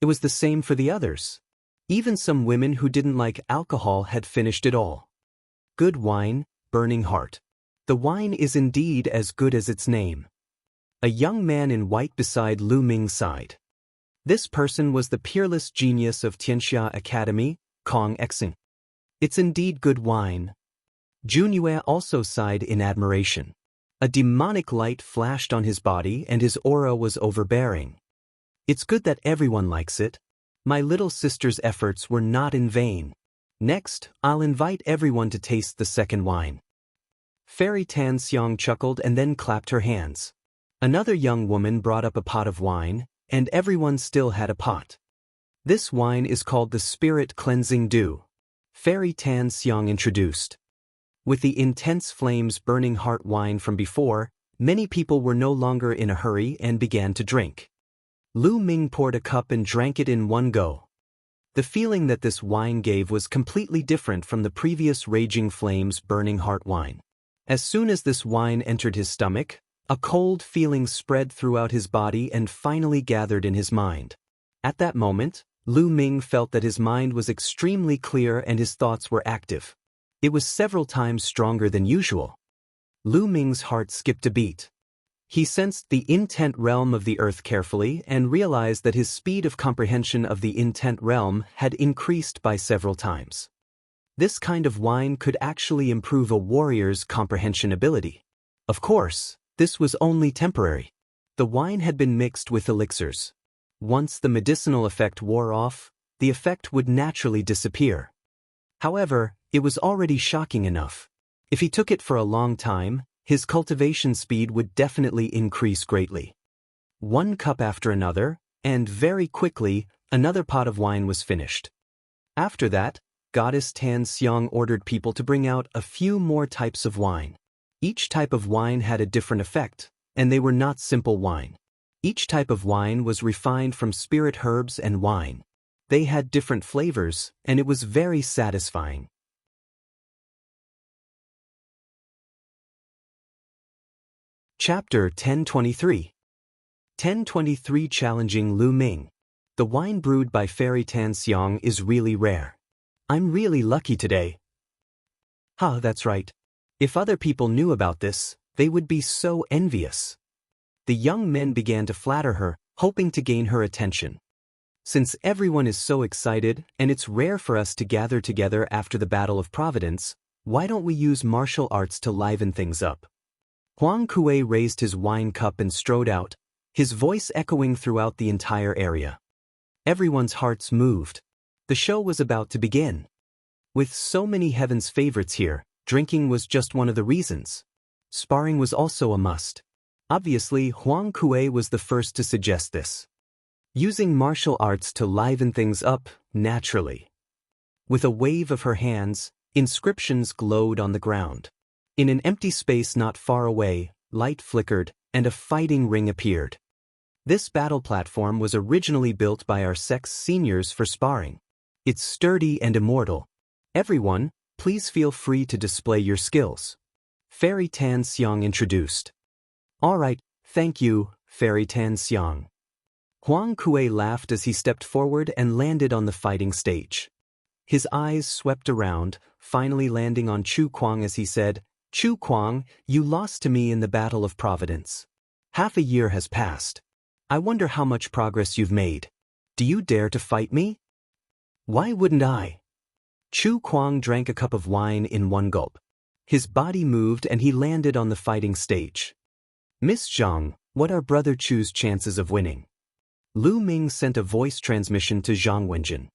It was the same for the others. Even some women who didn't like alcohol had finished it all. Good wine, burning heart. The wine is indeed as good as its name. A young man in white beside Lu Ming sighed. This person was the peerless genius of Xianxia Academy, Kong Xing. It's indeed good wine. Junyue also sighed in admiration. A demonic light flashed on his body and his aura was overbearing. It's good that everyone likes it. My little sister's efforts were not in vain. Next, I'll invite everyone to taste the second wine. Fairy Tan Xiang chuckled and then clapped her hands. Another young woman brought up a pot of wine, and everyone still had a pot. This wine is called the Spirit Cleansing Dew. Fairy Tan Xiang introduced. With the intense flames burning heart wine from before, many people were no longer in a hurry and began to drink. Lu Ming poured a cup and drank it in one go. The feeling that this wine gave was completely different from the previous raging flames burning heart wine. As soon as this wine entered his stomach, a cold feeling spread throughout his body and finally gathered in his mind. At that moment, Lu Ming felt that his mind was extremely clear and his thoughts were active. It was several times stronger than usual. Lu Ming's heart skipped a beat. He sensed the intent realm of the earth carefully and realized that his speed of comprehension of the intent realm had increased by several times. This kind of wine could actually improve a warrior's comprehension ability. Of course, this was only temporary. The wine had been mixed with elixirs. Once the medicinal effect wore off, the effect would naturally disappear. However, it was already shocking enough. If he took it for a long time, his cultivation speed would definitely increase greatly. One cup after another, and very quickly, another pot of wine was finished. After that, Goddess Tan Xiang ordered people to bring out a few more types of wine. Each type of wine had a different effect, and they were not simple wine. Each type of wine was refined from spirit herbs and wine. They had different flavors, and it was very satisfying. Chapter 1023. 1023 Challenging Lu Ming. The wine brewed by Fairy Tan Xiang is really rare. I'm really lucky today. That's right. If other people knew about this, they would be so envious. The young men began to flatter her, hoping to gain her attention. Since everyone is so excited, and it's rare for us to gather together after the Battle of Providence, why don't we use martial arts to liven things up? Huang Kuei raised his wine cup and strode out, his voice echoing throughout the entire area. Everyone's hearts moved. The show was about to begin. With so many heaven's favorites here, drinking was just one of the reasons. Sparring was also a must. Obviously, Huang Kuei was the first to suggest this. Using martial arts to liven things up, naturally. With a wave of her hands, inscriptions glowed on the ground. In an empty space not far away, light flickered, and a fighting ring appeared. This battle platform was originally built by our sect's seniors for sparring. It's sturdy and immortal. Everyone, please feel free to display your skills. Fairy Tan Xiang introduced. All right, thank you, Fairy Tan Xiang. Huang Kuei laughed as he stepped forward and landed on the fighting stage. His eyes swept around, finally landing on Chu Kuang as he said, Chu Kuang, you lost to me in the Battle of Providence. Half a year has passed. I wonder how much progress you've made. Do you dare to fight me? Why wouldn't I? Chu Kuang drank a cup of wine in one gulp. His body moved and he landed on the fighting stage. Miss Zhang, what are Brother Chu's chances of winning? Lu Ming sent a voice transmission to Zhang Wenjin.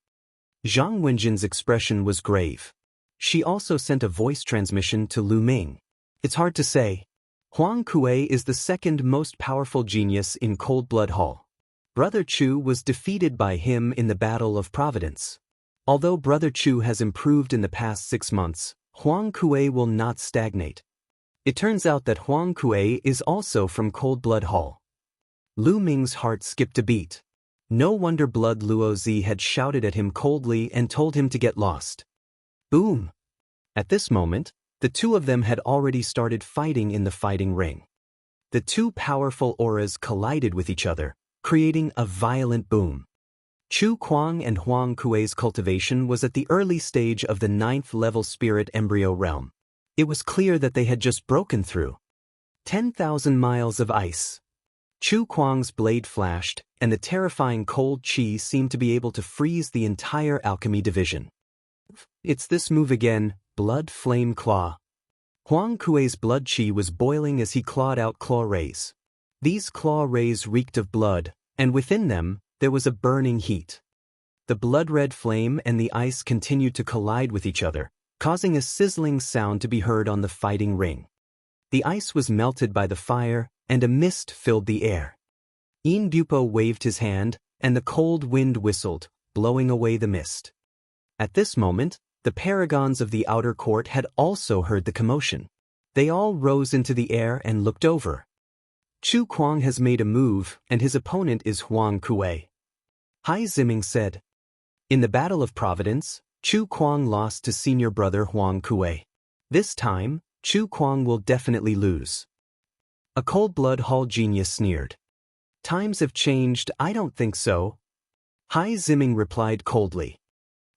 Zhang Wenjin's expression was grave. She also sent a voice transmission to Lu Ming. It's hard to say. Huang Kuei is the second most powerful genius in Cold Blood Hall. Brother Chu was defeated by him in the Battle of Providence. Although Brother Chu has improved in the past 6 months, Huang Kuei will not stagnate. It turns out that Huang Kuei is also from Cold Blood Hall. Lu Ming's heart skipped a beat. No wonder Blood Luozi had shouted at him coldly and told him to get lost. Boom! At this moment, the two of them had already started fighting in the fighting ring. The two powerful auras collided with each other, creating a violent boom. Chu Kuang and Huang Kuei's cultivation was at the early stage of the 9th level spirit embryo realm. It was clear that they had just broken through. 10,000 miles of ice. Chu Kuang's blade flashed, and the terrifying cold chi seemed to be able to freeze the entire alchemy division. It's this move again, Blood Flame Claw. Huang Kuei's blood qi was boiling as he clawed out claw rays. These claw rays reeked of blood, and within them, there was a burning heat. The blood-red flame and the ice continued to collide with each other, causing a sizzling sound to be heard on the fighting ring. The ice was melted by the fire, and a mist filled the air. Yin Bupo waved his hand, and the cold wind whistled, blowing away the mist. At this moment, the paragons of the outer court had also heard the commotion. They all rose into the air and looked over. Chu Kuang has made a move, and his opponent is Huang Kuei. Hai Ziming said. In the Battle of Providence, Chu Kuang lost to senior brother Huang Kuei. This time, Chu Kuang will definitely lose. A cold-blood hall genius sneered. Times have changed, I don't think so. Hai Ziming replied coldly.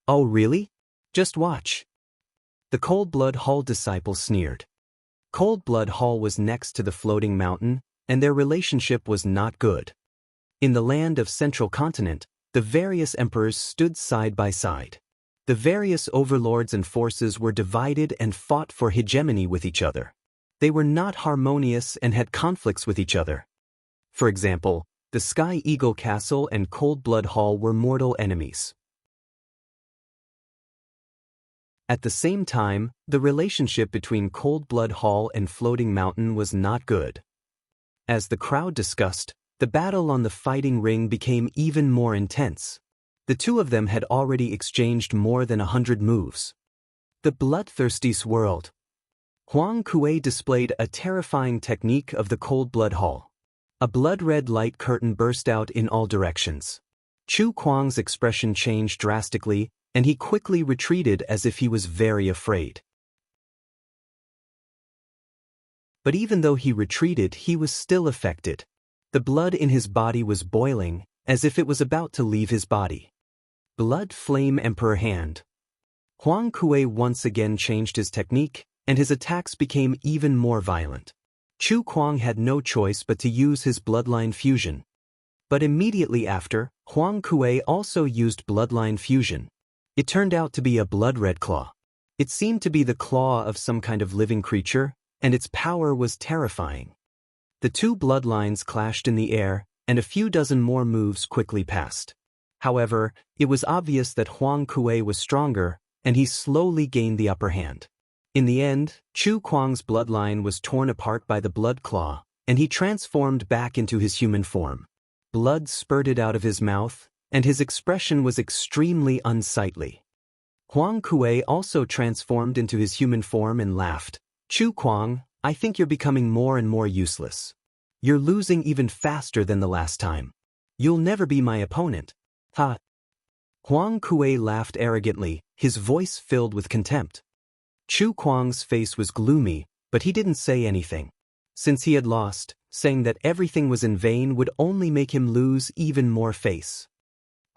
Oh really? Just watch. The cold-blood hall disciple sneered. Cold-blood hall was next to the floating mountain, and their relationship was not good. In the land of Central Continent, the various emperors stood side by side. The various overlords and forces were divided and fought for hegemony with each other. They were not harmonious and had conflicts with each other. For example, the Sky Eagle Castle and Cold Blood Hall were mortal enemies. At the same time, the relationship between Cold Blood Hall and Floating Mountain was not good. As the crowd discussed, the battle on the fighting ring became even more intense. The two of them had already exchanged more than 100 moves. The bloodthirsty swirled. Huang Kuei displayed a terrifying technique of the Cold Blood Hall. A blood-red light curtain burst out in all directions. Chu Kuang's expression changed drastically, and he quickly retreated as if he was very afraid. But even though he retreated, he was still affected. The blood in his body was boiling, as if it was about to leave his body. Blood Flame Emperor Hand. Huang Kuei once again changed his technique, and his attacks became even more violent. Chu Kuang had no choice but to use his bloodline fusion. But immediately after, Huang Kuei also used bloodline fusion. It turned out to be a blood-red claw. It seemed to be the claw of some kind of living creature, and its power was terrifying. The two bloodlines clashed in the air, and a few dozen more moves quickly passed. However, it was obvious that Huang Kuei was stronger, and he slowly gained the upper hand. In the end, Chu Kuang's bloodline was torn apart by the blood claw, and he transformed back into his human form. Blood spurted out of his mouth, and his expression was extremely unsightly. Huang Kuei also transformed into his human form and laughed. Chu Kuang, I think you're becoming more and more useless. You're losing even faster than the last time. You'll never be my opponent. Ha! Huang Kuei laughed arrogantly, his voice filled with contempt. Chu Kuang's face was gloomy, but he didn't say anything. Since he had lost, saying that everything was in vain would only make him lose even more face.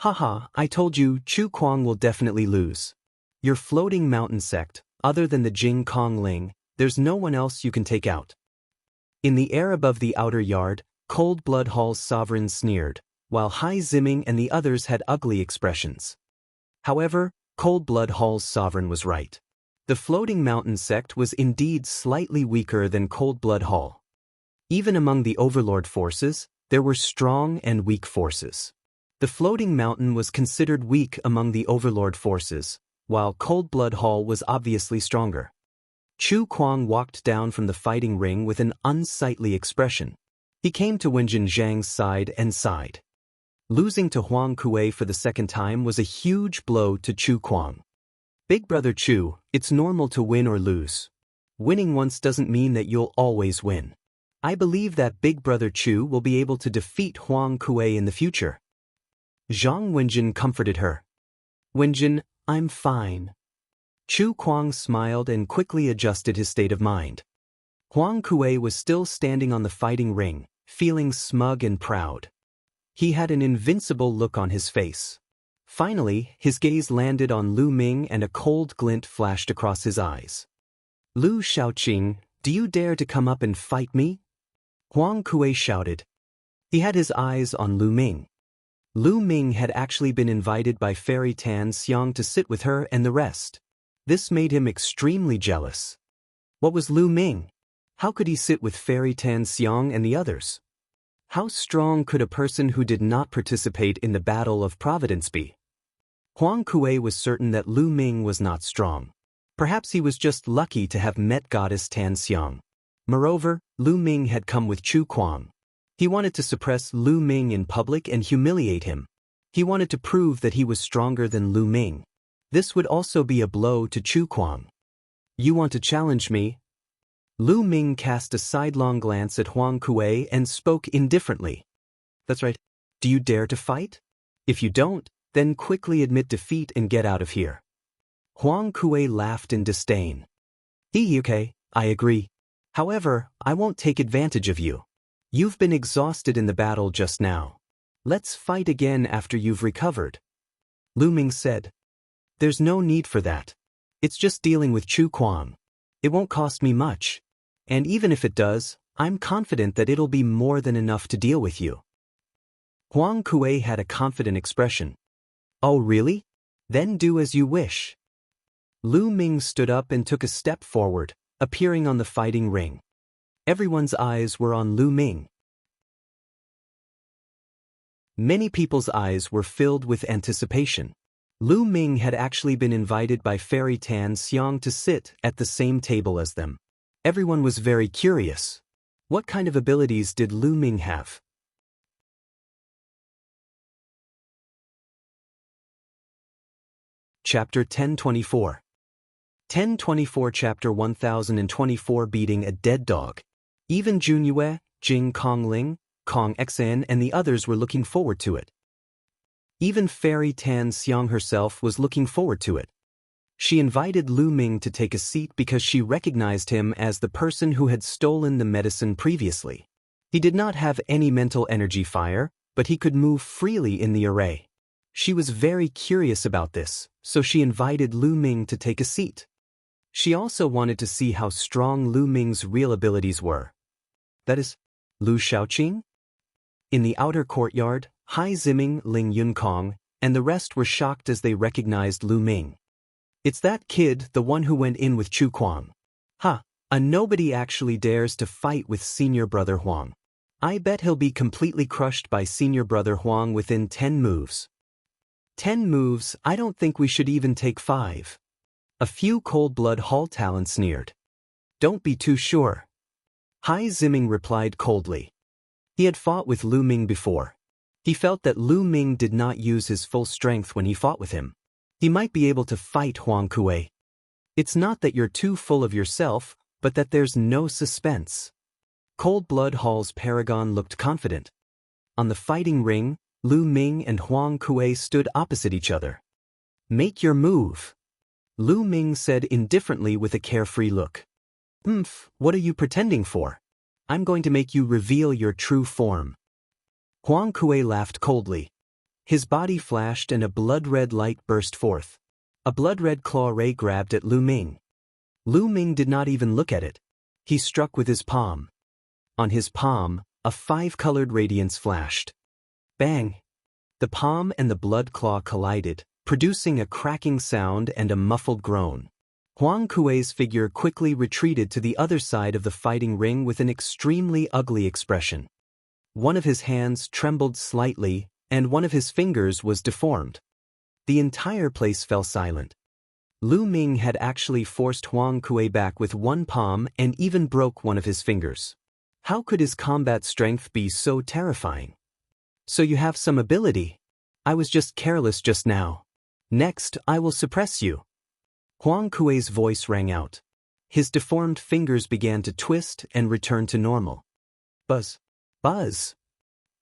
Haha, I told you, Chu Kuang will definitely lose. Your floating mountain sect, other than the Jing Kong Ling, there's no one else you can take out. In the air above the outer yard, Cold Blood Hall's sovereign sneered, while Hai Ziming and the others had ugly expressions. However, Cold Blood Hall's sovereign was right. The Floating Mountain sect was indeed slightly weaker than Cold Blood Hall. Even among the Overlord forces, there were strong and weak forces. The Floating Mountain was considered weak among the Overlord forces, while Cold Blood Hall was obviously stronger. Chu Kuang walked down from the fighting ring with an unsightly expression. He came to Wenjin Zhang's side and sighed. Losing to Huang Kuei for the second time was a huge blow to Chu Kuang. Big brother Chu, it's normal to win or lose. Winning once doesn't mean that you'll always win. I believe that big brother Chu will be able to defeat Huang Kuei in the future. Zhang Wenjin comforted her. Wenjin, I'm fine. Chu Kuang smiled and quickly adjusted his state of mind. Huang Kuei was still standing on the fighting ring, feeling smug and proud. He had an invincible look on his face. Finally, his gaze landed on Lu Ming and a cold glint flashed across his eyes. Lu Shaoqing, do you dare to come up and fight me? Huang Kuei shouted. He had his eyes on Lu Ming. Lu Ming had actually been invited by Fairy Tan Xiang to sit with her and the rest. This made him extremely jealous. What was Lu Ming? How could he sit with Fairy Tan Xiang and the others? How strong could a person who did not participate in the Battle of Providence be? Huang Kuei was certain that Lu Ming was not strong. Perhaps he was just lucky to have met Goddess Tan Xiang. Moreover, Lu Ming had come with Chu Kuang. He wanted to suppress Lu Ming in public and humiliate him. He wanted to prove that he was stronger than Lu Ming. This would also be a blow to Chu Kuang. You want to challenge me? Lu Ming cast a sidelong glance at Huang Kuei and spoke indifferently. That's right. Do you dare to fight? If you don't, then quickly admit defeat and get out of here. Huang Kuei laughed in disdain. Okay, I agree. However, I won't take advantage of you. You've been exhausted in the battle just now. Let's fight again after you've recovered. Lu Ming said. There's no need for that. It's just dealing with Chu Kuang. It won't cost me much. And even if it does, I'm confident that it'll be more than enough to deal with you. Huang Kuei had a confident expression. Oh really? Then do as you wish. Lu Ming stood up and took a step forward, appearing on the fighting ring. Everyone's eyes were on Lu Ming. Many people's eyes were filled with anticipation. Lu Ming had actually been invited by Fairy Tan Xiang to sit at the same table as them. Everyone was very curious. What kind of abilities did Lu Ming have? Chapter 1024. 1024 Chapter 1024 Beating a Dead Dog. Even Junyue, Jing Kongling, Kong Xan and the others were looking forward to it. Even Fairy Tan Xiang herself was looking forward to it. She invited Lu Ming to take a seat because she recognized him as the person who had stolen the medicine previously. He did not have any mental energy fire, but he could move freely in the array. She was very curious about this, so she invited Lu Ming to take a seat. She also wanted to see how strong Lu Ming's real abilities were. That is, Lu Shaoqing? In the outer courtyard, Hai Ziming, Ling Yunkong, and the rest were shocked as they recognized Lu Ming. It's that kid, the one who went in with Chu Kuang. A nobody actually dares to fight with senior brother Huang. I bet he'll be completely crushed by senior brother Huang within 10 moves. 10 moves, I don't think we should even take 5. A few cold-blood Hall talents sneered. Don't be too sure. Hai Ziming replied coldly. He had fought with Lu Ming before. He felt that Lu Ming did not use his full strength when he fought with him. He might be able to fight Huang Kuei. It's not that you're too full of yourself, but that there's no suspense. Cold-blood Hall's paragon looked confident. On the fighting ring, Lu Ming and Huang Kuei stood opposite each other. Make your move. Lu Ming said indifferently with a carefree look. What are you pretending for? I'm going to make you reveal your true form. Huang Kuei laughed coldly. His body flashed and a blood-red light burst forth. A blood-red claw ray grabbed at Lu Ming. Lu Ming did not even look at it. He struck with his palm. On his palm, a 5-colored radiance flashed. Bang! The palm and the blood claw collided, producing a cracking sound and a muffled groan. Huang Kuei's figure quickly retreated to the other side of the fighting ring with an extremely ugly expression. One of his hands trembled slightly, and one of his fingers was deformed. The entire place fell silent. Lu Ming had actually forced Huang Kuei back with one palm and even broke one of his fingers. How could his combat strength be so terrifying? So you have some ability. I was just careless just now. Next, I will suppress you. Huang Kuei's voice rang out. His deformed fingers began to twist and return to normal. Buzz. Buzz.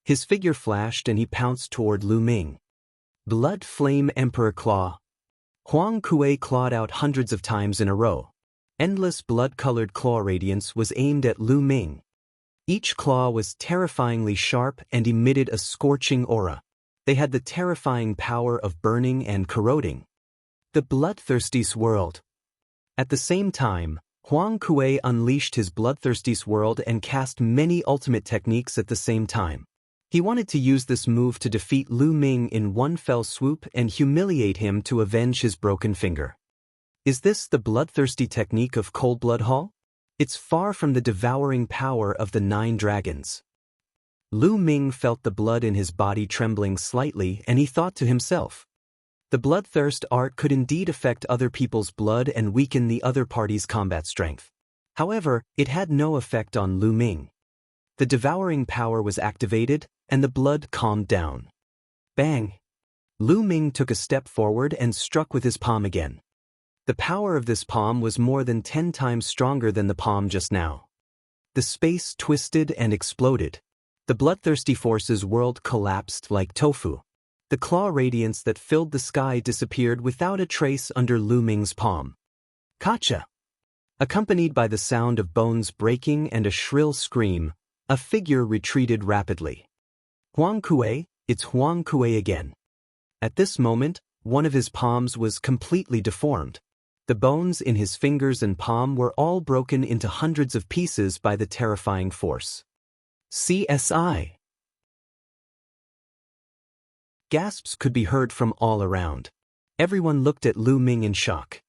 His figure flashed and he pounced toward Lu Ming. Blood Flame Emperor Claw. Huang Kuei clawed out hundreds of times in a row. Endless blood-colored claw radiance was aimed at Lu Ming. Each claw was terrifyingly sharp and emitted a scorching aura. They had the terrifying power of burning and corroding. The bloodthirsty swirled. At the same time, Huang Kuei unleashed his bloodthirsty swirl and cast many ultimate techniques at the same time. He wanted to use this move to defeat Lu Ming in one fell swoop and humiliate him to avenge his broken finger. Is this the bloodthirsty technique of Cold Blood Hall? It's far from the devouring power of the 9 dragons. Lu Ming felt the blood in his body trembling slightly, and he thought to himself, the bloodthirst art could indeed affect other people's blood and weaken the other party's combat strength. However, it had no effect on Lu Ming. The devouring power was activated, and the blood calmed down. Bang! Lu Ming took a step forward and struck with his palm again. The power of this palm was more than 10 times stronger than the palm just now. The space twisted and exploded. The bloodthirsty force's world collapsed like tofu. The claw radiance that filled the sky disappeared without a trace under Lu Ming's palm. Kacha! Accompanied by the sound of bones breaking and a shrill scream, a figure retreated rapidly. Huang Kuei, it's Huang Kuei again. At this moment, one of his palms was completely deformed. The bones in his fingers and palm were all broken into hundreds of pieces by the terrifying force. CSI! Gasps could be heard from all around. Everyone looked at Lu Ming in shock.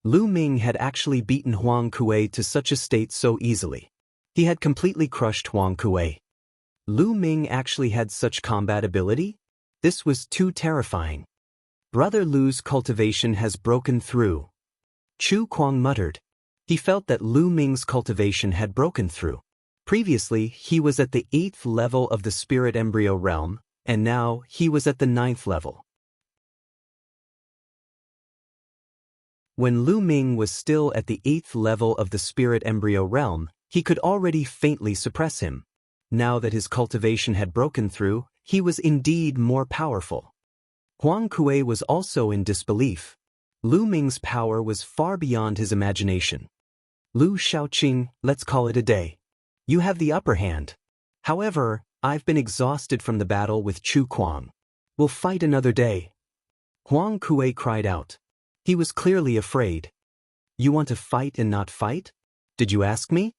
Lu Ming had actually beaten Huang Kuei to such a state so easily. He had completely crushed Huang Kuei. Lu Ming actually had such combat ability? This was too terrifying. Brother Lu's cultivation has broken through. Chu Kuang muttered. He felt that Lu Ming's cultivation had broken through. Previously, he was at the 8th level of the spirit embryo realm, and now he was at the 9th level. When Lu Ming was still at the 8th level of the spirit embryo realm, he could already faintly suppress him. Now that his cultivation had broken through, he was indeed more powerful. Huang Kuei was also in disbelief. Lu Ming's power was far beyond his imagination. Lu Shaoqing, let's call it a day. You have the upper hand. However, I've been exhausted from the battle with Chu Kuang. We'll fight another day. Huang Kuei cried out. He was clearly afraid. You want to fight and not fight? Did you ask me?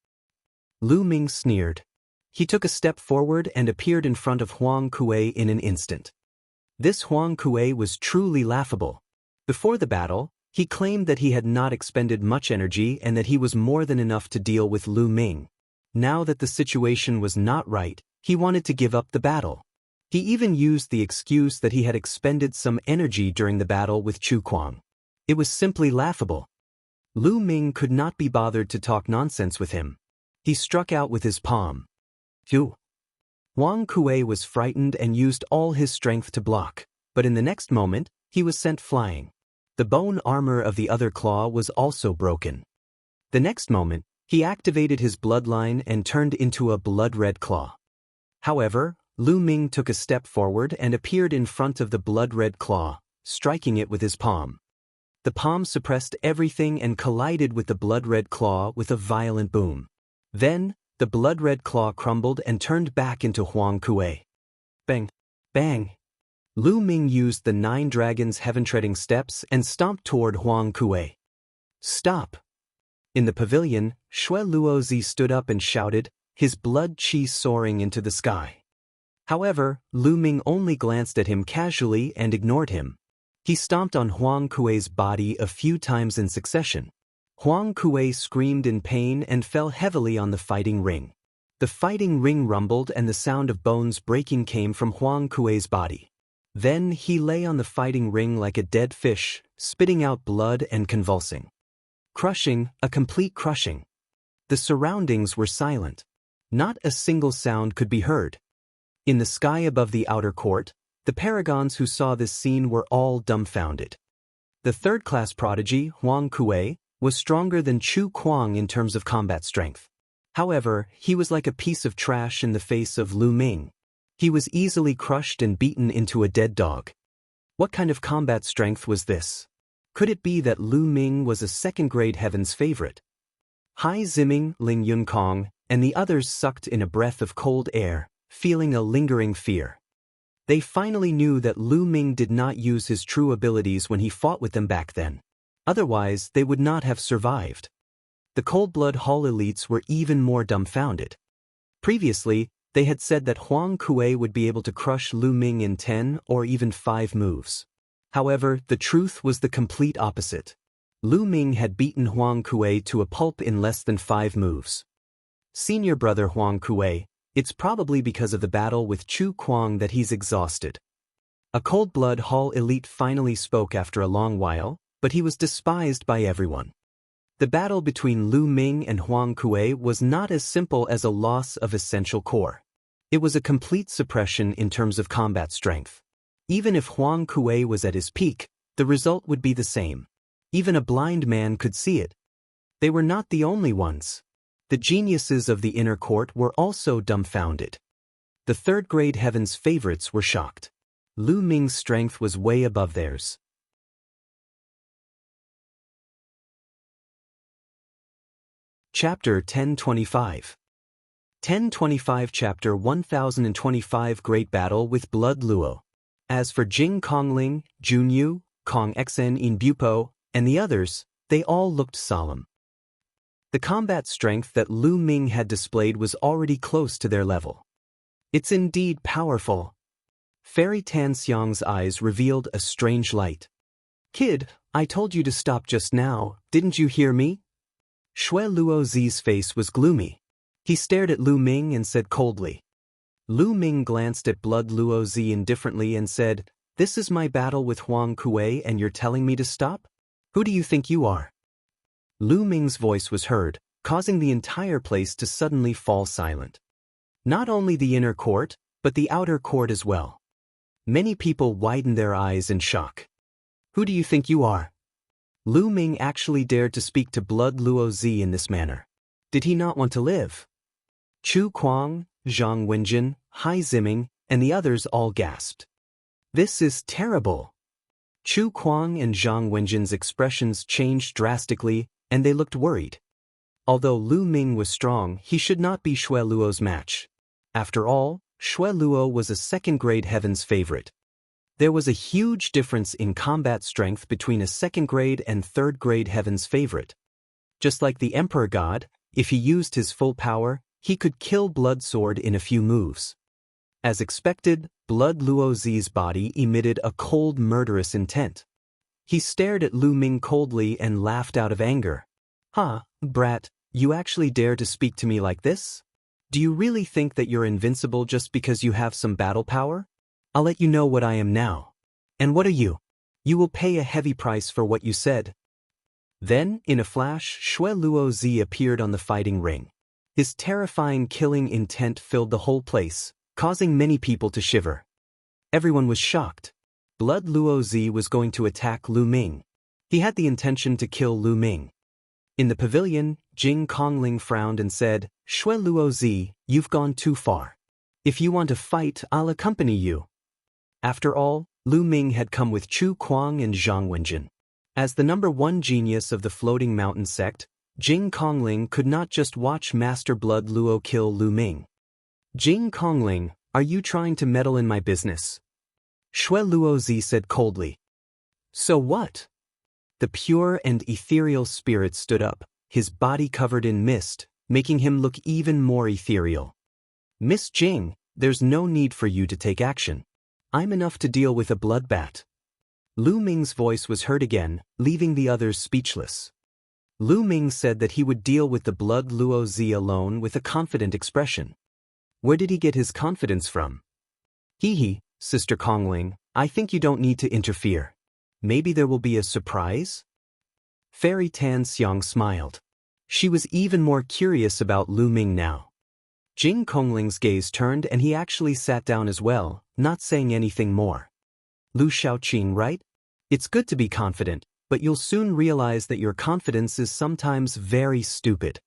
Lu Ming sneered. He took a step forward and appeared in front of Huang Kuei in an instant. This Huang Kuei was truly laughable. Before the battle, he claimed that he had not expended much energy and that he was more than enough to deal with Lu Ming. Now that the situation was not right, he wanted to give up the battle. He even used the excuse that he had expended some energy during the battle with Chu Kuang. It was simply laughable. Lu Ming could not be bothered to talk nonsense with him. He struck out with his palm. Phew! Huang Kuei was frightened and used all his strength to block, but in the next moment, he was sent flying. The bone armor of the other claw was also broken. The next moment, he activated his bloodline and turned into a blood-red claw. However, Lu Ming took a step forward and appeared in front of the blood-red claw, striking it with his palm. The palm suppressed everything and collided with the blood-red claw with a violent boom. Then, the blood-red claw crumbled and turned back into Huang Kuei. Bang! Bang! Lu Ming used the 9 dragons' heaven-treading steps and stomped toward Huang Kuei. Stop! In the pavilion, Xue Luozi stood up and shouted, his blood qi soaring into the sky. However, Lu Ming only glanced at him casually and ignored him. He stomped on Huang Kuei's body a few times in succession. Huang Kuei screamed in pain and fell heavily on the fighting ring. The fighting ring rumbled and the sound of bones breaking came from Huang Kuei's body. Then he lay on the fighting ring like a dead fish, spitting out blood and convulsing. Crushing, a complete crushing. The surroundings were silent. Not a single sound could be heard. In the sky above the outer court, the paragons who saw this scene were all dumbfounded. The third-class prodigy, Huang Kuei, was stronger than Chu Kuang in terms of combat strength. However, he was like a piece of trash in the face of Lu Ming. He was easily crushed and beaten into a dead dog. What kind of combat strength was this? Could it be that Lu Ming was a second-grade heaven's favorite? Hai Ziming, Ling Yunkong, and the others sucked in a breath of cold air, feeling a lingering fear. They finally knew that Lu Ming did not use his true abilities when he fought with them back then. Otherwise, they would not have survived. The Cold Blood Hall elites were even more dumbfounded. Previously, they had said that Huang Kuei would be able to crush Lu Ming in 10 or even 5 moves. However, the truth was the complete opposite. Lu Ming had beaten Huang Kuei to a pulp in less than 5 moves. Senior brother Huang Kuei, it's probably because of the battle with Chu Kuang that he's exhausted. A cold-blood Hall elite finally spoke after a long while, but he was despised by everyone. The battle between Lu Ming and Huang Kuei was not as simple as a loss of essential core. It was a complete suppression in terms of combat strength. Even if Huang Kuei was at his peak, the result would be the same. Even a blind man could see it. They were not the only ones. The geniuses of the inner court were also dumbfounded. The third-grade heaven's favorites were shocked. Lu Ming's strength was way above theirs. Chapter 1025. 1025 Chapter 1025 Great Battle with Blood Luo. As for Jing Kongling, Junyu, Kong Xen in Bupo, and the others, they all looked solemn. The combat strength that Lu Ming had displayed was already close to their level. It's indeed powerful. Fairy Tan Xiang's eyes revealed a strange light. Kid, I told you to stop just now, didn't you hear me? Shui Luo Zi's face was gloomy. He stared at Lu Ming and said coldly. Lu Ming glanced at Blood Luo Zi indifferently and said, "This is my battle with Huang Kuei and you're telling me to stop? Who do you think you are?" Lu Ming's voice was heard, causing the entire place to suddenly fall silent. Not only the inner court, but the outer court as well. Many people widened their eyes in shock. Who do you think you are? Lu Ming actually dared to speak to Blood Luo Zi in this manner. Did he not want to live? Chu Kuang, Zhang Wenjin, Hai Ziming, and the others all gasped. This is terrible. Chu Kuang and Zhang Wenjin's expressions changed drastically, and they looked worried. Although Lu Ming was strong, he should not be Shui Luo's match. After all, Shui Luo was a second-grade heaven's favorite. There was a huge difference in combat strength between a second-grade and third-grade heaven's favorite. Just like the Emperor God, if he used his full power, he could kill Blood Sword in a few moves. As expected, Blood Luo Zi's body emitted a cold, murderous intent. He stared at Lu Ming coldly and laughed out of anger. "Ha, brat, you actually dare to speak to me like this? Do you really think that you're invincible just because you have some battle power? I'll let you know what I am now. And what are you? You will pay a heavy price for what you said." Then, in a flash, Shui Luo Zi appeared on the fighting ring. His terrifying killing intent filled the whole place, causing many people to shiver. Everyone was shocked. Blood Luo Zi was going to attack Lu Ming. He had the intention to kill Lu Ming. In the pavilion, Jing Kongling frowned and said, "Shui Luo Zi, you've gone too far. If you want to fight, I'll accompany you." After all, Lu Ming had come with Chu Kuang and Zhang Wenjin. As the #1 genius of the Floating Mountain sect, Jing Kongling could not just watch Master Blood Luo kill Lu Ming. "Jing Kongling, are you trying to meddle in my business?" Shui Luo Zi said coldly. "So what?" The pure and ethereal spirit stood up, his body covered in mist, making him look even more ethereal. "Miss Jing, there's no need for you to take action. I'm enough to deal with a bloodbat." Lu Ming's voice was heard again, leaving the others speechless. Lu Ming said that he would deal with the Blood Luo Zi alone with a confident expression. Where did he get his confidence from? "Hee, Sister Kongling, I think you don't need to interfere. Maybe there will be a surprise?" Fairy Tan Xiang smiled. She was even more curious about Lu Ming now. Jing Kongling's gaze turned and he actually sat down as well, not saying anything more. "Lu Shaoqing, right? It's good to be confident, but you'll soon realize that your confidence is sometimes very stupid."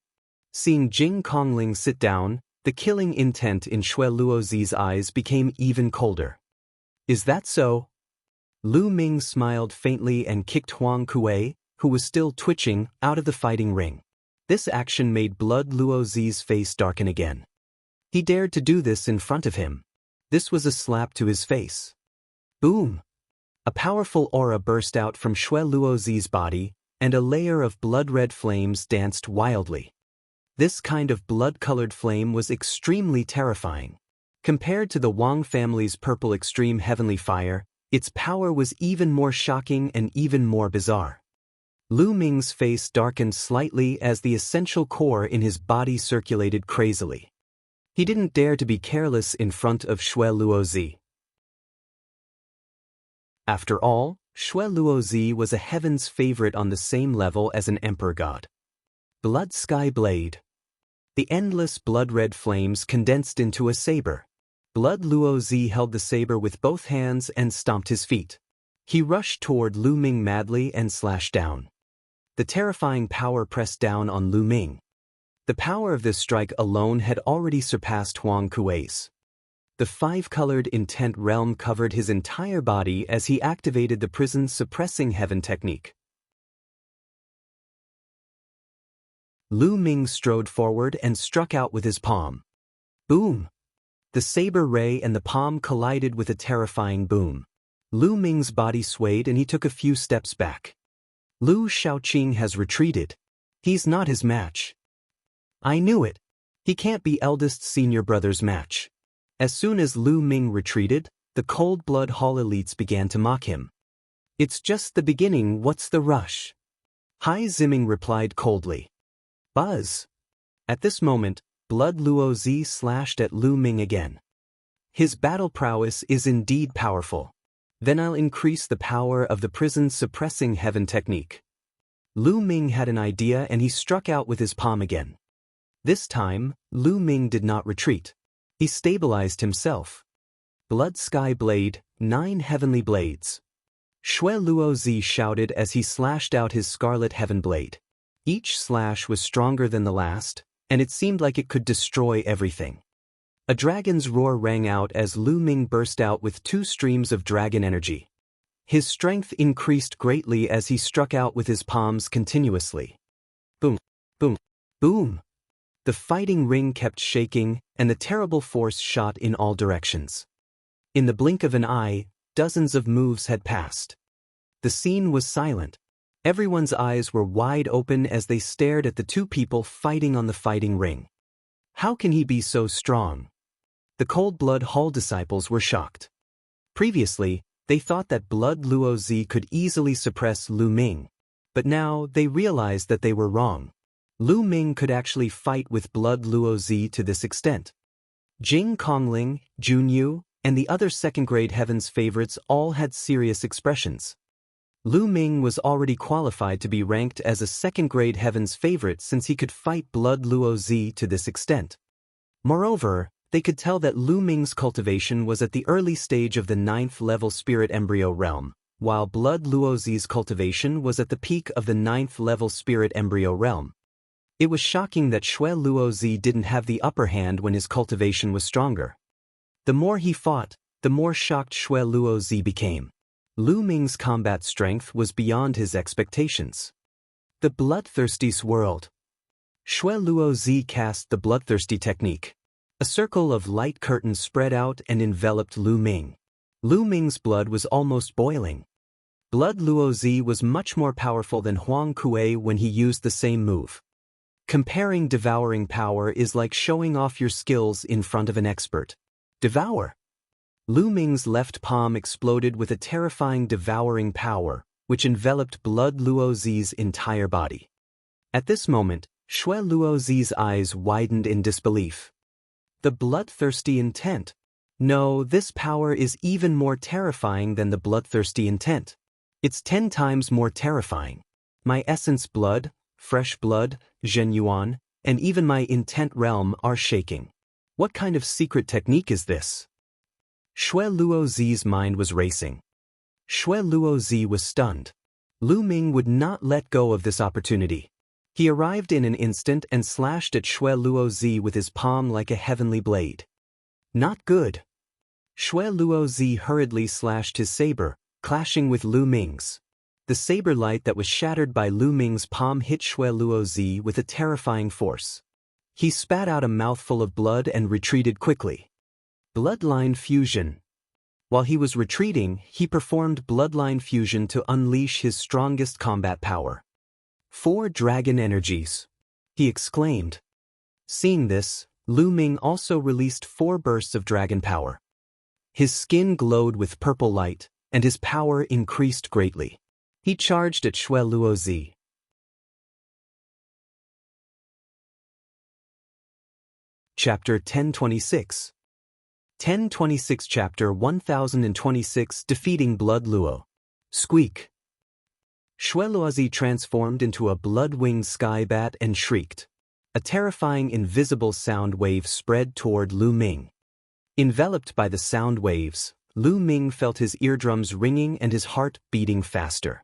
Seeing Jing Kongling sit down, the killing intent in Shui Luo Zi's eyes became even colder. "Is that so?" Lu Ming smiled faintly and kicked Huang Kuei, who was still twitching, out of the fighting ring. This action made Blood Luo Zi's face darken again. He dared to do this in front of him. This was a slap to his face. Boom! A powerful aura burst out from Shui Luo Zi's body, and a layer of blood-red flames danced wildly. This kind of blood-colored flame was extremely terrifying. Compared to the Wang family's purple extreme heavenly fire, its power was even more shocking and even more bizarre. Lu Ming's face darkened slightly as the essential core in his body circulated crazily. He didn't dare to be careless in front of Xue Luozi. After all, Xue Luozi was a heaven's favorite on the same level as an emperor god. Blood Sky Blade. The endless blood-red flames condensed into a saber. Blood Luozi held the saber with both hands and stomped his feet. He rushed toward Lu Ming madly and slashed down. The terrifying power pressed down on Lu Ming. The power of this strike alone had already surpassed Huang Kuei's. The five-colored intent realm covered his entire body as he activated the prison's suppressing heaven technique. Lu Ming strode forward and struck out with his palm. Boom! The saber ray and the palm collided with a terrifying boom. Lu Ming's body swayed and he took a few steps back. Lu Shaoqing has retreated. He's not his match. I knew it. He can't be eldest senior brother's match. As soon as Lu Ming retreated, the Cold Blood Hall elites began to mock him. It's just the beginning, what's the rush? Hai Ziming replied coldly. Buzz. At this moment, Blood Luozi slashed at Lu Ming again. His battle prowess is indeed powerful. Then I'll increase the power of the prison's suppressing heaven technique. Lu Ming had an idea and he struck out with his palm again. This time, Lu Ming did not retreat. He stabilized himself. Blood Sky Blade, 9 heavenly blades. Xue Luozi shouted as he slashed out his scarlet heaven blade. Each slash was stronger than the last, and it seemed like it could destroy everything. A dragon's roar rang out as Lu Ming burst out with 2 streams of dragon energy. His strength increased greatly as he struck out with his palms continuously. Boom, boom, boom. The fighting ring kept shaking, and the terrible force shot in all directions. In the blink of an eye, dozens of moves had passed. The scene was silent. Everyone's eyes were wide open as they stared at the 2 people fighting on the fighting ring. How can he be so strong? The Cold Blood Hall disciples were shocked. Previously, they thought that Blood Luozi could easily suppress Lu Ming, but now they realized that they were wrong. Lu Ming could actually fight with Blood Luozi to this extent. Jing Kongling, Junyu, and the other second-grade heavens favorites all had serious expressions. Lu Ming was already qualified to be ranked as a second-grade heavens favorite since he could fight Blood Luozi to this extent. Moreover, they could tell that Lu Ming's cultivation was at the early stage of the 9th-level spirit embryo realm, while Blood Luozi's cultivation was at the peak of the 9th-level spirit embryo realm. It was shocking that Xue Luozi didn't have the upper hand when his cultivation was stronger. The more he fought, the more shocked Xue Luozi became. Lu Ming's combat strength was beyond his expectations. The Bloodthirsty's world. Xue Luozi cast the Bloodthirsty technique. A circle of light curtains spread out and enveloped Lu Ming. Lu Ming's blood was almost boiling. Blood Luozi was much more powerful than Huang Kuei when he used the same move. Comparing devouring power is like showing off your skills in front of an expert. Devour. Lu Ming's left palm exploded with a terrifying devouring power, which enveloped Blood Luozi's entire body. At this moment, Xue Luozi's eyes widened in disbelief. The bloodthirsty intent. No, this power is even more terrifying than the bloodthirsty intent. It's 10 times more terrifying. My essence blood, fresh blood, Zhenyuan, and even my intent realm are shaking. What kind of secret technique is this? Xue Luozi's mind was racing. Xue Luozi was stunned. Lu Ming would not let go of this opportunity. He arrived in an instant and slashed at Xue Luozi with his palm like a heavenly blade. Not good. Xue Luozi hurriedly slashed his saber, clashing with Lu Ming's. The saber light that was shattered by Lu Ming's palm hit Xue Luozi with a terrifying force. He spat out a mouthful of blood and retreated quickly. Bloodline fusion. While he was retreating, he performed bloodline fusion to unleash his strongest combat power. 4 dragon energies, he exclaimed. Seeing this, Lu Ming also released 4 bursts of dragon power. His skin glowed with purple light, and his power increased greatly. He charged at Xue Luozi. Chapter 1026. 1026 Chapter 1026 Defeating Blood Luo. Squeak. Shueluozi transformed into a blood-winged sky bat and shrieked. A terrifying invisible sound wave spread toward Lu Ming. Enveloped by the sound waves, Lu Ming felt his eardrums ringing and his heart beating faster.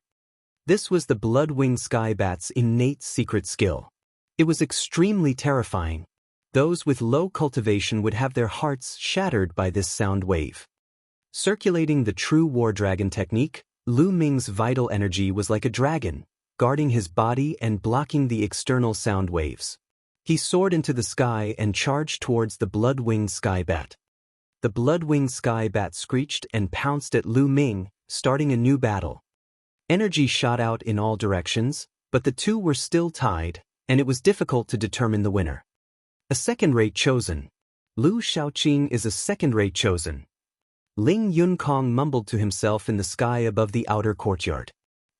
This was the blood-winged sky bat's innate secret skill. It was extremely terrifying. Those with low cultivation would have their hearts shattered by this sound wave. Circulating the true war dragon technique, Lu Ming's vital energy was like a dragon, guarding his body and blocking the external sound waves. He soared into the sky and charged towards the blood-winged sky bat. The blood-winged sky bat screeched and pounced at Lu Ming, starting a new battle. Energy shot out in all directions, but the two were still tied, and it was difficult to determine the winner. A second-rate chosen. Lu Shaoqing is a second-rate chosen. Ling Yunkong mumbled to himself in the sky above the outer courtyard.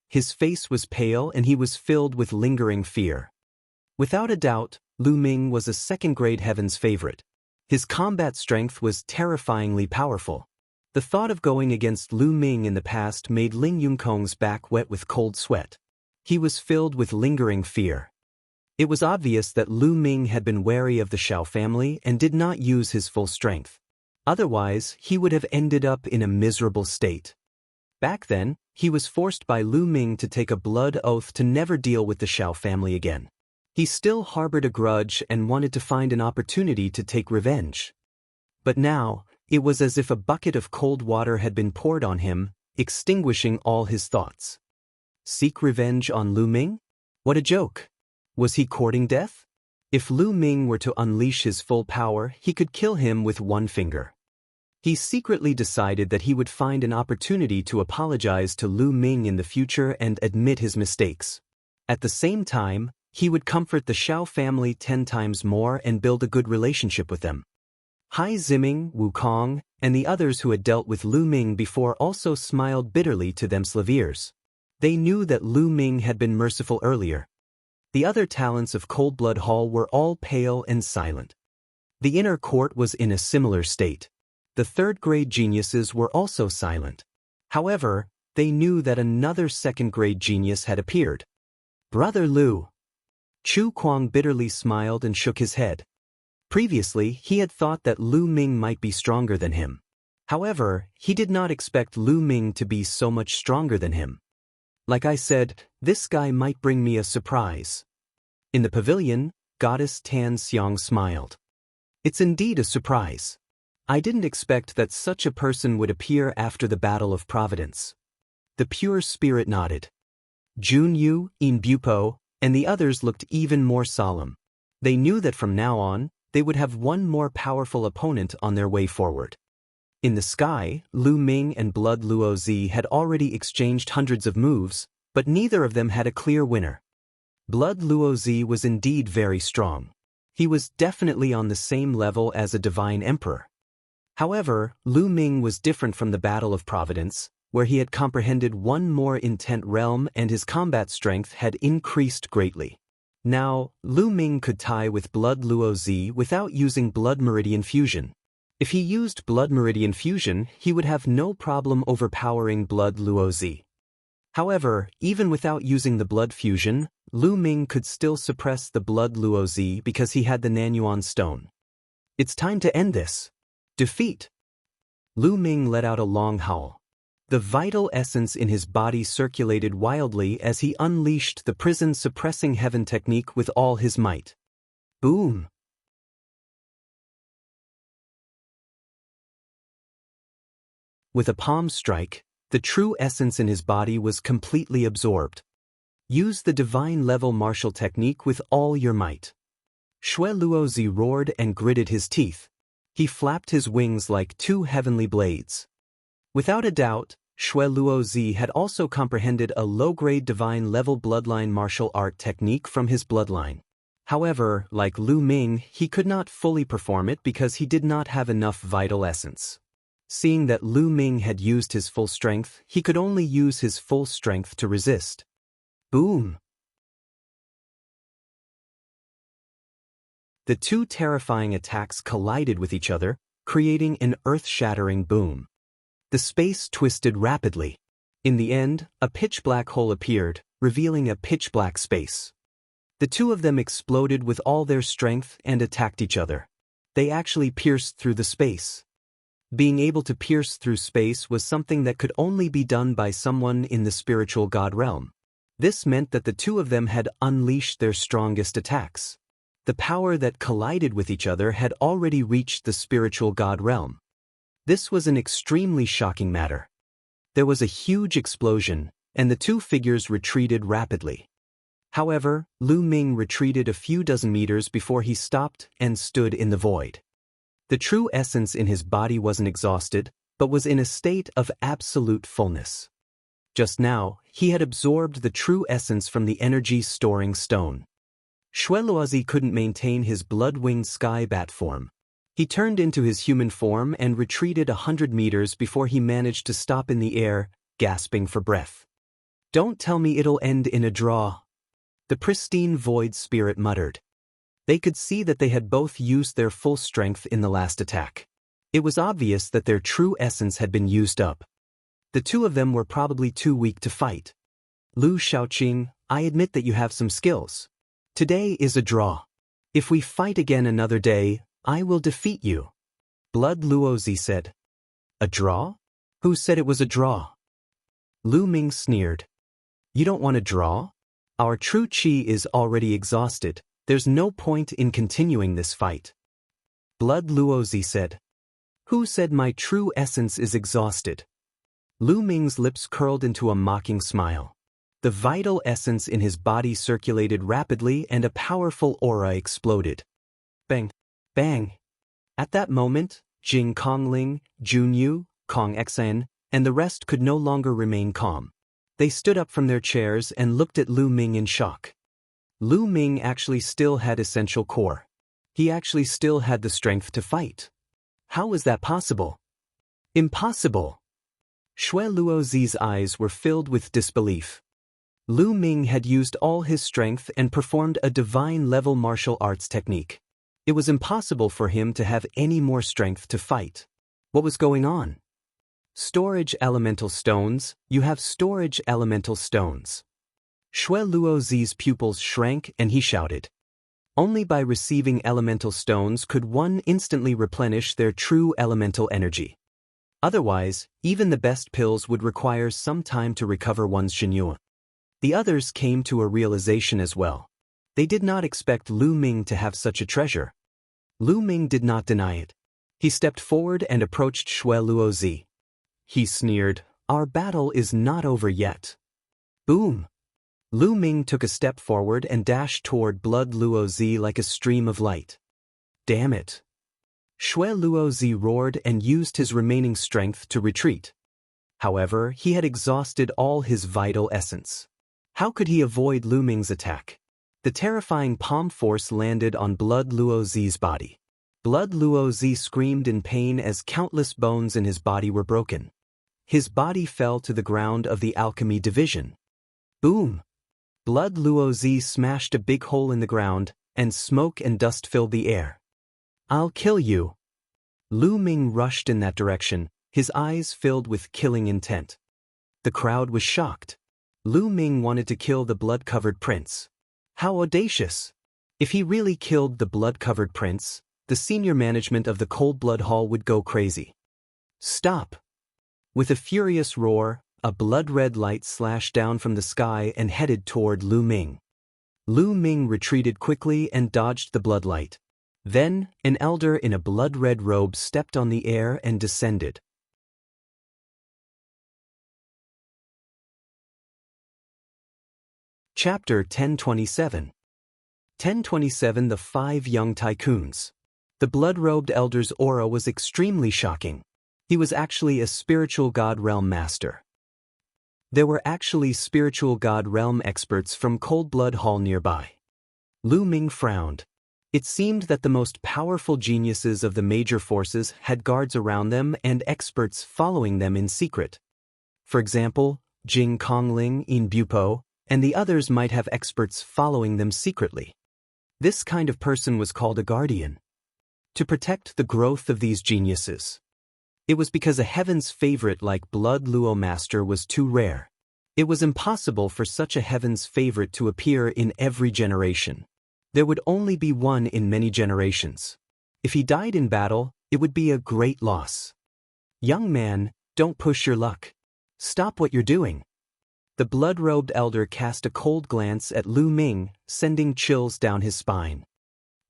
His face was pale and he was filled with lingering fear. Without a doubt, Lu Ming was a second-grade heaven's favorite. His combat strength was terrifyingly powerful. The thought of going against Lu Ming in the past made Ling Yunkong's back wet with cold sweat. He was filled with lingering fear. It was obvious that Lu Ming had been wary of the Xiao family and did not use his full strength. Otherwise, he would have ended up in a miserable state. Back then, he was forced by Lu Ming to take a blood oath to never deal with the Xiao family again. He still harbored a grudge and wanted to find an opportunity to take revenge. But now, it was as if a bucket of cold water had been poured on him, extinguishing all his thoughts. Seek revenge on Lu Ming? What a joke! Was he courting death? If Lu Ming were to unleash his full power, he could kill him with one finger. He secretly decided that he would find an opportunity to apologize to Lu Ming in the future and admit his mistakes. At the same time, he would comfort the Xiao family 10 times more and build a good relationship with them. Hai Ziming, Wukong, and the others who had dealt with Lu Ming before also smiled bitterly to themselves ears. They knew that Lu Ming had been merciful earlier. The other talents of Cold Blood Hall were all pale and silent. The inner court was in a similar state. The third-grade geniuses were also silent. However, they knew that another second-grade genius had appeared. Brother Lu. Chu Kuang bitterly smiled and shook his head. Previously, he had thought that Lu Ming might be stronger than him. However, he did not expect Lu Ming to be so much stronger than him. Like I said, this guy might bring me a surprise. In the pavilion, Goddess Tan Xiang smiled. It's indeed a surprise. I didn't expect that such a person would appear after the Battle of Providence. The pure spirit nodded. Jun Yu, In Bupo, and the others looked even more solemn. They knew that from now on, they would have one more powerful opponent on their way forward. In the sky, Lu Ming and Blood Luo Zi had already exchanged hundreds of moves, but neither of them had a clear winner. Blood Luo Zi was indeed very strong. He was definitely on the same level as a divine emperor. However, Lu Ming was different from the Battle of Providence, where he had comprehended one more intent realm and his combat strength had increased greatly. Now, Lu Ming could tie with Blood Luo Zi without using Blood Meridian Fusion. If he used Blood Meridian Fusion, he would have no problem overpowering Blood Luo Zi. However, even without using the Blood Fusion, Lu Ming could still suppress the Blood Luo Zi because he had the Nanyuan Stone. It's time to end this. Defeat. Lu Ming let out a long howl. The vital essence in his body circulated wildly as he unleashed the prison-suppressing heaven technique with all his might. Boom! With a palm strike, the true essence in his body was completely absorbed. Use the divine level martial technique with all your might. Shui Luozi roared and gritted his teeth. He flapped his wings like 2 heavenly blades. Without a doubt, Shui Luozi had also comprehended a low-grade divine level bloodline martial art technique from his bloodline. However, like Lu Ming, he could not fully perform it because he did not have enough vital essence. Seeing that Lu Ming had used his full strength, he could only use his full strength to resist. Boom! The two terrifying attacks collided with each other, creating an earth-shattering boom. The space twisted rapidly. In the end, a pitch-black hole appeared, revealing a pitch-black space. The two of them exploded with all their strength and attacked each other. They actually pierced through the space. Being able to pierce through space was something that could only be done by someone in the spiritual god realm. This meant that the two of them had unleashed their strongest attacks. The power that collided with each other had already reached the spiritual god realm. This was an extremely shocking matter. There was a huge explosion, and the two figures retreated rapidly. However, Lu Ming retreated a few dozen meters before he stopped and stood in the void. The true essence in his body wasn't exhausted, but was in a state of absolute fullness. Just now, he had absorbed the true essence from the energy-storing stone. Xueluozi couldn't maintain his blood-winged sky bat form. He turned into his human form and retreated 100 meters before he managed to stop in the air, gasping for breath. "Don't tell me it'll end in a draw," the pristine void spirit muttered. They could see that they had both used their full strength in the last attack. It was obvious that their true essence had been used up. The two of them were probably too weak to fight. "Lu Shaoqing, I admit that you have some skills. Today is a draw. If we fight again another day, I will defeat you," Blood Luozi said. "A draw? Who said it was a draw?" Lu Ming sneered. "You don't want a draw? Our true qi is already exhausted. There's no point in continuing this fight." Blood Luozi said. "Who said my true essence is exhausted?" Lu Ming's lips curled into a mocking smile. The vital essence in his body circulated rapidly and a powerful aura exploded. Bang! Bang! At that moment, Jing Kongling, Junyu, Kong Xan, and the rest could no longer remain calm. They stood up from their chairs and looked at Lu Ming in shock. Lu Ming actually still had essential core. He actually still had the strength to fight. How was that possible? Impossible! Xueluozi's eyes were filled with disbelief. Lu Ming had used all his strength and performed a divine-level martial arts technique. It was impossible for him to have any more strength to fight. What was going on? Storage elemental stones, you have storage elemental stones. Xueluozi's pupils shrank and he shouted. Only by receiving elemental stones could one instantly replenish their true elemental energy. Otherwise, even the best pills would require some time to recover one's Xinyu. The others came to a realization as well. They did not expect Lu Ming to have such a treasure. Lu Ming did not deny it. He stepped forward and approached Xueluozi. He sneered, "Our battle is not over yet." Boom! Lu Ming took a step forward and dashed toward Blood Luozi like a stream of light. Damn it! Xueluozi roared and used his remaining strength to retreat. However, he had exhausted all his vital essence. How could he avoid Lu Ming's attack? The terrifying palm force landed on Blood Luozi's body. Blood Luozi screamed in pain as countless bones in his body were broken. His body fell to the ground of the alchemy division. Boom! Blood Luozi smashed a big hole in the ground, and smoke and dust filled the air. "I'll kill you." Lu Ming rushed in that direction, his eyes filled with killing intent. The crowd was shocked. Lu Ming wanted to kill the blood-covered prince. How audacious! If he really killed the blood-covered prince, the senior management of the Cold Blood Hall would go crazy. "Stop!" With a furious roar, a blood-red light slashed down from the sky and headed toward Lu Ming. Lu Ming retreated quickly and dodged the bloodlight. Then, an elder in a blood-red robe stepped on the air and descended. Chapter 1027. 1027 The Five Young Tycoons. The blood-robed elder's aura was extremely shocking. He was actually a spiritual god realm master. There were actually spiritual god realm experts from Cold Blood Hall nearby. Lu Ming frowned. It seemed that the most powerful geniuses of the major forces had guards around them and experts following them in secret. For example, Jing Kongling in Bupo, and the others might have experts following them secretly. This kind of person was called a guardian. To protect the growth of these geniuses. It was because a heaven's favorite like Blood Luo Master was too rare. It was impossible for such a heaven's favorite to appear in every generation. There would only be one in many generations. If he died in battle, it would be a great loss. Young man, don't push your luck. Stop what you're doing. The blood-robed elder cast a cold glance at Lu Ming, sending chills down his spine.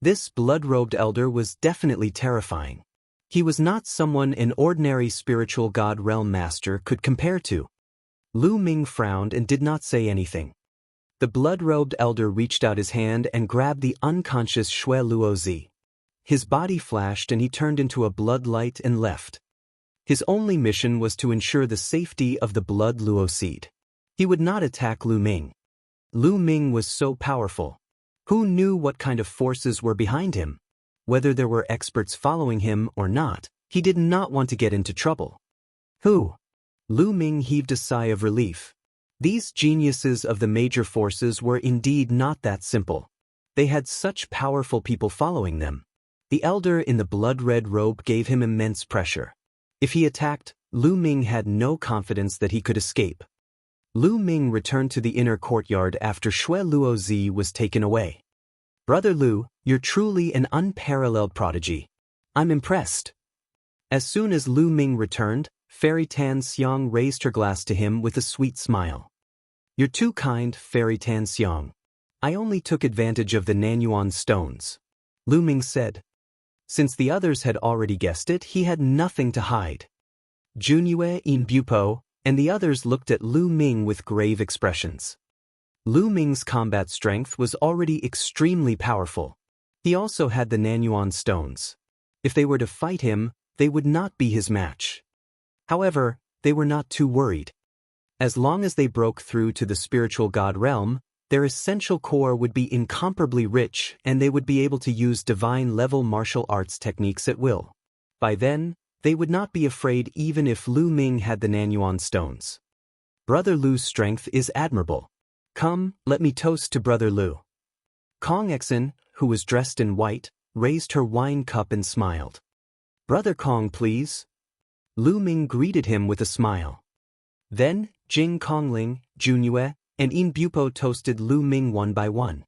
This blood-robed elder was definitely terrifying. He was not someone an ordinary spiritual god realm master could compare to. Lu Ming frowned and did not say anything. The blood-robed elder reached out his hand and grabbed the unconscious Shui Luozi. His body flashed and he turned into a blood light and left. His only mission was to ensure the safety of the blood Luo seed. He would not attack Lu Ming. Lu Ming was so powerful. Who knew what kind of forces were behind him? Whether there were experts following him or not, he did not want to get into trouble. Who? Lu Ming heaved a sigh of relief. These geniuses of the major forces were indeed not that simple. They had such powerful people following them. The elder in the blood-red robe gave him immense pressure. If he attacked, Lu Ming had no confidence that he could escape. Lu Ming returned to the inner courtyard after Shui Luozi was taken away. Brother Lu, you're truly an unparalleled prodigy. I'm impressed. As soon as Lu Ming returned, Fairy Tan Xiang raised her glass to him with a sweet smile. You're too kind, Fairy Tan Xiang. I only took advantage of the Nanyuan stones. Lu Ming said. Since the others had already guessed it, he had nothing to hide. Junyue and Bupo and the others looked at Lu Ming with grave expressions. Lu Ming's combat strength was already extremely powerful. He also had the Nanyuan stones. If they were to fight him, they would not be his match. However, they were not too worried. As long as they broke through to the spiritual god realm, their essential core would be incomparably rich and they would be able to use divine-level martial arts techniques at will. By then, they would not be afraid even if Lu Ming had the Nanyuan stones. Brother Lu's strength is admirable. Come, let me toast to Brother Lu. Kong Exen, who was dressed in white, raised her wine cup and smiled. Brother Kong, please. Lu Ming greeted him with a smile. Then, Jing Kongling, Junyue, and In Bupo toasted Lu Ming one by one.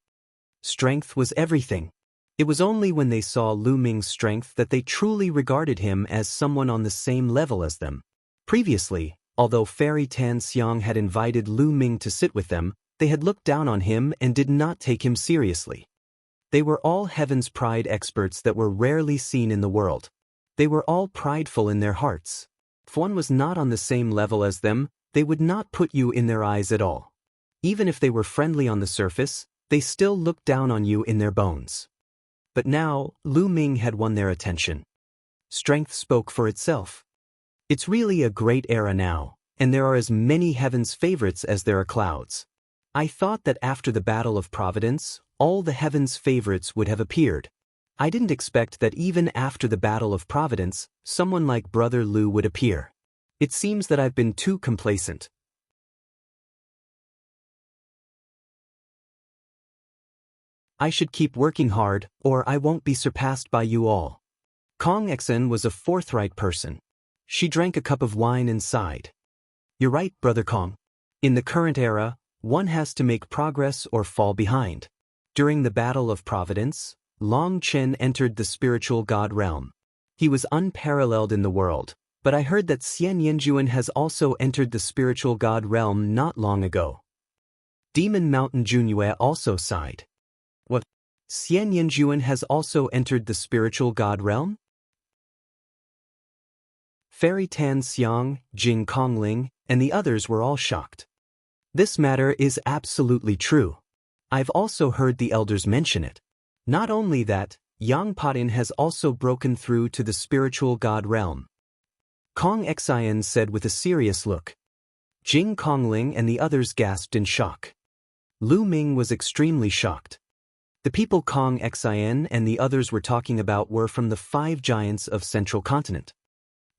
Strength was everything. It was only when they saw Lu Ming's strength that they truly regarded him as someone on the same level as them. Previously, although Fairy Tan Xiang had invited Lu Ming to sit with them, they had looked down on him and did not take him seriously. They were all Heaven's Pride experts that were rarely seen in the world. They were all prideful in their hearts. If one was not on the same level as them, they would not put you in their eyes at all. Even if they were friendly on the surface, they still looked down on you in their bones. But now, Lu Ming had won their attention. Strength spoke for itself. It's really a great era now, and there are as many Heaven's favorites as there are clouds. I thought that after the Battle of Providence, all the Heaven's favorites would have appeared. I didn't expect that even after the Battle of Providence, someone like Brother Lu would appear. It seems that I've been too complacent. I should keep working hard, or I won't be surpassed by you all. Kong Exen was a forthright person. She drank a cup of wine and sighed. You're right, Brother Kong. In the current era, one has to make progress or fall behind. During the Battle of Providence, Long Chen entered the spiritual god realm. He was unparalleled in the world, but I heard that Xian Yanjuan has also entered the spiritual god realm not long ago. Demon Mountain Junyue also sighed. What? Xian Yanjuan has also entered the spiritual god realm? Fairy Tan Xiang, Jing Kongling, and the others were all shocked. This matter is absolutely true. I've also heard the elders mention it. Not only that, Yang Patin has also broken through to the spiritual god realm. Kong Xian said with a serious look. Jing Kongling and the others gasped in shock. Lu Ming was extremely shocked. The people Kong Xian and the others were talking about were from the 5 giants of Central Continent.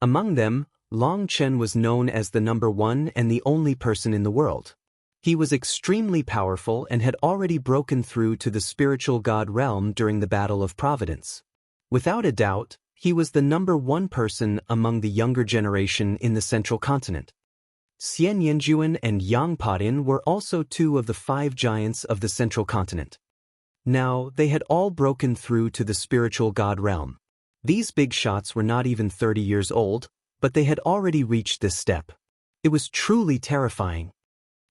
Among them, Long Chen was known as the #1 and the only person in the world. He was extremely powerful and had already broken through to the spiritual god realm during the Battle of Providence. Without a doubt, he was the #1 person among the younger generation in the central continent. Xianxia and Yang Podin were also 2 of the 5 giants of the central continent. Now, they had all broken through to the spiritual god realm. These big shots were not even 30 years old, but they had already reached this step. It was truly terrifying.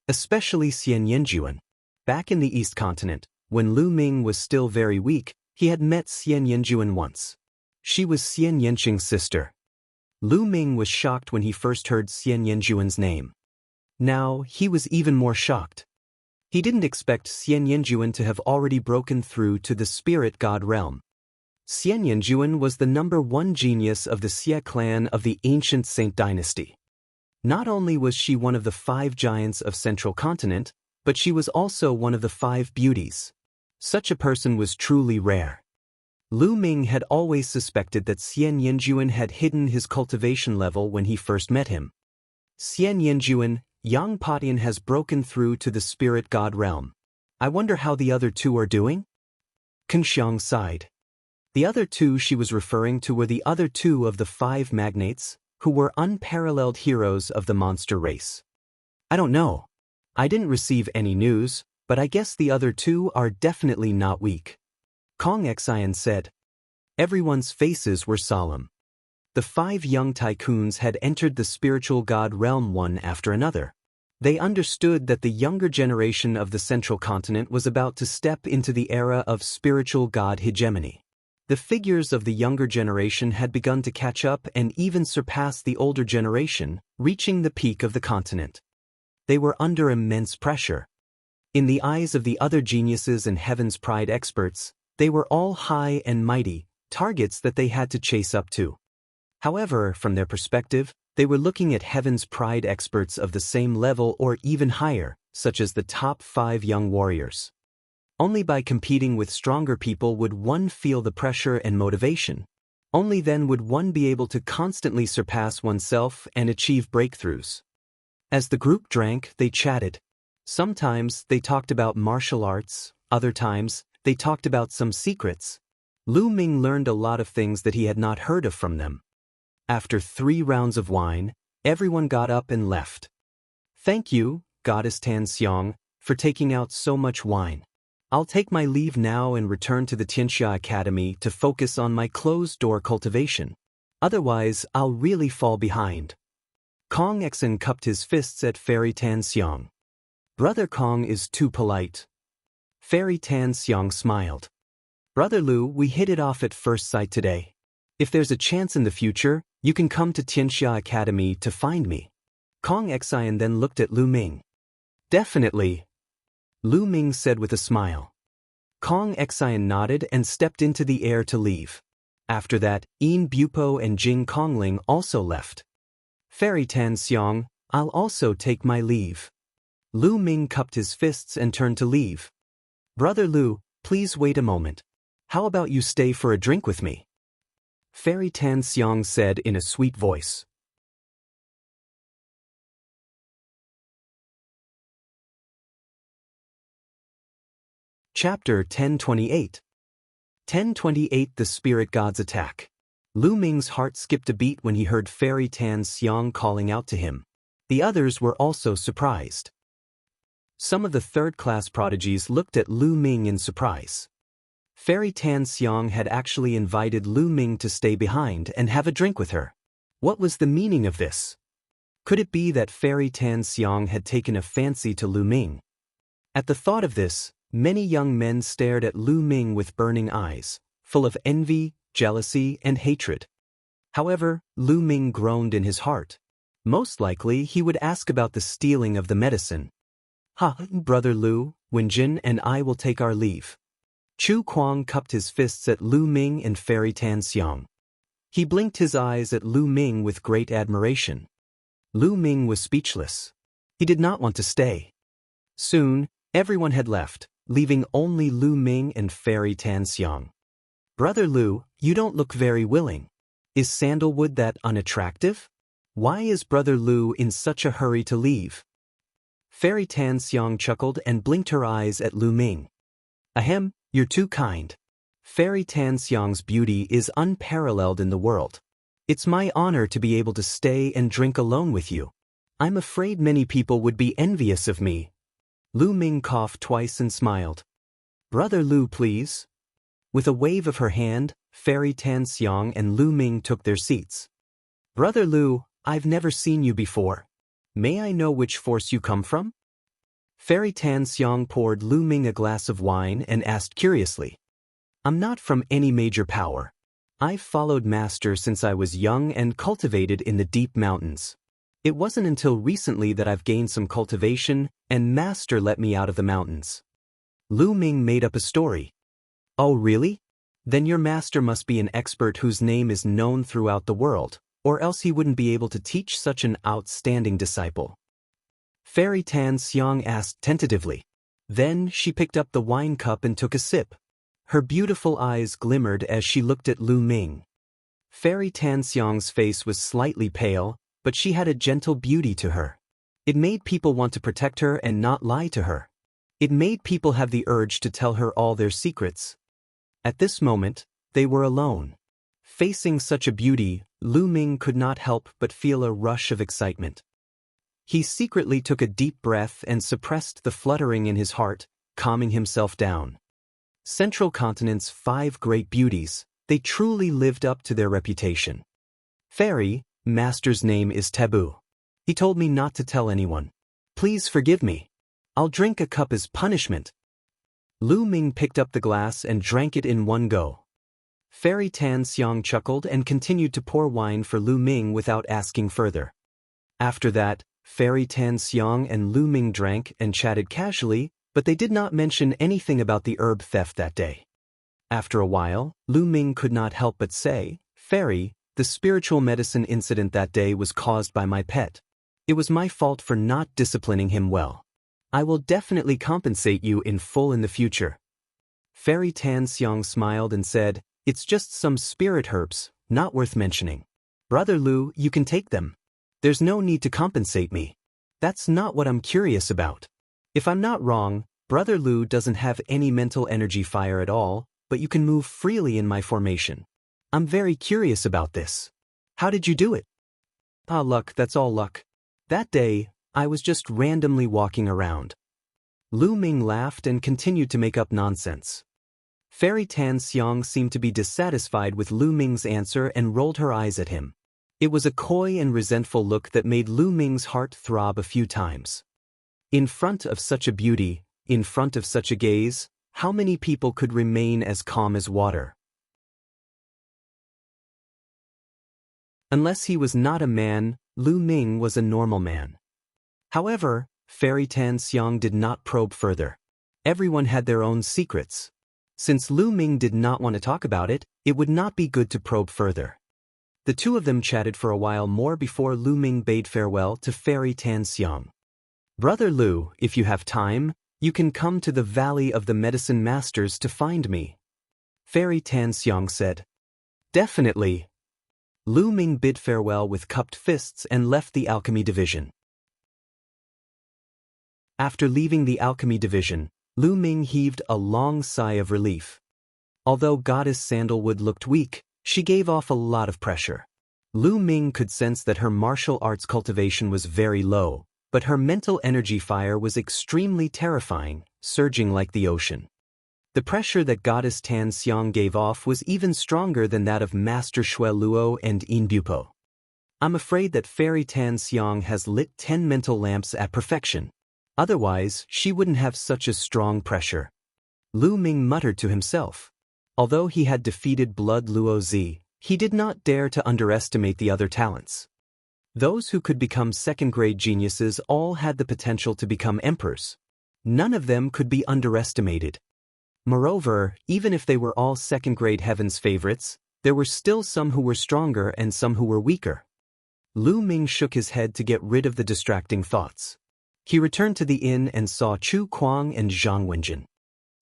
Especially Xianxia. Back in the East Continent, when Lu Ming was still very weak, he had met Xianxia once. She was Xianxing's sister. Lu Ming was shocked when he first heard Xianxia's name. Now, he was even more shocked. He didn't expect Xianxia to have already broken through to the spirit god realm. Xianxia was the #1 genius of the Xie clan of the ancient Saint dynasty. Not only was she one of the 5 giants of central continent, but she was also one of the 5 beauties. Such a person was truly rare. Lu Ming had always suspected that Xianxia had hidden his cultivation level when he first met him. Xianxia, Yang Podin has broken through to the spirit god realm. I wonder how the other 2 are doing? Kunxiang sighed. The other 2 she was referring to were the other 2 of the 5 magnates, who were unparalleled heroes of the monster race. I don't know. I didn't receive any news, but I guess the other 2 are definitely not weak. Kong Xian said. Everyone's faces were solemn. The 5 young tycoons had entered the spiritual god realm one after another. They understood that the younger generation of the central continent was about to step into the era of spiritual god hegemony. The figures of the younger generation had begun to catch up and even surpass the older generation, reaching the peak of the continent. They were under immense pressure. In the eyes of the other geniuses and Heaven's Pride experts, they were all high and mighty, targets that they had to chase up to. However, from their perspective, they were looking at Heaven's Pride experts of the same level or even higher, such as the top 5 young warriors. Only by competing with stronger people would one feel the pressure and motivation. Only then would one be able to constantly surpass oneself and achieve breakthroughs. As the group drank, they chatted. Sometimes they talked about martial arts, other times they talked about some secrets. Lu Ming learned a lot of things that he had not heard of from them. After 3 rounds of wine, everyone got up and left. Thank you, Goddess Tan Xiang, for taking out so much wine. I'll take my leave now and return to the Xianxia Academy to focus on my closed-door cultivation. Otherwise, I'll really fall behind. Kong Xian cupped his fists at Fairy Tan Xiang. Brother Kong is too polite. Fairy Tan Xiang smiled. Brother Lu, we hit it off at first sight today. If there's a chance in the future, you can come to Xianxia Academy to find me. Kong Xian then looked at Lu Ming. Definitely. Lu Ming said with a smile. Kong Xian nodded and stepped into the air to leave. After that, Yin Bupo and Jing Kongling also left. Fairy Tan Xiang, I'll also take my leave. Lu Ming cupped his fists and turned to leave. Brother Lu, please wait a moment. How about you stay for a drink with me? Fairy Tan Xiang said in a sweet voice. Chapter 1028. 1028 The Spirit God's Attack. Lu Ming's heart skipped a beat when he heard Fairy Tan Xiang calling out to him. The others were also surprised. Some of the third-class prodigies looked at Lu Ming in surprise. Fairy Tan Xiang had actually invited Lu Ming to stay behind and have a drink with her. What was the meaning of this? Could it be that Fairy Tan Xiang had taken a fancy to Lu Ming? At the thought of this, many young men stared at Lu Ming with burning eyes, full of envy, jealousy, and hatred. However, Lu Ming groaned in his heart. Most likely he would ask about the stealing of the medicine. Brother Lu, Wenjin and I will take our leave. Chu Kuang cupped his fists at Lu Ming and Fairy Tan Xiang. He blinked his eyes at Lu Ming with great admiration. Lu Ming was speechless. He did not want to stay. Soon, everyone had left, leaving only Lu Ming and Fairy Tan Xiang. Brother Lu, you don't look very willing. Is sandalwood that unattractive? Why is Brother Lu in such a hurry to leave? Fairy Tan Xiang chuckled and blinked her eyes at Lu Ming. Ahem, you're too kind. Fairy Tan Xiang's beauty is unparalleled in the world. It's my honor to be able to stay and drink alone with you. I'm afraid many people would be envious of me. Lu Ming coughed twice and smiled. Brother Lu, please. With a wave of her hand, Fairy Tan Xiang and Lu Ming took their seats. Brother Lu, I've never seen you before. May I know which force you come from? Fairy Tan Xiang poured Lu Ming a glass of wine and asked curiously. I'm not from any major power. I've followed Master since I was young and cultivated in the deep mountains. It wasn't until recently that I've gained some cultivation, and Master let me out of the mountains. Lu Ming made up a story. Oh really? Then your master must be an expert whose name is known throughout the world, or else he wouldn't be able to teach such an outstanding disciple. Fairy Tan Xiang asked tentatively. Then she picked up the wine cup and took a sip. Her beautiful eyes glimmered as she looked at Lu Ming. Fairy Tan Xiang's face was slightly pale, but she had a gentle beauty to her. It made people want to protect her and not lie to her. It made people have the urge to tell her all their secrets. At this moment, they were alone. Facing such a beauty, Lu Ming could not help but feel a rush of excitement. He secretly took a deep breath and suppressed the fluttering in his heart, calming himself down. Central Continent's 5 great beauties, they truly lived up to their reputation. Fairy, Master's name is taboo. He told me not to tell anyone. Please forgive me. I'll drink a cup as punishment. Lu Ming picked up the glass and drank it in one go. Fairy Tan Xiang chuckled and continued to pour wine for Lu Ming without asking further. After that, Fairy Tan Xiang and Lu Ming drank and chatted casually, but they did not mention anything about the herb theft that day. After a while, Lu Ming could not help but say, Fairy, the spiritual medicine incident that day was caused by my pet. It was my fault for not disciplining him well. I will definitely compensate you in full in the future. Fairy Tan Xiang smiled and said, It's just some spirit herbs, not worth mentioning. Brother Lu, you can take them. There's no need to compensate me. That's not what I'm curious about. If I'm not wrong, Brother Lu doesn't have any mental energy fire at all, but you can move freely in my formation. I'm very curious about this. How did you do it? Luck, that's all luck. That day, I was just randomly walking around. Lu Ming laughed and continued to make up nonsense. Fairy Tan Xiang seemed to be dissatisfied with Lu Ming's answer and rolled her eyes at him. It was a coy and resentful look that made Lu Ming's heart throb a few times. In front of such a beauty, in front of such a gaze, how many people could remain as calm as water? Unless he was not a man, Lu Ming was a normal man. However, Fairy Tan Xiang did not probe further. Everyone had their own secrets. Since Lu Ming did not want to talk about it, it would not be good to probe further. The two of them chatted for a while more before Lu Ming bade farewell to Fairy Tan Xiang. Brother Lu, if you have time, you can come to the Valley of the Medicine Masters to find me. Fairy Tan Xiang said. Definitely. Lu Ming bid farewell with cupped fists and left the alchemy division. After leaving the alchemy division, Lu Ming heaved a long sigh of relief. Although Goddess Sandalwood looked weak, she gave off a lot of pressure. Lu Ming could sense that her martial arts cultivation was very low, but her mental energy fire was extremely terrifying, surging like the ocean. The pressure that Goddess Tan Xiang gave off was even stronger than that of Master Shui Luo and Yin Bupo. I'm afraid that Fairy Tan Xiang has lit 10 mental lamps at perfection. Otherwise, she wouldn't have such a strong pressure. Lu Ming muttered to himself. Although he had defeated Blood Luo Zi, he did not dare to underestimate the other talents. Those who could become second-grade geniuses all had the potential to become emperors. None of them could be underestimated. Moreover, even if they were all second-grade heaven's favorites, there were still some who were stronger and some who were weaker. Lu Ming shook his head to get rid of the distracting thoughts. He returned to the inn and saw Chu Kuang and Zhang Wenjin.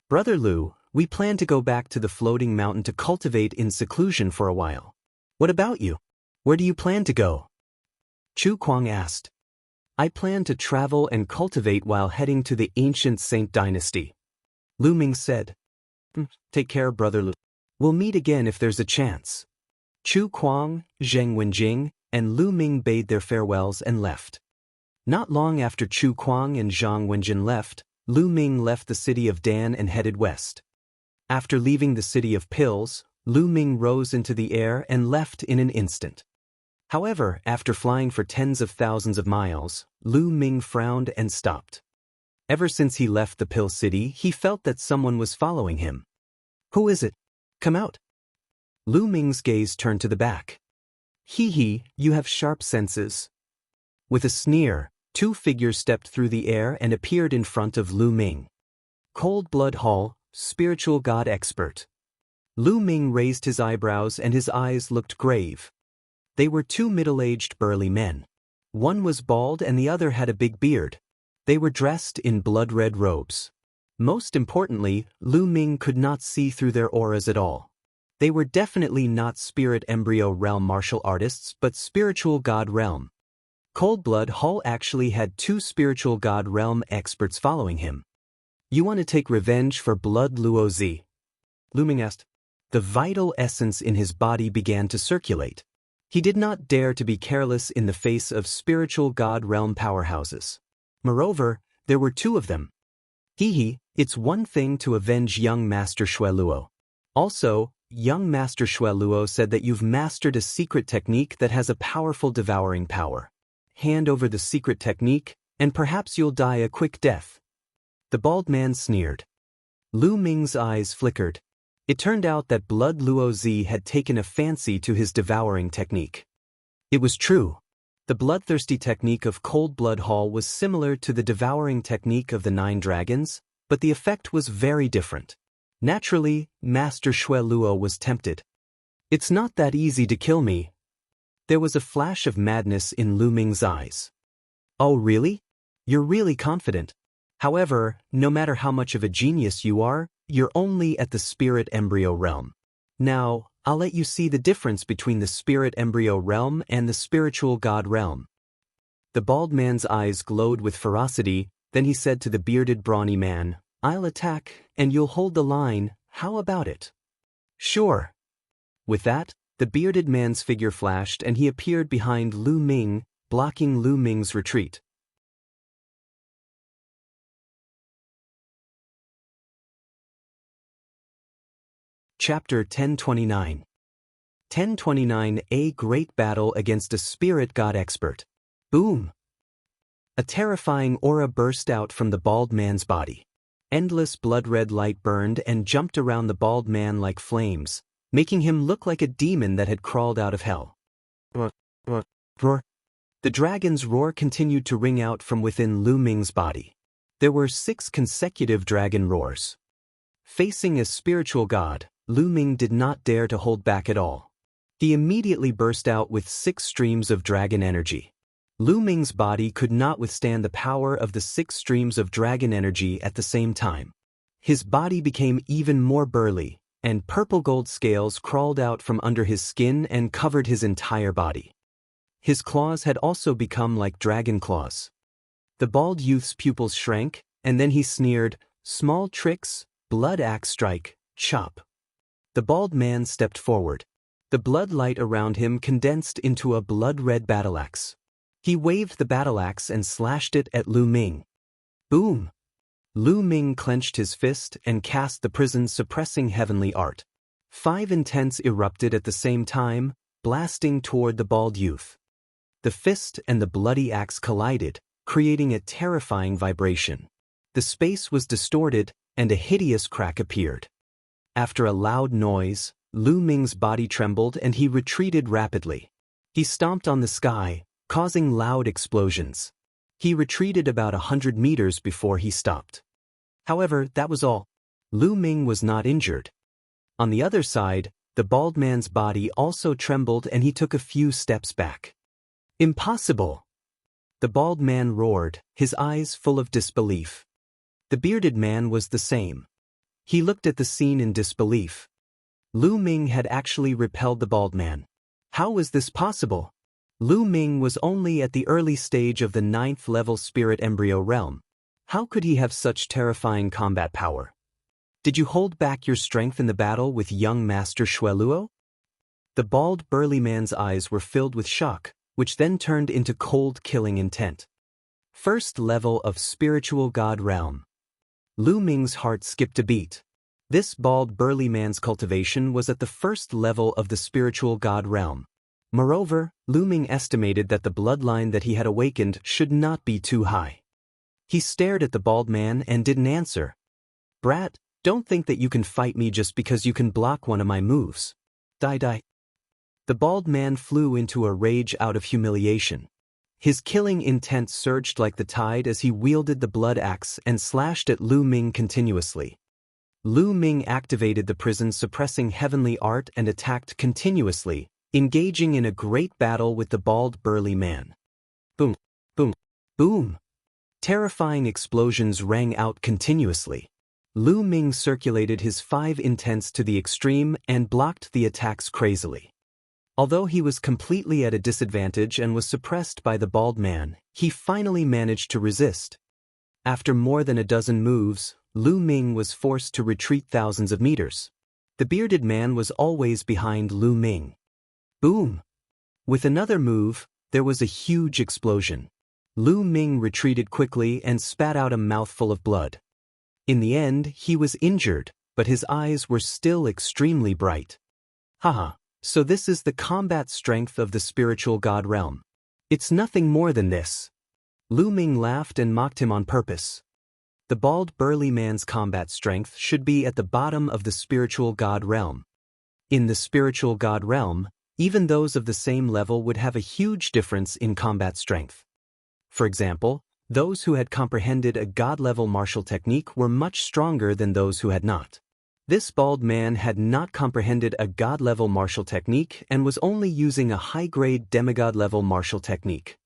Brother Lu, we plan to go back to the floating mountain to cultivate in seclusion for a while. What about you? Where do you plan to go? Chu Kuang asked. I plan to travel and cultivate while heading to the ancient Saint dynasty. Lu Ming said. Take care, brother Lu. We'll meet again if there's a chance. Chu Kuang, Zheng Wenjing, and Lu Ming bade their farewells and left. Not long after Chu Kuang and Zhang Wenjin left, Lu Ming left the city of Dan and headed west. After leaving the city of Pills, Lu Ming rose into the air and left in an instant. However, after flying for tens of thousands of miles, Lu Ming frowned and stopped. Ever since he left the Pill City, he felt that someone was following him. Who is it? Come out. Lu Ming's gaze turned to the back. Hee, you have sharp senses. With a sneer, two figures stepped through the air and appeared in front of Lu Ming. Cold Blood Hall, spiritual god expert. Lu Ming raised his eyebrows and his eyes looked grave. They were two middle-aged burly men. One was bald and the other had a big beard. They were dressed in blood-red robes. Most importantly, Lu Ming could not see through their auras at all. They were definitely not spirit embryo realm martial artists but spiritual god realm. Cold Blood Hall actually had two spiritual god realm experts following him. You want to take revenge for Blood Luo Zi? Lu Ming asked. The vital essence in his body began to circulate. He did not dare to be careless in the face of spiritual god realm powerhouses. Moreover, there were two of them. It's one thing to avenge young Master Shueluo. Also, young Master Shueluo said that you've mastered a secret technique that has a powerful devouring power. Hand over the secret technique, and perhaps you'll die a quick death. The bald man sneered. Lu Ming's eyes flickered. It turned out that Blood Luo Zi had taken a fancy to his devouring technique. It was true. The bloodthirsty technique of Cold Blood Hall was similar to the devouring technique of the 9 dragons, but the effect was very different. Naturally, Master Shueluo was tempted. It's not that easy to kill me. There was a flash of madness in Lu Ming's eyes. Oh really? You're really confident. However, no matter how much of a genius you are, you're only at the spirit embryo realm. Now, I'll let you see the difference between the spirit embryo realm and the spiritual god realm. The bald man's eyes glowed with ferocity, then he said to the bearded brawny man, I'll attack, and you'll hold the line, how about it? Sure. With that, the bearded man's figure flashed and he appeared behind Lu Ming, blocking Lu Ming's retreat. Chapter 1029. 1029. A great battle against a spirit god expert. Boom! A terrifying aura burst out from the bald man's body. Endless blood-red light burned and jumped around the bald man like flames, making him look like a demon that had crawled out of hell. Roar! The dragon's roar continued to ring out from within Lu Ming's body. There were 6 consecutive dragon roars. Facing a spiritual god, Lu Ming did not dare to hold back at all. He immediately burst out with 6 streams of dragon energy. Lu Ming's body could not withstand the power of the 6 streams of dragon energy at the same time. His body became even more burly, and purple gold scales crawled out from under his skin and covered his entire body. His claws had also become like dragon claws. The bald youth's pupils shrank, and then he sneered, small tricks, blood axe strike, chop. The bald man stepped forward. The blood light around him condensed into a blood-red battle axe. He waved the battle axe and slashed it at Lu Ming. Boom! Lu Ming clenched his fist and cast the prison-suppressing heavenly art. 5 intents erupted at the same time, blasting toward the bald youth. The fist and the bloody axe collided, creating a terrifying vibration. The space was distorted, and a hideous crack appeared. After a loud noise, Lu Ming's body trembled and he retreated rapidly. He stomped on the sky, causing loud explosions. He retreated about 100 meters before he stopped. However, that was all. Lu Ming was not injured. On the other side, the bald man's body also trembled and he took a few steps back. Impossible! The bald man roared, his eyes full of disbelief. The bearded man was the same. He looked at the scene in disbelief. Lu Ming had actually repelled the bald man. How was this possible? Lu Ming was only at the early stage of the 9th-level spirit embryo realm. How could he have such terrifying combat power? Did you hold back your strength in the battle with young Master Xueluo? The bald, burly man's eyes were filled with shock, which then turned into cold, killing intent. First level of spiritual god realm. Lu Ming's heart skipped a beat. This bald, burly man's cultivation was at the first level of the spiritual god realm. Moreover, Lu Ming estimated that the bloodline that he had awakened should not be too high. He stared at the bald man and didn't answer. Brat, don't think that you can fight me just because you can block one of my moves. Die. The bald man flew into a rage out of humiliation. His killing intent surged like the tide as he wielded the blood axe and slashed at Lu Ming continuously. Lu Ming activated the prison-suppressing heavenly art and attacked continuously, engaging in a great battle with the bald, burly man. Boom, boom, boom. Terrifying explosions rang out continuously. Lu Ming circulated his 5 intents to the extreme and blocked the attacks crazily. Although he was completely at a disadvantage and was suppressed by the bald man, he finally managed to resist. After more than a dozen moves, Lu Ming was forced to retreat thousands of meters. The bearded man was always behind Lu Ming. Boom! With another move, there was a huge explosion. Lu Ming retreated quickly and spat out a mouthful of blood. In the end, he was injured, but his eyes were still extremely bright. Haha, so this is the combat strength of the spiritual god realm. It's nothing more than this. Lu Ming laughed and mocked him on purpose. The bald, burly man's combat strength should be at the bottom of the spiritual god realm. In the spiritual god realm, even those of the same level would have a huge difference in combat strength. For example, those who had comprehended a god-level martial technique were much stronger than those who had not. This bald man had not comprehended a god-level martial technique and was only using a high-grade demigod-level martial technique.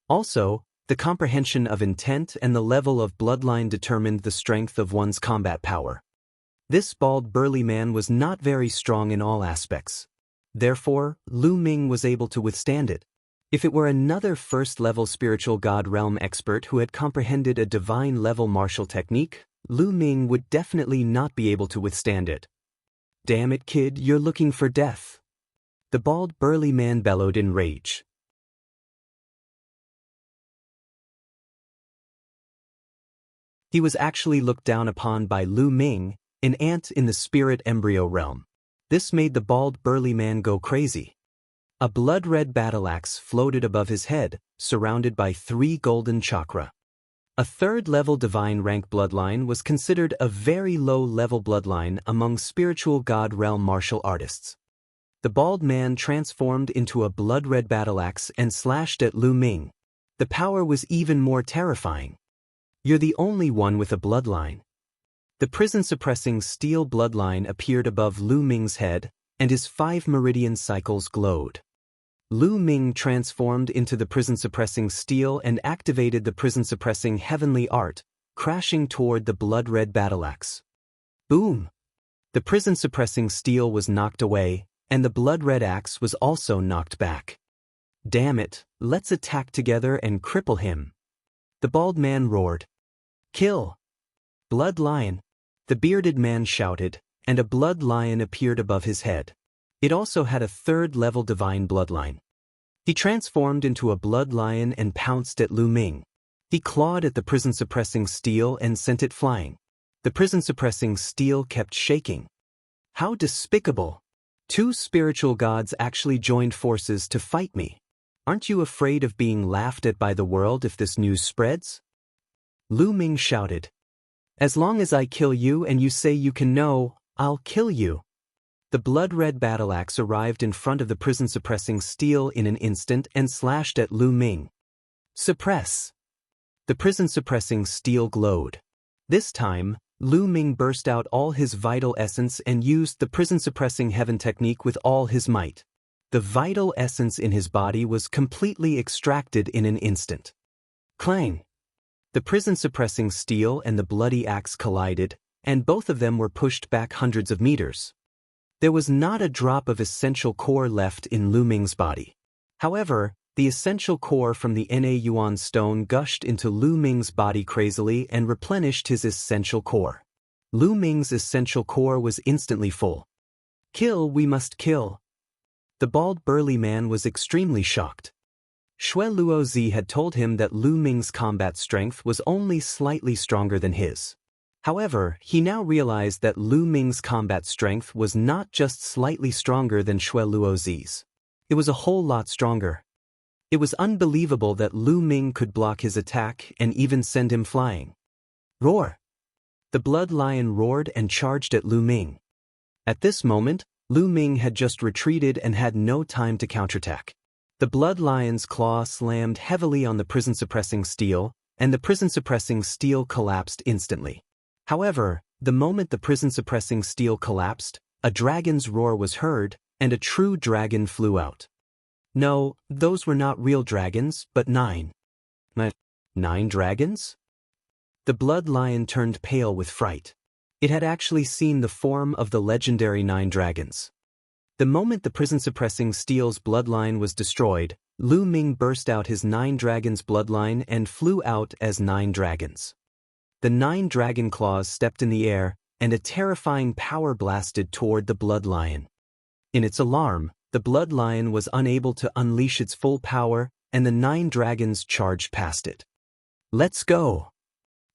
Also, the comprehension of intent and the level of bloodline determined the strength of one's combat power. This bald, burly man was not very strong in all aspects. Therefore, Lu Ming was able to withstand it. If it were another first-level spiritual god realm expert who had comprehended a divine-level martial technique, Lu Ming would definitely not be able to withstand it. Damn it, kid, you're looking for death. The bald, burly man bellowed in rage. He was actually looked down upon by Lu Ming, an ant in the spirit embryo realm. This made the bald, burly man go crazy. A blood-red battle axe floated above his head, surrounded by 3 golden chakra. A 3rd-level divine rank bloodline was considered a very low-level bloodline among spiritual god realm martial artists. The bald man transformed into a blood-red battle axe and slashed at Lu Ming. The power was even more terrifying. You're the only one with a bloodline. The prison-suppressing steel bloodline appeared above Lu Ming's head, and his 5 meridian cycles glowed. Lu Ming transformed into the prison-suppressing steel and activated the prison-suppressing heavenly art, crashing toward the blood-red battle axe. Boom! The prison-suppressing steel was knocked away, and the blood-red axe was also knocked back. Damn it, let's attack together and cripple him. The bald man roared. Kill! Blood lion! The bearded man shouted, and a blood lion appeared above his head. It also had a 3rd-level divine bloodline. He transformed into a blood lion and pounced at Lu Ming. He clawed at the prison-suppressing steel and sent it flying. The prison-suppressing steel kept shaking. How despicable! 2 spiritual gods actually joined forces to fight me. Aren't you afraid of being laughed at by the world if this news spreads? Lu Ming shouted. As long as I kill you and you say you can no, I'll kill you. The blood-red battle axe arrived in front of the prison-suppressing steel in an instant and slashed at Lu Ming. Suppress! The prison-suppressing steel glowed. This time, Lu Ming burst out all his vital essence and used the prison-suppressing heaven technique with all his might. The vital essence in his body was completely extracted in an instant. Clang! The prison-suppressing steel and the bloody axe collided, and both of them were pushed back hundreds of meters. There was not a drop of essential core left in Lu Ming's body. However, the essential core from the Na Yuan stone gushed into Lu Ming's body crazily and replenished his essential core. Lu Ming's essential core was instantly full. Kill, we must kill. The bald burly man was extremely shocked. Xue Luozi had told him that Lu Ming's combat strength was only slightly stronger than his. However, he now realized that Lu Ming's combat strength was not just slightly stronger than Xue Luozi's. It was a whole lot stronger. It was unbelievable that Lu Ming could block his attack and even send him flying. Roar! The blood lion roared and charged at Lu Ming. At this moment, Lu Ming had just retreated and had no time to counterattack. The blood lion's claw slammed heavily on the prison-suppressing steel, and the prison-suppressing steel collapsed instantly. However, the moment the prison-suppressing steel collapsed, a dragon's roar was heard, and a true dragon flew out. No, those were not real dragons, but 9. 9 dragons? The blood lion turned pale with fright. It had actually seen the form of the legendary 9 dragons. The moment the prison-suppressing steel's bloodline was destroyed, Lu Ming burst out his 9 dragons bloodline and flew out as 9 dragons. The 9 dragon claws stepped in the air, and a terrifying power blasted toward the blood lion. In its alarm, the blood lion was unable to unleash its full power, and the 9 dragons charged past it. Let's go!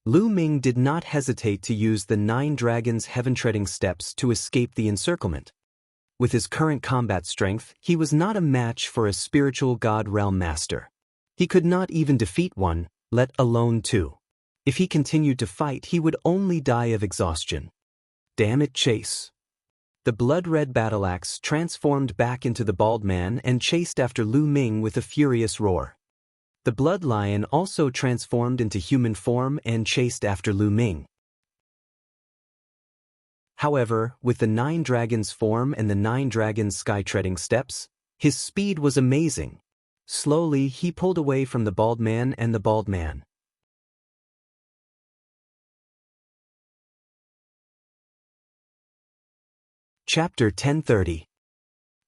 Lu Ming did not hesitate to use the 9 dragons' heaven-treading steps to escape the encirclement. With his current combat strength, he was not a match for a spiritual god realm master. He could not even defeat one, let alone 2. If he continued to fight, he would only die of exhaustion. Damn it, chase! The blood-red battle axe transformed back into the bald man and chased after Lu Ming with a furious roar. The blood lion also transformed into human form and chased after Lu Ming. However, with the 9 dragons form and the 9 dragons sky-treading steps, his speed was amazing. Slowly, he pulled away from the bald man and the bald man. Chapter 1030.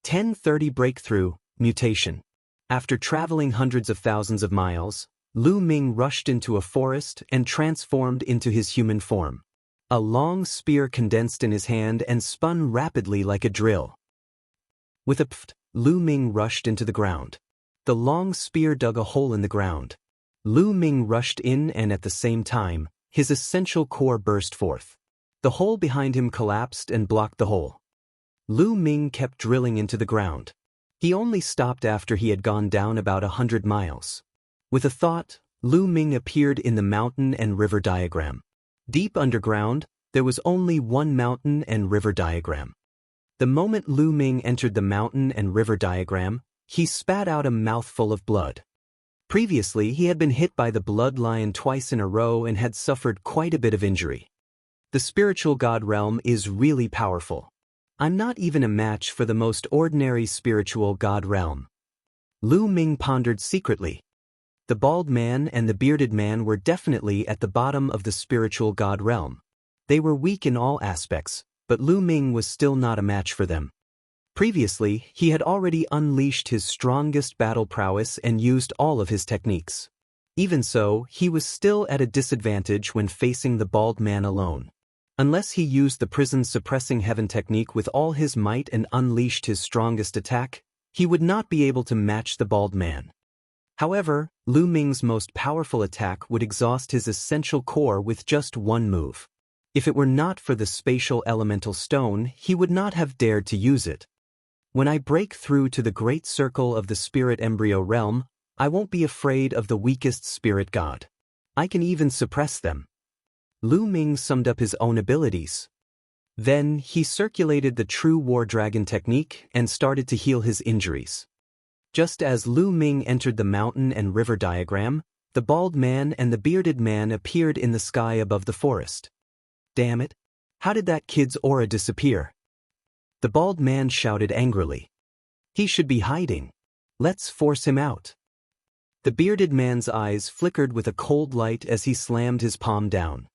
1030 Breakthrough, Mutation. After traveling hundreds of thousands of miles, Lu Ming rushed into a forest and transformed into his human form. A long spear condensed in his hand and spun rapidly like a drill. With a pft, Lu Ming rushed into the ground. The long spear dug a hole in the ground. Lu Ming rushed in and at the same time, his essential core burst forth. The hole behind him collapsed and blocked the hole. Lu Ming kept drilling into the ground. He only stopped after he had gone down about 100 miles. With a thought, Lu Ming appeared in the mountain and river diagram. Deep underground, there was only one mountain and river diagram. The moment Lu Ming entered the mountain and river diagram, he spat out a mouthful of blood. Previously, he had been hit by the blood lion twice in a row and had suffered quite a bit of injury. The spiritual god realm is really powerful. I'm not even a match for the most ordinary spiritual god realm. Lu Ming pondered secretly. The bald man and the bearded man were definitely at the bottom of the spiritual god realm. They were weak in all aspects, but Lu Ming was still not a match for them. Previously, he had already unleashed his strongest battle prowess and used all of his techniques. Even so, he was still at a disadvantage when facing the bald man alone. Unless he used the prison's suppressing heaven technique with all his might and unleashed his strongest attack, he would not be able to match the bald man. However, Lu Ming's most powerful attack would exhaust his essential core with just one move. If it were not for the spatial elemental stone, he would not have dared to use it. When I break through to the great circle of the spirit embryo realm, I won't be afraid of the weakest spirit god. I can even suppress them. Lu Ming summed up his own abilities. Then, he circulated the true war dragon technique and started to heal his injuries. Just as Lu Ming entered the mountain and river diagram, the bald man and the bearded man appeared in the sky above the forest. Damn it! How did that kid's aura disappear? The bald man shouted angrily. He should be hiding. Let's force him out. The bearded man's eyes flickered with a cold light as he slammed his palm down.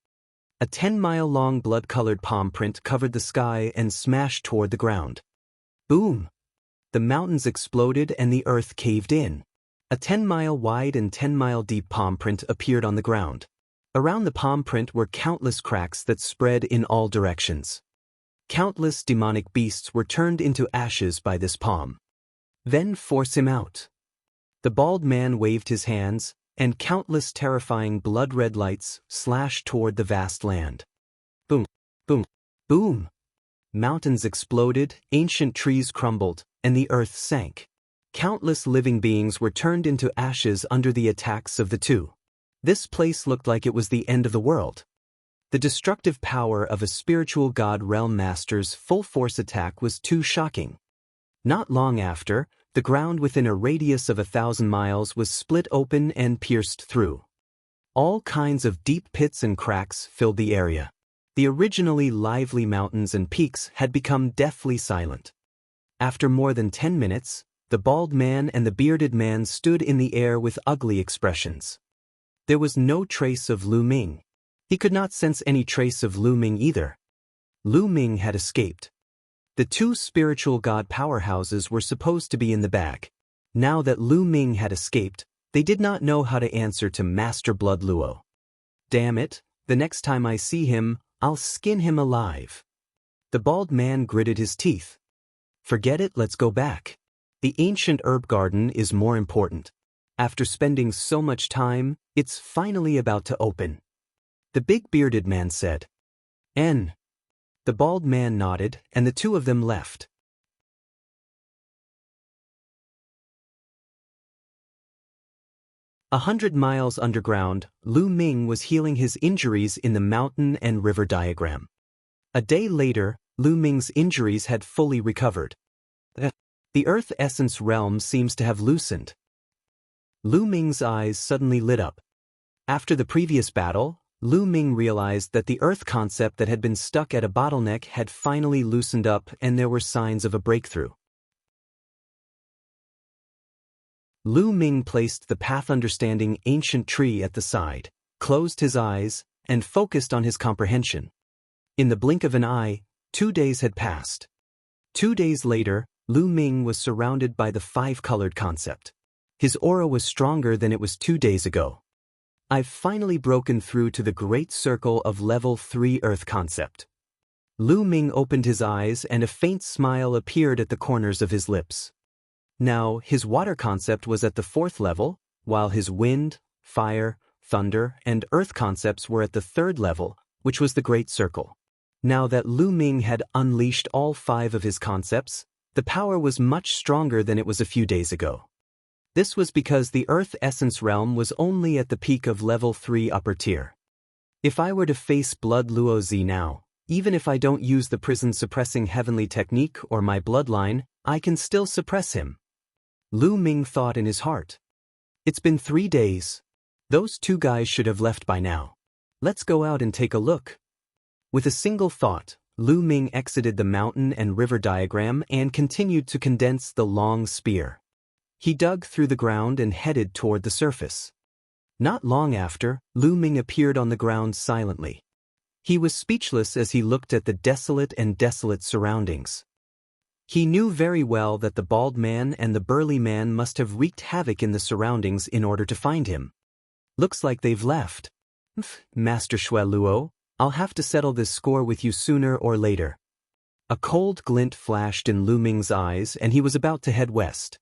A 10-mile-long blood-colored palm print covered the sky and smashed toward the ground. Boom! The mountains exploded and the earth caved in. A 10-mile-wide and 10-mile-deep palm print appeared on the ground. Around the palm print were countless cracks that spread in all directions. Countless demonic beasts were turned into ashes by this palm. Then force him out. The bald man waved his hands, and countless terrifying blood-red lights slashed toward the vast land. Boom, boom, boom! Mountains exploded, ancient trees crumbled, and the earth sank. Countless living beings were turned into ashes under the attacks of the two. This place looked like it was the end of the world. The destructive power of a spiritual god realm master's full-force attack was too shocking. Not long after, the ground within a radius of 1,000 miles was split open and pierced through. All kinds of deep pits and cracks filled the area. The originally lively mountains and peaks had become deathly silent. After more than 10 minutes, the bald man and the bearded man stood in the air with ugly expressions. There was no trace of Lu Ming. He could not sense any trace of Lu Ming either. Lu Ming had escaped. The two spiritual god powerhouses were supposed to be in the bag. Now that Lu Ming had escaped, they did not know how to answer to Master Blood Luo. Damn it, the next time I see him, I'll skin him alive. The bald man gritted his teeth. Forget it, let's go back. The ancient herb garden is more important. After spending so much time, it's finally about to open. The big bearded man said. N. The bald man nodded, and the two of them left. 100 miles underground, Lu Ming was healing his injuries in the mountain and river diagram. A day later, Lu Ming's injuries had fully recovered. The Earth Essence realm seems to have loosened. Lu Ming's eyes suddenly lit up. After the previous battle, Lu Ming realized that the Earth concept that had been stuck at a bottleneck had finally loosened up and there were signs of a breakthrough. Lu Ming placed the path-understanding ancient tree at the side, closed his eyes, and focused on his comprehension. In the blink of an eye, 2 days had passed. 2 days later, Lu Ming was surrounded by the five-colored concept. His aura was stronger than it was 2 days ago. I've finally broken through to the great circle of level 3 Earth concept. Lu Ming opened his eyes and a faint smile appeared at the corners of his lips. Now, his water concept was at the 4th level, while his wind, fire, thunder, and earth concepts were at the 3rd level, which was the Great Circle. Now that Lu Ming had unleashed all 5 of his concepts, the power was much stronger than it was a few days ago. This was because the Earth Essence realm was only at the peak of level 3 upper tier. If I were to face Blood Luo Z now, even if I don't use the prison-suppressing heavenly technique or my bloodline, I can still suppress him. Lu Ming thought in his heart. It's been 3 days. Those 2 guys should have left by now. Let's go out and take a look. With a single thought, Lu Ming exited the mountain and river diagram and continued to condense the long spear. He dug through the ground and headed toward the surface. Not long after, Lu Ming appeared on the ground silently. He was speechless as he looked at the desolate surroundings. He knew very well that the bald man and the burly man must have wreaked havoc in the surroundings in order to find him. Looks like they've left. Master Shui Luo, I'll have to settle this score with you sooner or later. A cold glint flashed in Lu Ming's eyes and he was about to head west.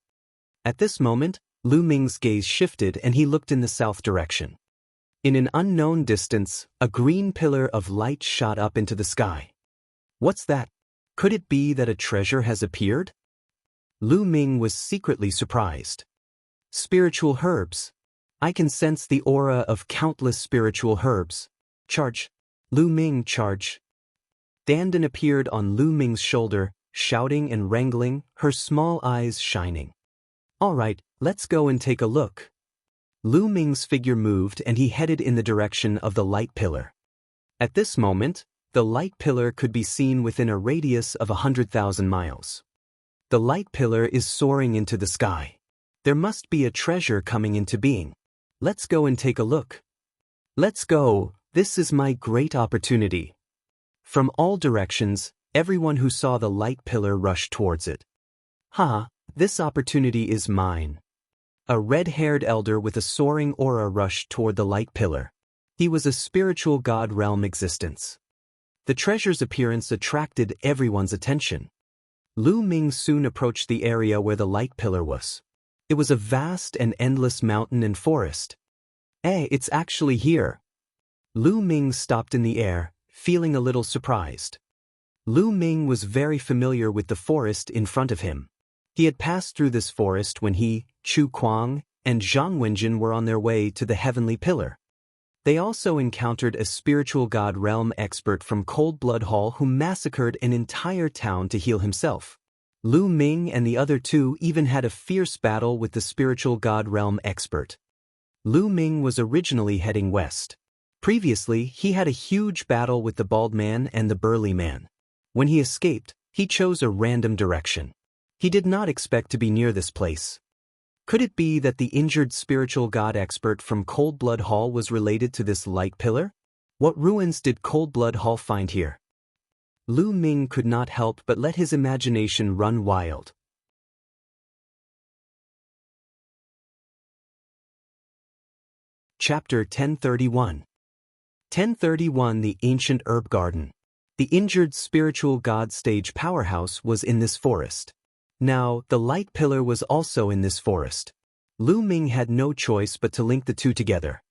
At this moment, Lu Ming's gaze shifted and he looked in the south direction. In an unknown distance, a green pillar of light shot up into the sky. What's that? Could it be that a treasure has appeared? Lu Ming was secretly surprised. Spiritual herbs. I can sense the aura of countless spiritual herbs. Charge. Lu Ming, charge. Dandan appeared on Lu Ming's shoulder, shouting and wrangling, her small eyes shining. All right, let's go and take a look. Lu Ming's figure moved and he headed in the direction of the light pillar. At this moment, the light pillar could be seen within a radius of 100,000 miles. The light pillar is soaring into the sky. There must be a treasure coming into being. Let's go and take a look. Let's go, This is my great opportunity. From all directions, everyone who saw the light pillar rushed towards it. This opportunity is mine. A red-haired elder with a soaring aura rushed toward the light pillar. He was a spiritual god realm existence. The treasure's appearance attracted everyone's attention. Lu Ming soon approached the area where the light pillar was. It was a vast and endless mountain and forest. It's actually here. Lu Ming stopped in the air, feeling a little surprised. Lu Ming was very familiar with the forest in front of him. He had passed through this forest when he, Chu Kuang, and Zhang Wenjin were on their way to the heavenly pillar. They also encountered a spiritual god realm expert from Cold Blood Hall who massacred an entire town to heal himself. Lu Ming and the other two even had a fierce battle with the spiritual god realm expert. Lu Ming was originally heading west. Previously, he had a huge battle with the bald man and the burly man. When he escaped, he chose a random direction. He did not expect to be near this place. Could it be that the injured spiritual god expert from Cold Blood Hall was related to this light pillar? What ruins did Cold Blood Hall find here? Lu Ming could not help but let his imagination run wild. Chapter 1031. 1031 The Ancient Herb Garden. The injured spiritual god stage powerhouse was in this forest. Now, the light pillar was also in this forest. Lu Ming had no choice but to link the two together.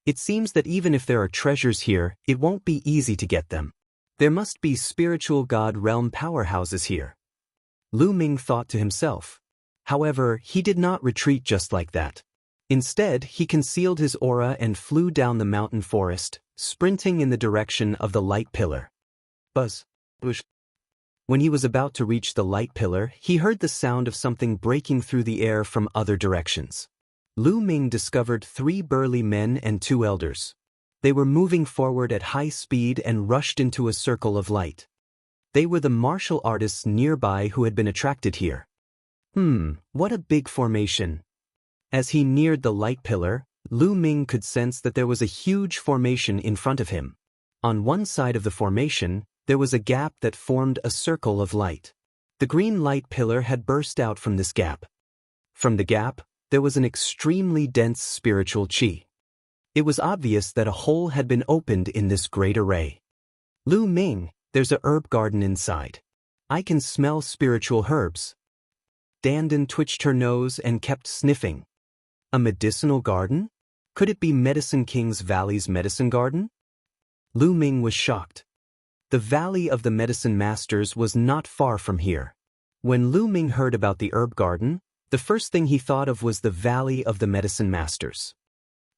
It seems that even if there are treasures here, it won't be easy to get them. There must be spiritual god realm powerhouses here. Lu Ming thought to himself. However, he did not retreat just like that. Instead, he concealed his aura and flew down the mountain forest, sprinting in the direction of the light pillar. Buzz. Whoosh. When he was about to reach the light pillar, he heard the sound of something breaking through the air from other directions. Lu Ming discovered 3 burly men and 2 elders. They were moving forward at high speed and rushed into a circle of light. They were the martial artists nearby who had been attracted here. What a big formation. As he neared the light pillar, Lu Ming could sense that there was a huge formation in front of him. On one side of the formation, there was a gap that formed a circle of light. The green light pillar had burst out from this gap. From the gap, there was an extremely dense spiritual qi. It was obvious that a hole had been opened in this great array. Lu Ming, there's a herb garden inside. I can smell spiritual herbs. Dandan twitched her nose and kept sniffing. A medicinal garden? Could it be Medicine King's Valley's medicine garden? Lu Ming was shocked. The Valley of the Medicine Masters was not far from here. When Lu Ming heard about the herb garden, the first thing he thought of was the Valley of the Medicine Masters.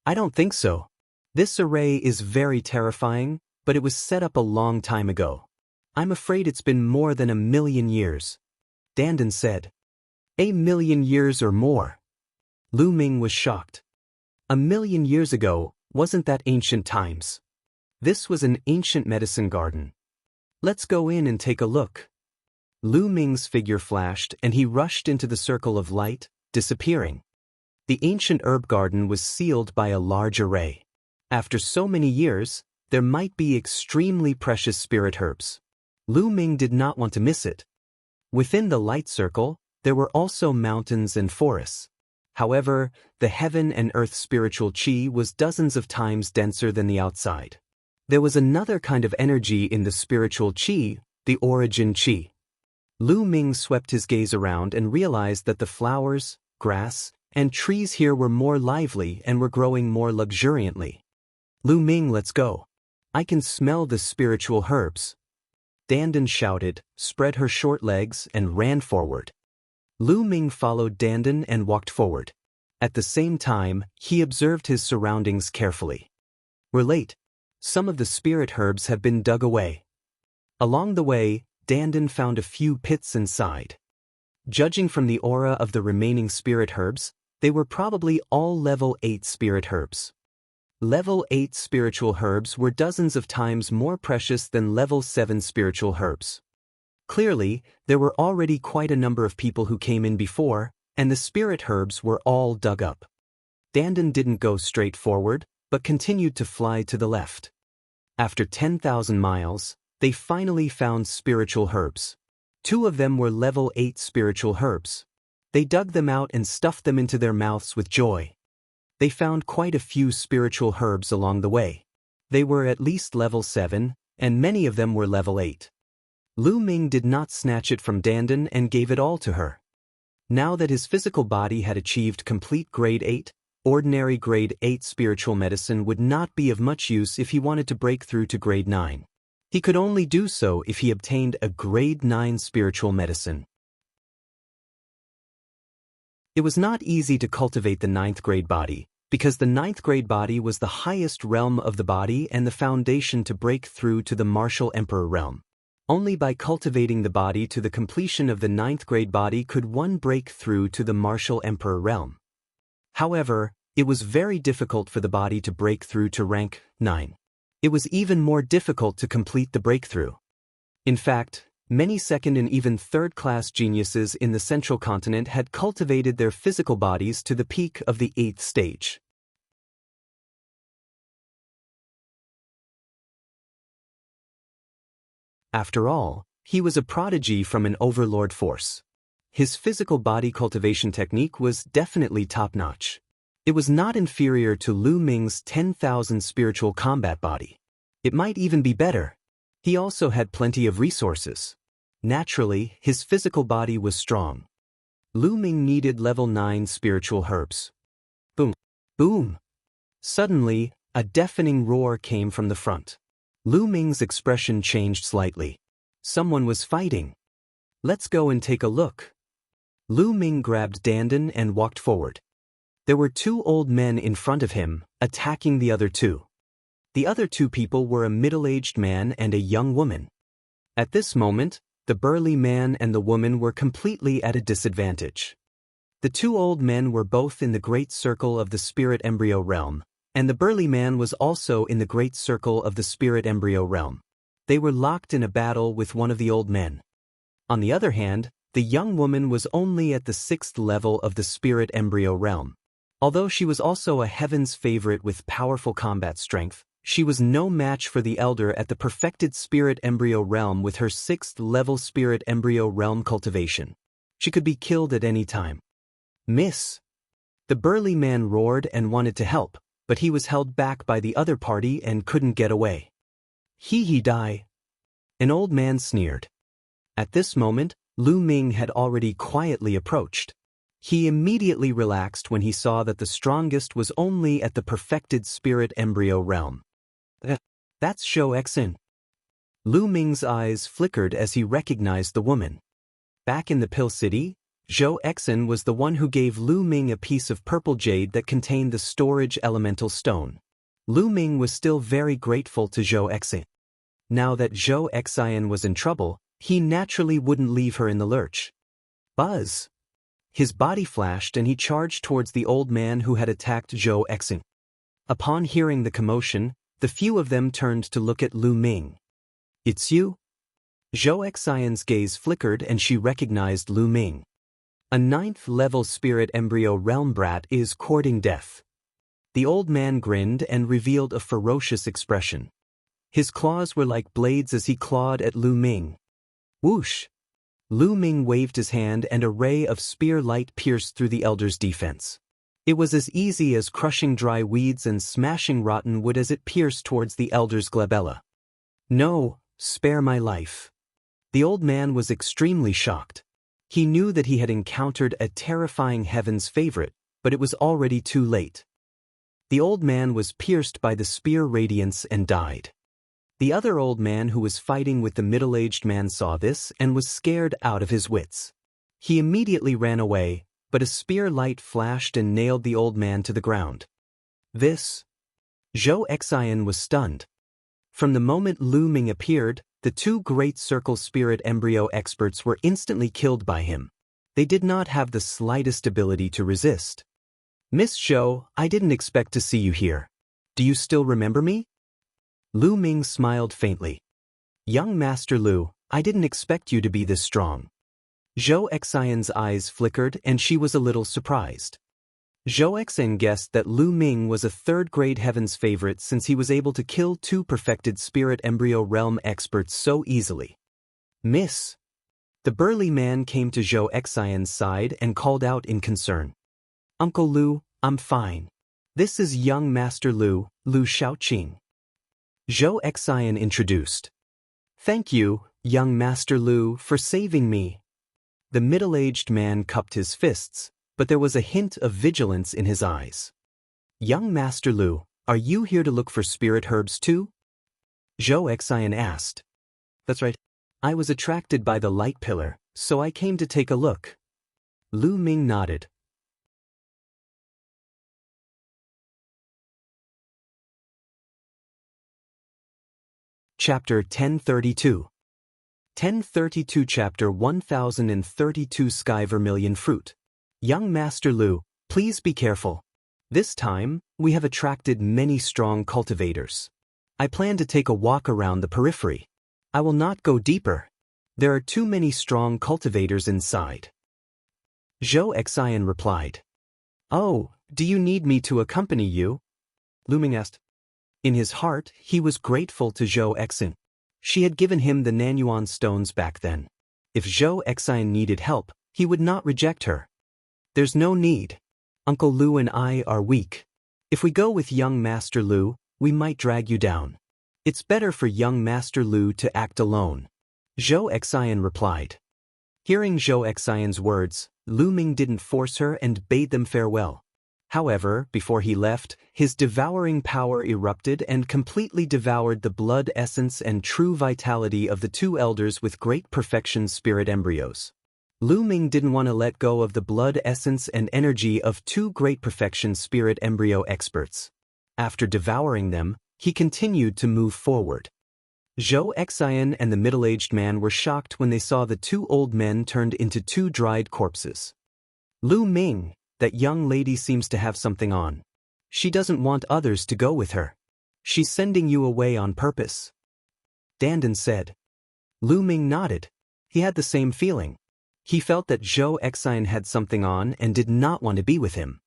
I don't think so. This array is very terrifying, but it was set up a long time ago. I'm afraid it's been more than 1,000,000 years. Dandan said. 1,000,000 years or more. Lu Ming was shocked. 1,000,000 years ago, wasn't that ancient times? This was an ancient medicine garden. Let's go in and take a look. Lu Ming's figure flashed and he rushed into the circle of light, disappearing. The ancient herb garden was sealed by a large array. After so many years, there might be extremely precious spirit herbs. Lu Ming did not want to miss it. Within the light circle, there were also mountains and forests. However, the heaven and earth spiritual qi was dozens of times denser than the outside. There was another kind of energy in the spiritual qi, the origin qi. Lu Ming swept his gaze around and realized that the flowers, grass, and trees here were more lively and were growing more luxuriantly. Lu Ming, let's go. I can smell the spiritual herbs. Dandan shouted, spread her short legs, and ran forward. Lu Ming followed Dandan and walked forward. At the same time, he observed his surroundings carefully. We're late. Some of the spirit herbs have been dug away. Along the way, Dandan found a few pits inside. Judging from the aura of the remaining spirit herbs, they were probably all level 8 spirit herbs. Level 8 spiritual herbs were dozens of times more precious than level 7 spiritual herbs. Clearly, there were already quite a number of people who came in before, and the spirit herbs were all dug up. Dandan didn't go straight forward, but continued to fly to the left. After 10,000 miles, they finally found spiritual herbs. 2 of them were level 8 spiritual herbs. They dug them out and stuffed them into their mouths with joy. They found quite a few spiritual herbs along the way. They were at least level 7, and many of them were level 8. Lu Ming did not snatch it from Dandan and gave it all to her. Now that his physical body had achieved complete grade 8, ordinary grade 8 spiritual medicine would not be of much use if he wanted to break through to grade 9. He could only do so if he obtained a grade 9 spiritual medicine. It was not easy to cultivate the 9th grade body, because the 9th grade body was the highest realm of the body and the foundation to break through to the martial emperor realm. Only by cultivating the body to the completion of the 9th grade body could one break through to the martial emperor realm. However, it was very difficult for the body to break through to rank 9. It was even more difficult to complete the breakthrough. In fact, many second and even third-class geniuses in the central continent had cultivated their physical bodies to the peak of the 8th stage. After all, he was a prodigy from an overlord force. His physical body cultivation technique was definitely top-notch. It was not inferior to Lu Ming's 10,000 spiritual combat body. It might even be better. He also had plenty of resources. Naturally, his physical body was strong. Lu Ming needed level 9 spiritual herbs. Boom! Boom! Suddenly, a deafening roar came from the front. Lu Ming's expression changed slightly. Someone was fighting. Let's go and take a look. Lu Ming grabbed Dandan and walked forward. There were 2 old men in front of him, attacking the other 2. The other 2 people were a middle-aged man and a young woman. At this moment, the burly man and the woman were completely at a disadvantage. The 2 old men were both in the great circle of the spirit embryo realm, and the burly man was also in the great circle of the spirit embryo realm. They were locked in a battle with one of the old men. On the other hand, the young woman was only at the 6th level of the spirit embryo realm. Although she was also a heaven's favorite with powerful combat strength, she was no match for the elder at the perfected spirit embryo realm with her 6th level spirit embryo realm cultivation. She could be killed at any time. Miss! The burly man roared and wanted to help, but he was held back by the other party and couldn't get away. He die! An old man sneered. At this moment, Lu Ming had already quietly approached. He immediately relaxed when he saw that the strongest was only at the perfected spirit embryo realm. That's Zhou Exin. Lu Ming's eyes flickered as he recognized the woman. Back in the Pill City, Zhou Exin was the one who gave Lu Ming a piece of purple jade that contained the storage elemental stone. Lu Ming was still very grateful to Zhou Exin. Now that Zhou Exin was in trouble, he naturally wouldn't leave her in the lurch. Buzz! His body flashed and he charged towards the old man who had attacked Zhou Exin. Upon hearing the commotion, the few of them turned to look at Lu Ming. It's you? Zhou Exin's gaze flickered and she recognized Lu Ming. A 9th level spirit embryo realm brat is courting death. The old man grinned and revealed a ferocious expression. His claws were like blades as he clawed at Lu Ming. Whoosh! Lu Ming waved his hand and a ray of spear light pierced through the elder's defense. It was as easy as crushing dry weeds and smashing rotten wood as it pierced towards the elder's glabella. No, spare my life. The old man was extremely shocked. He knew that he had encountered a terrifying heaven's favorite, but it was already too late. The old man was pierced by the spear radiance and died. The other old man who was fighting with the middle-aged man saw this and was scared out of his wits. He immediately ran away, but a spear light flashed and nailed the old man to the ground. This? Zhou Exin was stunned. From the moment Lu Ming appeared, the 2 great circle spirit embryo experts were instantly killed by him. They did not have the slightest ability to resist. Miss Zhou, I didn't expect to see you here. Do you still remember me? Lu Ming smiled faintly. Young Master Lu, I didn't expect you to be this strong. Zhou Exin's eyes flickered and she was a little surprised. Zhou Exin guessed that Lu Ming was a third-grade heaven's favorite since he was able to kill 2 perfected spirit embryo realm experts so easily. Miss. The burly man came to Zhou Exion's side and called out in concern. Uncle Lu, I'm fine. This is young Master Lu, Lu Shaoqing. Zhou Exion introduced. Thank you, young Master Lu, for saving me. The middle-aged man cupped his fists, but there was a hint of vigilance in his eyes. Young Master Lu, are you here to look for spirit herbs too? Zhou Exion asked. That's right. I was attracted by the light pillar, so I came to take a look. Lu Ming nodded. Chapter 1032. 1032 Chapter 1032 Sky Vermilion Fruit. Young Master Lu, please be careful. This time, we have attracted many strong cultivators. I plan to take a walk around the periphery. I will not go deeper. There are too many strong cultivators inside. Zhou Exion replied. Oh, do you need me to accompany you? Lu Ming asked. In his heart, he was grateful to Zhou Exin. She had given him the Nanyuan stones back then. If Zhou Exin needed help, he would not reject her. There's no need. Uncle Lu and I are weak. If we go with young Master Lu, we might drag you down. It's better for young Master Lu to act alone. Zhou Exion replied. Hearing Zhou Exion's words, Lu Ming didn't force her and bade them farewell. However, before he left, his devouring power erupted and completely devoured the blood essence and true vitality of the 2 elders with great perfection spirit embryos. Lu Ming didn't want to let go of the blood essence and energy of 2 great perfection spirit embryo experts. After devouring them, he continued to move forward. Zhou Exion and the middle-aged man were shocked when they saw the 2 old men turned into 2 dried corpses. Lu Ming, that young lady seems to have something on. She doesn't want others to go with her. She's sending you away on purpose. Dandan said. Lu Ming nodded. He had the same feeling. He felt that Zhou Exion had something on and did not want to be with him.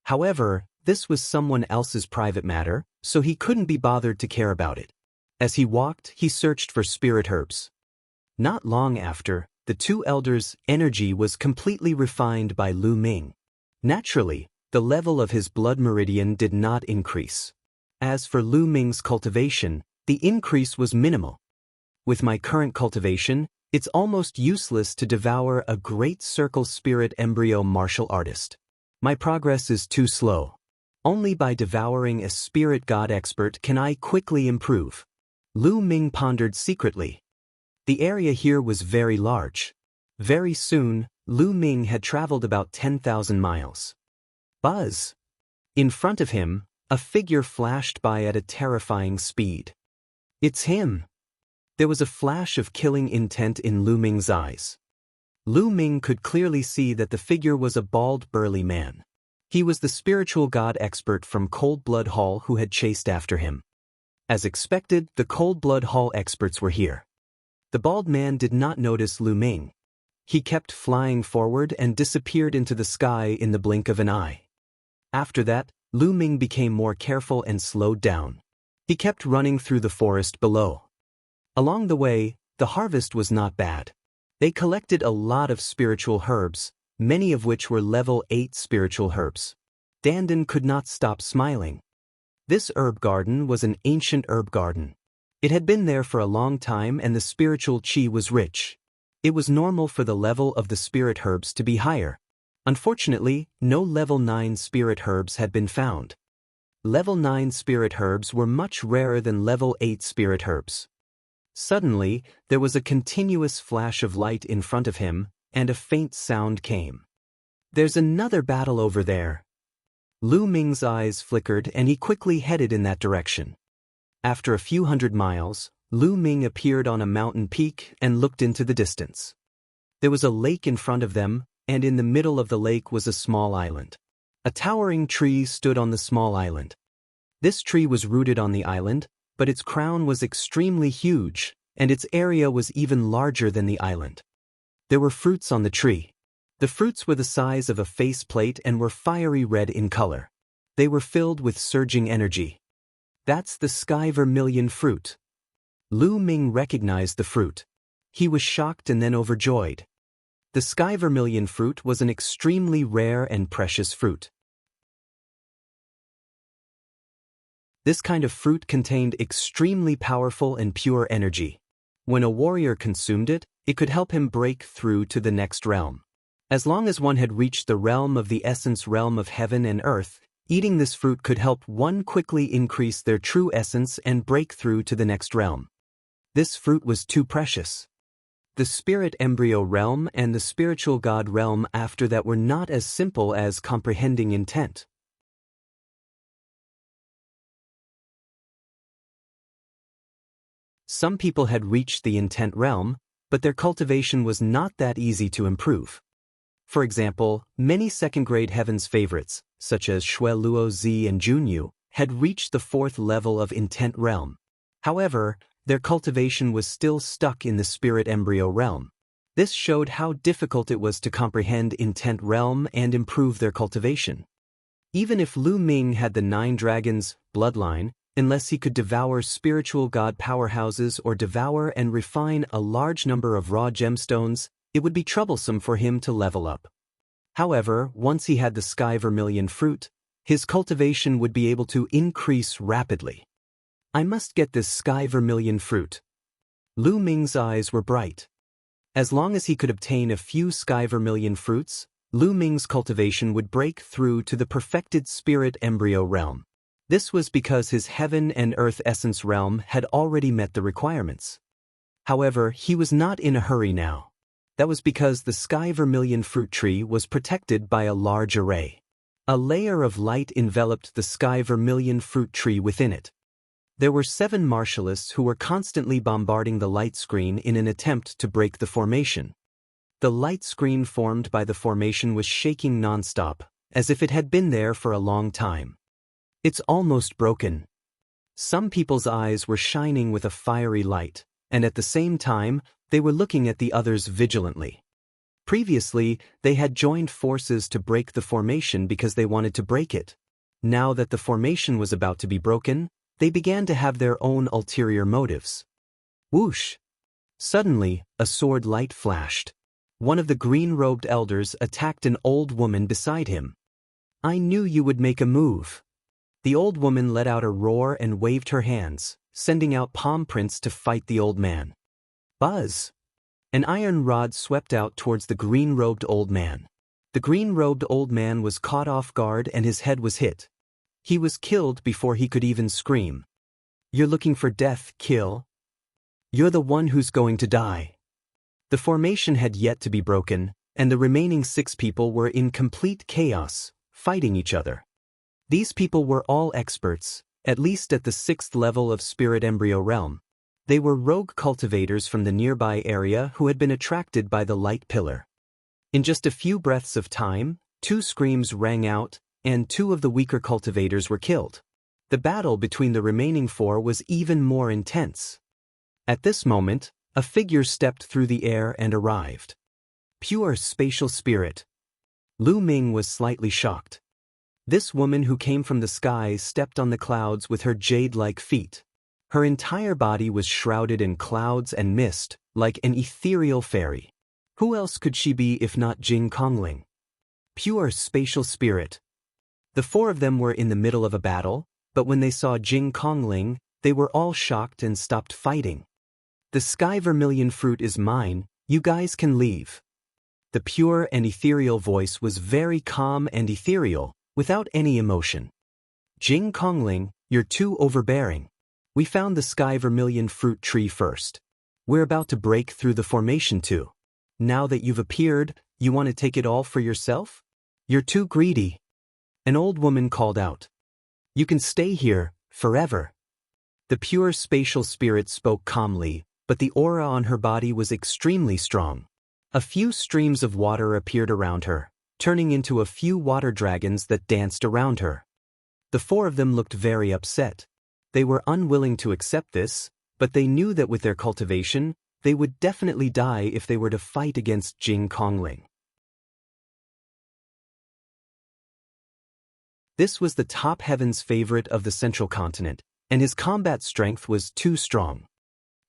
However, this was someone else's private matter, so he couldn't be bothered to care about it. As he walked, he searched for spirit herbs. Not long after, the 2 elders' energy was completely refined by Lu Ming. Naturally, the level of his blood meridian did not increase. As for Lu Ming's cultivation, the increase was minimal. With my current cultivation, it's almost useless to devour a great circle spirit embryo martial artist. My progress is too slow. Only by devouring a spirit god expert can I quickly improve. Lu Ming pondered secretly. The area here was very large. Very soon, Lu Ming had traveled about 10,000 miles. Buzz! In front of him, a figure flashed by at a terrifying speed. It's him! There was a flash of killing intent in Lu Ming's eyes. Lu Ming could clearly see that the figure was a bald, burly man. He was the spiritual god expert from Cold Blood Hall who had chased after him. As expected, the Cold Blood Hall experts were here. The bald man did not notice Lu Ming. He kept flying forward and disappeared into the sky in the blink of an eye. After that, Lu Ming became more careful and slowed down. He kept running through the forest below. Along the way, the harvest was not bad. They collected a lot of spiritual herbs, many of which were level 8 spiritual herbs. Dandan could not stop smiling. This herb garden was an ancient herb garden. It had been there for a long time and the spiritual chi was rich. It was normal for the level of the spirit herbs to be higher. Unfortunately, no level 9 spirit herbs had been found. Level 9 spirit herbs were much rarer than level 8 spirit herbs. Suddenly, there was a continuous flash of light in front of him, and a faint sound came. There's another battle over there. Lu Ming's eyes flickered and he quickly headed in that direction. After a few hundred miles, Lu Ming appeared on a mountain peak and looked into the distance. There was a lake in front of them, and in the middle of the lake was a small island. A towering tree stood on the small island. This tree was rooted on the island, but its crown was extremely huge, and its area was even larger than the island. There were fruits on the tree. The fruits were the size of a faceplate and were fiery red in color. They were filled with surging energy. That's the sky vermilion fruit. Lu Ming recognized the fruit. He was shocked and then overjoyed. The sky vermilion fruit was an extremely rare and precious fruit. This kind of fruit contained extremely powerful and pure energy. When a warrior consumed it, it could help him break through to the next realm. As long as one had reached the realm of the essence realm of heaven and earth, eating this fruit could help one quickly increase their true essence and break through to the next realm. This fruit was too precious. The spirit embryo realm and the spiritual god realm after that were not as simple as comprehending intent. Some people had reached the intent realm, but their cultivation was not that easy to improve. For example, many second-grade heavens favorites, such as Shui Luo Zi and Junyu, had reached the 4th level of intent realm. However, their cultivation was still stuck in the spirit embryo realm. This showed how difficult it was to comprehend intent realm and improve their cultivation. Even if Lu Ming had the 9 dragons bloodline, unless he could devour spiritual god powerhouses or devour and refine a large number of raw gemstones, it would be troublesome for him to level up. However, once he had the sky vermilion fruit, his cultivation would be able to increase rapidly. I must get this sky vermilion fruit. Lu Ming's eyes were bright. As long as he could obtain a few sky vermilion fruits, Lu Ming's cultivation would break through to the perfected spirit embryo realm. This was because his heaven and earth essence realm had already met the requirements. However, he was not in a hurry now. That was because the sky vermilion fruit tree was protected by a large array. A layer of light enveloped the sky vermilion fruit tree within it. There were 7 martialists who were constantly bombarding the light screen in an attempt to break the formation. The light screen formed by the formation was shaking nonstop, as if it had been there for a long time. It's almost broken. Some people's eyes were shining with a fiery light, and at the same time, they were looking at the others vigilantly. Previously, they had joined forces to break the formation because they wanted to break it. Now that the formation was about to be broken, they began to have their own ulterior motives. Whoosh! Suddenly, a sword light flashed. One of the green-robed elders attacked an old woman beside him. I knew you would make a move. The old woman let out a roar and waved her hands, sending out palm prints to fight the old man. Buzz! An iron rod swept out towards the green-robed old man. The green-robed old man was caught off guard and his head was hit. He was killed before he could even scream. You're looking for death, kill? You're the one who's going to die. The formation had yet to be broken, and the remaining 6 people were in complete chaos, fighting each other. These people were all experts, at least at the 6th level of spirit embryo realm. They were rogue cultivators from the nearby area who had been attracted by the light pillar. In just a few breaths of time, 2 screams rang out, and 2 of the weaker cultivators were killed. The battle between the remaining 4 was even more intense. At this moment, a figure stepped through the air and arrived. Pure spatial spirit. Lu Ming was slightly shocked. This woman who came from the skies stepped on the clouds with her jade-like feet. Her entire body was shrouded in clouds and mist, like an ethereal fairy. Who else could she be if not Jing Kongling? Pure spatial spirit. The 4 of them were in the middle of a battle, but when they saw Jing Kongling, they were all shocked and stopped fighting. The sky vermilion fruit is mine, you guys can leave. The pure and ethereal voice was very calm and ethereal, without any emotion. Jing Kongling, you're too overbearing. We found the sky vermilion fruit tree first. We're about to break through the formation too. Now that you've appeared, you want to take it all for yourself? You're too greedy. An old woman called out. You can stay here, forever. The pure spatial spirit spoke calmly, but the aura on her body was extremely strong. A few streams of water appeared around her, turning into a few water dragons that danced around her. The 4 of them looked very upset. They were unwilling to accept this, but they knew that with their cultivation, they would definitely die if they were to fight against Jing Kongling. This was the top heaven's favorite of the central continent, and his combat strength was too strong.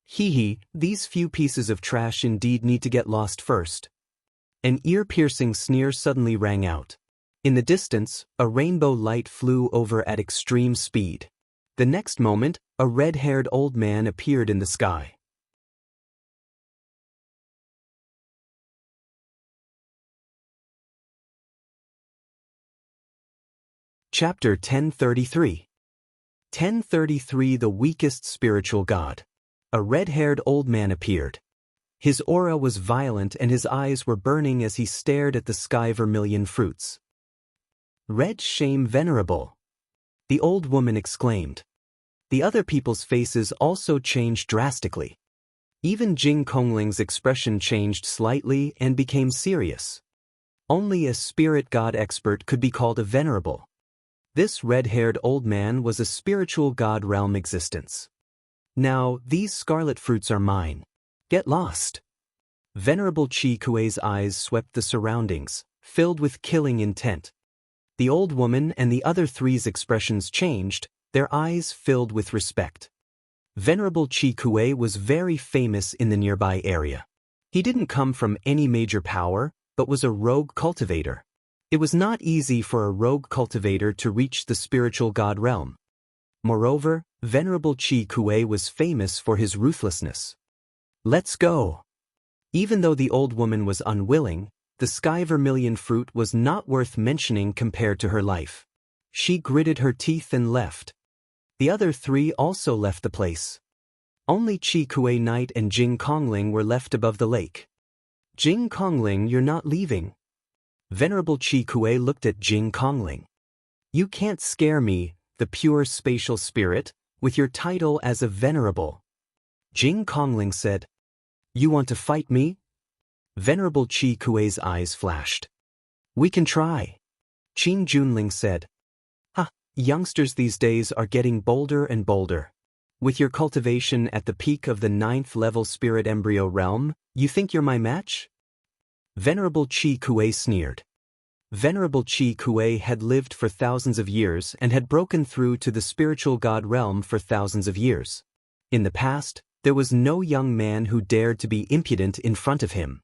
Hee, these few pieces of trash indeed need to get lost first. An ear-piercing sneer suddenly rang out. In the distance, a rainbow light flew over at extreme speed. The next moment, a red-haired old man appeared in the sky. Chapter 1033. 1033 The Weakest Spiritual God. A red-haired old man appeared. His aura was violent and his eyes were burning as he stared at the sky vermilion fruits. Red shame venerable, the old woman exclaimed. The other people's faces also changed drastically. Even Jing Kongling's expression changed slightly and became serious. Only a spirit god expert could be called a venerable. This red-haired old man was a spiritual god realm existence. Now, these scarlet fruits are mine. Get lost. Venerable Chi Kuei's eyes swept the surroundings, filled with killing intent. The old woman and the other three's expressions changed, their eyes filled with respect. Venerable Chi Kuei was very famous in the nearby area. He didn't come from any major power, but was a rogue cultivator. It was not easy for a rogue cultivator to reach the spiritual god realm. Moreover, Venerable Chi Kuei was famous for his ruthlessness. Let's go. Even though the old woman was unwilling, the sky vermilion fruit was not worth mentioning compared to her life. She gritted her teeth and left. The other three also left the place. Only Chi Kuei Knight and Jing Kongling were left above the lake. Jing Kongling, you're not leaving. Venerable Chi Kuei looked at Jing Kongling. You can't scare me, the pure spatial spirit, with your title as a venerable. Jing Kongling said. You want to fight me? Venerable Chi Kuei's eyes flashed. We can try. Qin Junling said. Ha, youngsters these days are getting bolder and bolder. With your cultivation at the peak of the 9th level spirit embryo realm, you think you're my match? Venerable Chi Kuei sneered. Venerable Chi Kuei had lived for thousands of years and had broken through to the spiritual god realm for thousands of years. In the past, there was no young man who dared to be impudent in front of him.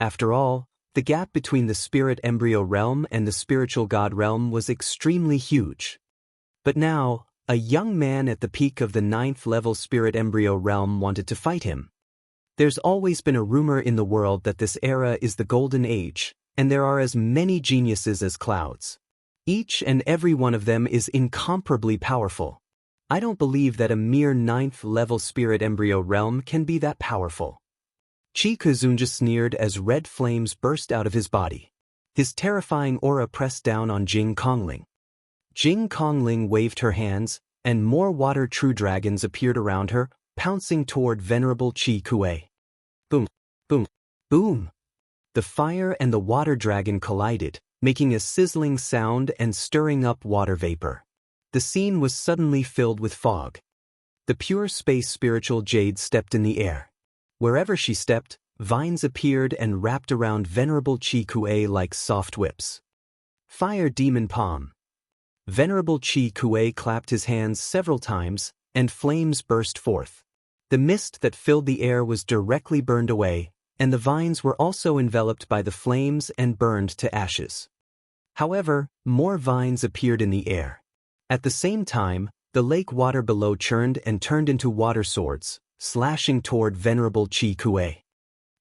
After all, the gap between the spirit embryo realm and the spiritual god realm was extremely huge. But now, a young man at the peak of the 9th level spirit embryo realm wanted to fight him. There's always been a rumor in the world that this era is the golden age, and there are as many geniuses as clouds. Each and every one of them is incomparably powerful. I don't believe that a mere 9th level spirit embryo realm can be that powerful. Chi Kuzunja sneered as red flames burst out of his body. His terrifying aura pressed down on Jing Kongling. Jing Kongling waved her hands, and more water true dragons appeared around her, pouncing toward Venerable Chi Kuei. Boom, boom, boom. The fire and the water dragon collided, making a sizzling sound and stirring up water vapor. The scene was suddenly filled with fog. The pure space spiritual jade stepped in the air. Wherever she stepped, vines appeared and wrapped around Venerable Chi Kuei like soft whips. Fire demon palm. Venerable Chi Kuei clapped his hands several times, and flames burst forth. The mist that filled the air was directly burned away, and the vines were also enveloped by the flames and burned to ashes. However, more vines appeared in the air. At the same time, the lake water below churned and turned into water swords, slashing toward Venerable Chi Kuei.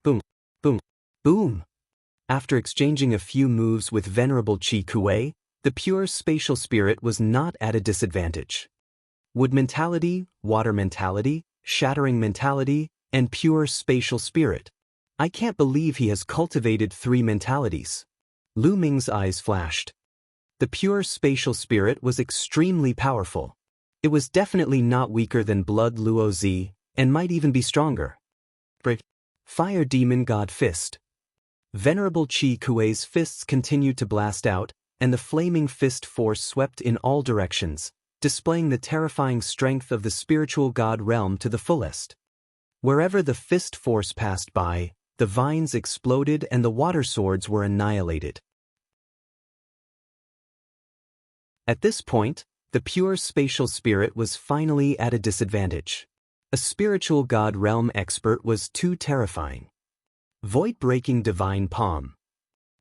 Boom, boom, boom. After exchanging a few moves with Venerable Chi Kuei, the pure spatial spirit was not at a disadvantage. Wood mentality, water mentality, shattering mentality, and pure spatial spirit. I can't believe he has cultivated 3 mentalities. Lu Ming's eyes flashed. The pure spatial spirit was extremely powerful. It was definitely not weaker than Blood Luo Zi, and might even be stronger. Fire Demon God Fist. Venerable Chi Kuei's fists continued to blast out, and the flaming fist force swept in all directions, displaying the terrifying strength of the spiritual god realm to the fullest. Wherever the fist force passed by, the vines exploded and the water swords were annihilated. At this point, the pure spatial spirit was finally at a disadvantage. A spiritual god realm expert was too terrifying. Void-breaking divine palm.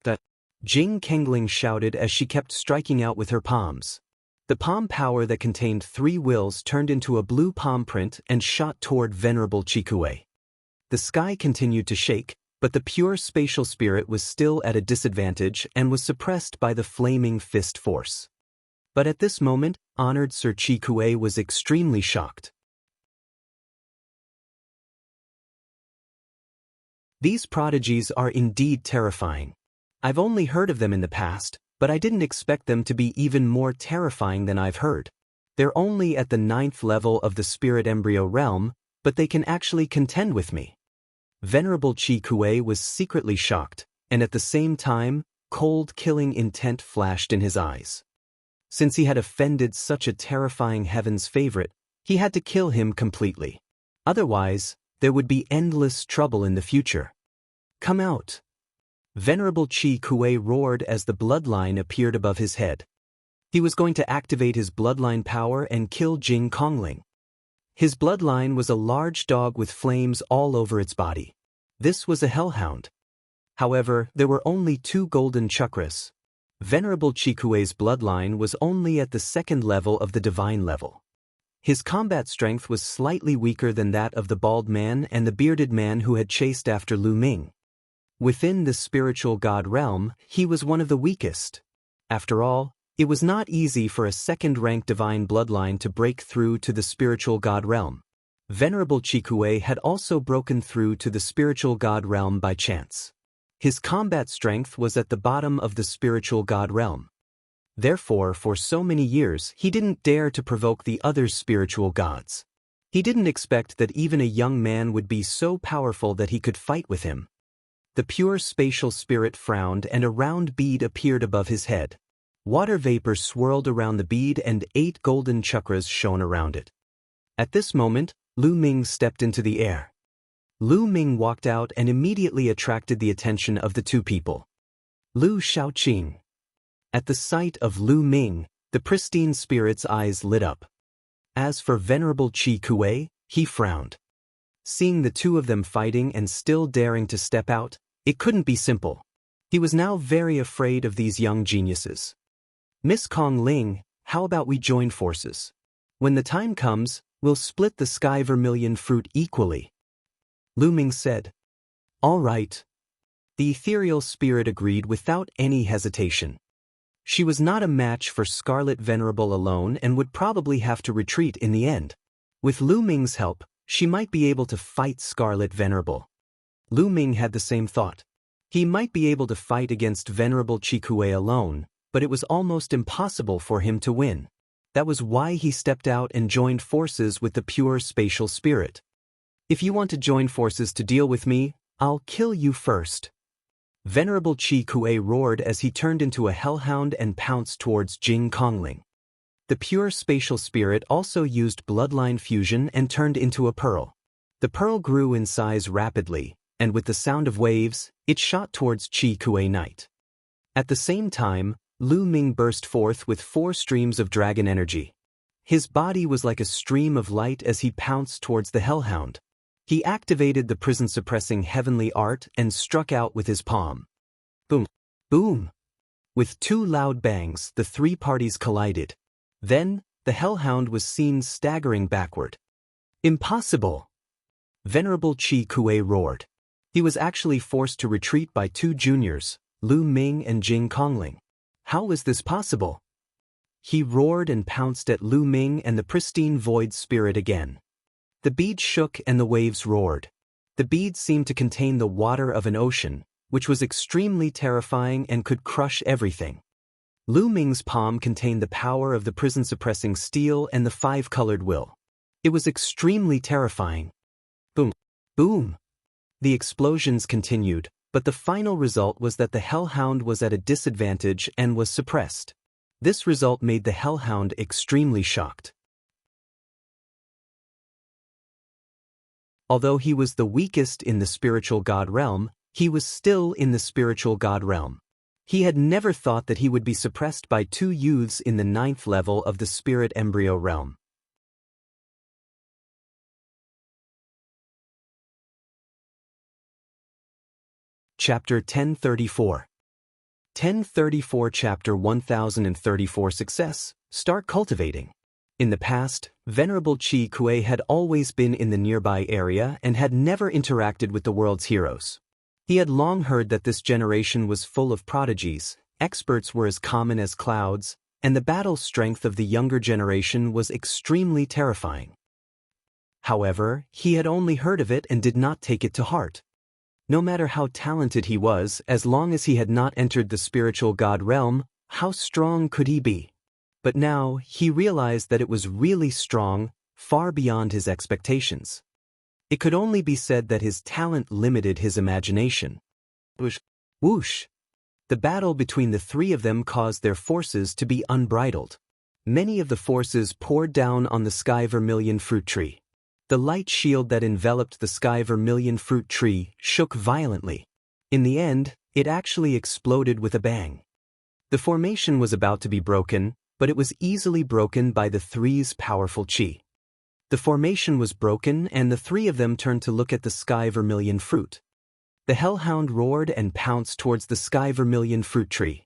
The Jing Kengling shouted as she kept striking out with her palms. The palm power that contained 3 wills turned into a blue palm print and shot toward Venerable Chikue. The sky continued to shake, but the pure spatial spirit was still at a disadvantage and was suppressed by the flaming fist force. But at this moment, honored Sir Chikue was extremely shocked. These prodigies are indeed terrifying. I've only heard of them in the past, but I didn't expect them to be even more terrifying than I've heard. They're only at the 9th level of the spirit embryo realm, but they can actually contend with me. Venerable Chikue was secretly shocked, and at the same time, cold killing intent flashed in his eyes. Since he had offended such a terrifying heaven's favorite, he had to kill him completely. Otherwise, there would be endless trouble in the future. Come out! Venerable Chikue roared as the bloodline appeared above his head. He was going to activate his bloodline power and kill Jing Kongling. His bloodline was a large dog with flames all over its body. This was a hellhound. However, there were only 2 golden chakras. Venerable Chikue's bloodline was only at the 2nd level of the divine level. His combat strength was slightly weaker than that of the bald man and the bearded man who had chased after Lu Ming. Within the spiritual god realm, he was one of the weakest. After all, it was not easy for a 2nd-rank divine bloodline to break through to the spiritual god realm. Venerable Chikue had also broken through to the spiritual god realm by chance. His combat strength was at the bottom of the spiritual god realm. Therefore, for so many years, he didn't dare to provoke the other spiritual gods. He didn't expect that even a young man would be so powerful that he could fight with him. The pure spatial spirit frowned and a round bead appeared above his head. Water vapor swirled around the bead and 8 golden chakras shone around it. At this moment, Lu Ming stepped into the air. Lu Ming walked out and immediately attracted the attention of the 2 people. Lu Shaoqing. At the sight of Lu Ming, the pristine spirit's eyes lit up. As for Venerable Chikue, he frowned. Seeing the 2 of them fighting and still daring to step out, it couldn't be simple. He was now very afraid of these young geniuses. Miss Kong Ling, how about we join forces? When the time comes, we'll split the sky vermilion fruit equally. Lu Ming said. All right. The ethereal spirit agreed without any hesitation. She was not a match for Scarlet Venerable alone and would probably have to retreat in the end. With Lu Ming's help, she might be able to fight Scarlet Venerable. Lu Ming had the same thought. He might be able to fight against Venerable Chikue alone, but it was almost impossible for him to win. That was why he stepped out and joined forces with the pure spatial spirit. If you want to join forces to deal with me, I'll kill you first. Venerable Chikue roared as he turned into a hellhound and pounced towards Jing Kongling. The pure spatial spirit also used bloodline fusion and turned into a pearl. The pearl grew in size rapidly, and with the sound of waves, it shot towards Chikue Knight. At the same time, Lu Ming burst forth with 4 streams of dragon energy. His body was like a stream of light as he pounced towards the hellhound. He activated the prison-suppressing heavenly art and struck out with his palm. Boom! Boom! With 2 loud bangs, the 3 parties collided. Then, the hellhound was seen staggering backward. Impossible! Venerable Chikue roared. He was actually forced to retreat by 2 juniors, Lu Ming and Jing Kongling. How was this possible? He roared and pounced at Lu Ming and the pristine void spirit again. The bead shook and the waves roared. The bead seemed to contain the water of an ocean, which was extremely terrifying and could crush everything. Lu Ming's palm contained the power of the prison-suppressing steel and the 5-colored will. It was extremely terrifying. Boom! Boom! The explosions continued, but the final result was that the hellhound was at a disadvantage and was suppressed. This result made the hellhound extremely shocked. Although he was the weakest in the spiritual god realm, he was still in the spiritual god realm. He had never thought that he would be suppressed by two youths in the 9th level of the spirit embryo realm. Chapter 1034. 1034 Chapter 1034 Success. Start cultivating. In the past, Venerable Chi Kuei had always been in the nearby area and had never interacted with the world's heroes. He had long heard that this generation was full of prodigies, experts were as common as clouds, and the battle strength of the younger generation was extremely terrifying. However, he had only heard of it and did not take it to heart. No matter how talented he was, as long as he had not entered the spiritual god realm, how strong could he be? But now, he realized that it was really strong, far beyond his expectations. It could only be said that his talent limited his imagination. Whoosh! Whoosh! The battle between the three of them caused their forces to be unbridled. Many of the forces poured down on the sky vermilion fruit tree. The light shield that enveloped the sky vermilion fruit tree shook violently. In the end, it actually exploded with a bang. The formation was about to be broken, but it was easily broken by the three's powerful chi. The formation was broken and the three of them turned to look at the sky vermilion fruit. The hellhound roared and pounced towards the sky vermilion fruit tree.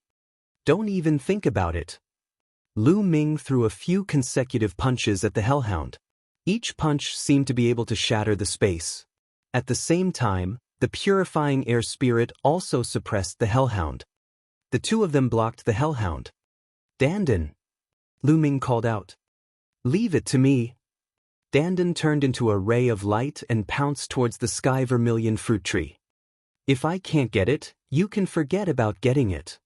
Don't even think about it. Lu Ming threw a few consecutive punches at the hellhound. Each punch seemed to be able to shatter the space. At the same time, the purifying air spirit also suppressed the hellhound. The two of them blocked the hellhound. Dandan! Lu Ming called out. Leave it to me. Dandan turned into a ray of light and pounced towards the sky vermilion fruit tree. If I can't get it, you can forget about getting it.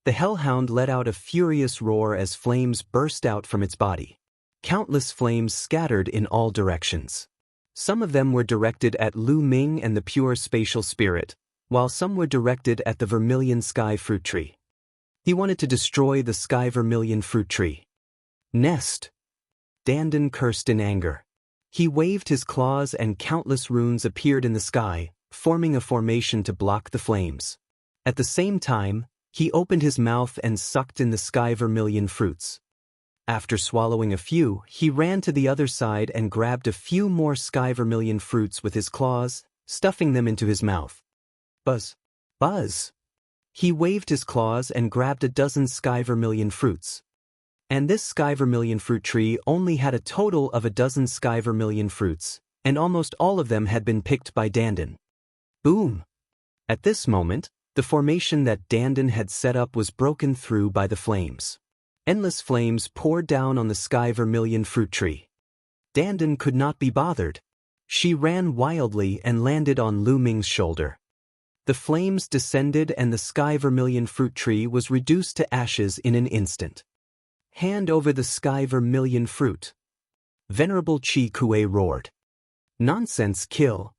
The hellhound let out a furious roar as flames burst out from its body. Countless flames scattered in all directions. Some of them were directed at Lu Ming and the pure spatial spirit, while some were directed at the vermilion sky fruit tree. He wanted to destroy the sky vermilion fruit tree. Nest! Dandan cursed in anger. He waved his claws and countless runes appeared in the sky, forming a formation to block the flames. At the same time, he opened his mouth and sucked in the sky vermilion fruits. After swallowing a few, he ran to the other side and grabbed a few more sky vermilion fruits with his claws, stuffing them into his mouth. Buzz! Buzz! He waved his claws and grabbed a dozen sky vermilion fruits. And this sky vermilion fruit tree only had a total of a dozen sky vermilion fruits, and almost all of them had been picked by Dandan. Boom! At this moment, the formation that Dandan had set up was broken through by the flames. Endless flames poured down on the sky vermilion fruit tree. Dandan could not be bothered. She ran wildly and landed on Lu Ming's shoulder. The flames descended and the sky vermilion fruit tree was reduced to ashes in an instant. Hand over the sky vermilion fruit. Venerable Chi Kuei roared. Nonsense, kill.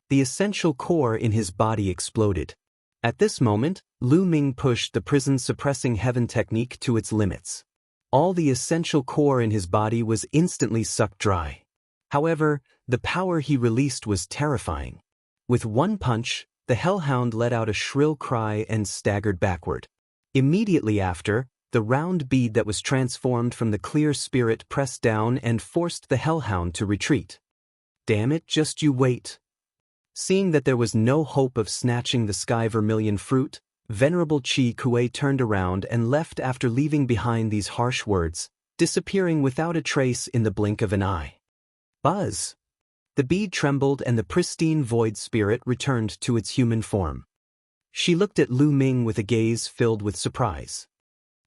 The essential core in his body exploded. At this moment, Lu Ming pushed the prison-suppressing heaven technique to its limits. All the essential core in his body was instantly sucked dry. However, the power he released was terrifying. With one punch, the hellhound let out a shrill cry and staggered backward. Immediately after, the round bead that was transformed from the clear spirit pressed down and forced the hellhound to retreat. Damn it, just you wait. Seeing that there was no hope of snatching the sky vermilion fruit, Venerable Chi Kuei turned around and left after leaving behind these harsh words, disappearing without a trace in the blink of an eye. Buzz! The bead trembled and the pristine void spirit returned to its human form. She looked at Lu Ming with a gaze filled with surprise.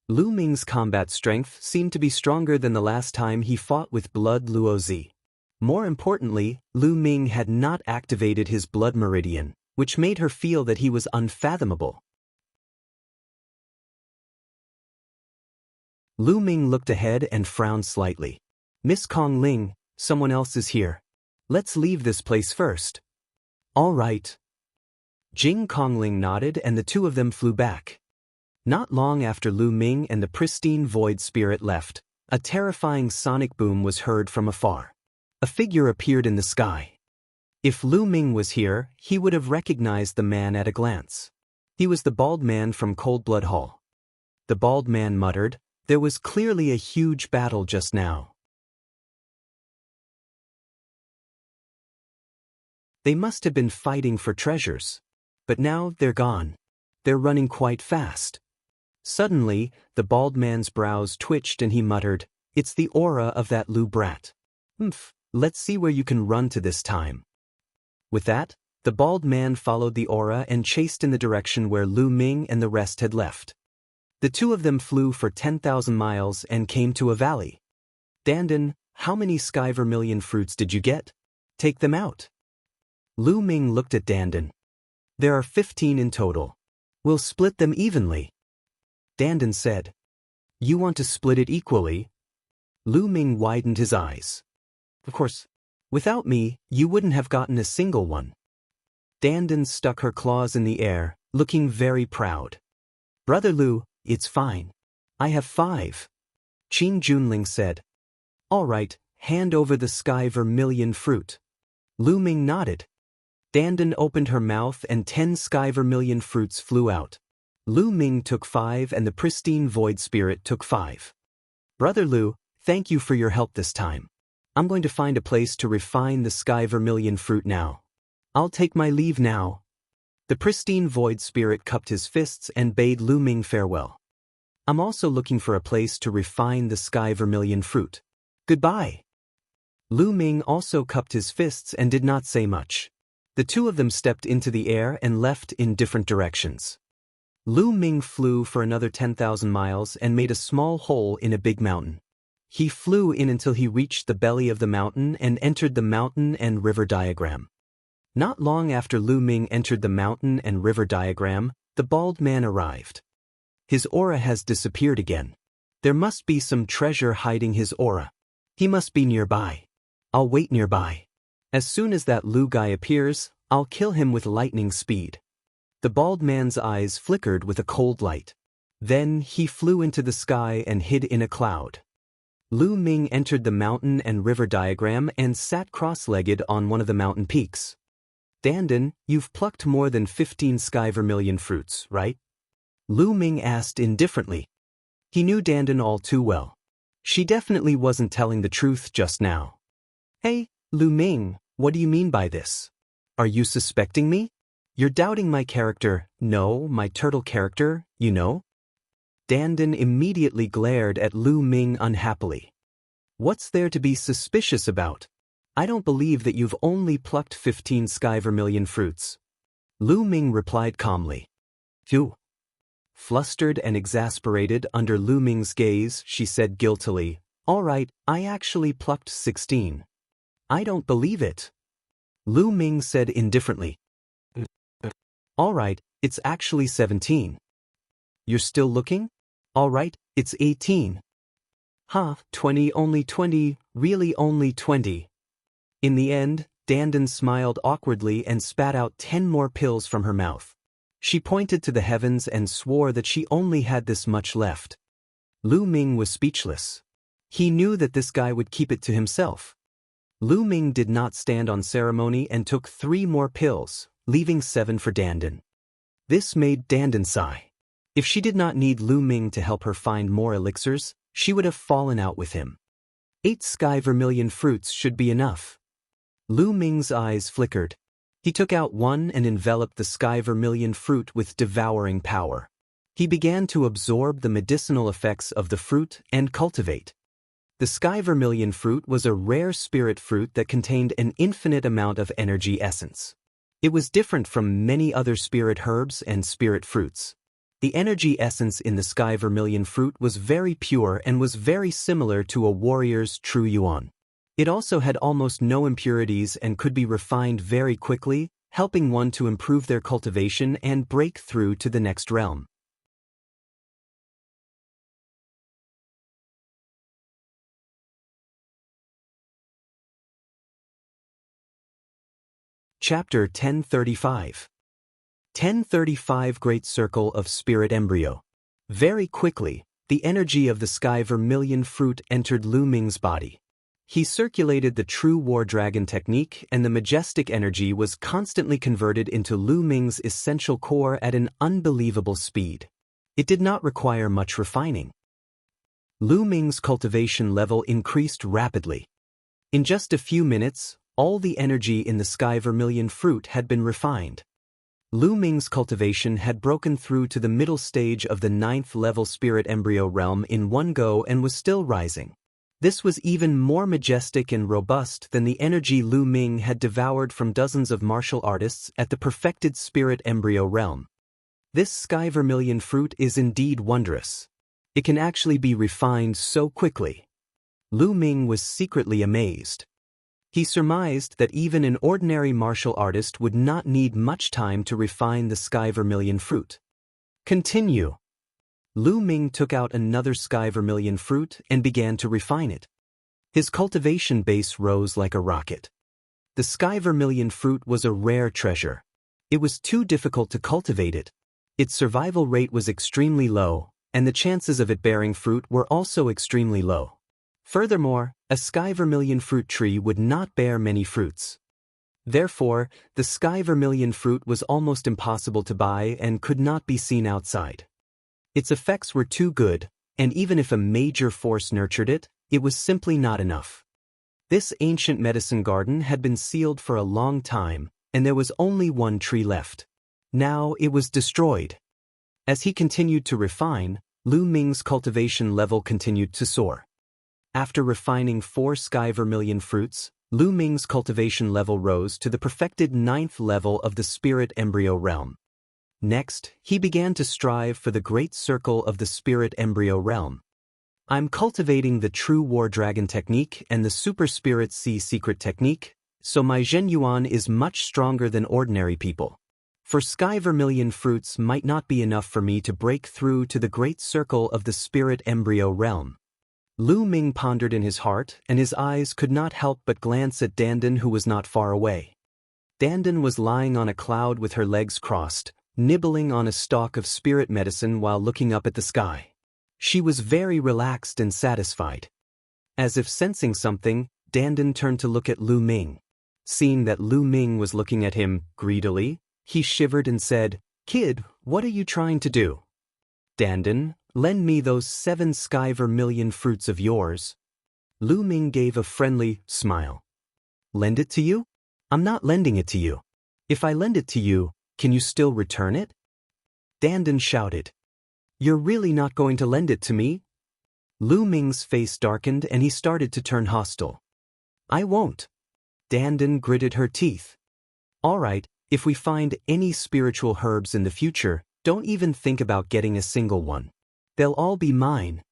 Lu Ming's combat strength seemed to be stronger than the last time he fought with Blood Luozi. More importantly, Lu Ming had not activated his blood meridian, which made her feel that he was unfathomable. Lu Ming looked ahead and frowned slightly. Miss Kong Ling, someone else is here. Let's leave this place first. All right. Jing Kongling nodded and the two of them flew back. Not long after Lu Ming and the pristine void spirit left, a terrifying sonic boom was heard from afar. A figure appeared in the sky. If Lu Ming was here, he would have recognized the man at a glance. He was the bald man from Cold Blood Hall. The bald man muttered, "There was clearly a huge battle just now. They must have been fighting for treasures. But now they're gone. They're running quite fast." Suddenly, the bald man's brows twitched and he muttered, "It's the aura of that Lu brat. Let's see where you can run to this time." With that, the bald man followed the aura and chased in the direction where Lu Ming and the rest had left. The two of them flew for 10,000 miles and came to a valley. "Dandan, how many sky vermilion fruits did you get? Take them out." Lu Ming looked at Dandan. "There are 15 in total. We'll split them evenly." Dandan said, "You want to split it equally?" Lu Ming widened his eyes. "Of course. Without me, you wouldn't have gotten a single one." Dandan stuck her claws in the air, looking very proud. "Brother Lu, it's fine. I have 5. Qin Junling said. "All right, hand over the sky vermilion fruit." Lu Ming nodded. Dandan opened her mouth and 10 sky vermilion fruits flew out. Lu Ming took 5 and the pristine void spirit took 5. "Brother Lu, thank you for your help this time. I'm going to find a place to refine the sky vermilion fruit now. I'll take my leave now." The pristine void spirit cupped his fists and bade Lu Ming farewell. "I'm also looking for a place to refine the sky vermilion fruit. Goodbye." Lu Ming also cupped his fists and did not say much. The two of them stepped into the air and left in different directions. Lu Ming flew for another 10,000 miles and made a small hole in a big mountain. He flew in until he reached the belly of the mountain and entered the mountain and river diagram. Not long after Lu Ming entered the mountain and river diagram, the bald man arrived. His aura has disappeared again. There must be some treasure hiding his aura. He must be nearby. I'll wait nearby. As soon as that Lu guy appears, I'll kill him with lightning speed. The bald man's eyes flickered with a cold light. Then he flew into the sky and hid in a cloud. Lu Ming entered the mountain and river diagram and sat cross-legged on one of the mountain peaks. "Dandan, you've plucked more than 15 sky vermilion fruits, right?" Lu Ming asked indifferently. He knew Dandan all too well. She definitely wasn't telling the truth just now. "Hey, Lu Ming, what do you mean by this? Are you suspecting me? You're doubting my character, no, my turtle character, you know?" Dandan immediately glared at Lu Ming unhappily. "What's there to be suspicious about? I don't believe that you've only plucked 15 sky vermilion fruits." Lu Ming replied calmly. "Phew." Flustered and exasperated under Lu Ming's gaze, she said guiltily, "All right, I actually plucked 16. "I don't believe it." Lu Ming said indifferently. "All right, it's actually 17. "You're still looking? All right, it's 18. "Huh, 20, only 20, really only 20. In the end, Dandan smiled awkwardly and spat out 10 more pills from her mouth. She pointed to the heavens and swore that she only had this much left. Lu Ming was speechless. He knew that this guy would keep it to himself. Lu Ming did not stand on ceremony and took 3 more pills, leaving 7 for Dandan. This made Dandan sigh. If she did not need Lu Ming to help her find more elixirs, she would have fallen out with him. 8 sky vermilion fruits should be enough. Lu Ming's eyes flickered. He took out one and enveloped the sky vermilion fruit with devouring power. He began to absorb the medicinal effects of the fruit and cultivate. The sky vermilion fruit was a rare spirit fruit that contained an infinite amount of energy essence. It was different from many other spirit herbs and spirit fruits. The energy essence in the sky vermilion fruit was very pure and was very similar to a warrior's true yuan. It also had almost no impurities and could be refined very quickly, helping one to improve their cultivation and break through to the next realm. Chapter 1035. 1035 Great Circle of Spirit Embryo. Very quickly, the energy of the sky vermilion fruit entered Lu Ming's body. He circulated the true war dragon technique, and the majestic energy was constantly converted into Lu Ming's essential core at an unbelievable speed. It did not require much refining. Lu Ming's cultivation level increased rapidly. In just a few minutes, all the energy in the sky vermilion fruit had been refined. Lu Ming's cultivation had broken through to the middle stage of the 9th level spirit embryo realm in one go and was still rising. This was even more majestic and robust than the energy Lu Ming had devoured from dozens of martial artists at the perfected spirit embryo realm. This sky vermilion fruit is indeed wondrous. It can actually be refined so quickly. Lu Ming was secretly amazed. He surmised that even an ordinary martial artist would not need much time to refine the sky vermilion fruit. Continue. Lu Ming took out another sky vermilion fruit and began to refine it. His cultivation base rose like a rocket. The sky vermilion fruit was a rare treasure. It was too difficult to cultivate it. Its survival rate was extremely low, and the chances of it bearing fruit were also extremely low. Furthermore, a sky vermilion fruit tree would not bear many fruits. Therefore, the sky vermilion fruit was almost impossible to buy and could not be seen outside. Its effects were too good, and even if a major force nurtured it, it was simply not enough. This ancient medicine garden had been sealed for a long time, and there was only one tree left. Now it was destroyed. As he continued to refine, Lu Ming's cultivation level continued to soar. After refining 4 sky vermilion fruits, Lu Ming's cultivation level rose to the perfected 9th level of the spirit embryo realm. Next, he began to strive for the great circle of the spirit embryo realm. I'm cultivating the true war dragon technique and the super spirit sea secret technique, so my Zhen Yuan is much stronger than ordinary people. For sky vermilion fruits might not be enough for me to break through to the great circle of the spirit embryo realm. Lu Ming pondered in his heart, and his eyes could not help but glance at Dandan, who was not far away. Dandan was lying on a cloud with her legs crossed, nibbling on a stalk of spirit medicine while looking up at the sky. She was very relaxed and satisfied. As if sensing something, Dandan turned to look at Lu Ming. Seeing that Lu Ming was looking at him greedily, he shivered and said, "Kid, what are you trying to do?" "Dandan, lend me those 7 sky vermilion fruits of yours." Lu Ming gave a friendly smile. "Lend it to you? I'm not lending it to you. If I lend it to you, can you still return it?" Dandan shouted. "You're really not going to lend it to me?" Lu Ming's face darkened and he started to turn hostile. "I won't." Dandan gritted her teeth. "All right, if we find any spiritual herbs in the future, don't even think about getting a single one. They'll all be mine."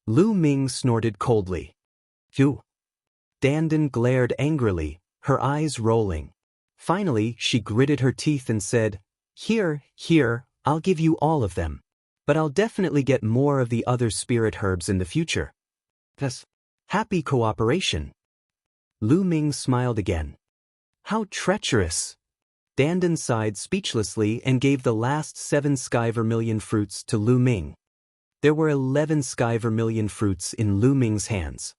Lu Ming snorted coldly. "Phew." Dandan glared angrily, her eyes rolling. Finally, she gritted her teeth and said, Here, I'll give you all of them. But I'll definitely get more of the other spirit herbs in the future." Thus, happy cooperation. Lu Ming smiled again. "How treacherous." Dandan sighed speechlessly and gave the last 7 sky vermilion fruits to Lu Ming. There were 11 sky vermilion fruits in Lu Ming's hands.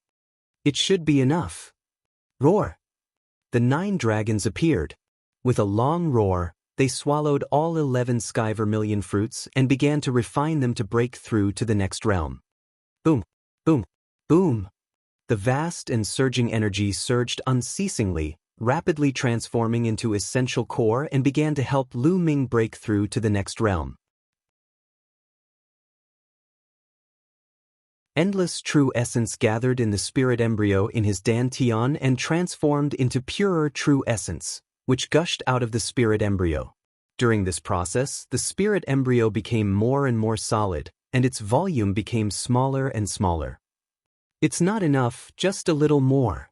It should be enough. Roar! The 9 dragons appeared. With a long roar, they swallowed all 11 sky vermilion fruits and began to refine them to break through to the next realm. Boom, boom, boom. The vast and surging energy surged unceasingly, rapidly transforming into essential core and began to help Lu Ming break through to the next realm. Endless true essence gathered in the spirit embryo in his dantian and transformed into purer true essence, which gushed out of the spirit embryo. During this process, the spirit embryo became more and more solid, and its volume became smaller and smaller. "It's not enough, just a little more."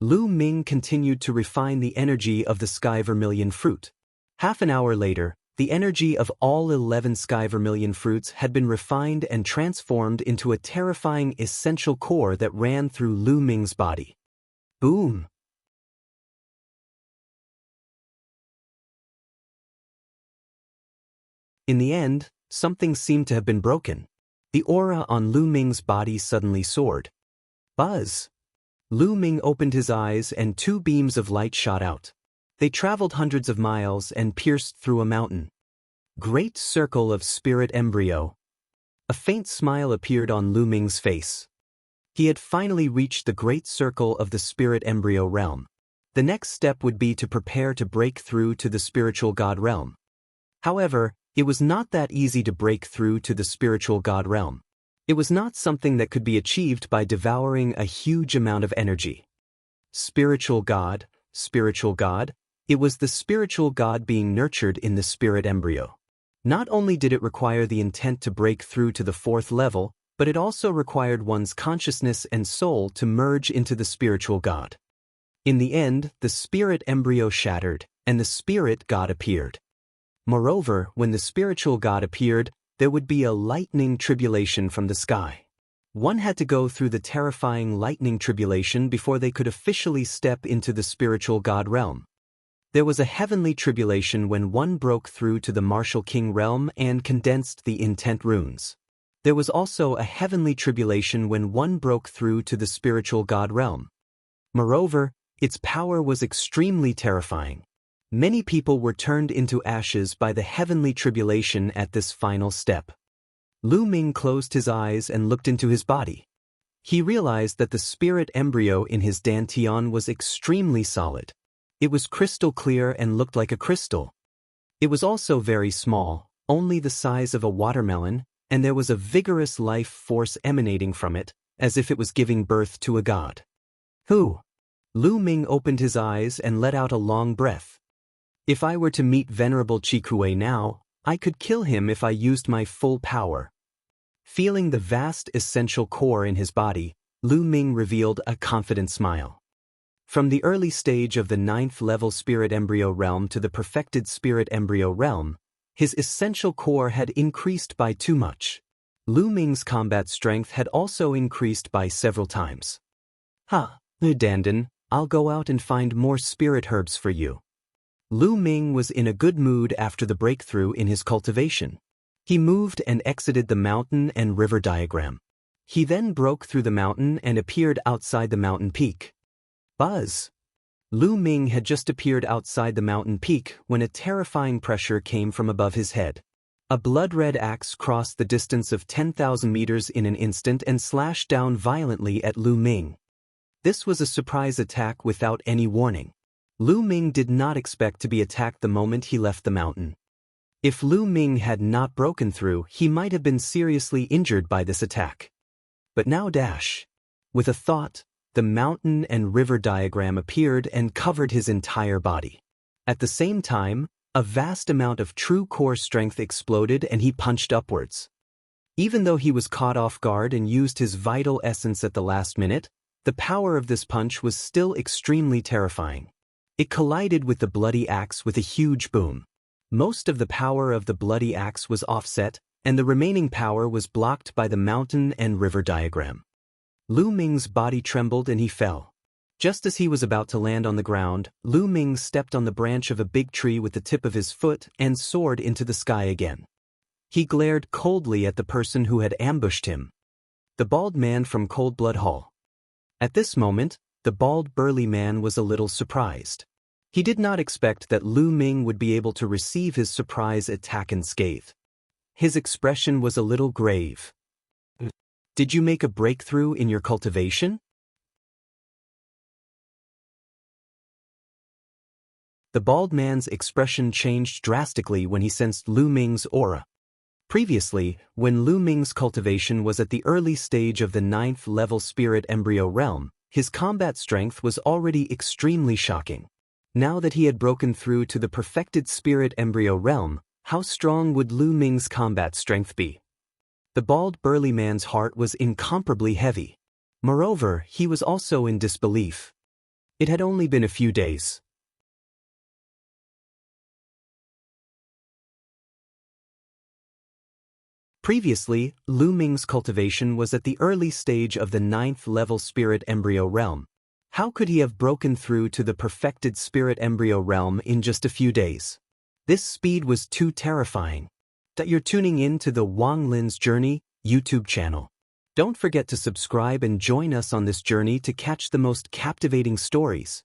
Lu Ming continued to refine the energy of the sky vermilion fruit. Half an hour later, the energy of all 11 sky vermilion fruits had been refined and transformed into a terrifying essential core that ran through Lu Ming's body. Boom! In the end, something seemed to have been broken. The aura on Lu Ming's body suddenly soared. Buzz! Lu Ming opened his eyes and two beams of light shot out. They traveled hundreds of miles and pierced through a mountain. Great circle of spirit embryo. A faint smile appeared on Lu Ming's face. He had finally reached the great circle of the spirit embryo realm. The next step would be to prepare to break through to the spiritual god realm. However, it was not that easy to break through to the spiritual god realm. It was not something that could be achieved by devouring a huge amount of energy. Spiritual god, it was the spiritual god being nurtured in the spirit embryo. Not only did it require the intent to break through to the fourth level, but it also required one's consciousness and soul to merge into the spiritual god. In the end, the spirit embryo shattered, and the spirit god appeared. Moreover, when the spiritual god appeared, there would be a lightning tribulation from the sky. One had to go through the terrifying lightning tribulation before they could officially step into the spiritual god realm. There was a heavenly tribulation when one broke through to the martial king realm and condensed the intent runes. There was also a heavenly tribulation when one broke through to the spiritual god realm. Moreover, its power was extremely terrifying. Many people were turned into ashes by the heavenly tribulation at this final step. Lu Ming closed his eyes and looked into his body. He realized that the spirit embryo in his dantian was extremely solid. It was crystal clear and looked like a crystal. It was also very small, only the size of a watermelon, and there was a vigorous life force emanating from it, as if it was giving birth to a god. Who? Lu Ming opened his eyes and let out a long breath. If I were to meet Venerable Chikue now, I could kill him if I used my full power. Feeling the vast essential core in his body, Lu Ming revealed a confident smile. From the early stage of the 9th level spirit embryo realm to the perfected spirit embryo realm, his essential core had increased by too much. Lu Ming's combat strength had also increased by several times. Dandan, I'll go out and find more spirit herbs for you. Lu Ming was in a good mood after the breakthrough in his cultivation. He moved and exited the mountain and river diagram. He then broke through the mountain and appeared outside the mountain peak. Buzz! Lu Ming had just appeared outside the mountain peak when a terrifying pressure came from above his head. A blood-red axe crossed the distance of 10,000 meters in an instant and slashed down violently at Lu Ming. This was a surprise attack without any warning. Lu Ming did not expect to be attacked the moment he left the mountain. If Lu Ming had not broken through, he might have been seriously injured by this attack. But now dash. With a thought, the mountain and river diagram appeared and covered his entire body. At the same time, a vast amount of true core strength exploded and he punched upwards. Even though he was caught off guard and used his vital essence at the last minute, the power of this punch was still extremely terrifying. It collided with the bloody axe with a huge boom. Most of the power of the bloody axe was offset, and the remaining power was blocked by the mountain and river diagram. Lu Ming's body trembled and he fell. Just as he was about to land on the ground, Lu Ming stepped on the branch of a big tree with the tip of his foot and soared into the sky again. He glared coldly at the person who had ambushed him. The bald man from Cold Blood Hall. At this moment, the bald burly man was a little surprised. He did not expect that Lu Ming would be able to receive his surprise attack unscathed. His expression was a little grave. Did you make a breakthrough in your cultivation? The bald man's expression changed drastically when he sensed Lu Ming's aura. Previously, when Lu Ming's cultivation was at the early stage of the 9th level spirit embryo realm, his combat strength was already extremely shocking. Now that he had broken through to the perfected spirit embryo realm, how strong would Lu Ming's combat strength be? The bald burly man's heart was incomparably heavy. Moreover, he was also in disbelief. It had only been a few days. Previously, Lu Ming's cultivation was at the early stage of the 9th level spirit embryo realm. How could he have broken through to the perfected spirit embryo realm in just a few days? This speed was too terrifying. You're tuning in to the Wang Lin's Journey YouTube channel. Don't forget to subscribe and join us on this journey to catch the most captivating stories.